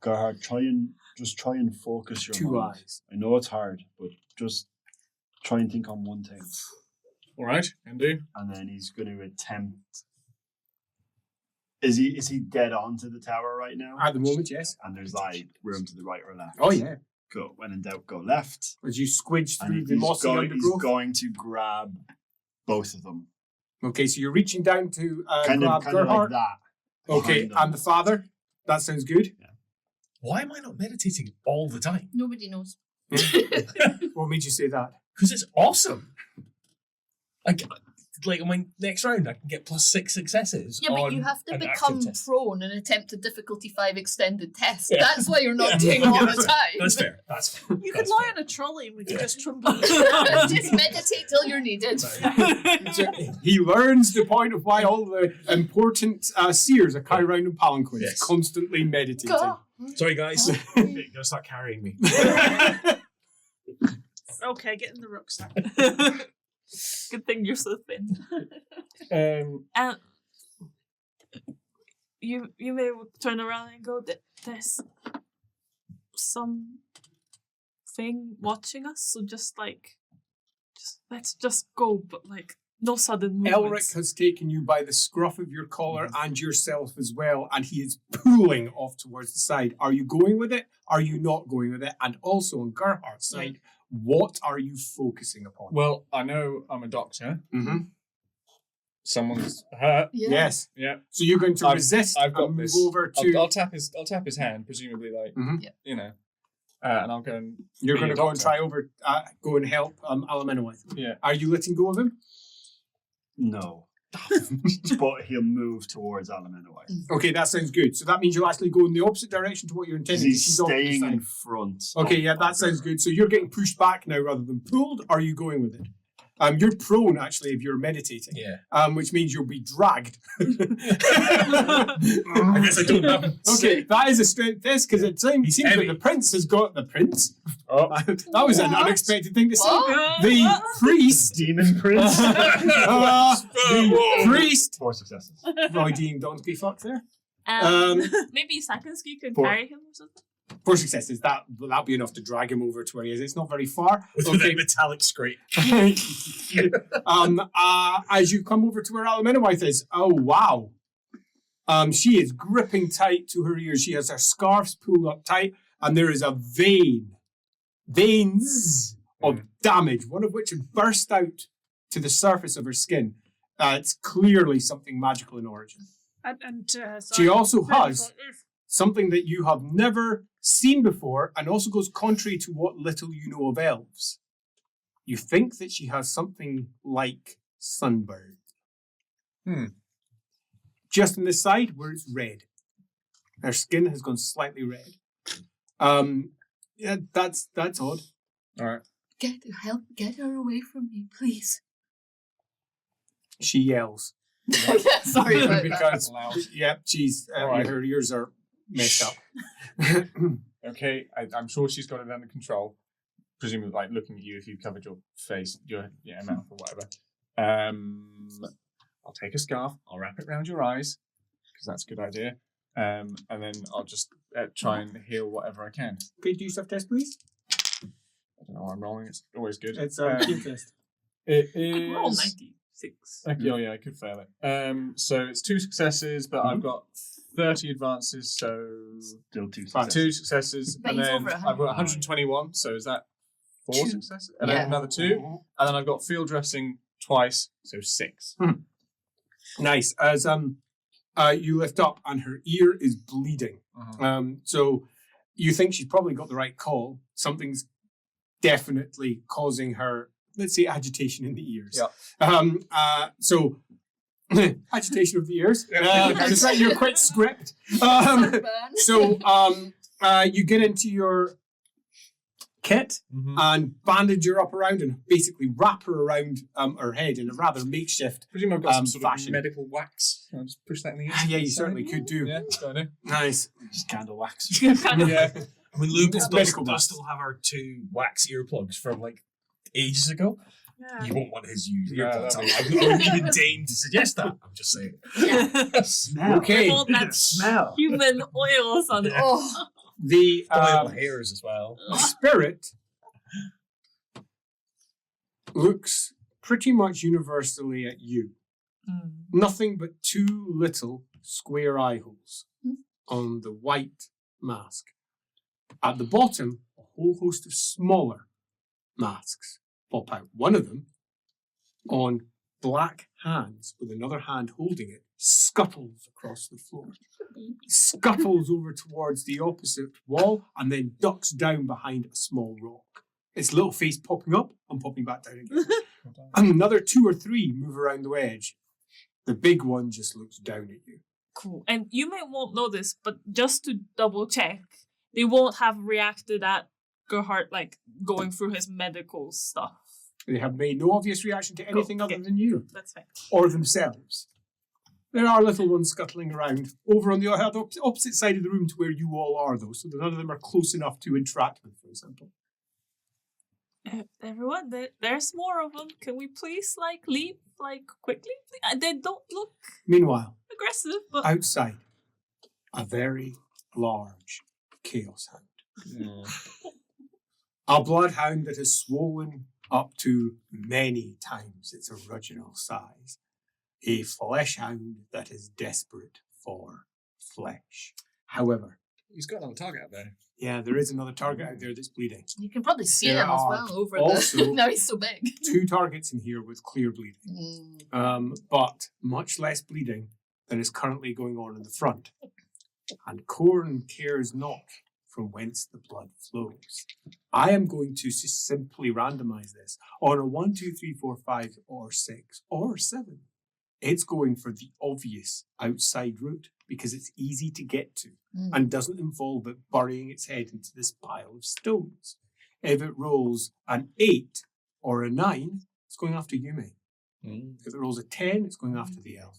S4: Gerhard, try and focus your
S1: Two
S4: mind.
S1: eyes.
S4: I know it's hard, but just try and think on one thing.
S3: All right, can do.
S4: And then he's going to attempt. Is he dead on to the tower right now?
S1: At the moment, yes.
S4: And there's like room to the right or left.
S1: Oh, yeah.
S4: Go. When in doubt, go left.
S1: As you squidge through
S4: And
S1: the mossy
S4: he's
S1: undergrowth.
S4: going to grab both of them.
S1: Okay, so you're reaching down to
S4: Kind
S1: grab
S4: of like
S1: Gerhardt.
S4: that.
S1: Okay,
S4: behind them.
S1: and the father. That sounds good.
S5: Why am I not meditating all the time?
S2: Nobody knows.
S1: What made you say that?
S5: Because it's awesome. Like on my next round, I can get +6 successes.
S2: Yeah, but
S5: on
S2: you have to
S5: an
S2: become
S5: active test.
S2: prone and attempt a difficulty 5 extended test.
S5: Yeah.
S2: That's why you're not doing all the time.
S5: That's fair. That's fair.
S6: You could lie on a trolley and we could just trumpet.
S2: Just meditate till you're needed.
S1: He learns the point of why all the important seers are carried around in palanquins,
S5: Yes.
S1: constantly meditating.
S2: Go.
S5: Sorry, guys.
S2: Oh.
S5: You're gonna start carrying me.
S6: Okay, get in the rucksack.
S7: Good thing you're so thin.
S3: Um,
S7: You may turn around and go, there's some thing watching us, so let's just go, but like no sudden movements.
S1: Elric has taken you by the scruff of your collar and yourself as well, and he is pulling off towards the side. Are you going with it? Are you not going with it? And also on Gerhardt's side, what are you focusing upon?
S3: well, I know I'm a doctor.
S1: Mm-hmm.
S3: Someone's hurt.
S2: Yeah.
S1: Yes.
S3: Yeah.
S1: So you're going to
S3: I've-
S1: resist
S3: I've got
S1: and move
S3: this.
S1: over to...
S3: I'll tap his hand, presumably, like
S1: Mhm.
S2: Yeah.
S3: you know, and I'll go and
S1: You're
S3: be
S1: going
S3: a
S1: to go and
S3: doctor.
S1: try over, go and help Alaminowith.
S3: Yeah.
S1: Are you letting go of him?
S4: No. But he'll move towards Alaminowite.
S1: Okay, that sounds good. So that means you'll actually go in the opposite direction to what you're intending. 'cause
S4: He's
S1: she's off to the
S4: staying
S1: side.
S4: in front.
S1: Okay, yeah, that sounds good. So you're getting pushed back now rather than pulled. Are you going with it? You're prone, actually, if you're meditating.
S5: Yeah.
S1: Which means you'll be dragged.
S5: I guess I don't have.
S1: Okay, that is a strength test because it seems that
S5: heavy.
S1: the prince has got the prince.
S3: Oh.
S1: That was an
S2: What?
S1: unexpected thing to say.
S2: What?
S1: The priest.
S4: Demon Prince.
S1: The priest.
S4: 4 successes.
S1: Roy Dean Donsky fuck there.
S7: Um, maybe Sakinsky can
S1: 4.
S7: carry him or something.
S1: 4 successes. That'll be enough to drag him over to where he is. It's not very far.
S5: With
S1: Okay.
S5: that metallic scrape.
S1: As you come over to where Alaminowith is, oh wow. She is gripping tight to her ears. She has her scarves pulled up tight, and there is a veins of damage, one of which had burst out to the surface of her skin. It's clearly something magical in origin.
S6: And
S1: She also has
S6: like this.
S1: something that you have never seen before, and also goes contrary to what little you know of elves. You think that she has something like sunburn. Just on this side where it's red. Her skin has gone slightly red. Yeah, that's odd.
S3: All right.
S2: Get her away from me, please.
S1: She yells.
S2: Sorry about that.
S1: Because,
S3: Loud.
S1: yeah, she's,
S3: Alright.
S1: her ears are messed up.
S3: Okay, I'm sure she's got it under control. Presumably, like looking at you if you covered your face, your mouth or whatever. I'll take a scarf. I'll wrap it around your eyes because that's a good idea. And then I'll just try and heal whatever I can.
S1: Okay, do yourself test, please.
S3: I don't know why I'm rolling. It's always good.
S1: It's a key test.
S3: It
S7: Roll
S3: is.
S7: 96.
S3: Okay, oh yeah, I could fail it. So it's 2 successes, but I've got 30 advances, so
S4: Still 2
S3: 2
S4: successes.
S3: successes,
S2: But
S3: and
S2: he's
S3: then
S2: over
S3: I've got 121. So is that 4
S2: 2.
S3: successes, and
S2: Yeah.
S3: then another 2, and then I've got field dressing twice, so 6.
S1: Nice. As you lift up and her ear is bleeding. So you think she's probably got the right call. Something's definitely causing her, let's say, agitation in the ears.
S3: Yeah.
S1: So agitation of the ears.
S3: Yeah.
S1: Just like your quick script. So you get into your kit and bandage her up around and basically wrap her around her head in a rather makeshift.
S3: Presume I've got some sort
S1: fashion.
S3: of medical wax. I'll just push that in the ear.
S1: Yeah, you certainly could do.
S3: Yeah, that's what I do.
S1: Nice.
S4: Just candle wax.
S3: Yeah.
S5: I mean, Luke
S1: It's
S5: does
S1: medical wax.
S5: still have our 2 wax earplugs from like ages ago.
S6: Yeah.
S5: You won't want his used
S3: Yeah,
S5: earplugs.
S3: that'd
S5: I wouldn't even deign to suggest that. I'm just saying.
S4: Smell.
S1: Okay.
S7: All that
S4: Smell.
S7: human oils on it.
S2: Oh,
S1: The
S5: Oil hairs as well.
S1: spirit looks pretty much universally at you. Nothing but 2 little square eye holes on the white mask. At the bottom, a whole host of smaller masks pop out. One of them, on black hands with another hand holding it, scuttles across the floor. Scuttles over towards the opposite wall and then ducks down behind a small rock. Its little face popping up and popping back down again. And another 2 or 3 move around the edge. The big one just looks down at you.
S7: Cool. And you may won't know this, but just to double check, they won't have reacted at Gerhardt like going through his medical stuff.
S1: They have made no obvious reaction to anything
S7: Okay.
S1: other than you
S7: That's fine.
S1: or themselves. There are little ones scuttling around over on the opposite side of the room to where you all are, though, so that none of them are close enough to interact with, for example.
S7: Everyone, there's more of them. Can we please leave quickly? They don't look
S1: Meanwhile,
S7: aggressive, but
S1: outside, a very large chaos hound. A bloodhound that has swollen up to many times its original size. A flesh hound that is desperate for flesh. However,
S3: He's got another target out there.
S1: yeah, there is another target out there that's bleeding.
S2: you can probably see
S1: There
S2: him as
S1: are
S2: well over
S1: also
S2: the. Now he's so big.
S1: 2 targets in here with clear bleeding. But much less bleeding than is currently going on in the front. And Corn cares not from whence the blood flows. I am going to simply randomize this on a 1, 2, 3, 4, 5, or 6, or 7. It's going for the obvious outside route because it's easy to get to and doesn't involve it burying its head into this pile of stones. If it rolls an 8 or a 9, it's going after Yume. If it rolls a 10, it's going after the elf.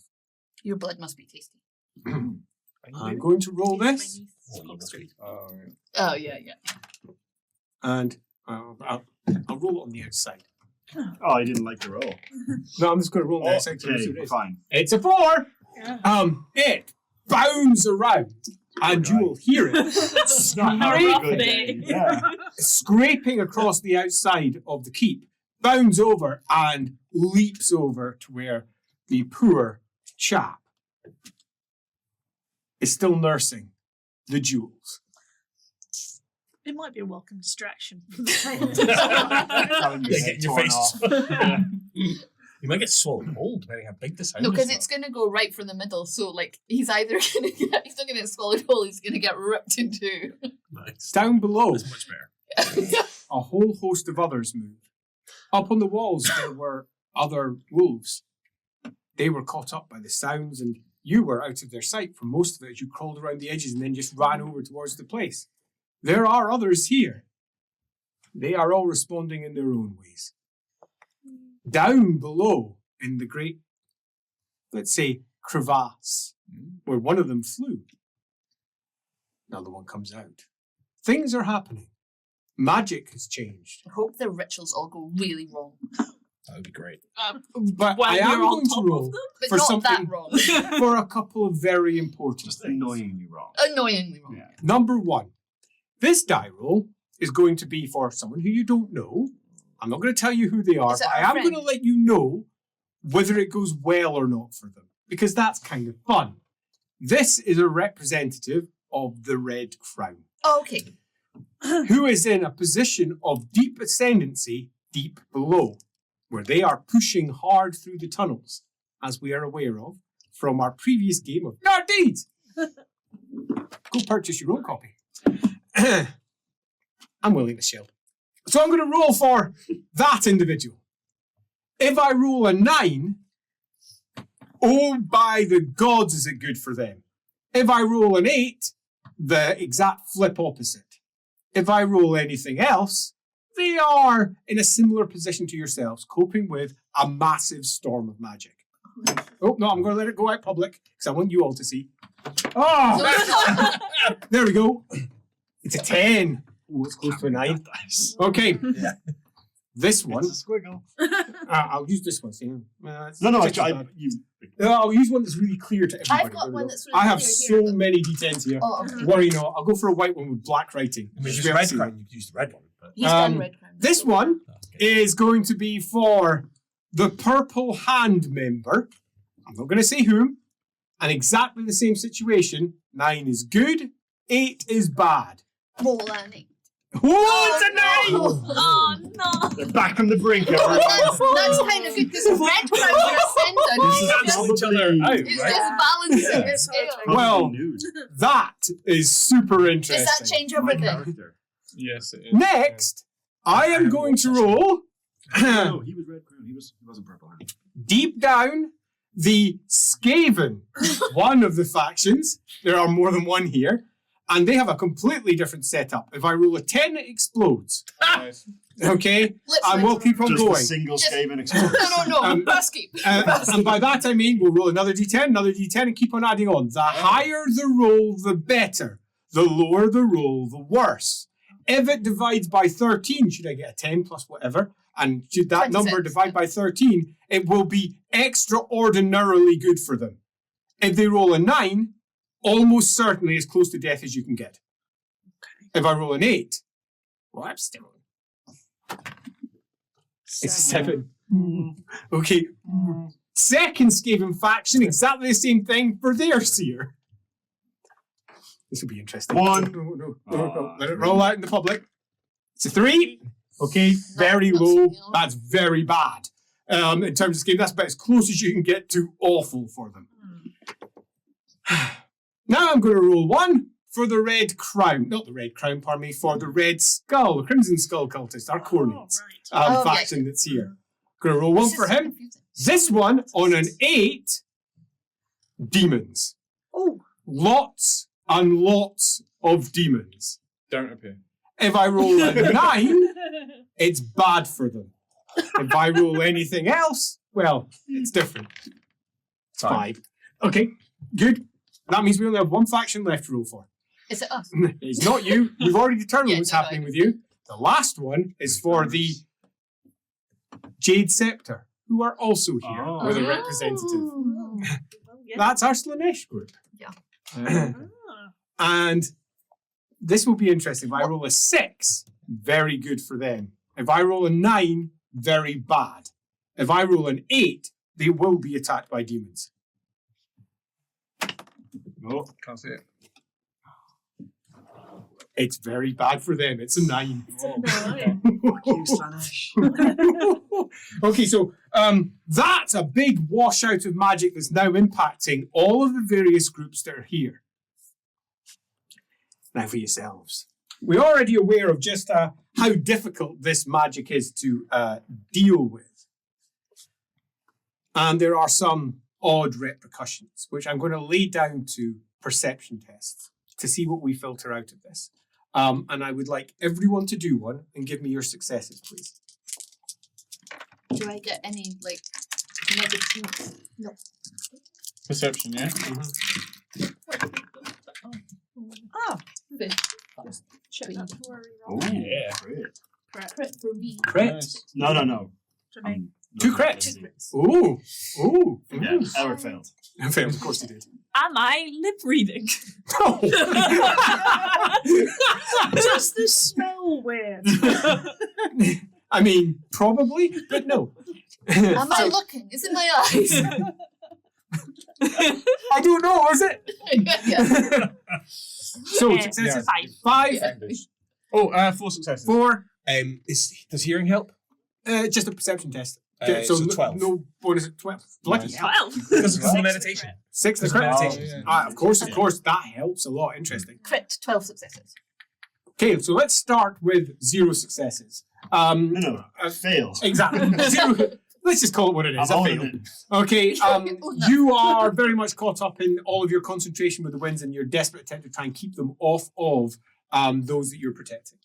S2: Your blood must be tasty.
S1: I'm going to roll this,
S2: Oh yeah.
S1: and I'll roll it on the outside.
S4: Oh, I didn't like the roll.
S1: No, I'm just going to roll on the outside. So
S4: Okay, fine.
S1: it's a 4. It bounds around, and you will hear it
S4: It's not having a good
S7: day.
S4: day. Yeah.
S1: scraping across the outside of the keep, bounds over and leaps over to where the poor chap is still nursing the jewels.
S6: It might be a welcome distraction.
S4: Having
S5: Yeah,
S4: your head
S5: get in your
S4: torn
S5: face.
S4: off.
S5: You might get swallowed whole depending how big this hound
S2: No,
S5: is.
S2: because it's gonna go right from the middle. So he's either gonna he's not gonna get swallowed whole. He's gonna get ripped in 2.
S5: Nice.
S1: Down below,
S5: That's much better.
S1: a whole host of others move. Up on the walls, there were other wolves. They were caught up by the sounds, and you were out of their sight for most of it as you crawled around the edges and then just ran over towards the place. There are others here. They are all responding in their own ways. Down below in the great, let's say, crevasse, where one of them flew, another one comes out. Things are happening. Magic has changed.
S2: I hope the rituals all go really wrong,
S5: That would be great.
S1: But
S7: while
S1: I am
S7: you're on
S1: going to
S7: top
S1: roll
S7: of them,
S2: but
S1: for
S2: not
S1: something
S2: that wrong.
S1: for a couple of very important
S4: Just
S1: things.
S4: annoyingly wrong.
S2: Annoyingly wrong.
S4: Yeah.
S1: Number 1, this die roll is going to be for someone who you don't know. I'm not going to tell you who they are,
S2: Is it
S1: but I
S2: our
S1: am
S2: friend?
S1: going to let you know whether it goes well or not for them, because that's kind of fun. This is a representative of the Red Crown,
S2: Okay.
S1: who is in a position of deep ascendancy deep below, where they are pushing hard through the tunnels, as we are aware of from our previous game of Dark Deeds. Go purchase your own copy. I'm willing to shield. So I'm going to roll for that individual. If I roll a 9, oh, by the gods, is it good for them. If I roll an 8, the exact flip opposite. If I roll anything else, they are in a similar position to yourselves, coping with a massive storm of magic. Oh, no, I'm going to let it go out public, because I want you all to see. Oh! There we go. It's a 10. Ooh, it's close to a 9. Okay.
S5: Yeah.
S1: This one.
S4: It's a squiggle.
S1: I'll use this one. See? I'll use one that's really clear to everybody.
S2: I've got
S1: There we
S2: one
S1: go.
S2: that's really
S1: I have
S2: clear
S1: so
S2: here.
S1: many D10s here.
S2: Oh, okay.
S1: Worry not. I'll go for a white one with black writing.
S5: I mean,
S1: Should
S5: use
S1: be able to
S5: red
S1: see
S5: crown.
S1: that.
S5: You could use the red one. But
S2: He's done
S1: Um,
S2: Red Crown.
S1: This one is going to be for the Purple Hand member. I'm not going to say whom. And exactly the same situation. 9 is good. 8 is bad.
S2: Roll an 8.
S1: Oh, it's a 9!
S7: Oh no!
S4: They're back on the brink.
S2: That's
S4: Everyone.
S2: kind of good because Red Crown
S4: This is
S2: ascendant.
S1: Cancel each other out,
S2: It's
S1: right?
S2: just balancing
S6: Yeah.
S2: the scale.
S1: Well,
S4: Nude.
S1: That is super interesting.
S2: Does that change
S4: My
S2: everything?
S4: character.
S3: Yes, it is.
S1: Next, I am going to roll
S4: No, he was red crown. He wasn't purple.
S1: deep down the Skaven, one of the factions. There are more than one here. And they have a completely different setup. If I roll a 10, it explodes.
S3: Nice.
S1: Okay?
S2: Let's
S1: And we'll keep on
S4: Just a
S1: going.
S4: single
S2: Just-
S4: Skaven explosion.
S2: No.
S1: Um,
S2: Keep.
S1: And by that I mean we'll roll another D10, and keep on adding on. The higher the roll, the better. The lower the roll, the worse. If it divides by 13, should I get a 10 plus whatever, and should that
S2: 26,
S1: number divide
S2: yeah.
S1: by 13, it will be extraordinarily good for them. If they roll a 9, almost certainly as close to death as you can get. If I roll an 8, well, I'm still... It's a 7. Okay. Second Skaven faction, exactly the same thing for their seer. This will be interesting.
S4: 1.
S1: No. Let it roll out in the public. It's a 3. Okay, very low. That's very bad. In terms of Skaven, that's about as close as you can get to awful for them. Now I'm going to roll 1 for the Red Crown. Not the Red Crown, pardon me, for the Red Skull, the Crimson Skull cultist, our coordinates
S6: right.
S2: Okay.
S1: faction that's here. Going to roll 1
S2: This
S1: for
S2: is so
S1: him.
S2: confusing.
S1: This one on an 8, demons.
S6: Oh,
S1: Lots and lots of demons.
S3: Don't appear.
S1: If I roll a 9, it's bad for them. If I roll anything else, well, it's different. It's 5. Okay, good. That means we only have one faction left to roll for.
S2: Is it us?
S1: It's not you. We've already determined
S2: Yeah,
S1: what's
S2: no,
S1: happening with you. The last one is for the Jade Scepter, who are also here
S4: Oh.
S1: with a representative.
S2: Oh.
S6: well, yeah.
S1: That's our Slanesh group.
S6: Ah.
S1: And this will be interesting. If I roll a 6, very good for them. If I roll a 9, very bad. If I roll an 8, they will be attacked by demons.
S3: Oh, can't see it.
S1: It's very bad for them. It's a 9. Okay, so that's a big washout of magic that's now impacting all of the various groups that are here. Now for yourselves. We're already aware of just how difficult this magic is to deal with. And there are some odd repercussions, which I'm going to lay down to perception tests to see what we filter out of this. And I would like everyone to do one and give me your successes, please.
S2: Do I get any like negative? No.
S3: Perception, yeah?
S6: Oh,
S2: Check
S6: that
S2: that.
S6: for
S4: Oh,
S3: Yeah.
S4: Great.
S2: Crit for me.
S1: Crit.
S3: Nice.
S4: No.
S6: me.
S1: 2 crits. Ooh. Ooh.
S4: Yeah, Eric failed.
S1: I failed, of course you did.
S7: Am I lip reading?
S1: No.
S6: Does this smell weird?
S1: I mean, probably, but no.
S2: Am I looking? Is it my eyes?
S1: I don't know, is it?
S2: Yeah.
S1: So,
S7: Yeah.
S1: successes?
S7: Yeah.
S1: 5.
S3: Oh, 4 successes.
S1: 4.
S5: Does hearing help?
S1: Just a perception test.
S5: So 12.
S1: No bonus at 12. Bloody
S3: Nice.
S1: hell.
S7: 12.
S5: Because it's
S7: Six
S5: meditation.
S1: 6 the
S5: Because
S1: crit.
S5: meditation.
S1: Of course, that helps a lot. Interesting.
S2: Crit, 12 successes.
S1: Okay, so let's start with 0 successes.
S4: No, fails.
S1: Exactly. 0. Let's just call it what it is.
S4: I'm
S1: A
S4: owning
S1: fail.
S4: it.
S1: Okay,
S2: Oh, no.
S1: you are very much caught up in all of your concentration with the winds and your desperate attempt to try and keep them off of those that you're protecting.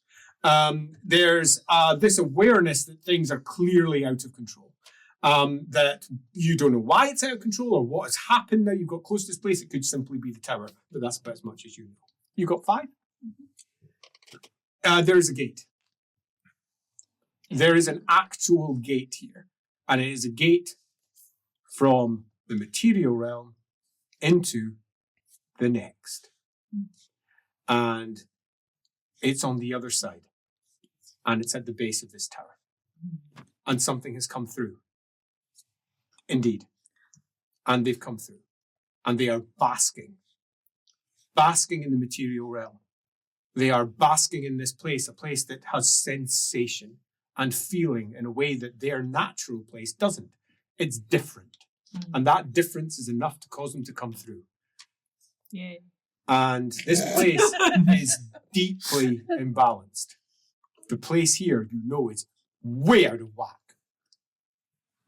S1: There's this awareness that things are clearly out of control. That you don't know why it's out of control or what has happened now you've got close to this place. It could simply be the tower, but that's about as much as you know. You got 5? There is a gate. There is an actual gate here. And it is a gate from the material realm into the next. And it's on the other side. And it's at the base of this tower. And something has come through. Indeed. And they've come through. And they are basking. Basking in the material realm. They are basking in this place, a place that has sensation and feeling in a way that their natural place doesn't. It's different. And that difference is enough to cause them to come through.
S7: Yeah.
S1: And this place is deeply imbalanced. The place here, you know, is way out of whack.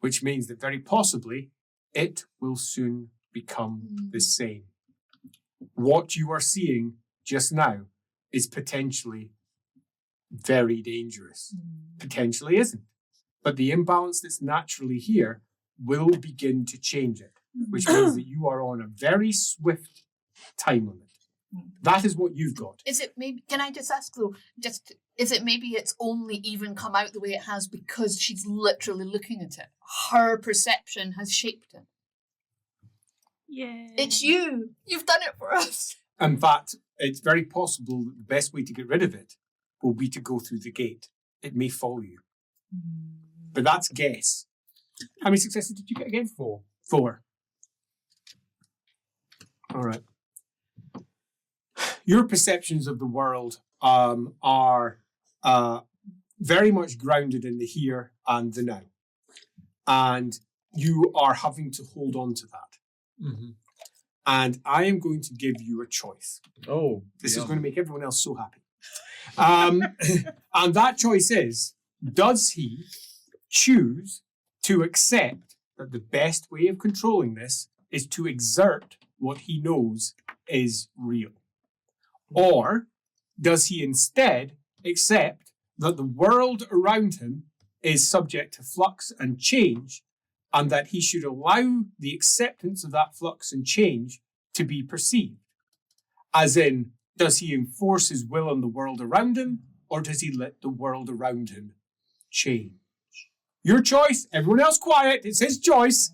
S1: Which means that very possibly it will soon become the same. What you are seeing just now is potentially very dangerous. Potentially isn't. But the imbalance that's naturally here will begin to change it, which means that you are on a very swift time limit. That is what you've got.
S2: Is it maybe, can I just ask though, is it maybe it's only even come out the way it has because she's literally looking at it? Her perception has shaped it.
S7: Yeah.
S2: It's you. You've done it for us.
S1: In fact, it's very possible that the best way to get rid of it will be to go through the gate. It may follow you. But that's guess. How many successes did you get again? 4. 4. All right. Your perceptions of the world are very much grounded in the here and the now. And you are having to hold on to that.
S5: Mm-hmm.
S1: And I am going to give you a choice.
S3: Oh.
S1: This is going to make everyone else so happy. And that choice is, does he choose to accept that the best way of controlling this is to exert what he knows is real? Or does he instead accept that the world around him is subject to flux and change, and that he should allow the acceptance of that flux and change to be perceived? As in, does he enforce his will on the world around him, or does he let the world around him change? Your choice. Everyone else quiet. It's his choice.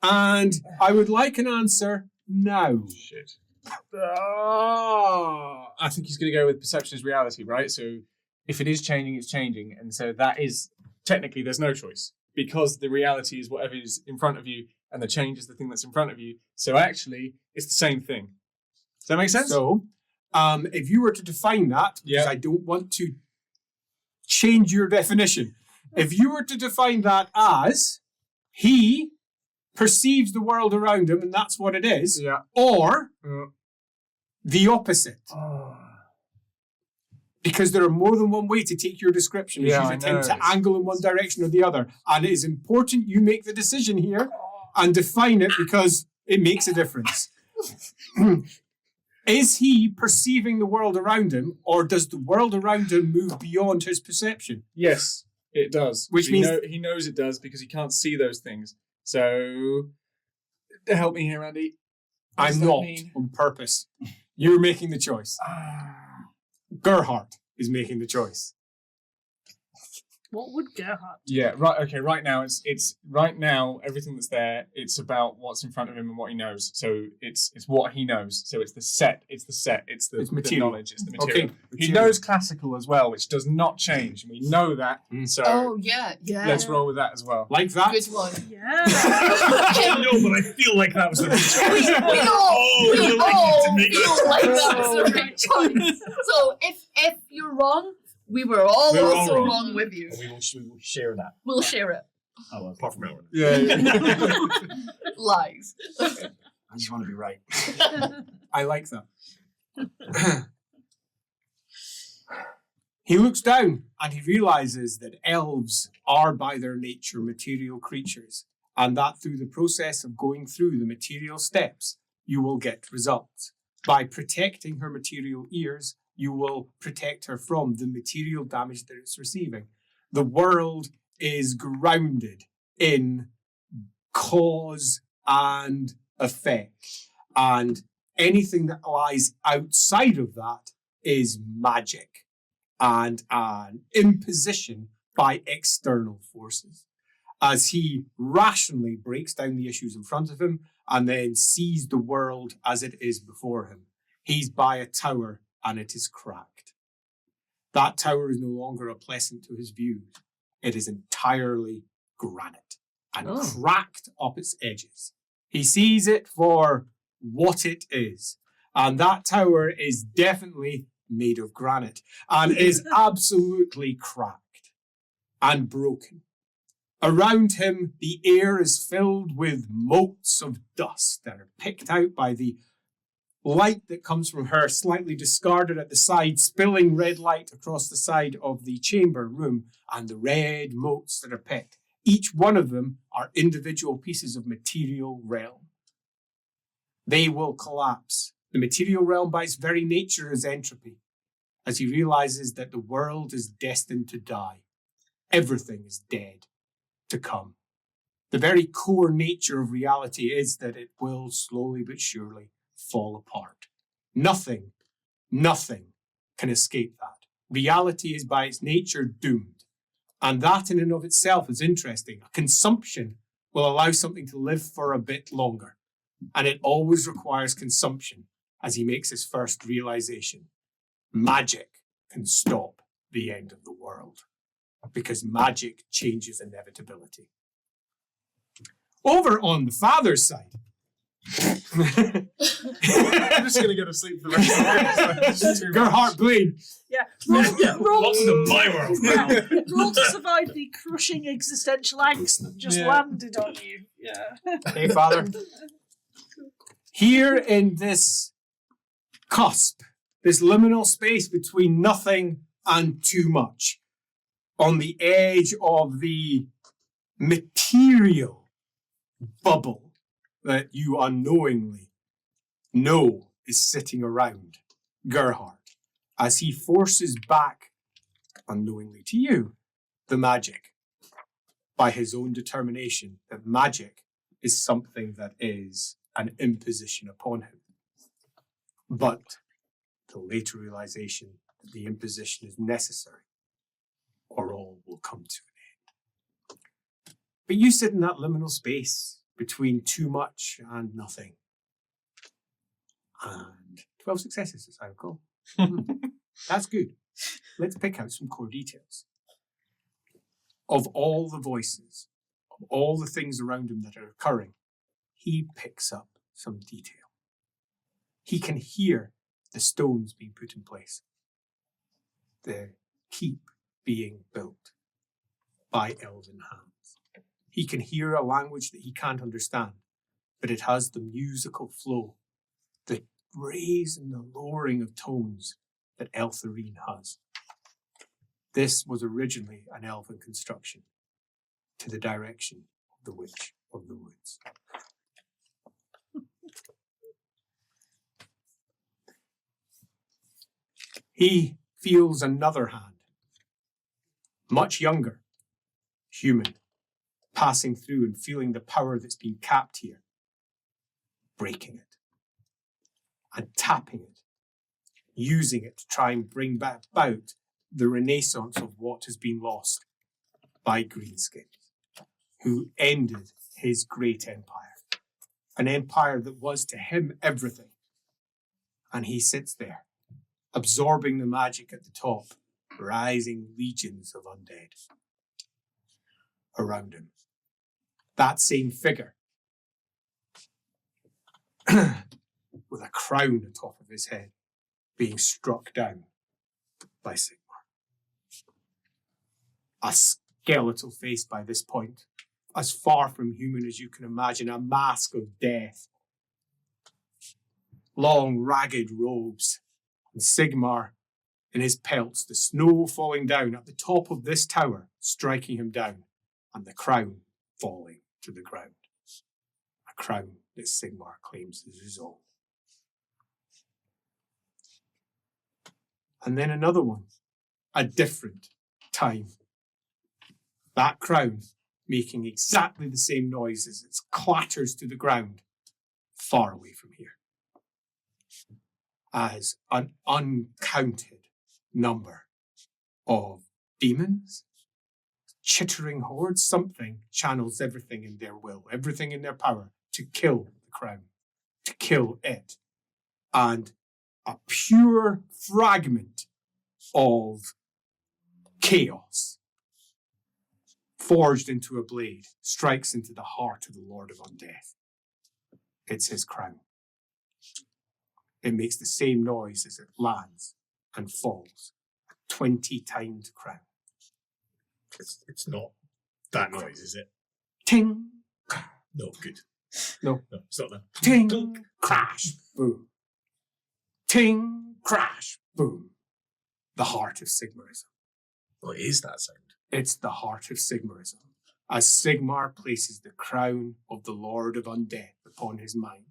S1: And I would like an answer now.
S3: Shit. I think he's going to go with perception is reality, right? So if it is changing, it's changing. And so that is, technically, there's no choice. Because the reality is whatever is in front of you, and the change is the thing that's in front of you. So actually, it's the same thing. Does that make sense?
S1: So, if you were to define that, because
S3: Yeah.
S1: I don't want to change your definition, if you were to define that as he perceives the world around him and that's what it is,
S3: Yeah.
S1: or the opposite. Because there are more than one way to take your description.
S3: Yeah,
S1: If
S3: I
S1: you attempt
S3: know.
S1: to angle in one direction or the other. And it is important you make the decision here and define it because it makes a difference. Is he perceiving the world around him, or does the world around him move beyond his perception?
S3: Yes, it does.
S1: Which
S3: he
S1: means-
S3: he knows it does because he can't see those things. So help me here, Andy. What does
S1: I'm
S3: that
S1: not
S3: mean?
S1: on purpose. You're making the choice. Gerhardt is making the choice.
S6: What would Gerhardt do?
S3: Yeah, right. Okay, right now it's right now everything that's there. It's about what's in front of him and what he knows. So it's what he knows. So it's the set. It's the
S1: material.
S3: knowledge. It's the material.
S1: Okay.
S3: He knows classical as well, which does not change, and we know that. So
S2: Oh, yeah.
S3: let's roll with that as well.
S1: Like that?
S2: Good one.
S6: Yeah.
S5: No, but I feel like that was the right choice.
S2: We
S5: you like it to make
S2: feel like that was the right choice. So if you're wrong, we were all
S5: We're all
S2: also
S5: wrong.
S2: wrong with you.
S5: We will share that.
S2: We'll share it.
S5: Oh, well, apart from Elrond.
S3: Yeah.
S2: Lies.
S4: I just want to be right.
S1: I like that. He looks down and he realizes that elves are by their nature material creatures, and that through the process of going through the material steps, you will get results. By protecting her material ears, you will protect her from the material damage that it's receiving. The world is grounded in cause and effect, and anything that lies outside of that is magic and an imposition by external forces. As he rationally breaks down the issues in front of him and then sees the world as it is before him, he's by a tower and it is cracked. That tower is no longer a pleasant to his views. It is entirely granite and cracked up its edges. He sees it for what it is, and that tower is definitely made of granite and is absolutely cracked and broken. Around him, the air is filled with motes of dust that are picked out by the light that comes from her, slightly discarded at the side, spilling red light across the side of the chamber room, and the red motes that are picked. Each one of them are individual pieces of material realm. They will collapse. The material realm by its very nature is entropy, as he realizes that the world is destined to die. Everything is dead to come. The very core nature of reality is that it will slowly but surely fall apart. Nothing can escape that. Reality is by its nature doomed. And that in and of itself is interesting. A consumption will allow something to live for a bit longer. And it always requires consumption as he makes his first realization. Magic can stop the end of the world because magic changes inevitability. Over on the father's side,
S3: I'm just gonna go to sleep for the rest of the day. It's too much.
S1: Gerhardt Blaine.
S6: Yeah.
S5: Welcome to my world.
S6: Yeah. Roll to survive the crushing existential angst that just landed on you. Yeah.
S1: Hey, father. Here in this cusp, this liminal space between nothing and too much, on the edge of the material bubble that you unknowingly know is sitting around Gerhardt, as he forces back, unknowingly to you, the magic, by his own determination that magic is something that is an imposition upon him. But the later realization that the imposition is necessary, or all will come to an end. But you sit in that liminal space between too much and nothing. And 12 successes, as I recall. That's good. Let's pick out some core details. Of all the voices, of all the things around him that are occurring, he picks up some detail. He can hear the stones being put in place, the keep being built by elven hands. He can hear a language that he can't understand, but it has the musical flow, the raise and the lowering of tones that Eltharine has. This was originally an elven construction to the direction of the Witch of the Woods. He feels another hand, much younger, human, passing through and feeling the power that's been capped here, breaking it and tapping it, using it to try and bring back about the renaissance of what has been lost by Greenskin, who ended his great empire. An empire that was to him everything. And he sits there, absorbing the magic at the top, rising legions of undead around him. That same figure, with a crown atop of his head, being struck down by Sigmar. A skeletal face by this point, as far from human as you can imagine, a mask of death. Long, ragged robes, and Sigmar in his pelts, the snow falling down at the top of this tower, striking him down, and the crown falling to the ground. A crown that Sigmar claims as his own. And then another one, a different time. That crown making exactly the same noise as it clatters to the ground, far away from here. As an uncounted number of demons, chittering hordes, something channels everything in their will, everything in their power to kill the crown, to kill it. And a pure fragment of chaos, forged into a blade, strikes into the heart of the Lord of Undeath. It's his crown. It makes the same noise as it lands and falls. A 20-timed crown.
S5: It's not that noise, is it?
S1: Ting!
S5: No, good.
S1: No.
S5: No, it's not that.
S1: Ting! Crash! Boom. Ting! Crash! Boom. The heart of Sigmarism.
S5: What is that sound?
S1: It's the heart of Sigmarism. As Sigmar places the crown of the Lord of Undeath upon his mind.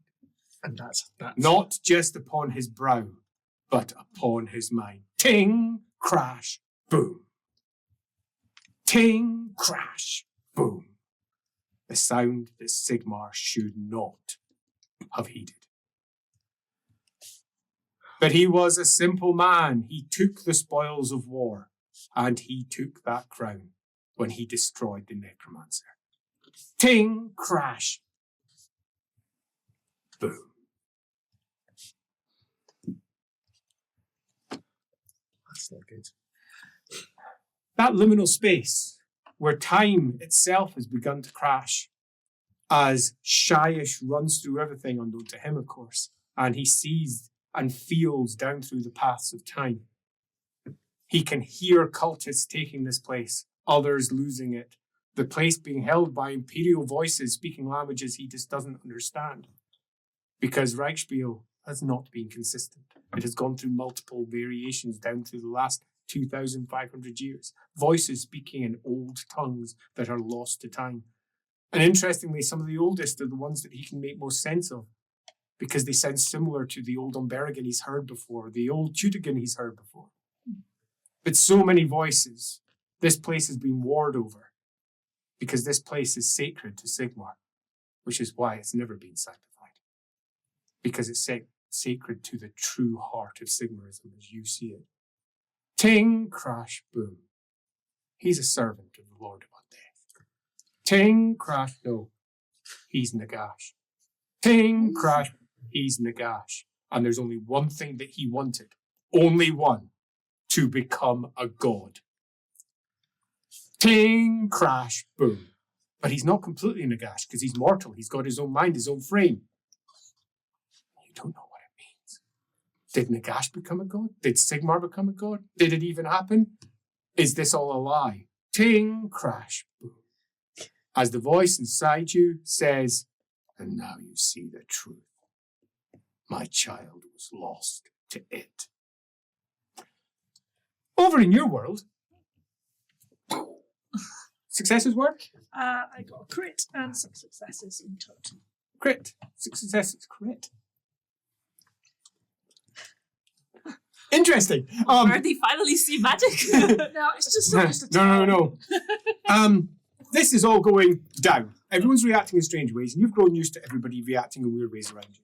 S5: And that's
S1: Not just upon his brow, but upon his mind. Ting, crash, boom. Ting, crash, boom. The sound that Sigmar should not have heeded. But he was a simple man. He took the spoils of war, and he took that crown when he destroyed the necromancer. Ting, crash, boom.
S5: That's not good.
S1: That liminal space where time itself has begun to crash as Shyish runs through everything, unknown to him, of course, and he sees and feels down through the paths of time. He can hear cultists taking this place, others losing it, the place being held by imperial voices speaking languages he just doesn't understand. Because Reichspiel has not been consistent. It has gone through multiple variations down through the last 2,500 years. Voices speaking in old tongues that are lost to time. And interestingly, some of the oldest are the ones that he can make most sense of, because they sound similar to the old Umberrigan he's heard before, the old Tutigan he's heard before. But so many voices. This place has been warred over, because this place is sacred to Sigmar, which is why it's never been sanctified. Because it's sacred to the true heart of Sigmarism as you see it. Ting, crash, boom. He's a servant of the Lord of Undeath. Ting, crash, no. He's Nagash. Ting, crash, he's Nagash. And there's only one thing that he wanted. Only one. To become a god. Ting, crash, boom. But he's not completely Nagash because he's mortal. He's got his own mind, his own frame. You don't know what it means. Did Nagash become a god? Did Sigmar become a god? Did it even happen? Is this all a lie? Ting, crash, boom. As the voice inside you says, and now you see the truth. My child was lost to it. Over in your world, successes work?
S6: I got a crit and some successes in total.
S1: Crit. Successes, crit. Interesting.
S7: Where they finally see magic.
S6: No, it's just not just a
S1: No. This is all going down. Everyone's reacting in strange ways, and you've grown used to everybody reacting in weird ways around you.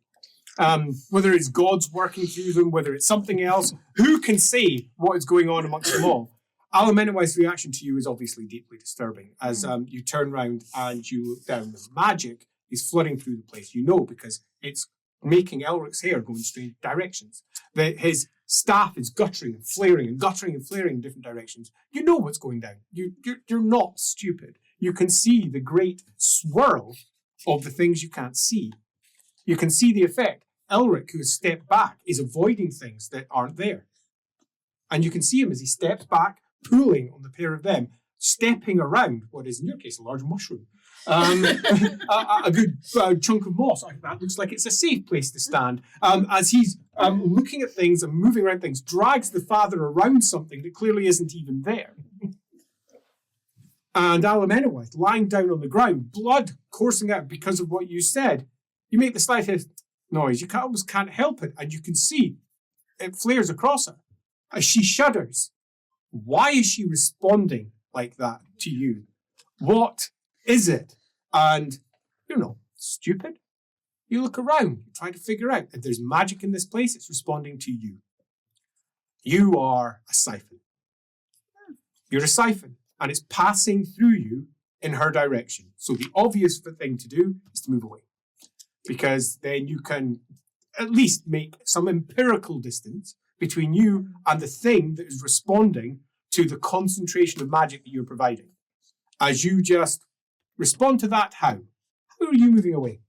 S1: Whether it's gods working through them, whether it's something else, who can say what is going on amongst them all? Aluminum's reaction to you is obviously deeply disturbing as you turn round and you look down. The magic is flooding through the place. You know, because it's making Elric's hair go in strange directions. His staff is guttering and flaring and guttering and flaring in different directions. You know what's going down. You're not stupid. You can see the great swirl of the things you can't see. You can see the effect. Elric, who has stepped back, is avoiding things that aren't there. And you can see him as he steps back, pulling on the pair of them, stepping around what is, in your case, a large mushroom. A good chunk of moss. That looks like it's a safe place to stand. As he's looking at things and moving around things, drags the father around something that clearly isn't even there. And Aluminowith, lying down on the ground, blood coursing out because of what you said. You make the slightest noise. You almost can't help it. And you can see it flares across her as she shudders. Why is she responding like that to you? What is it? And, stupid. You look around, you try to figure out if there's magic in this place, it's responding to you. You are a siphon. You're a siphon, and it's passing through you in her direction. So the obvious thing to do is to move away, because then you can at least make some empirical distance between you and the thing that is responding to the concentration of magic that you're providing. As you just respond to that, how are you moving away?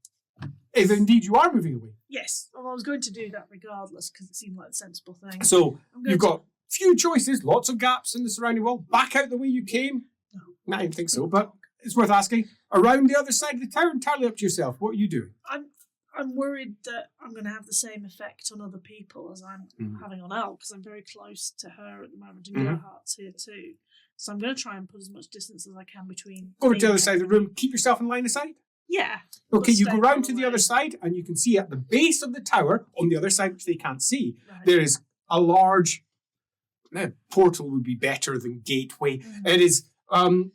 S1: If indeed you are moving away.
S6: Yes, well, I was going to do that regardless because it seemed like a sensible thing.
S1: So you've got few choices, lots of gaps in the surrounding wall. Back out the way you came. No, I don't think so, but it's worth asking. Around the other side of the tower, entirely up to yourself. What are you doing?
S6: I'm worried that I'm going to have the same effect on other people as I'm having on Elle, because I'm very close to her at the moment, and Gerhardt's here too. So I'm going to try and put as much distance as I can between.
S1: Go over to the other side of the room. Keep yourself in line of sight.
S6: Yeah.
S1: Okay, you go round to the other side, and you can see at the base of the tower, on the other side, which they can't see, there is a large portal would be better than gateway. It is an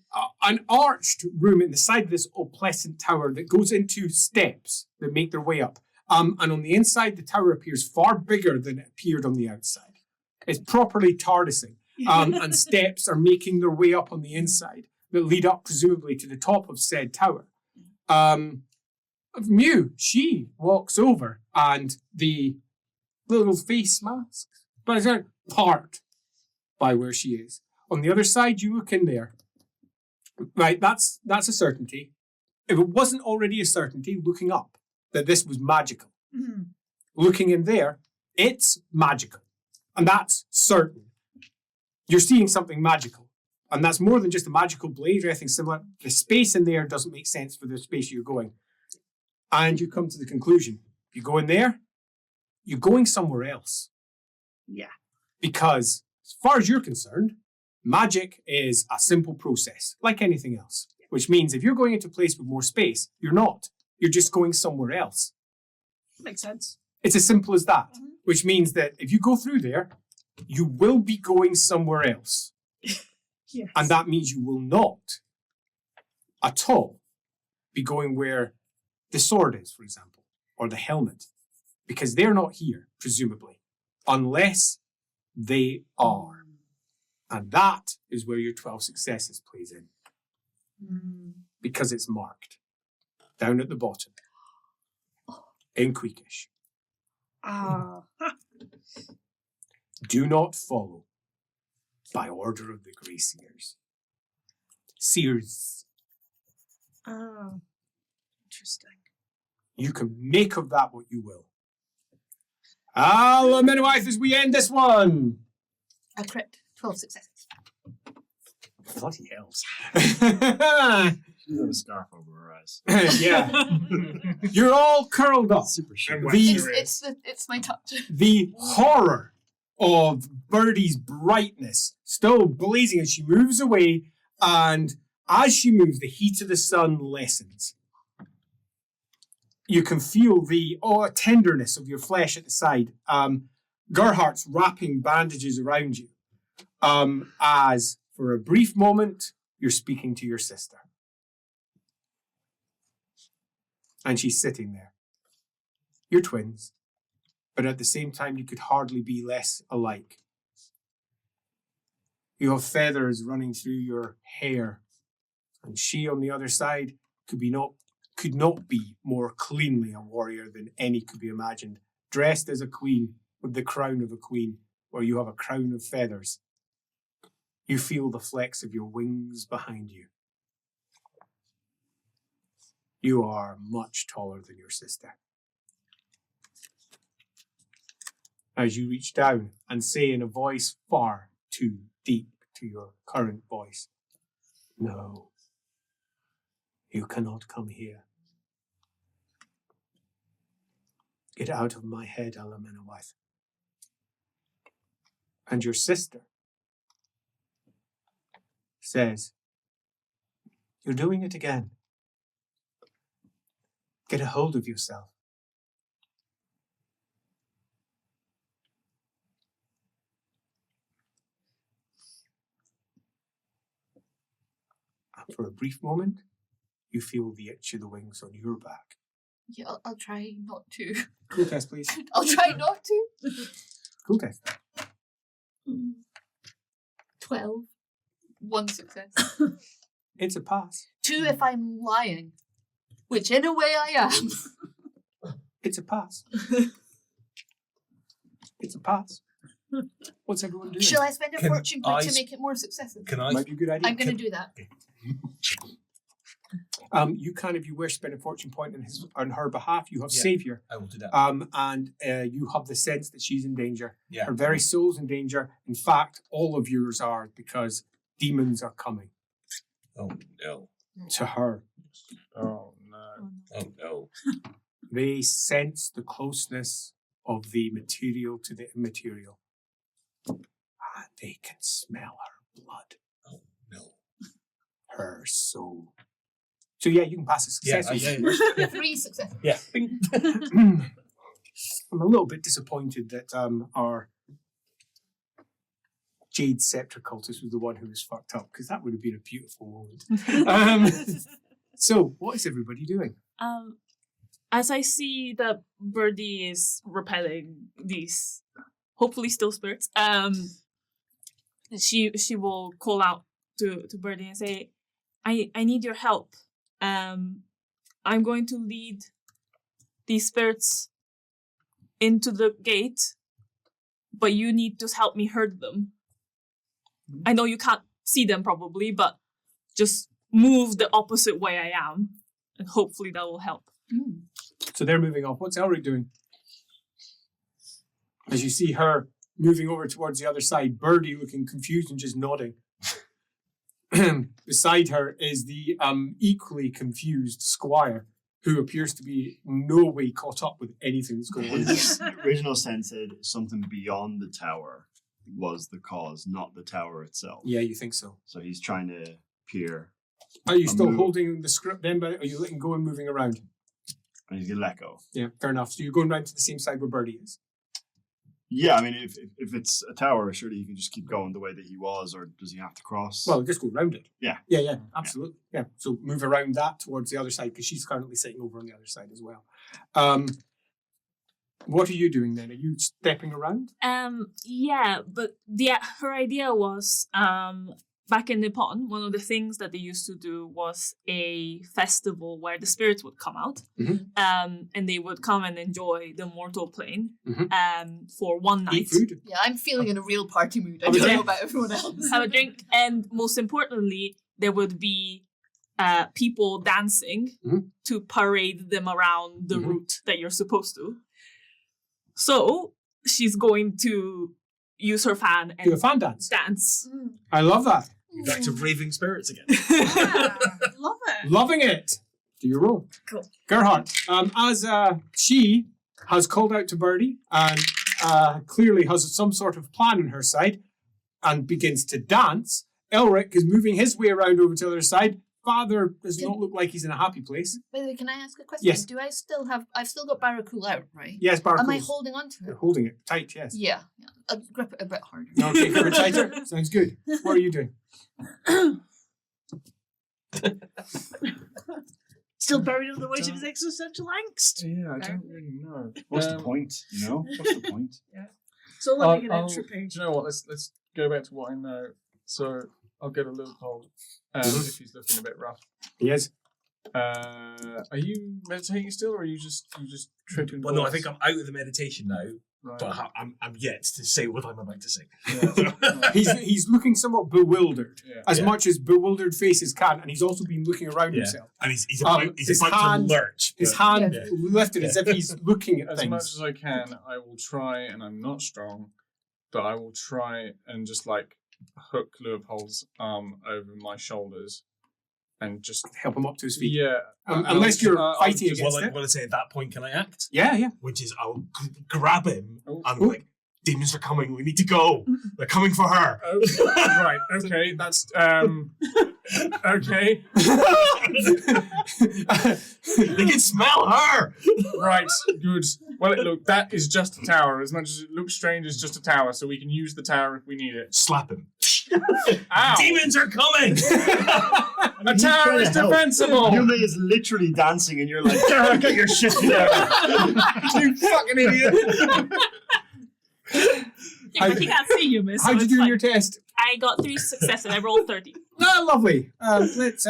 S1: arched room in the side of this opalescent tower that goes into steps that make their way up. And on the inside, the tower appears far bigger than it appeared on the outside. It's properly TARDISing. And steps are making their way up on the inside that lead up, presumably, to the top of said tower. Mew, she walks over, and the little face masks, but it's not part by where she is. On the other side, you look in there. Right, that's a certainty. If it wasn't already a certainty, looking up, that this was magical. Looking in there, it's magical. And that's certain. You're seeing something magical. And that's more than just a magical blade or anything similar. The space in there doesn't make sense for the space you're going. And you come to the conclusion. You go in there, you're going somewhere else.
S6: Yeah.
S1: Because, as far as you're concerned, magic is a simple process, like anything else. Which means if you're going into a place with more space, you're not. You're just going somewhere else.
S6: Makes sense.
S1: It's as simple as that. Which means that if you go through there, you will be going somewhere else.
S6: Yes.
S1: And that means you will not at all be going where the sword is, for example, or the helmet. Because they're not here, presumably, unless they are. And that is where your 12 successes plays in. Because it's marked down at the bottom in Queekish. Do not follow by order of the Grey Seers. Seers.
S6: Oh, interesting.
S1: You can make of that what you will. Aluminowith, as we end this one.
S2: A crit. 12 successes.
S1: Bloody hells.
S4: She's got a scarf over her eyes.
S1: Yeah. You're all curled up.
S4: Super shit.
S2: It's my touch.
S1: The horror of Birdie's brightness still blazing as she moves away, and as she moves, the heat of the sun lessens. You can feel the tenderness of your flesh at the side. Gerhardt's wrapping bandages around you. As for a brief moment, you're speaking to your sister. And she's sitting there. You're twins, but at the same time, you could hardly be less alike. You have feathers running through your hair. And she on the other side could not be more cleanly a warrior than any could be imagined. Dressed as a queen with the crown of a queen, where you have a crown of feathers. You feel the flex of your wings behind you. You are much taller than your sister. As you reach down and say in a voice far too deep to your current voice, "No, you cannot come here. Get out of my head, Alamanawith." And your sister says, "You're doing it again. Get a hold of yourself." And for a brief moment, you feel the itch of the wings on your back.
S2: Yeah, I'll try not to.
S1: Cool test, please.
S2: I'll try not to.
S1: Cool test.
S2: 12. 1 success.
S1: It's a pass.
S2: 2 if I'm lying. Which in a way I am.
S1: It's a pass. It's a pass. What's everyone doing?
S2: Shall I spend a
S5: Can
S2: fortune point
S5: I
S2: to make it more successive?
S5: Can I?
S1: Might be a good idea.
S2: I'm going to do that.
S1: You can, if you wish, spend a fortune point on her behalf. You have
S5: Yeah.
S1: Savior.
S5: I will do that.
S1: And you have the sense that she's in danger.
S5: Yeah.
S1: Her very soul's in danger. In fact, all of yours are, because demons are coming
S5: Oh no.
S1: to her.
S3: Oh no.
S5: Oh no.
S1: They sense the closeness of the material to the immaterial. And they can smell her blood,
S5: Oh no.
S1: her soul. So yeah, you can pass it
S5: Yeah.
S1: successfully.
S5: Yeah.
S2: 3 successes.
S5: Yeah.
S1: I'm a little bit disappointed that our Jade Scepter cultist was the one who was fucked up, because that would have been a beautiful moment. So, what is everybody doing?
S7: As I see that Birdie is repelling these, hopefully still spirits, she will call out to Birdie and say, I need your help. I'm going to lead these spirits into the gate, but you need to help me herd them. I know you can't see them probably, but just move the opposite way I am, and hopefully that will help.
S1: So they're moving off. What's Elric doing? As you see her moving over towards the other side, Birdie looking confused and just nodding. Beside her is the equally confused Squire, who appears to be no way caught up with anything that's going on.
S4: His original sense said something beyond the tower was the cause, not the tower itself.
S1: Yeah, you think so.
S4: So he's trying to peer,
S1: Are you still
S4: move.
S1: holding the script then, but are you letting go and moving around?
S4: and he's gonna let go.
S1: Yeah, fair enough. So you're going round to the same side where Birdie is.
S4: Yeah, I mean, if it's a tower, surely he can just keep going the way that he was, or does he have to cross?
S1: Well, just go round it.
S4: Yeah.
S1: Yeah, absolutely. Yeah. So move around that towards the other side, because she's currently sitting over on the other side as well. What are you doing then? Are you stepping around?
S7: Yeah, but her idea was back in Nippon, one of the things that they used to do was a festival where the spirits would come out, and they would come and enjoy the mortal plane for one night.
S1: Eat food?
S2: Yeah, I'm feeling in a real party mood. I
S1: Oh,
S2: don't
S1: yeah.
S2: know about everyone else.
S7: Have a drink, and most importantly, there would be people dancing to parade them around the route that you're supposed to. So she's going to use her fan and
S1: Do a fan dance.
S7: dance.
S1: I love that.
S5: Back to raving spirits again.
S6: Yeah, love it.
S1: Loving it. Do your roll.
S7: Cool.
S1: Gerhardt, as she has called out to Birdie and clearly has some sort of plan on her side and begins to dance, Elric is moving his way around over to the other side. Father does not look like he's in a happy place.
S2: By the way, can I ask a question?
S1: Yes.
S2: Do I still have... I've still got Barracool out, right?
S1: Yes, Barclays.
S2: Am I holding on to
S1: You're
S2: it?
S1: holding it tight, yes.
S2: Yeah. I'll grip it a bit harder.
S1: Okay, grip it tighter. Sounds good. What are you doing?
S6: Still buried under the weight of his existential angst.
S3: Yeah, I don't really know.
S4: What's the point? You know, what's the point?
S6: So let me get
S3: I'll-
S6: entropy.
S3: Do you know what? Let's go back to what I know. So I'll get a little hold if he's looking a bit rough.
S1: Yes.
S3: Are you meditating still, or are you just tripping?
S5: Well, no, I
S3: balls?
S5: think I'm out of the meditation now,
S3: Right.
S5: but I'm yet to say what I'm about to say.
S3: Yeah.
S1: He's looking somewhat bewildered,
S3: Yeah.
S1: as much as bewildered faces can, and he's also been looking around
S5: Yeah.
S1: himself.
S5: And he's
S1: his
S5: about
S1: hand-
S5: to lurch.
S1: His
S5: but-
S1: hand
S5: Yeah.
S1: lifted as if he's looking at
S3: As
S1: things.
S3: much as I can, I will try, and I'm not strong, but I will try and just like hook Leopold's arm over my shoulders and just
S1: Help him up to his feet.
S3: yeah.
S1: Unless you're
S3: I'll
S1: fighting
S3: just-
S1: against
S5: Well, I
S1: it.
S5: want to say at that point, can I act?
S1: Yeah.
S5: Which is I'll grab him
S3: Oh.
S5: and be like, demons are coming. We need to go. They're coming for her.
S3: Oh, right. Okay. That's okay.
S5: They can smell her.
S3: Right. Good. Well, look, that is just a tower. As much as it looks strange, it's just a tower, so we can use the tower if we need it.
S5: Slap him.
S3: Ow!
S5: Demons are coming.
S3: A tower is defensible.
S4: Yume is literally dancing, and you're like, "Get your shit together."
S3: You fucking idiot.
S7: Yeah, but he can't see you, miss.
S1: How'd you do in your test?
S7: I got 3 successes. I rolled 30.
S1: Oh, lovely. Let's.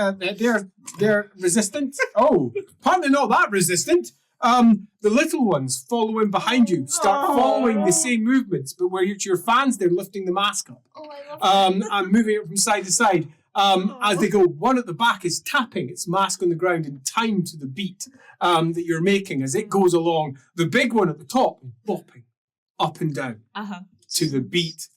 S1: They're resistant. Oh, apparently not that resistant. The little ones following behind you start following the same movements, but where it's your fans, they're lifting the mask up.
S2: Oh, I love
S1: And moving it from side to side. As they go, one at the back is tapping its mask on the ground in time to the beat that you're making as it goes along. The big one at the top is bopping up and down to the beat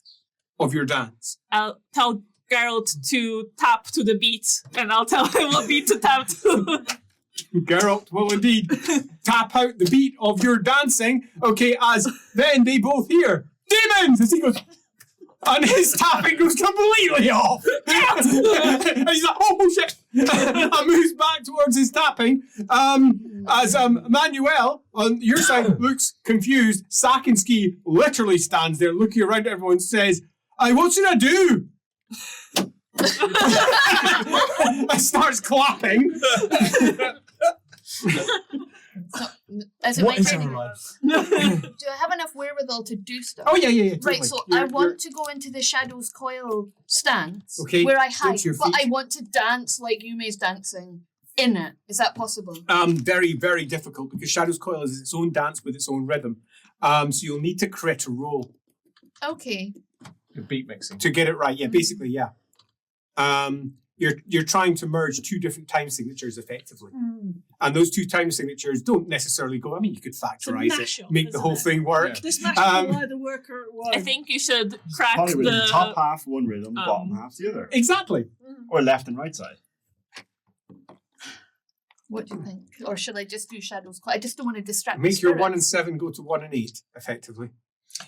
S1: of your dance.
S7: I'll tell Geralt to tap to the beat, and I'll tell him what beat to tap to.
S1: Geralt will indeed tap out the beat of your dancing. Okay, as then they both hear demons as he goes, and his tapping goes completely off. And he's like, oh shit, and moves back towards his tapping. As Manuel on your side looks confused, Sakinski literally stands there looking around at everyone and says, what should I do? And starts clapping.
S2: Is it
S5: What
S2: my
S5: is
S2: turn?
S5: our life?
S2: Do I have enough wherewithal to do stuff?
S1: Oh yeah.
S2: Right,
S1: Totally.
S2: so
S1: You're-
S2: I want to go into the Shadows Coil stance
S1: Okay,
S2: where I
S1: get
S2: hide,
S1: to your
S2: but
S1: feet.
S2: I want to dance like Yume's dancing in it. Is that possible?
S1: Very, very difficult because Shadow's Coil is its own dance with its own rhythm. So you'll need to crit a roll
S2: Okay.
S3: Beat mixing.
S1: to get it right. Yeah, basically, yeah. You're trying to merge two different time signatures effectively. And those two time signatures don't necessarily go, I mean, you could factorize it,
S6: mashup,
S1: make the
S6: isn't
S1: whole
S6: it?
S1: thing work.
S3: Yeah.
S6: This match will either work or it won't.
S7: I think you should crack
S4: Polyrhythm, top
S7: the.
S4: half one rhythm, bottom half the other,
S1: Exactly.
S4: or left and right side.
S2: What do you think? Or should I just do Shadows Coil? I just don't want to distract
S1: Make
S2: the
S1: your 1
S2: spirits.
S1: and 7 go to 1 and 8, effectively.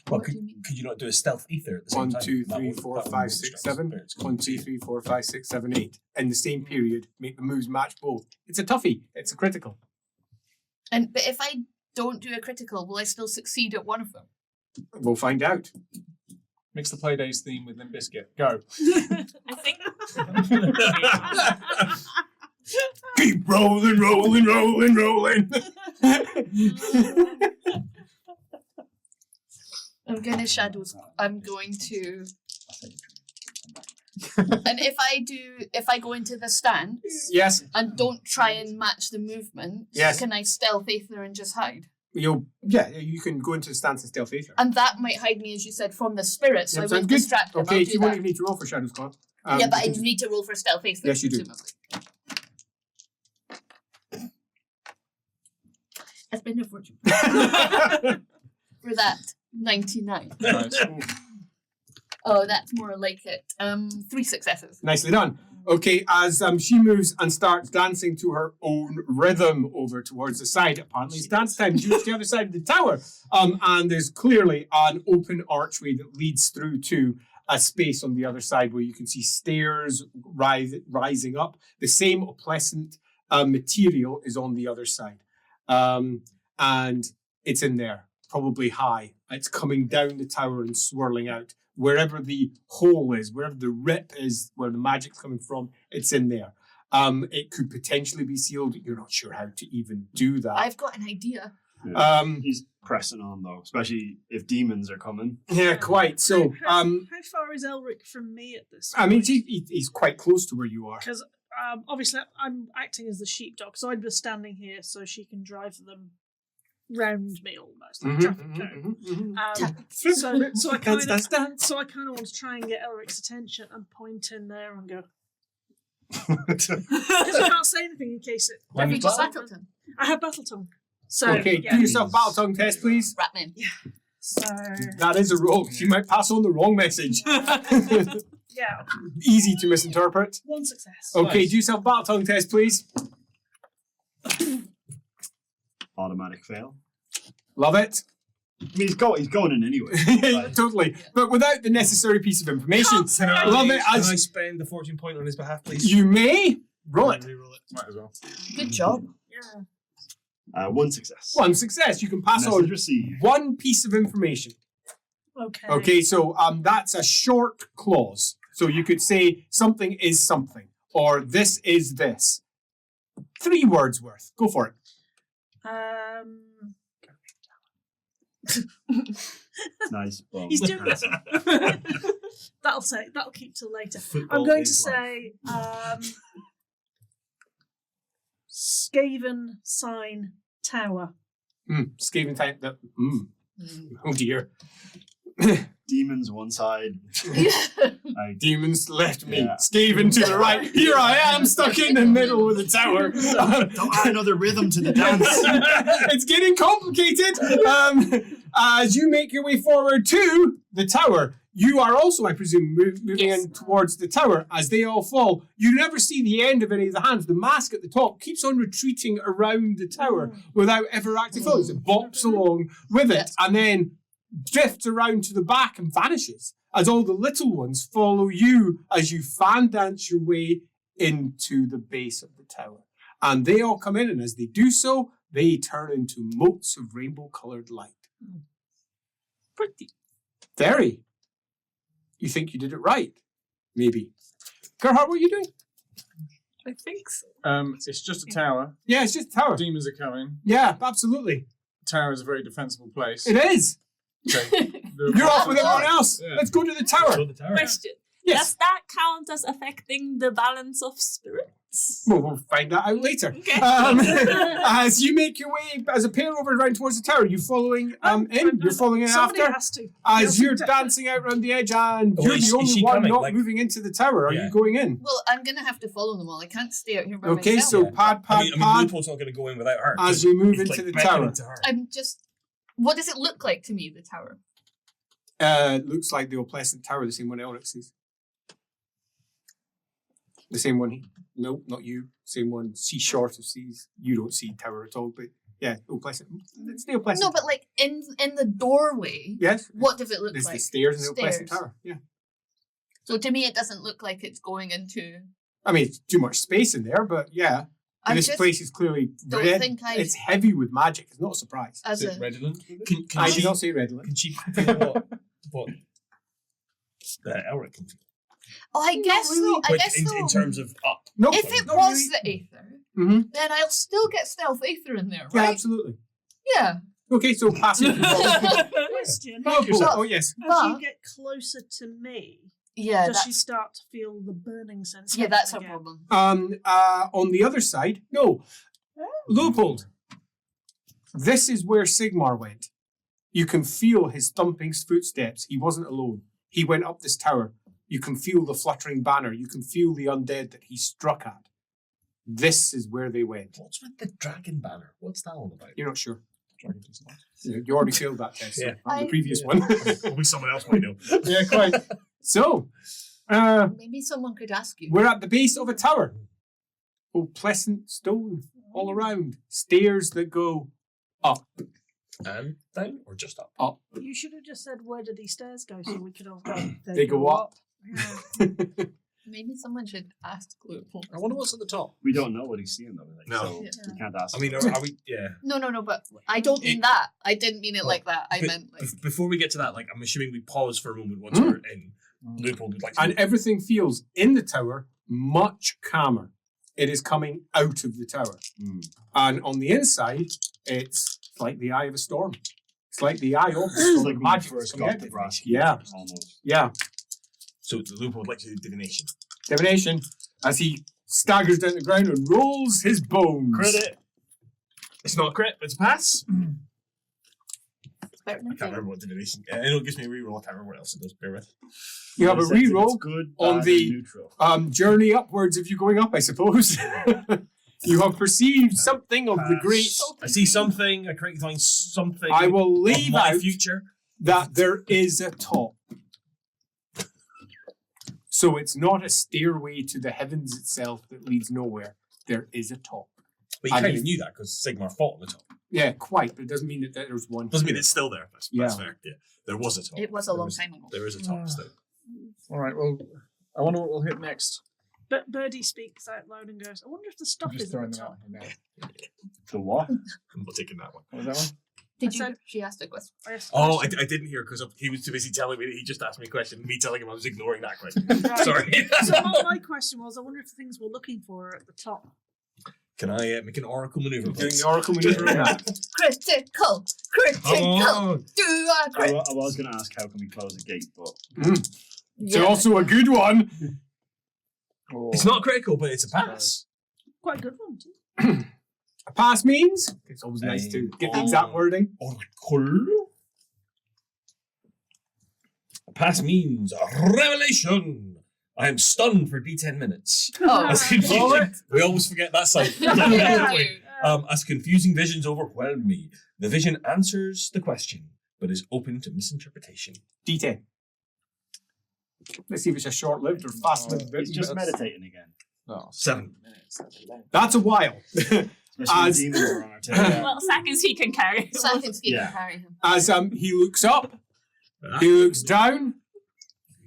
S5: Well,
S2: What do you mean?
S5: could you not do a stealth ether at the same
S1: 1,
S5: time?
S1: 2,
S5: That
S1: 3,
S5: would-
S1: 4,
S5: that would
S1: 5,
S5: distract
S1: 6, 7.
S5: spirits
S1: 1, 2, 3, 4, 5, 6, 7, 8. In the same period, make the moves match both. It's a toughie. It's a critical.
S2: But if I don't do a critical, will I still succeed at one of them?
S1: We'll find out.
S3: Mix the Playdays theme with Limp Bizkit. Go.
S7: I think.
S1: Keep rolling, rolling, rolling, rolling.
S2: I'm going to. And if I go into the stance
S1: Yes,
S2: and don't try and match the movement,
S1: Yes.
S2: can I stealth Aether and just hide?
S1: you can go into the stance and stealth Aether.
S2: And that might hide me, as you said, from the spirit, so
S1: Yep,
S2: I
S1: sounds
S2: won't
S1: good.
S2: distract them.
S1: Okay,
S2: I'll
S1: you
S2: do
S1: won't
S2: that.
S1: even need to roll for Shadow's Coil.
S2: Yeah, but I
S1: you can just-
S2: need to roll for stealth Aether.
S1: Yes, you do.
S2: presumably. It's been a fortune. For that, 99.
S3: Nice.
S2: Oh, that's more like it. 3 successes.
S1: Nicely done. Okay, as she moves and starts dancing to her own rhythm over towards the side. Apparently it's dance time. She moves to the other side of the tower. And there's clearly an open archway that leads through to a space on the other side where you can see stairs rising up. The same opalescent material is on the other side. And it's in there, probably high. It's coming down the tower and swirling out. Wherever the hole is, wherever the rip is, where the magic's coming from, it's in there. It could potentially be sealed. You're not sure how to even do that.
S2: I've got an idea.
S4: Yeah. He's pressing on though, especially if demons are coming.
S1: Yeah, quite. So,
S6: how far is Elric from me at this point?
S1: I mean, he's quite close to where you are.
S6: Because obviously I'm acting as the sheepdog, so I'm just standing here so she can drive them round me almost, like traffic cone. So I kind of want to try and get Elric's attention and point in there and go. Because I can't say anything in case it.
S2: Have you just battled him?
S6: I have battle tongue. So
S1: Okay, do yourself battle tongue test, please.
S2: Ratman.
S6: So
S1: That is a roll. You might pass on the wrong message.
S6: yeah,
S1: Easy to misinterpret.
S6: 1 success.
S1: Okay, do yourself battle tongue test, please.
S4: Automatic fail.
S1: Love it.
S4: I mean, he's going in anyway.
S1: Yeah, totally. But without the necessary piece of information. Love it.
S5: Can
S1: As
S5: I spend the fortune point on his behalf, please?
S1: you may roll it.
S5: Reroll it.
S3: Might as well.
S2: Good job.
S6: Yeah.
S4: 1 success.
S1: One success. You can pass
S4: Message
S1: on
S4: received.
S1: one piece of information.
S6: Okay.
S1: Okay, so that's a short clause. So you could say something is something, or this is this. 3 words worth. Go for it.
S4: Nice. Well,
S6: He's doing it. That'll keep till later. I'm going to say Skaven Sign Tower.
S1: Skaven type that. Oh dear.
S4: demons one side.
S1: Demons left me.
S4: Yeah.
S1: Skaven to the right. Here I am, stuck in the middle of the tower.
S4: Don't add another rhythm to the dance.
S1: It's getting complicated. As you make your way forward to the tower, you are also, I presume, moving in towards the tower. As they all fall, you never see the end of any of the hands. The mask at the top keeps on retreating around the tower without ever acting falling. It bops along with it and then drifts around to the back and vanishes as all the little ones follow you as you fan dance your way into the base of the tower. And they all come in, and as they do so, they turn into motes of rainbow-coloured light.
S7: Pretty.
S1: Very. You think you did it right? Maybe. Gerhard, what are you doing?
S7: I think so.
S3: It's just a tower.
S1: Yeah, it's just a tower.
S3: Demons are coming.
S1: Yeah, absolutely.
S3: The tower is a very defensible place.
S1: It is.
S3: Okay.
S1: You're off with everyone else.
S3: Yeah.
S1: Let's go to the tower.
S5: Show the tower.
S7: Question.
S1: Yes.
S7: Does that count as affecting the balance of spirits?
S1: Well, we'll find that out later.
S7: Okay.
S1: As you make your way as a pair over around towards the tower, you're following in. You're following in
S6: Somebody
S1: after.
S6: has to.
S1: As you're dancing out around the edge, and
S5: Oh,
S1: you're
S5: is
S1: the only
S5: she
S1: one
S5: coming?
S1: not
S5: Like-
S1: moving into the tower. Are
S5: Yeah.
S1: you going in?
S2: Well, I'm going to have to follow them all. I can't stay out here by
S1: Okay,
S2: myself.
S1: so pad,
S5: I mean,
S1: pad.
S5: Leopold's not going to go in without her.
S1: As we move
S5: He's,
S1: into the
S5: beckoning
S1: tower.
S5: to her.
S2: I'm just... What does it look like to me, the tower?
S1: Looks like the old pleasant tower, the same one Elric sees. The same one. No, not you. Same one. See short of sees. You don't see tower at all, but yeah, old pleasant. It's the old pleasant.
S2: No, but like in the doorway,
S1: Yes.
S2: what does it look
S1: There's
S2: like?
S1: the stairs in the old pleasant
S2: Stairs.
S1: tower. Yeah.
S2: So to me, it doesn't look like it's going into...
S1: I mean, it's too much space in there, but yeah.
S2: I
S1: This
S2: just
S1: place is clearly
S2: don't
S1: red.
S2: think I-
S1: It's heavy with magic. It's not a surprise.
S2: as
S5: Is it
S2: a...
S5: redolent?
S1: I did not say redolent.
S5: Can she feel what Elric can feel?
S2: Oh, I guess so. I
S5: Like,
S2: guess so.
S5: in terms of up.
S1: No.
S2: If it
S1: not
S2: was
S1: really.
S2: the Aether,
S1: Mhm.
S2: then I'll still get stealth Aether in there,
S1: Yeah,
S2: right?
S1: absolutely.
S2: Yeah.
S1: Okay, so passive.
S6: Question.
S1: Oh, yes.
S6: As
S2: But-
S6: you get closer to me,
S2: Yeah,
S6: does
S2: that's,
S6: she start to feel the burning sensation?
S2: yeah, that's her
S6: again?
S2: problem.
S1: On the other side, no. Leopold. This is where Sigmar went. You can feel his thumping footsteps. He wasn't alone. He went up this tower. You can feel the fluttering banner. You can feel the undead that he struck at. This is where they went.
S5: What's with the dragon banner? What's that all about?
S1: You're not sure.
S5: Dragon does not.
S1: You already failed that test
S5: Yeah.
S1: on the
S2: I-
S1: previous
S2: Yeah.
S1: one.
S5: Probably someone else might know.
S1: Yeah, quite. So,
S2: Maybe someone could ask you.
S1: we're at the base of a tower. Oh, pleasant stone all around. Stairs that go up.
S5: And down or just up?
S1: Up.
S6: You should have just said, where do these stairs go? So we could all go.
S1: They go up.
S6: Yeah.
S2: Maybe someone should ask Leopold.
S5: I wonder what's at the top.
S4: We don't know what he's seeing though. Like,
S5: No.
S4: so
S2: Yeah.
S4: we can't ask.
S5: I mean,
S4: him.
S5: are we? Yeah.
S2: No, but I don't mean that. I didn't mean it like that. I
S5: But
S2: meant like...
S5: before we get to that, like, I'm assuming we pause for a moment once
S1: Mm.
S5: we're in. Leopold would like to.
S1: And everything feels in the tower much calmer. It is coming out of the tower.
S4: Mm.
S1: And on the inside, it's like the eye of a storm. It's like the eye of the
S4: It's
S1: storm.
S4: like when we
S1: Magic
S4: first
S1: coming
S4: got
S1: out
S4: the
S1: of it.
S4: brass key.
S1: Yeah.
S4: Almost.
S1: Yeah.
S5: So the Lupo would like to do divination.
S1: Divination as he staggers down the ground and rolls his bones.
S4: Credit.
S5: It's not a crit, but it's a pass.
S2: It's better
S5: I
S2: than
S5: can't remember what divination. I know it gives me a reroll. I can't remember what else it does. Bear with.
S1: You have a
S4: It's
S1: reroll
S4: good,
S1: on
S4: bad,
S1: the-
S4: and neutral.
S1: journey upwards of you going up, I suppose. You have perceived something of the great.
S5: I see something. I correct find something.
S1: I will
S5: of
S1: leave
S5: my
S1: out
S5: future.
S1: that there is a top. So it's not a stairway to the heavens itself that leads nowhere. There is a top.
S5: But you
S1: And
S5: kind of
S1: if-
S5: knew that because Sigmar fought on the top.
S1: Yeah, quite, but it doesn't mean that there's one.
S5: Doesn't mean
S1: here.
S5: it's still there. That's
S1: Yeah.
S5: fair. Yeah, there was a top.
S2: It was a
S5: There
S2: long time ago.
S5: There is a top still.
S3: All right. Well, I wonder what we'll hit next.
S6: But Birdie speaks out loud and goes, I wonder if the stuff
S3: I'm just
S6: is at
S3: throwing
S6: the
S3: them
S6: top.
S3: out here now.
S4: The what?
S5: I'm not taking that one.
S3: What was that one?
S2: Did
S6: I
S2: you?
S6: said-
S2: She asked a question.
S6: I asked a
S5: Oh,
S6: question.
S5: I didn't hear because he was too busy telling me that he just asked me a question. Me telling him I was ignoring that question.
S6: Right.
S5: Sorry.
S6: So my question was, I wonder if the things we're looking for are at the top.
S5: Can I make an oracle maneuver?
S1: Doing
S5: please?
S1: the oracle maneuver on that.
S2: Critical!
S5: Come
S2: Critical!
S5: on.
S2: Do a crit!
S4: I was going to ask how can we close a gate, but
S1: It's also a good one.
S3: Oh.
S5: It's not critical, but it's a pass.
S6: Quite a good one, too.
S1: A pass means? It's always nice to get the exact wording.
S5: Oracle. A pass means a revelation. I am stunned for D10 minutes.
S2: Oh,
S5: As confusing, we always forget that side.
S2: Yeah.
S5: As confusing visions overwhelm me, the vision answers the question, but is open to misinterpretation.
S1: D10. Let's see if it's a short-lived or fast-lived.
S4: he's just meditating again.
S3: No,
S5: 7.
S1: That's a while.
S4: Especially
S1: As-
S4: when demons are on our tail.
S7: Well, seconds he can carry.
S2: Seconds he
S4: Yeah.
S2: can carry him.
S1: As he looks up, he looks down,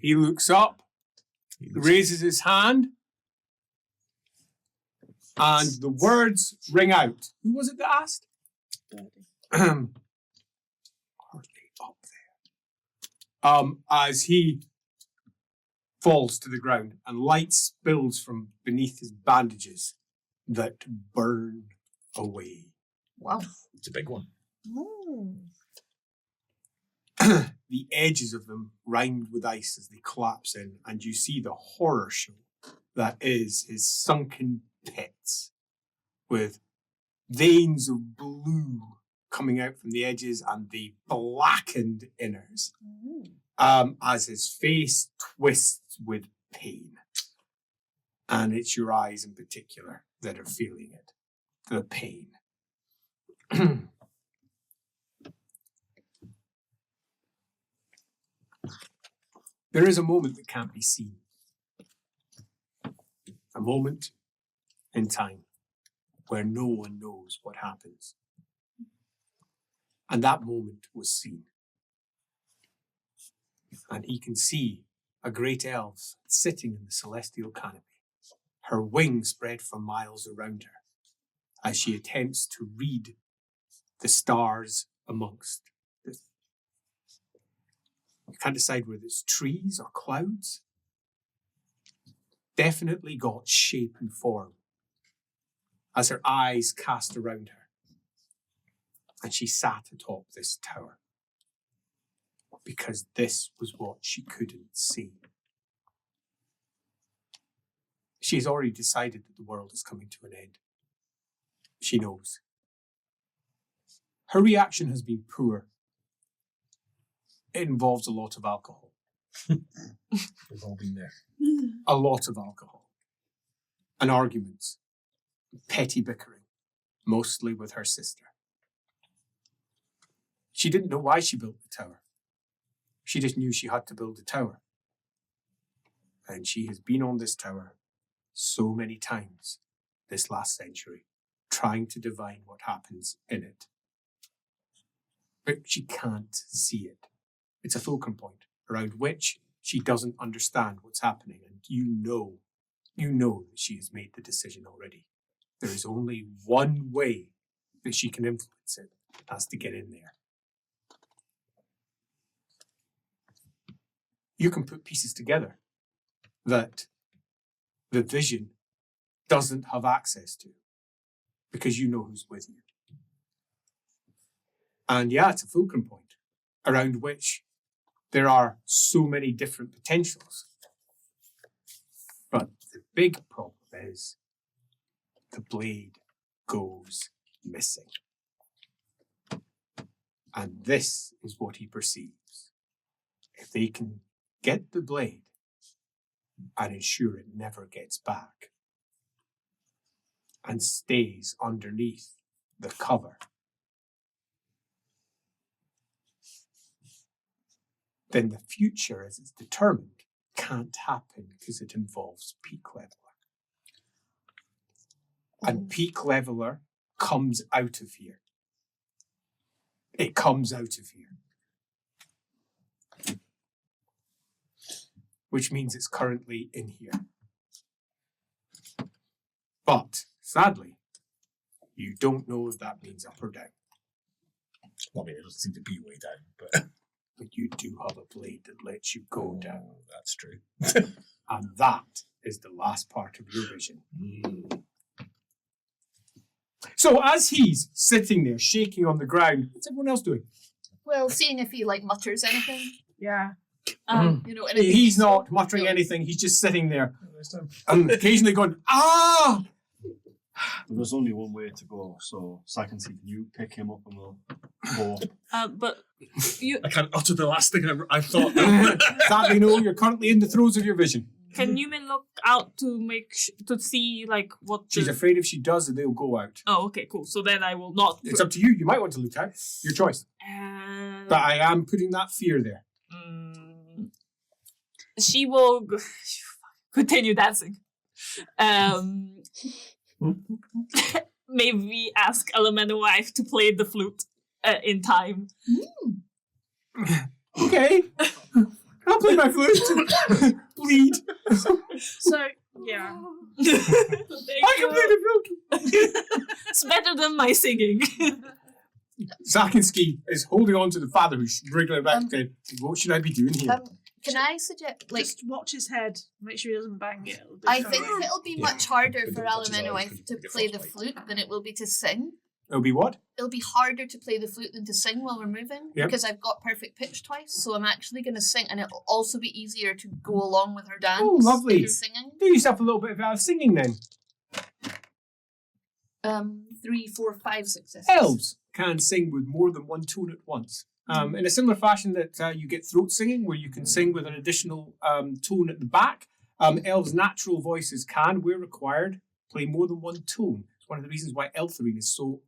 S1: he looks up, raises his hand, and the words ring out. Who was it that asked? Hardly up there. As he falls to the ground and light spills from beneath his bandages that burn away.
S2: Wow.
S5: It's a big one.
S1: The edges of them rimed with ice as they collapse in, and you see the horror show that is his sunken pits with veins of blue coming out from the edges and the blackened inners as his face twists with pain. And it's your eyes in particular that are feeling it, the pain. There is a moment that can't be seen. A moment in time where no one knows what happens. And that moment was seen. And he can see a great elf sitting in the celestial canopy, her wings spread for miles around her, as she attempts to read the stars amongst the. You can't decide whether it's trees or clouds. Definitely got shape and form as her eyes cast around her. And she sat atop this tower because this was what she couldn't see. She's already decided that the world is coming to an end. She knows. Her reaction has been poor. It involves a lot of alcohol.
S5: We've all been there.
S1: A lot of alcohol. And arguments. Petty bickering. Mostly with her sister. She didn't know why she built the tower. She just knew she had to build a tower. And she has been on this tower so many times this last century, trying to divine what happens in it. But she can't see it. It's a fulcrum point around which she doesn't understand what's happening. And you know that she has made the decision already. There is only one way that she can influence it. That's to get in there. You can put pieces together that the vision doesn't have access to because you know who's with you. And yeah, it's a fulcrum point around which there are so many different potentials. But the big problem is the blade goes missing. And this is what he perceives. If they can get the blade and ensure it never gets back and stays underneath the cover, then the future as it's determined can't happen because it involves Peak Leveler. And Peak Leveler comes out of here. It comes out of here. Which means it's currently in here. But, sadly, you don't know if that means up or down.
S5: Well, I mean, it doesn't seem to be way down, but
S1: But you do have a blade that lets you go down.
S5: that's true.
S1: And that is the last part of your vision. So as he's sitting there shaking on the ground, what's everyone else doing?
S2: Well, seeing if he mutters anything.
S6: Yeah.
S2: You know, anything
S1: He's not
S2: so-
S1: muttering
S2: no.
S1: anything, he's just sitting there and occasionally going, ah!
S4: There's only one way to go, so Sakansi, can you pick him up and we'll go?
S7: But you
S5: I can't utter the last thing I thought.
S1: Sadly, no, you're currently in the throes of your vision.
S7: can Newman look out to to see what
S1: She's afraid if she does, they'll go out.
S7: Oh, okay, cool. So then I will not.
S1: It's up to you. You might want to look out. Your choice. But I am putting that fear there.
S7: She will continue dancing. Maybe ask Elemental Wife to play the flute in time.
S1: Okay. I'll play my flute. Bleed.
S6: So, yeah.
S1: I can play the flute.
S7: It's better than my singing.
S1: Zakinski is holding on to the father who's wriggling about saying, what should I be doing here?
S2: Can I suggest,
S6: Just watch his head. Make sure he doesn't bang it. It'll be
S2: I
S6: fine.
S2: think it'll be
S5: Yeah.
S2: much harder
S5: But
S2: for
S5: don't touch his
S2: Alameno
S5: eyes,
S2: Wife
S5: because
S2: to
S5: you get
S2: play the
S5: frostbite.
S2: flute than it will be to sing.
S1: It'll be what?
S2: It'll be harder to play the flute than to sing while we're moving
S1: Yep.
S2: because I've got perfect pitch twice, so I'm actually going to sing, and it'll also be easier to go along with her dance.
S1: Oh, lovely.
S2: than singing.
S1: Do yourself a little bit of singing then.
S2: 3, 4, 5 successes.
S1: Elves can sing with more than one tone at once. In a similar fashion that you get throat singing, where you can sing with an additional tone at the back. Elves' natural voices can, where required, play more than one tone. It's one of the reasons why Elfthering is so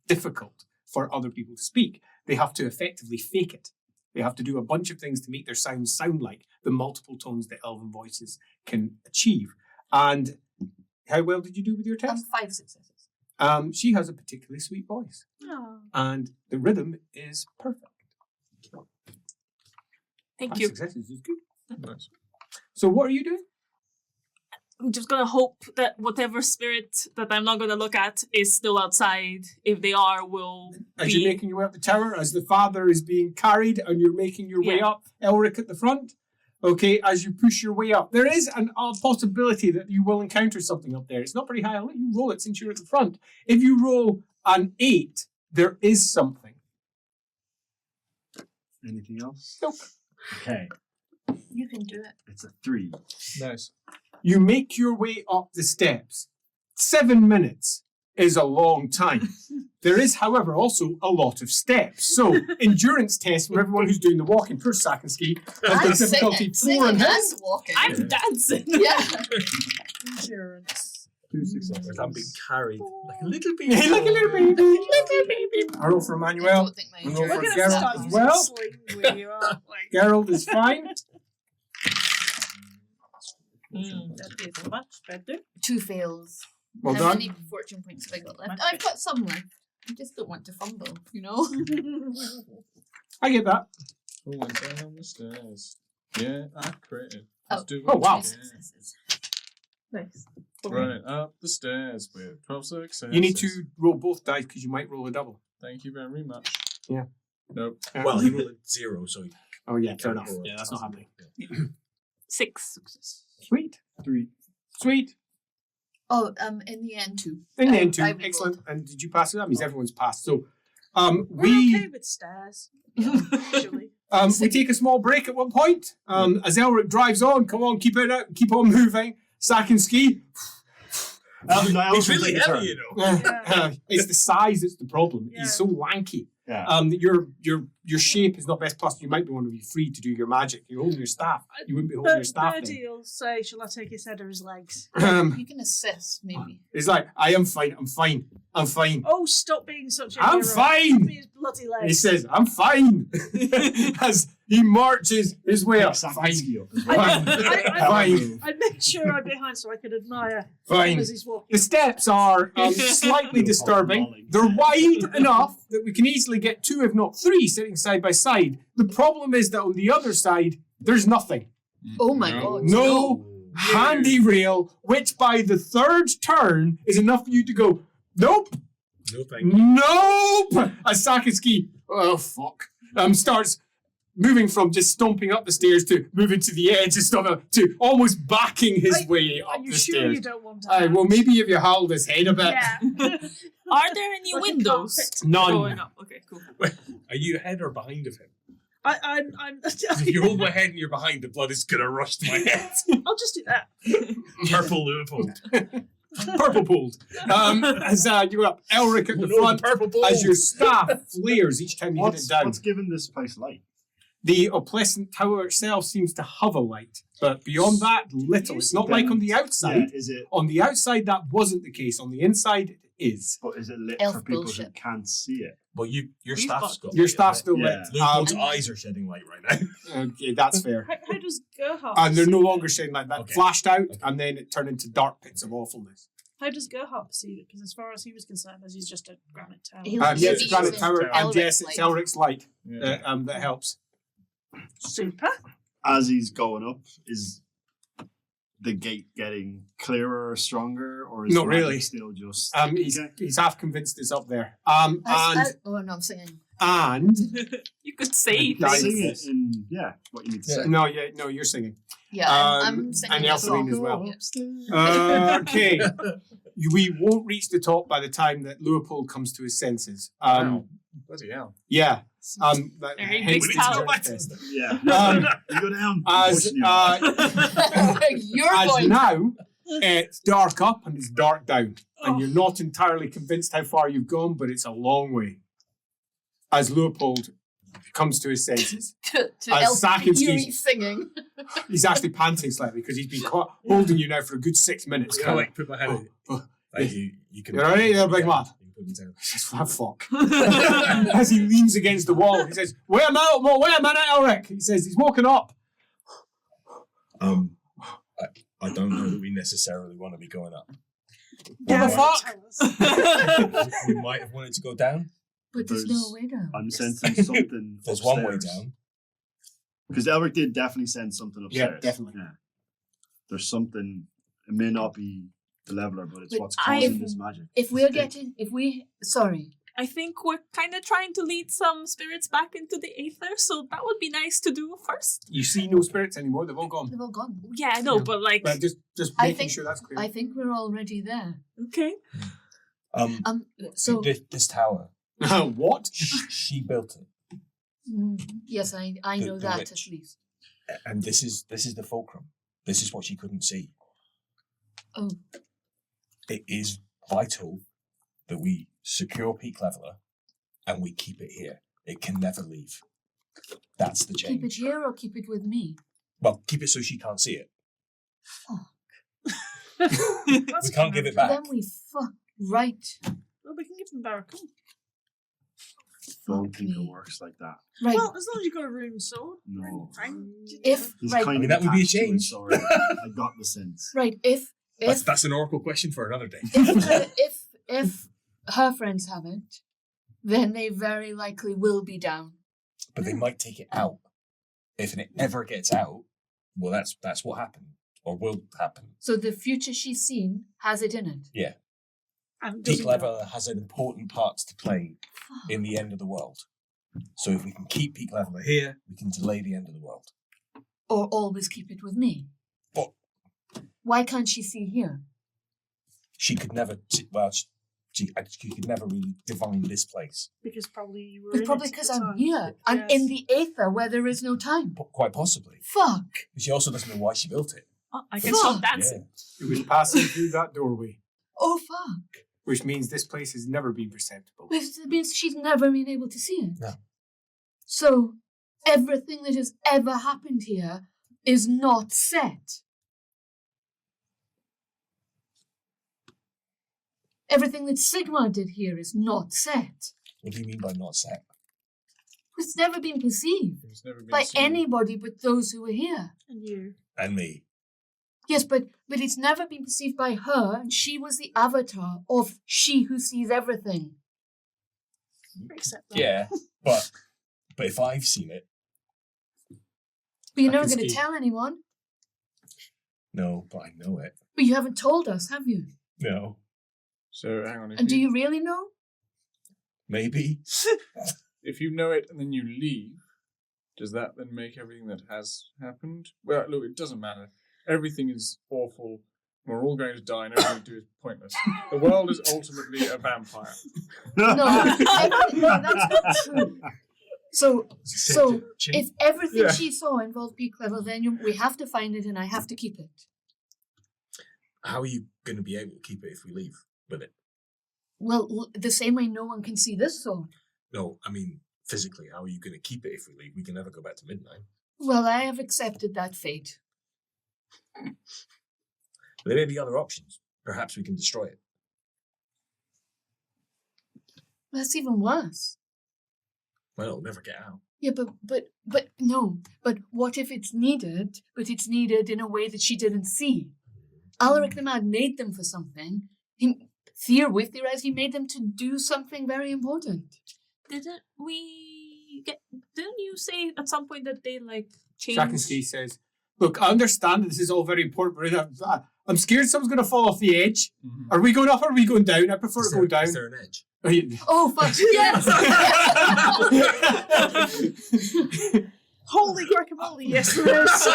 S1: difficult for other people to speak. They have to effectively fake it. They have to do a bunch of things to make their sounds sound like the multiple tones that elven voices can achieve. And how well did you do with your test?
S2: 5 successes.
S1: She has a particularly sweet voice.
S6: Oh.
S1: And the rhythm is perfect.
S7: Thank
S1: 5
S7: you.
S1: successes is good.
S3: Nice.
S1: So what are you doing?
S7: I'm just gonna hope that whatever spirit that I'm not gonna look at is still outside. If they are, will
S1: As
S7: be.
S1: you're making your way up the tower, as the father is being carried and you're making your way
S7: Yeah.
S1: up, Elric at the front. Okay, as you push your way up, there is a possibility that you will encounter something up there. It's not very high. I'll let you roll it since you're at the front. If you roll an 8, there is something.
S4: Anything else?
S1: Nope.
S4: Okay,
S2: You can do it.
S4: it's a 3.
S3: Nice.
S1: You make your way up the steps. 7 minutes is a long time. There is, however, also a lot of steps. So, endurance test for everyone who's doing the walking. Poor Sakinski has got difficulty 4 and
S2: Singing and walking.
S7: I'm dancing.
S2: Yeah.
S6: Endurance.
S4: 2 successes.
S5: I'm being carried like a little baby.
S1: Hey, like a little baby. I roll for
S2: I
S1: Emmanuel.
S2: don't think my
S1: No,
S6: We're
S1: for
S6: going
S2: endurance
S6: to
S1: Geralt
S6: start
S1: as
S6: using
S1: well.
S6: slings with you, aren't we?
S1: Geralt is fine.
S6: That is much better.
S2: 2 fails.
S1: Well
S2: How
S1: done.
S2: many fortune points have I got left? I've got some left. I just don't want to fumble, you know?
S1: I get that.
S3: Oh, went down the stairs. Yeah, I created.
S2: Oh.
S3: Let's do
S1: Oh,
S3: it
S1: wow.
S2: 2
S3: again.
S2: successes.
S6: Nice.
S3: Running up the stairs with 12 successes.
S1: You need to roll both dice because you might roll a double.
S3: Thank you very much.
S1: Yeah.
S3: Nope.
S5: Well, he rolled a 0, so he
S1: Oh yeah, fair
S5: can't
S1: enough.
S5: roll
S1: Yeah,
S5: a
S1: that's not
S5: positive.
S1: happening.
S7: 6 successes.
S1: Sweet.
S4: 3.
S1: Sweet.
S2: Oh, in the end, 2.
S1: In the end, 2.
S2: I re-rolled.
S1: Excellent. And did you pass it? That means everyone's passed. So
S6: We're
S1: We
S6: okay with stairs. Usually.
S1: we take a small break at one point. As Elric drives on, come on, keep on moving. Sack and ski.
S5: He's really heavy, you know.
S6: Yeah.
S1: It's the size that's the problem.
S6: Yeah.
S1: He's so lanky.
S4: Yeah.
S1: Your shape is not best. Plus, you might be want to be free to do your magic. You're holding your staff. You wouldn't be holding your staff.
S6: Birdie will say, "Shall I take his head or his legs?"
S2: You can assist, maybe.
S1: He's like, I am fine. I'm fine. I'm fine.
S6: Oh, stop being such a
S1: I'm
S6: hero.
S1: fine.
S6: Give me his bloody legs.
S1: He says, I'm fine. As he marches his way up.
S4: Sack and
S1: Fine.
S4: ski up as
S1: Fine.
S4: well.
S1: Fine.
S6: I'd make sure I'm behind so I could admire him
S1: Fine.
S6: as he's walking.
S1: The steps are slightly disturbing. They're wide enough that we can easily get 2, if not 3, sitting side by side. The problem is that on the other side, there's nothing.
S2: Oh my god.
S1: No handy rail, which by the 3rd turn is enough for you to go, nope,
S5: No thank you.
S1: nope. As Sakaski, oh fuck, starts moving from just stomping up the stairs to moving to the edge and stuff to almost backing his way up
S6: Are you
S1: the
S6: sure
S1: stairs.
S6: you don't want to?
S1: Well, maybe if you howled his head a bit.
S6: Yeah.
S7: Are there any
S6: Like a
S7: windows
S6: carpet.
S1: None.
S7: going up? Okay, cool.
S5: Are you ahead or behind of him?
S6: I'm.
S5: If you hold my head and you're behind, the blood is gonna rush to my head.
S6: I'll just do that.
S5: Purple Leopold.
S1: Purple pulled. As you go up, Elric at the
S5: No,
S1: front,
S5: purple pulled.
S1: as your staff flares each time you hit it down.
S4: What's giving this place light?
S1: The opalescent tower itself seems to have a light, but beyond that, little. It's not like on the outside.
S4: Yeah, is it?
S1: On the outside, that wasn't the case. On the inside, it is.
S4: But is it lit
S2: Elf
S4: for people
S2: bullshit.
S4: who can't see it?
S5: Well, your
S7: He's
S5: staff's got
S1: Your
S5: light,
S1: staff's still
S4: Yeah.
S1: lit.
S5: Leopold's eyes are shedding light right now.
S1: Okay, that's fair.
S6: How does Gerhardt?
S1: And they're no
S6: perceive
S1: longer
S6: it?
S1: shading like that.
S5: Okay.
S1: Flashed out, and then it turned into dark pits of awfulness.
S6: How does Gerhardt perceive it? Because as far as he was concerned, as he's just a granite tower.
S2: He'll-
S1: Yeah, it's a
S2: He's
S1: granite
S2: using
S1: tower, and yes,
S2: Elric's
S1: it's
S2: light.
S1: Elric's light
S3: Yeah.
S1: that helps.
S6: Super.
S4: As he's going up, is the gate getting clearer or stronger, or is
S1: Not
S4: the magic
S1: really.
S4: still just?
S1: He's half convinced it's up there.
S2: Oh no, I'm singing.
S1: And
S7: You could say
S1: Nice.
S4: Sing
S7: things.
S4: it in what you need to say.
S1: no, you're singing.
S2: Yeah, I'm singing.
S1: and
S2: a
S1: Elfrine
S2: song.
S1: as well.
S2: Yep.
S1: Okay, we won't reach the top by the time that Leopold comes to his senses.
S3: Wow. Bloody hell.
S1: Yeah.
S7: Very
S1: hence
S7: big
S1: the
S7: tower.
S1: test.
S4: Yeah.
S1: Um,
S4: You go down.
S1: As
S2: You're
S1: as
S2: going.
S1: now it's dark up and it's dark down, and you're not entirely convinced how far you've gone, but it's a long way. As Leopold comes to his senses,
S2: to
S1: as Sakinski's-
S2: Elfrine singing.
S1: he's actually panting slightly because he's been holding you now for a good 6 minutes.
S5: It's kind of like put my head in. Like you can.
S1: You're all right there, big lad?
S5: You can put me down.
S1: Just for fuck. As he leans against the wall, he says, wait a minute, Elric. He says, he's woken up.
S5: I don't know that we necessarily want to be going up.
S1: What the fuck?
S6: Tell us.
S5: We might have wanted to go down.
S2: But there's no way down.
S4: I'm sensing something.
S5: There's one way
S4: upstairs.
S5: down.
S4: Because Elric did definitely sense something upstairs.
S1: Yeah, definitely.
S4: Yeah. There's something. It may not be the leveler, but it's
S2: But
S4: what's
S2: I-
S4: causing this magic.
S2: Sorry.
S7: I think we're kind of trying to lead some spirits back into the aether, so that would be nice to do first.
S1: You see no spirits anymore, they've all gone.
S2: They've all gone.
S7: Yeah, I know,
S1: Yeah.
S7: but like,
S1: But just
S2: I
S1: making
S2: think-
S1: sure that's clear.
S2: I think we're already there.
S7: okay.
S2: So
S5: this tower,
S1: What?
S5: she built it,
S2: yes, I know
S5: the
S2: that
S5: witch.
S2: at least.
S5: and this is the fulcrum. This is what she couldn't see.
S2: Oh,
S5: It is vital that we secure Peak Leveler, and we keep it here. It can never leave. That's the
S2: keep it
S5: change.
S2: here or keep it with me.
S5: Well, keep it so she can't see it.
S6: That's
S5: We can't give it back.
S2: Then we fuck right.
S6: Well, we can give them Barracoon.
S4: Don't
S2: Fuck
S4: think it
S2: me.
S4: works like that.
S2: Right.
S6: Well, as long as you've got a rune sword.
S4: No.
S2: if
S4: He's
S2: right,
S4: kind
S5: I mean,
S4: of
S5: that would be a
S4: attached to it,
S5: change.
S4: sorry. I got the sense.
S2: right, if
S5: That's an oracle question for another day.
S2: if her friends have it, then they very likely will be down.
S5: But they might take it out. If it ever gets out, well, that's what happened or will happen.
S2: So the future she's seen has it in it.
S6: And
S5: Peak
S6: doesn't
S5: Leveler has an important part to play in the end of the world. So if we can keep Peak Leveler here, we can delay the end of the world.
S2: Or always keep it with me.
S5: But
S2: Why can't she see here?
S5: she could never. Well, you could never really divine this place.
S6: Because probably you were.
S2: It's
S6: in
S2: probably
S6: it at
S2: because
S6: the
S2: I'm
S6: time.
S2: here. I'm
S6: Yes.
S2: in the aether where there is no time.
S5: Quite possibly.
S2: Fuck.
S5: But she also doesn't know why she built it.
S7: Oh, I can
S2: Fuck.
S7: stop dancing.
S1: It was passing through that doorway,
S2: Oh, fuck.
S1: which means this place has never been perceptible.
S2: Which means she's never been able to see it.
S5: No.
S2: So, everything that has ever happened here is not set. Everything that Sigmar did here is not set.
S5: What do you mean by not set?
S2: It's never been perceived
S3: It's never been
S2: by
S3: seen.
S2: anybody but those who were here.
S6: And you.
S5: And me.
S2: Yes, but it's never been perceived by her, and she was the avatar of she who sees everything.
S6: Accept that.
S5: Yeah, but if I've seen it,
S2: But you're
S1: I
S2: never
S1: can
S2: going to
S1: see.
S2: tell anyone.
S5: no, but I know it.
S2: But you haven't told us, have you?
S5: No,
S3: So hang on.
S2: And do you really know?
S5: maybe.
S3: If you know it and then you leave, does that then make everything that has happened? Well, look, it doesn't matter. Everything is awful. We're all going to die, and everything we do is pointless. The world is ultimately a vampire.
S2: No, no, that's not true. So if everything
S3: Yeah.
S2: she saw involved peak level, then we have to find it, and I have to keep it.
S5: How are you going to be able to keep it if we leave with it?
S2: Well, the same way no one can see this sword.
S5: No, I mean physically. How are you going to keep it if we leave? We can never go back to midnight.
S2: Well, I have accepted that fate.
S5: There may be other options. Perhaps we can destroy it.
S2: That's even worse.
S5: Well, it'll never get out.
S2: Yeah, but no. But what if it's needed, but it's needed in a way that she didn't see? Alaric the Mad made them for something. We theorize he made them to do something very important.
S7: Didn't we get? Didn't you say at some point that they like changed?
S1: Shakinski says, look, I understand that this is all very important, but I'm scared someone's going to fall off the edge.
S3: Mm-hmm.
S1: Are we going up or are we going down? I prefer to go down.
S5: Is there an edge?
S1: Oh, yeah.
S2: Oh, fuck, yes!
S6: Holy guacamole, yes there is.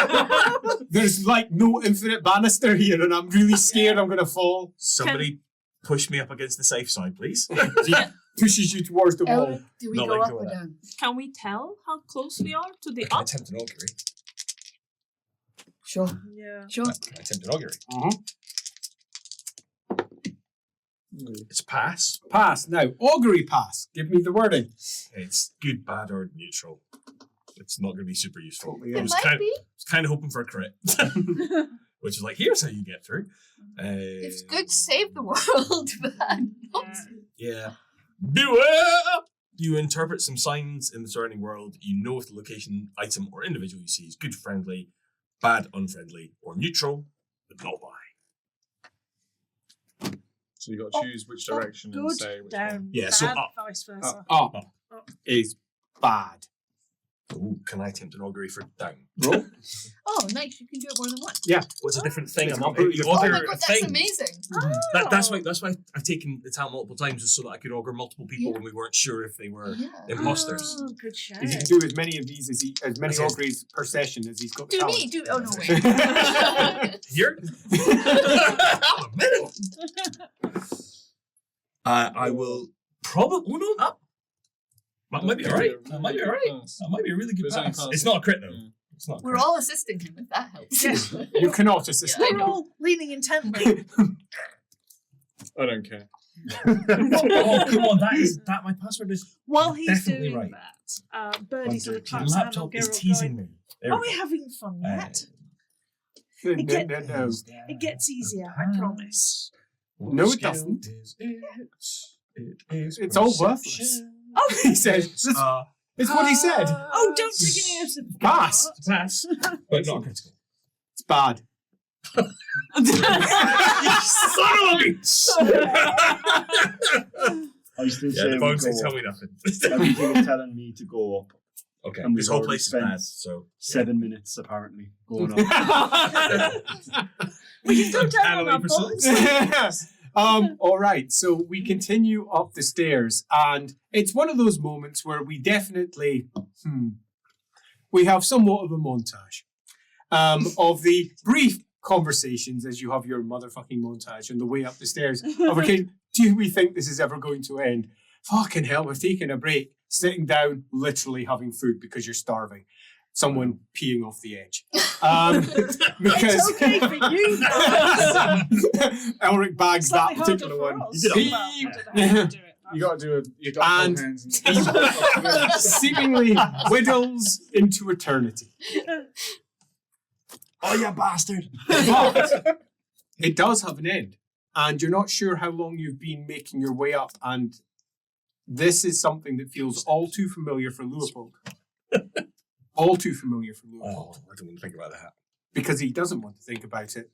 S1: There's like no infinite banister here and I'm really scared I'm going to fall.
S5: Somebody push me up against the safe side, please.
S1: He pushes you towards the wall.
S2: Alaric, do we
S5: Not
S2: go
S5: let
S2: up
S5: go
S2: or
S5: of that.
S2: down?
S7: Can we tell how close we are to the
S5: Can I
S7: up?
S5: attempt an augury?
S2: Sure,
S6: Yeah.
S2: sure.
S5: Can I attempt an augury? It's pass.
S1: Pass. Now, augury pass. Give me the wording.
S5: It's good, bad, or neutral. It's not going to be super useful.
S1: Yeah.
S5: I
S2: It
S5: was
S2: might be.
S5: kind of hoping for a crit, which is like, here's how you get through.
S2: It's good to save the world, man.
S5: Yeah. Do it! You interpret some signs in the surrounding world. You know if the location, item, or individual you see is good, friendly, bad, unfriendly, or neutral, but not why.
S3: So you got to choose which direction and
S6: Good,
S3: say which
S6: down,
S3: one.
S5: Yeah, so
S6: bad,
S5: up.
S6: vice versa.
S1: Up is bad.
S5: Ooh, can I attempt an augury for down?
S1: Roll.
S2: Oh, nice. You can do it more than once.
S5: What's a different thing?
S1: It's
S5: I'm not
S1: completely
S5: you
S2: Oh
S5: augur
S2: my
S5: a
S2: god, that's
S5: thing.
S2: amazing.
S5: That's why I've taken the talent multiple times, just so that I could augur multiple people
S2: Yeah.
S5: when we weren't sure if they were
S2: Yeah.
S5: imposters.
S6: Oh, good shout.
S1: Is he can do as many of these as many
S5: That's it.
S1: auguries per session as he's got the
S2: Do
S1: talent.
S2: me, do. Oh, no, wait.
S5: Here? I'm a minute. I will probably. Oh no, up. That might be alright. That might be alright. That might be a really good
S3: It's only
S5: pass.
S3: pass.
S5: It's not a crit though.
S3: Yeah.
S5: It's not. A
S2: We're
S5: crit.
S2: all assisting him if that helps.
S6: Yes.
S1: You cannot assist.
S2: Yeah, I
S6: We're
S2: know.
S6: all leaning intently.
S3: I don't care.
S5: Oh come on! That my password is.
S6: While he's
S5: Definitely
S6: doing
S5: right.
S6: that, Birdie's
S5: My
S6: going to clap his hand on
S5: laptop is
S6: Geralt
S5: teasing
S6: going,
S5: me. There
S6: are
S5: we
S6: we
S5: go.
S6: having fun yet?
S1: No.
S6: It gets easier, I promise.
S1: No, it doesn't.
S5: It's
S1: It's all worthless. Oh, he says. It's what he said.
S6: Oh, don't take any of the
S1: Pass.
S5: Pass, but not critical.
S1: It's bad.
S5: You son of a bitch!
S4: I still
S5: Yeah,
S4: say
S5: the
S4: we
S5: bones
S4: go
S5: ain't tell
S4: up.
S5: me nothing.
S4: Everything is telling me to go up.
S5: Okay,
S4: And
S5: this
S4: we've
S5: whole
S4: already
S5: place is
S4: spent
S5: bad, so
S4: 7 minutes apparently going up.
S6: We can go down on
S5: Handling
S6: our
S5: precise.
S6: boats.
S1: All right, so we continue up the stairs, and it's one of those moments where we definitely we have somewhat of a montage of the brief conversations as you have your motherfucking montage on the way up the stairs. do we think this is ever going to end? Fucking hell, we're taking a break, sitting down, literally having food because you're starving. Someone peeing off the edge. Because
S6: It's okay for you.
S1: Elric bags that
S6: Slightly harder
S1: particular
S6: for
S1: one.
S6: us.
S4: You did it.
S6: Well, I don't know how to do it.
S3: You got to do it. You got
S1: And
S3: both hands.
S1: seemingly whittles into eternity.
S4: Oh, you bastard!
S1: But it does have an end, and you're not sure how long you've been making your way up, and this is something that feels all too familiar for Leopold. All too familiar for Leopold.
S5: Oh, I don't want to think about that.
S1: Because he doesn't want to think about it.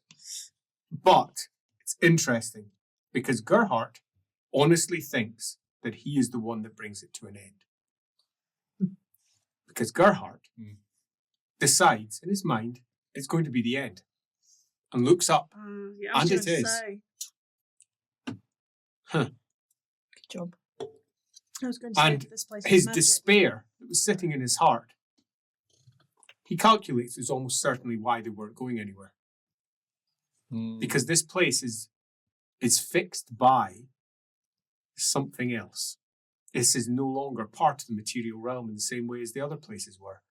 S1: But it's interesting, because Gerhardt honestly thinks that he is the one that brings it to an end. Because Gerhardt decides in his mind it's going to be the end, and looks up,
S6: Yeah, I was
S1: and
S6: going
S1: it
S6: to
S1: is.
S6: say.
S2: Good job.
S6: I was going to say
S1: And
S6: that this place
S1: his
S6: is magic.
S1: despair that was sitting in his heart, he calculates is almost certainly why they weren't going anywhere. Because this place is fixed by something else. This is no longer part of the material realm in the same way as the other places were.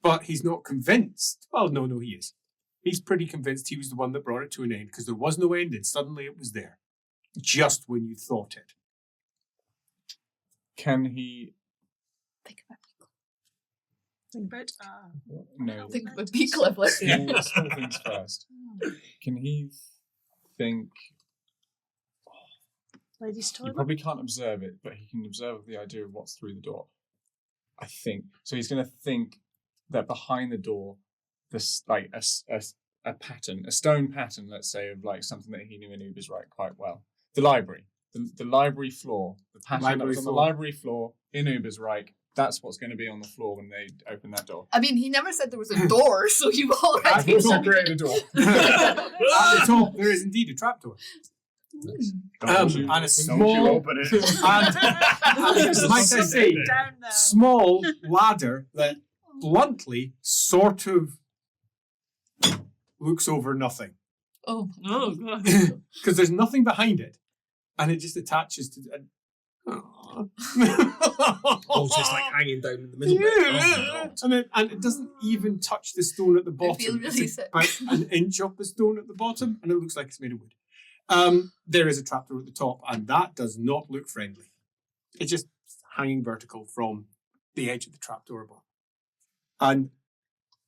S1: But he's not convinced. Well, no, he is. He's pretty convinced he was the one that brought it to an end, because there was no end and suddenly it was there. Just when you thought it.
S3: Can he?
S2: Think about
S6: Think about
S3: No.
S2: Think about be clever.
S3: Small things first. Can he think?
S6: ladies'
S3: You
S6: toilet.
S3: probably can't observe it, but he can observe the idea of what's through the door. I think so. He's going to think that behind the door, this like a pattern, a stone pattern, let's say, of like something that he knew in Ubersreich quite well. The library, the library floor, the pattern that was on the library floor in Ubersreich. That's what's going to be on the floor when they open that door.
S2: I mean, he never said there was a door, so you already
S3: I've also created a door.
S1: At the top, there is indeed a trapdoor. And a
S4: Don't you
S1: small,
S4: open it.
S1: and like I say,
S6: Down there.
S1: small ladder that bluntly sort of looks over nothing.
S2: Oh,
S7: Oh god.
S1: Because there's nothing behind it. And it just attaches to...
S5: Oh, so it's like hanging down in the middle. Bit. Oh, my God.
S1: And it doesn't even touch the stone at the bottom.
S2: feel really
S1: It's
S2: sick.
S1: about an inch off the stone at the bottom, and it looks like it's made of wood. There is a trapdoor at the top, and that does not look friendly. It's just hanging vertical from the edge of the trapdoor above. And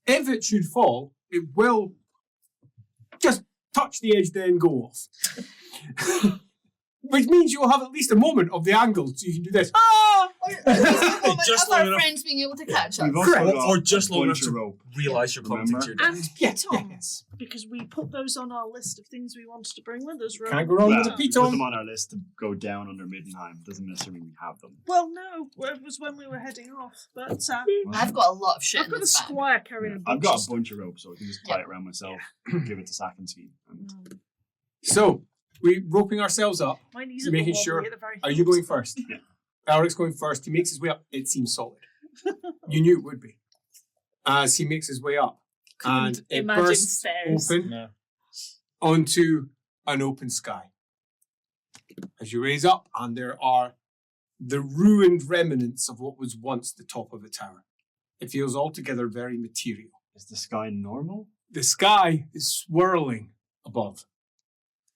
S1: if it should fall, it will just touch the edge, then go off. Which means you'll have at least a moment of the angle, so you can do this.
S2: or at least a moment
S5: Just
S2: of
S5: long
S2: our
S5: enough.
S2: friends being able to catch us.
S4: We've also
S1: Correct.
S4: got
S5: Or just
S4: a
S5: long enough
S4: bunch
S5: to
S4: of rope.
S5: realise you're plugged into your death.
S6: And
S1: Yeah,
S6: pitons, because we put those on our list of things we wanted to bring with us.
S1: Can't go wrong with a
S4: Well,
S1: piton.
S4: put them on our list to go down under Middenheim. Doesn't necessarily mean we have them.
S6: Well, no, it was when we were heading off. But
S2: I've got a lot of shit
S6: I've
S2: in
S6: got a
S2: this bag.
S6: squire carrying a bunch
S4: I've got
S6: of
S4: a bunch of rope, so I can just tie it around myself, give it to Sakinsky. And
S1: So, we're roping ourselves up.
S6: My knees are
S1: Making
S6: wobbly
S1: sure-
S6: at the very
S1: Are you
S6: top.
S1: going first?
S4: Yeah.
S1: Alaric's going first. He makes his way up. It seems solid. You knew it would be. As he makes his way up. And
S7: Couldn't
S1: it
S7: imagine
S1: bursts
S7: stairs.
S1: open
S3: No.
S1: onto an open sky. As you raise up, and there are the ruined remnants of what was once the top of a tower. It feels altogether very material.
S4: is the sky normal?
S1: The sky is swirling above.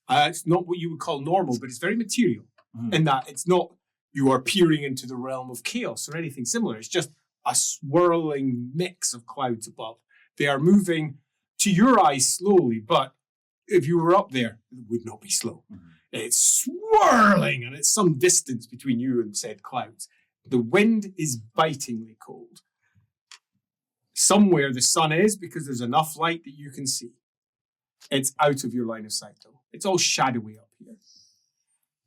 S1: It's not what you would call normal, but it's very material in that it's not you are peering into the realm of chaos or anything similar. It's just a swirling mix of clouds above. They are moving to your eyes slowly, but if you were up there, it would not be slow. It's swirling, and it's some distance between you and said clouds. The wind is bitingly cold. Somewhere the sun is, because there's enough light that you can see. It's out of your line of sight, though. It's all shadowy up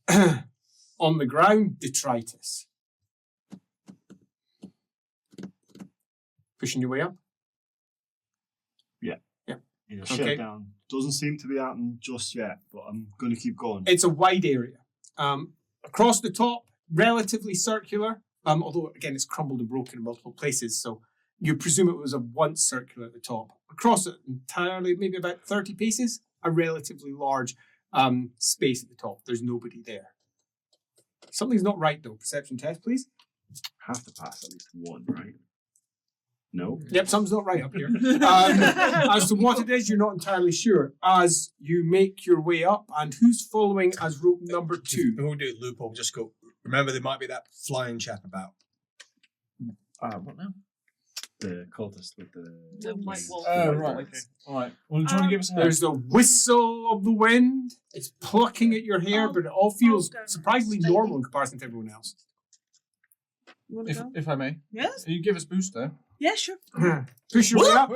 S1: here. On the ground, detritus. Pushing your way up?
S4: You know, shit
S1: Okay.
S4: down. Doesn't seem to be happening just yet, but I'm going to keep going.
S1: It's a wide area. Across the top, relatively circular, although, again, it's crumbled and broken in multiple places, so you presume it was a once circular at the top. Across it entirely, maybe about 30 paces, a relatively large space at the top. There's nobody there. Something's not right though. Perception test, please.
S4: Have to pass at least one, right? No.
S1: Yep, something's not right up here. As to what it is, you're not entirely sure. As you make your way up, and who's following as rope number 2?
S5: When we do it, Lupo, just go. Remember, there might be that flying chap about.
S4: What now? The cultist with
S7: The white wolf.
S3: Oh, right. Okay. All right. Well, do you want to give us a
S1: There's the whistle of the wind. It's plucking at your hair, but it all feels
S6: I'll go
S1: surprisingly
S6: next.
S1: normal in comparison to everyone else.
S6: You wanna go?
S3: if I may.
S6: Yes?
S3: You give us boost though.
S6: Yeah, sure.
S1: Push your way up.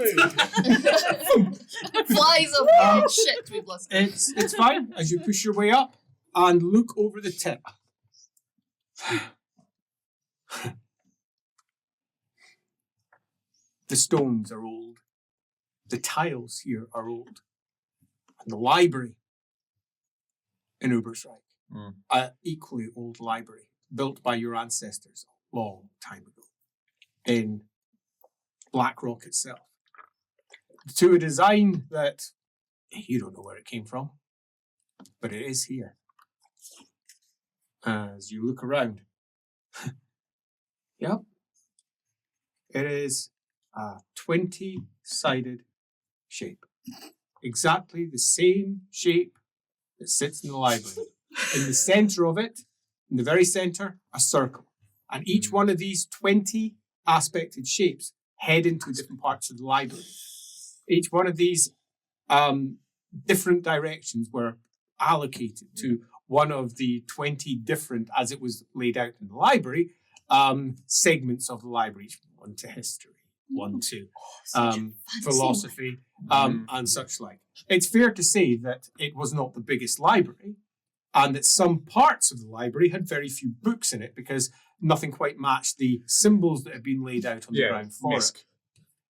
S2: Flies up. Oh, shit, we've lost it.
S1: It's fine as you push your way up and look over the tip. The stones are old. The tiles here are old. And the library in Ubersreich, an equally old library built by your ancestors a long time ago in Blackrock itself. To a design that you don't know where it came from, but it is here. As you look around, yep, it is a 20-sided shape. Exactly the same shape that sits in the library. In the center of it, in the very center, a circle. And each one of these 20 aspected shapes head into different parts of the library. Each one of these different directions were allocated to one of the 20 different, as it was laid out in the library, segments of the library. One to history, one to philosophy, and such like. It's fair to say that it was not the biggest library, and that some parts of the library had very few books in it because nothing quite matched the symbols that had been laid out on the ground for it.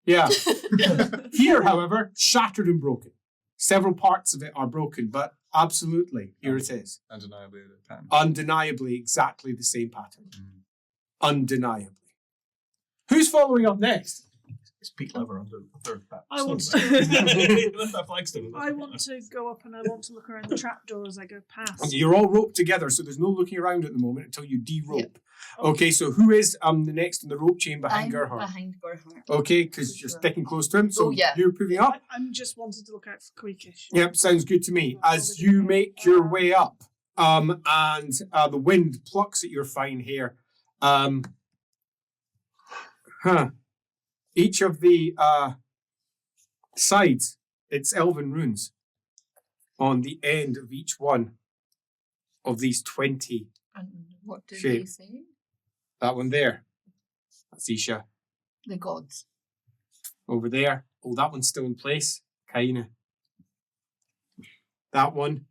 S1: Yeah. Here, however, shattered and broken. Several parts of it are broken, but absolutely, here it is.
S3: Undeniably the pattern.
S1: Undeniably exactly the same pattern. Undeniably. Who's following up next?
S5: It's Pete Lever under the third back.
S6: I want
S5: that flagstone.
S6: I want to go up and I want to look around the trapdoor as I go past.
S1: You're all roped together, so there's no looking around at the moment until you de-rope. Okay, so who is the next in the rope chain behind
S2: I'm
S1: Gerhardt?
S2: behind Gerhardt.
S1: Okay, because you're sticking close to him, so
S2: Oh, yeah.
S1: you're moving up.
S6: I'm just wanting to look out for Queekish.
S1: Yep, sounds good to me. As you make your way up, and the wind plucks at your fine hair, each of the sides, it's elven runes on the end of each one of these 20.
S2: And what did
S1: Shape.
S2: they say?
S1: That one there, that's Isha.
S2: The gods.
S1: Over there, oh, that one's still in place, Kaina. That one,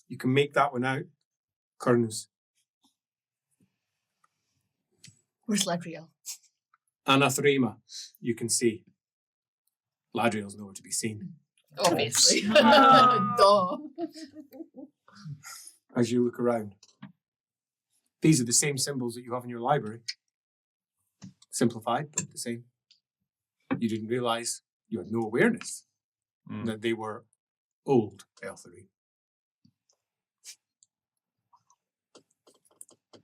S1: you can make that one out, Kurnus.
S2: Where's Ladriel?
S1: Anathrema, you can see. Ladriel's nowhere to be seen.
S2: Obviously.
S6: Oh.
S2: Duh.
S1: As you look around, these are the same symbols that you have in your library. Simplified, but the same. You didn't realize, you had no awareness that they were old Elthery.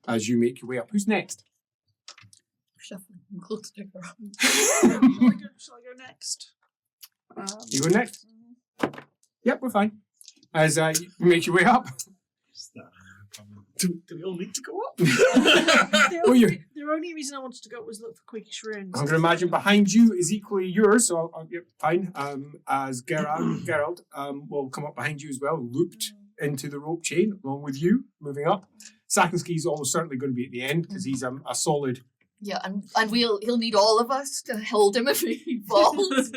S1: As you make your way up, who's next?
S2: Shuffling close to her.
S6: Shall I go next?
S1: You go next? Yep, we're fine. As you make your way up.
S4: Do we all need to go up?
S6: The only reason I wanted to go was look for Queekish runes.
S1: I'm going to imagine behind you is equally yours, so I'll yep, fine. As Gerald will come up behind you as well, looped into the rope chain along with you, moving up. Sakinski's almost certainly going to be at the end because he's a solid.
S2: Yeah, and he'll need all of us to hold him if he falls.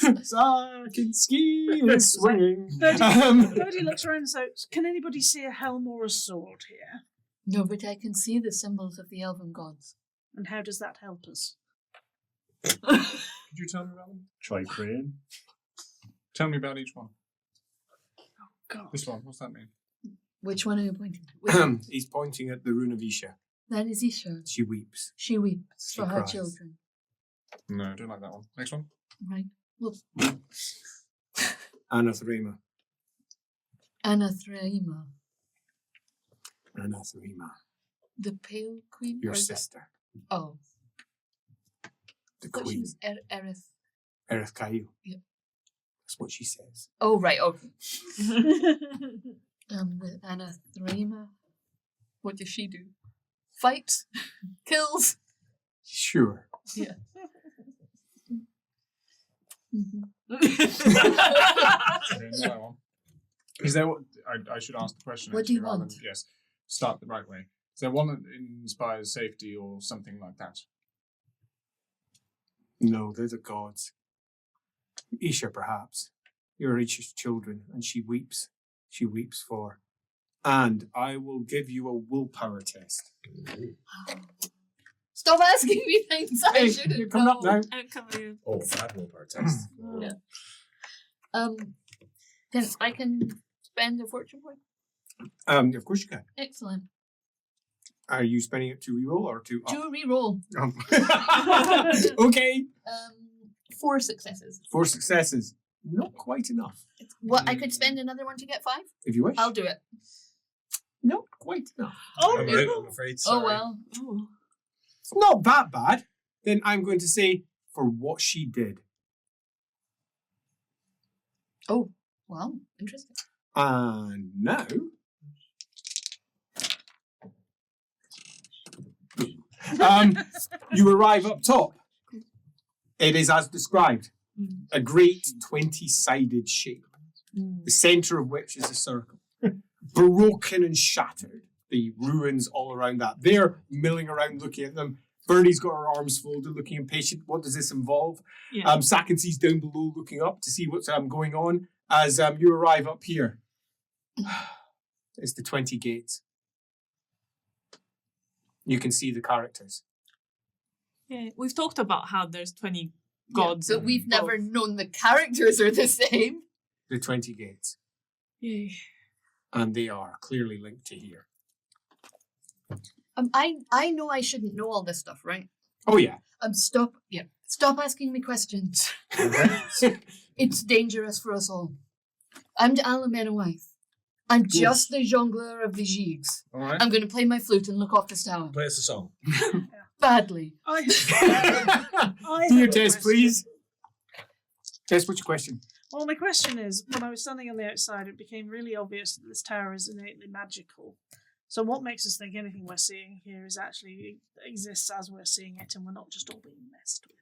S1: Sakinski is swinging.
S6: Nobody looks around and says, can anybody see a helm or a sword here?
S2: No, but I can see the symbols of the elven gods.
S6: And how does that help us?
S3: Could you tell me about them?
S4: Try praying.
S3: Tell me about each one.
S6: God.
S3: This one, what's that mean?
S2: Which one are you pointing to?
S1: He's pointing at the rune of Isha.
S2: That is Isha.
S1: She weeps.
S2: She weeps
S1: She
S2: for her
S1: cries.
S2: children.
S3: No, I don't like that one. Next one.
S2: Right. Well,
S1: Anathema.
S2: Anathema.
S1: Anathema.
S2: The Pale Queen?
S1: Your
S2: Or is that-
S1: sister.
S2: Oh.
S1: The
S2: But
S1: queen.
S2: she's Erith.
S1: Erith Cahill.
S2: Yeah.
S1: That's what she says.
S2: Oh, right, okay. The Anathema. What does she do? Fights? Kills?
S1: Sure.
S2: Yeah. Mhm.
S3: Another one. Is there what I should ask the question?
S2: What do you
S3: actually, rather
S2: want?
S3: than- Yes, start the right way. Is there one that inspires safety or something like that?
S1: No, they're the gods. Isha, perhaps. You're Isha's children, and she weeps. She weeps for. And I will give you a willpower test.
S2: Stop asking me things I
S1: Hey,
S2: shouldn't
S1: you're coming up
S2: know.
S1: now.
S7: I'm coming.
S5: Oh, bad willpower test.
S2: Yeah. Then I can spend a fortune point.
S1: Of course you can.
S2: Excellent.
S1: Are you spending it to reroll or to up?
S2: Do reroll.
S1: Okay.
S2: 4 successes.
S1: 4 successes. Not quite enough.
S2: What? I could spend another one to get 5.
S1: If you wish.
S2: I'll do it.
S1: Not quite enough.
S6: Oh,
S5: I'm out, I'm afraid. Sorry.
S2: Oh well. Oh.
S1: It's not that bad. Then I'm going to say for what she did.
S2: Oh. Well, interesting.
S1: And now. You arrive up top. It is as described. A great 20-sided shape. The centre of which is a circle. Broken and shattered. The ruins all around that. They're milling around looking at them. Bernie's got her arms folded, looking impatient. What does this involve?
S7: Yeah.
S1: Sakansi's down below looking up to see what's going on as you arrive up here. It's the 20 gates. You can see the characters.
S7: Yeah, we've talked about how there's 20 gods.
S2: But
S7: and
S2: we've never
S7: both.
S2: known the characters are the same.
S1: The 20 gates.
S7: Yeah.
S1: And they are clearly linked to here.
S2: I know I shouldn't know all this stuff, right?
S1: Oh, yeah.
S2: Stop asking me questions. It's dangerous for us all. I'm the Alamenawith. I'm just the jongleur of the jigs.
S3: All right.
S2: I'm going to play my flute and look off this tower.
S5: Play us a song.
S2: Badly.
S6: I
S1: Do your
S6: have a
S1: test,
S6: question.
S1: please. Test, what's your question?
S6: Well, my question is, when I was standing on the outside, it became really obvious that this tower is innately magical. So what makes us think anything we're seeing here is actually exists as we're seeing it, and we're not just all being messed with?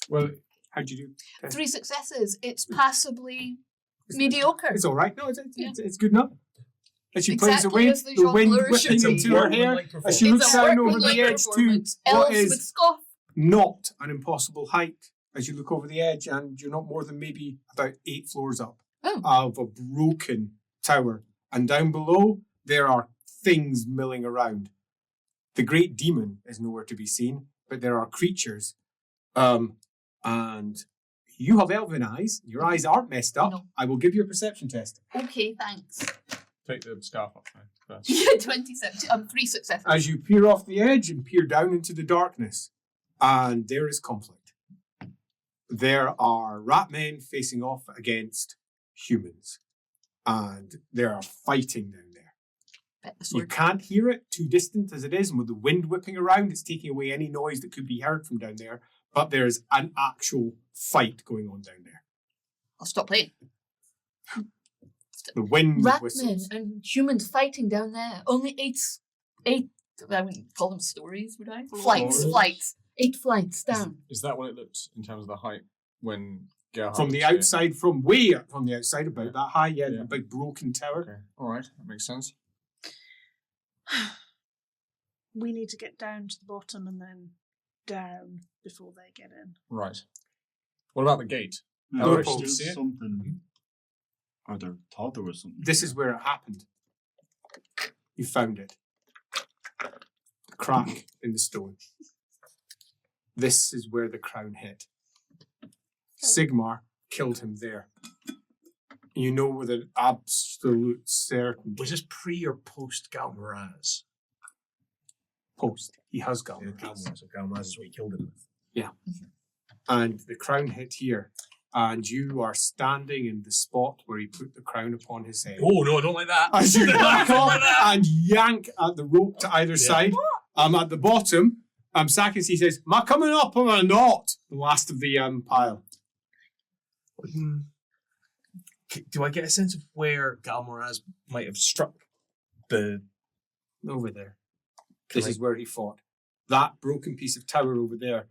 S1: Well, how'd you do?
S2: 3 successes. It's passably mediocre.
S1: It's all right. No, it's good enough. As she plays
S2: Exactly
S1: away,
S2: as the
S1: the wind
S2: jongleur
S1: whipping
S2: should
S1: into
S2: be.
S1: her hair, as she
S2: It's
S1: looks
S2: a
S1: down over
S2: workmanlike
S1: the edge to
S2: performance.
S1: what
S2: Elves
S1: is
S2: would scoff.
S1: not an impossible height. As you look over the edge, and you're not more than maybe about 8 floors up of a broken tower. And down below, there are things milling around. The great demon is nowhere to be seen, but there are creatures. And you have elven eyes. Your eyes aren't messed up.
S2: No.
S1: I will give you a perception test.
S2: Okay, thanks.
S3: Take the scarf off first.
S2: Yeah, 27. 3 successes.
S1: As you peer off the edge and peer down into the darkness, and there is conflict. There are rat men facing off against humans, and they are fighting down there.
S2: Bet the
S1: You
S2: sword.
S1: can't hear it, too distant as it is, and with the wind whipping around, it's taking away any noise that could be heard from down there, but there's an actual fight going on down there.
S2: I'll stop playing.
S1: The wind
S2: Rat men
S1: whistles.
S2: and humans fighting down there. Only 8 I wouldn't call them stories, would I? Flights. 8 flights down.
S3: Is that what it looked in terms of the height when Gerhard
S1: From the
S3: was here?
S1: outside, from way up from the outside, about that high,
S3: Yeah.
S1: the big broken tower.
S3: Okay. All right. That makes sense.
S6: We need to get down to the bottom and then down before they get in.
S3: Right. What about the gate?
S4: No,
S1: Good
S4: there's
S1: post.
S4: something. I thought there was something.
S1: This is where it happened. You found it. A crack in the stone. This is where the crown hit. Sigmar killed him there. You know with an absolute certainty.
S5: Was this pre or post Galmaraz?
S1: Post. He has
S5: Yeah,
S1: Galmaraz.
S5: Galmaraz. So Galmaraz is what he killed him with.
S1: Yeah. and the crown hit here. And you are standing in the spot where he put the crown upon his head.
S5: Oh no, I don't like that.
S1: As you back on and yank at the rope to either side. At the bottom, Sakis, he says, "Am I coming up or am I not?" The last of the pile.
S5: Do I get a sense of where Galmoraz might have struck the...
S1: Over there. This is where he fought. That broken piece of tower over there,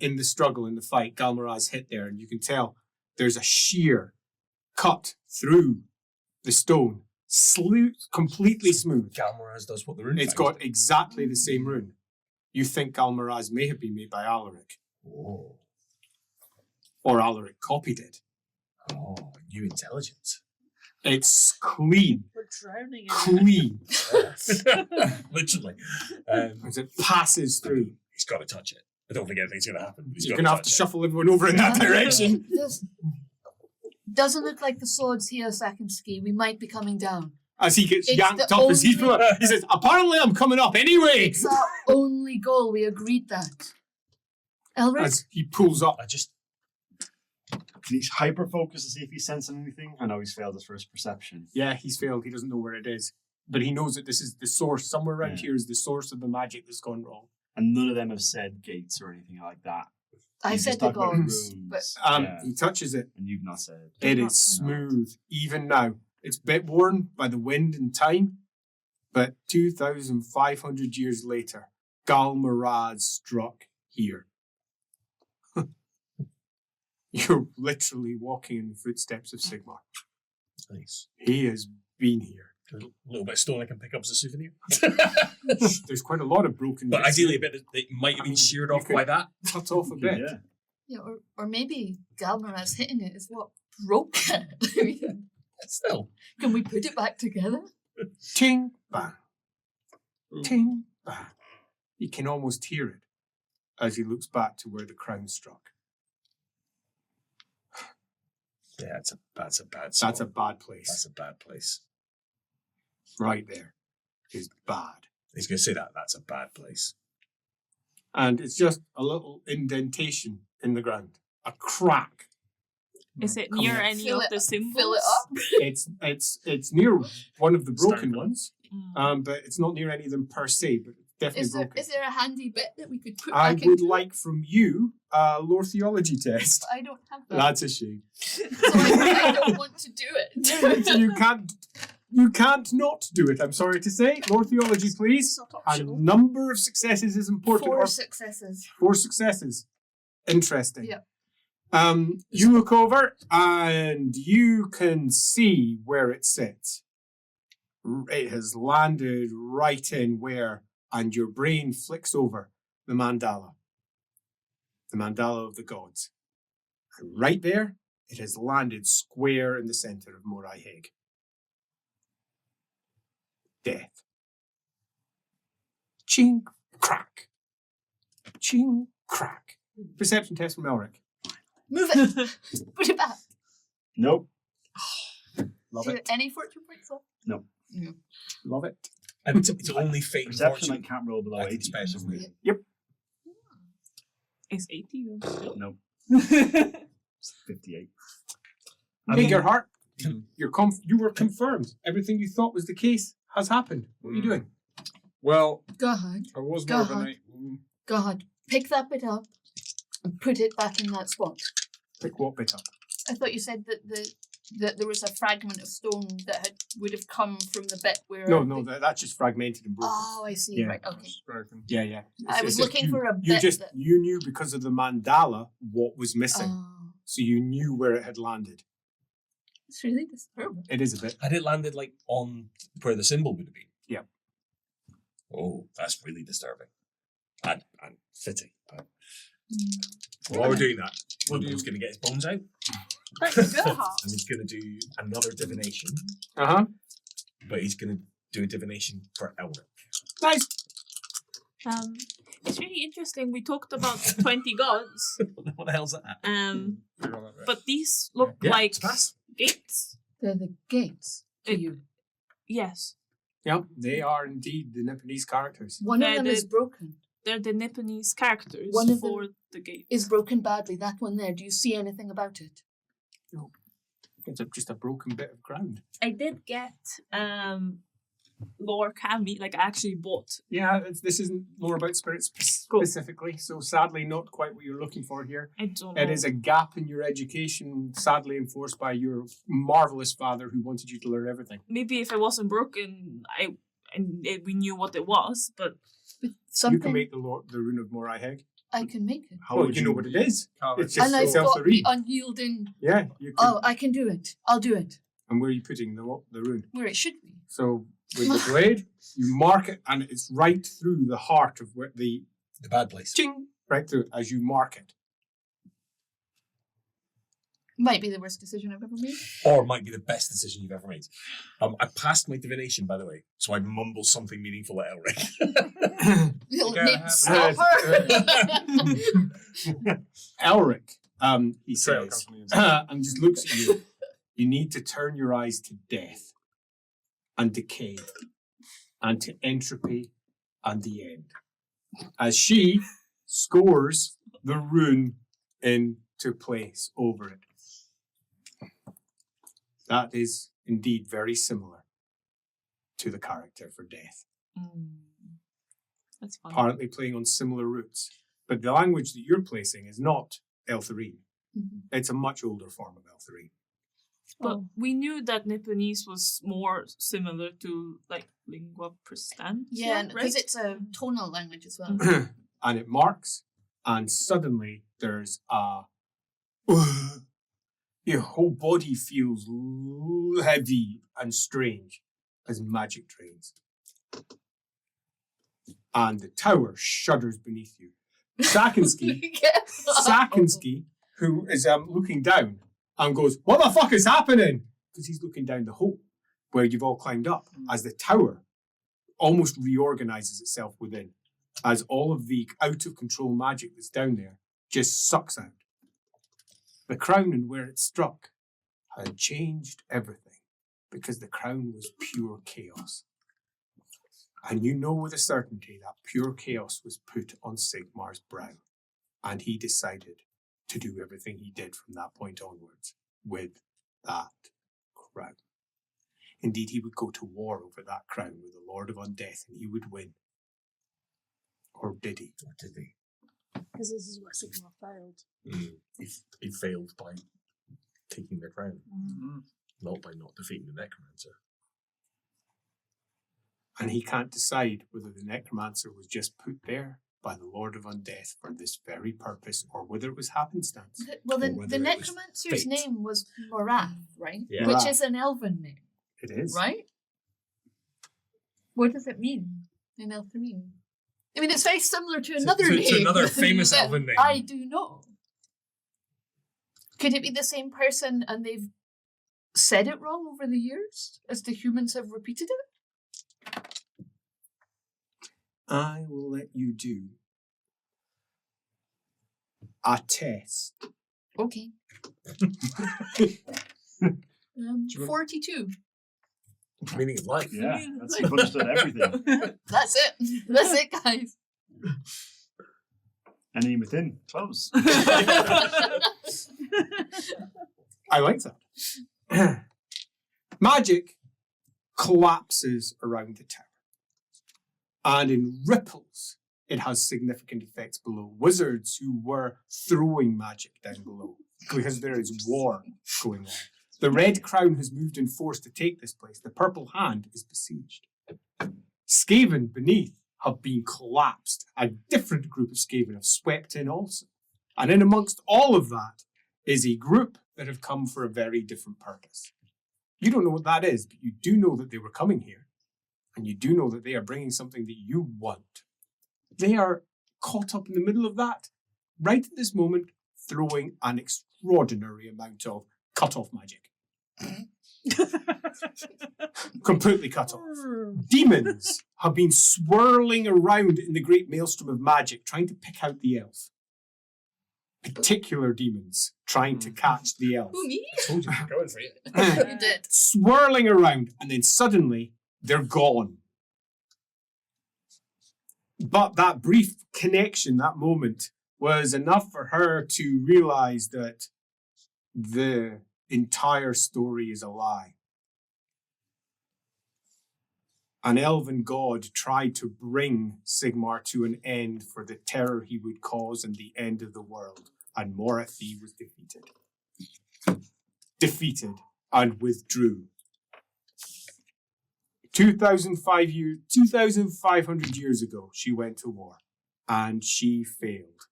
S1: in the struggle, in the fight, Galmoraz hit there, and you can tell there's a sheer cut through the stone, completely smooth.
S5: Galmoraz does what the rune
S1: It's
S5: found.
S1: got exactly the same rune. You think Galmoraz may have been made by Alaric.
S5: Oh.
S1: Or Alaric copied it.
S5: Oh, new intelligence.
S1: It's clean.
S6: We're drowning in it.
S1: Clean.
S5: Yes. Literally.
S1: As it passes through.
S5: He's got to touch it. I don't think anything's going to happen. But he's
S1: You're
S5: got
S1: going to have to
S5: touch it.
S1: shuffle everyone over in that direction.
S2: Doesn't look like the sword's here, Sakinski. We might be coming down.
S1: As he gets
S2: It's
S1: yanked
S2: the
S1: up, as he
S2: only-
S1: says, "Apparently I'm coming up anyway."
S2: It's our only goal. We agreed that. Elric?
S1: As he pulls up.
S4: Can he hyper focus to see if he's sensing anything? I know he's failed his first perception.
S1: Yeah, he's failed. He doesn't know where it is. But he knows that this is the source. Somewhere around here is the source of the magic that's gone wrong.
S4: And none of them have said gates or anything like that.
S2: I
S4: He's
S2: said
S4: just
S2: the
S4: talking about
S2: gods,
S4: runes.
S2: but
S1: He touches it.
S4: And you've not said.
S1: It
S6: not
S1: is
S6: say that.
S1: smooth, even now. It's a bit worn by the wind and time, but 2,500 years later, Galmoraz struck here. You're literally walking in the footsteps of Sigmar.
S5: Nice.
S1: He has been here.
S5: A little bit of stone I can pick up as a souvenir.
S1: There's quite a lot of broken
S5: But
S1: bits.
S5: ideally a bit that might have been sheared
S1: you
S5: off
S1: could-
S5: by that.
S1: Cut off a bit.
S4: Yeah.
S2: yeah, or maybe Galmaraz hitting it is what broke it. I mean,
S5: Still.
S2: can we put it back together?
S1: Ting, bang. Ting, bang. You can almost hear it as he looks back to where the crown struck.
S5: Yeah, that's a bad
S1: That's
S5: spot.
S1: a bad place.
S5: That's a bad place.
S1: Right there is bad.
S5: He's going to say that. That's a bad place.
S1: And it's just a little indentation in the ground. A crack.
S7: Is it
S1: Come
S7: near
S1: on.
S7: any
S2: Fill
S7: of
S2: it-
S7: the symbols?
S2: Fill it up.
S1: It's near one of the broken
S4: Starting
S1: ones.
S7: Mm.
S1: But it's not near any of them per se, but it's definitely broken.
S2: Is there a handy bit that we could put
S1: I
S2: back
S1: would
S2: into
S1: like from you a lore theology test.
S2: it? I don't have that.
S1: That's a shame.
S2: So I don't want to do it.
S1: You can't not do it, I'm sorry to say. Lore theology, please.
S6: It's not
S1: A
S6: optional.
S1: number of successes is important.
S2: 4
S1: or
S2: successes.
S1: 4 successes. Interesting.
S2: Yeah.
S1: You look over and you can see where it sits. It has landed right in where, and your brain flicks over the mandala. The mandala of the gods. And right there, it has landed square in the center of Morai Haig. Death. Ching, crack. Ching, crack. Perception test from Elric.
S2: Move it. Put it back.
S4: Nope.
S1: Love
S2: Is there
S1: it.
S2: any fortune points left?
S4: No.
S2: No.
S1: Love it.
S5: And it's only fate and
S4: Perception I
S5: fortune.
S4: can't roll below
S5: I think
S4: 80.
S5: special.
S7: Is 80 or
S4: Nope. It's 58.
S1: Bigger heart. You were confirmed. Everything you thought was the case has happened. What are you doing?
S3: Well,
S2: Go ahead.
S3: I was
S2: Go
S3: more of a
S2: on.
S3: night.
S2: Go ahead. Pick that bit up and put it back in that spot.
S1: Pick what bit up?
S2: I thought you said that there was a fragment of stone that would have come from the bit where.
S1: No, that's just fragmented and broken.
S2: Oh, I see.
S1: Yeah.
S2: Right. Okay.
S3: Broken.
S1: Yeah, yeah.
S2: I was
S1: just
S2: looking for a
S1: You
S2: bit
S1: just
S2: that-
S1: you knew because of the mandala what was missing,
S2: Oh,
S1: so you knew where it had landed.
S2: it's really disturbing.
S1: It is a bit.
S5: Had it landed like on where the symbol would have been?
S1: Yeah.
S5: Oh, that's really disturbing. And fitting. But
S3: While we're doing that,
S5: Wilbo's going to get his bones out
S6: Thank you, Gerhard.
S5: and he's going to do another divination, but he's going to do a divination for Elric.
S1: Nice.
S7: It's really interesting. We talked about 20 gods,
S5: What the hell's that?
S7: but these look
S5: Yeah,
S7: like
S5: it's pass.
S7: gates.
S2: They're the gates to
S7: It-
S2: you.
S7: Yes.
S1: Yep, they are indeed the Nipponese characters.
S2: One of
S7: They're
S2: them
S7: the-
S2: is broken.
S7: they're the Nipponese characters
S2: One of
S7: for
S2: them
S7: the game.
S2: is broken badly. That one there. Do you see anything about it?
S1: It's just a broken bit of ground.
S7: I did get lore candy, like I actually bought.
S1: Yeah, this isn't lore about spirits specifically, so sadly not quite what you're looking for here.
S7: I don't know.
S1: It is a gap in your education, sadly enforced by your marvelous father who wanted you to learn everything.
S7: Maybe if it wasn't broken, we knew what it was, but
S2: Something
S1: You can make the rune of Morai-Heg.
S2: I can make it.
S4: How
S1: Well,
S4: would
S1: you know what it is. It's just
S2: And I've got the
S1: self-the-read.
S2: unyielding.
S1: Yeah, you can.
S2: Oh, I can do it. I'll do it.
S1: And where are you putting the rune?
S2: Where it should be.
S1: So with the blade, you mark it, and it's right through the heart of where the
S5: bad place.
S1: ching right through it as you mark it.
S2: Might be the worst decision I've ever made.
S5: Or might be the best decision you've ever made. I passed my divination, by the way, so I mumble something meaningful at Elric.
S2: Little
S3: gotta
S2: nip
S3: have
S2: stopper.
S1: Elric, he
S3: Betrayal
S1: says,
S3: comes from the
S1: and just looks at you. You need to turn your eyes to death and decay and to entropy and the end. As she scores the rune into place over it. That is indeed very similar to the character for death.
S7: That's fun.
S1: Apparently playing on similar roots. But the language that you're placing is not Eltharine. It's a much older form of Eltharine.
S7: But we knew that Nipponese was more similar to like lingua prestante.
S2: Yeah,
S7: right?
S2: because it's a tonal language as well.
S1: And it marks, and suddenly there's a... Your whole body feels heavy and strange as magic drains. And the tower shudders beneath you. Sakinsky, who is looking down and goes, "What the fuck is happening?" Because he's looking down the hole where you've all climbed up as the tower almost reorganizes itself within, as all of the out of control magic that's down there just sucks out. The crown and where it struck had changed everything because the crown was pure chaos. And you know with a certainty that pure chaos was put on Sigmar's brow. And he decided to do everything he did from that point onwards with that crown. Indeed, he would go to war over that crown with the Lord of Undeath and he would win. Or did he?
S5: Or did he?
S6: Because this is where Sigmar failed.
S5: He failed by taking the crown, not by not defeating the necromancer.
S1: And he can't decide whether the necromancer was just put there by the Lord of Undeath for this very purpose or whether it was happenstance.
S2: Well,
S5: Or
S2: the
S5: whether it was
S2: necromancer's
S5: fate.
S2: name was Morath, right?
S5: Yeah.
S2: Which
S1: Morath.
S2: is an elven name,
S1: It is.
S2: right? What does it mean in Eltharine? I mean, it's very similar to another name.
S5: to another famous
S2: that
S5: elven name.
S2: I do know. Could it be the same person and they've said it wrong over the years as the humans have repeated it?
S1: I will let you do a test.
S2: Okay. 42.
S5: Meaning of life.
S4: Yeah, that's you've understood everything.
S2: That's it. That's it, guys.
S4: Enemy within, close.
S1: I like that. Magic collapses around the tower. And in ripples, it has significant effects below. Wizards who were throwing magic down below, because there is war going on. The Red Crown has moved in force to take this place. The Purple Hand is besieged. Skaven beneath have been collapsed. A different group of Skaven have swept in also. And in amongst all of that is a group that have come for a very different purpose. You don't know what that is, but you do know that they were coming here. And you do know that they are bringing something that you want. They are caught up in the middle of that, right at this moment, throwing an extraordinary amount of cut-off magic. Completely cut off. Demons have been swirling around in the great maelstrom of magic, trying to pick out the elf. Particular demons trying to catch the elf.
S2: Who, me?
S5: I told you, I'm going for it.
S2: You did.
S1: Swirling around, and then suddenly they're gone. But that brief connection, that moment, was enough for her to realize that the entire story is a lie. An elven god tried to bring Sigmar to an end for the terror he would cause and the end of the world, and Morathi was defeated. Defeated and withdrew. 2,500 years ago, she went to war, and she failed.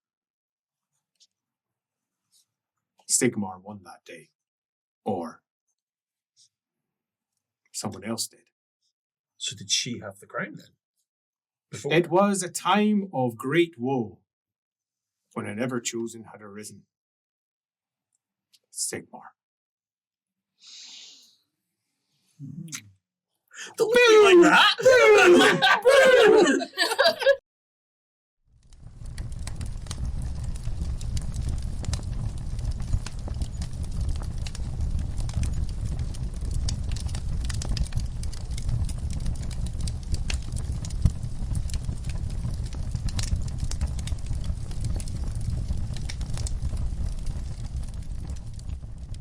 S1: Sigmar won that day, or someone else did.
S5: So did she have the crown then? Before?
S1: It was a time of great woe when an ever-chosen had arisen. Sigmar.
S5: Don't look at me like that!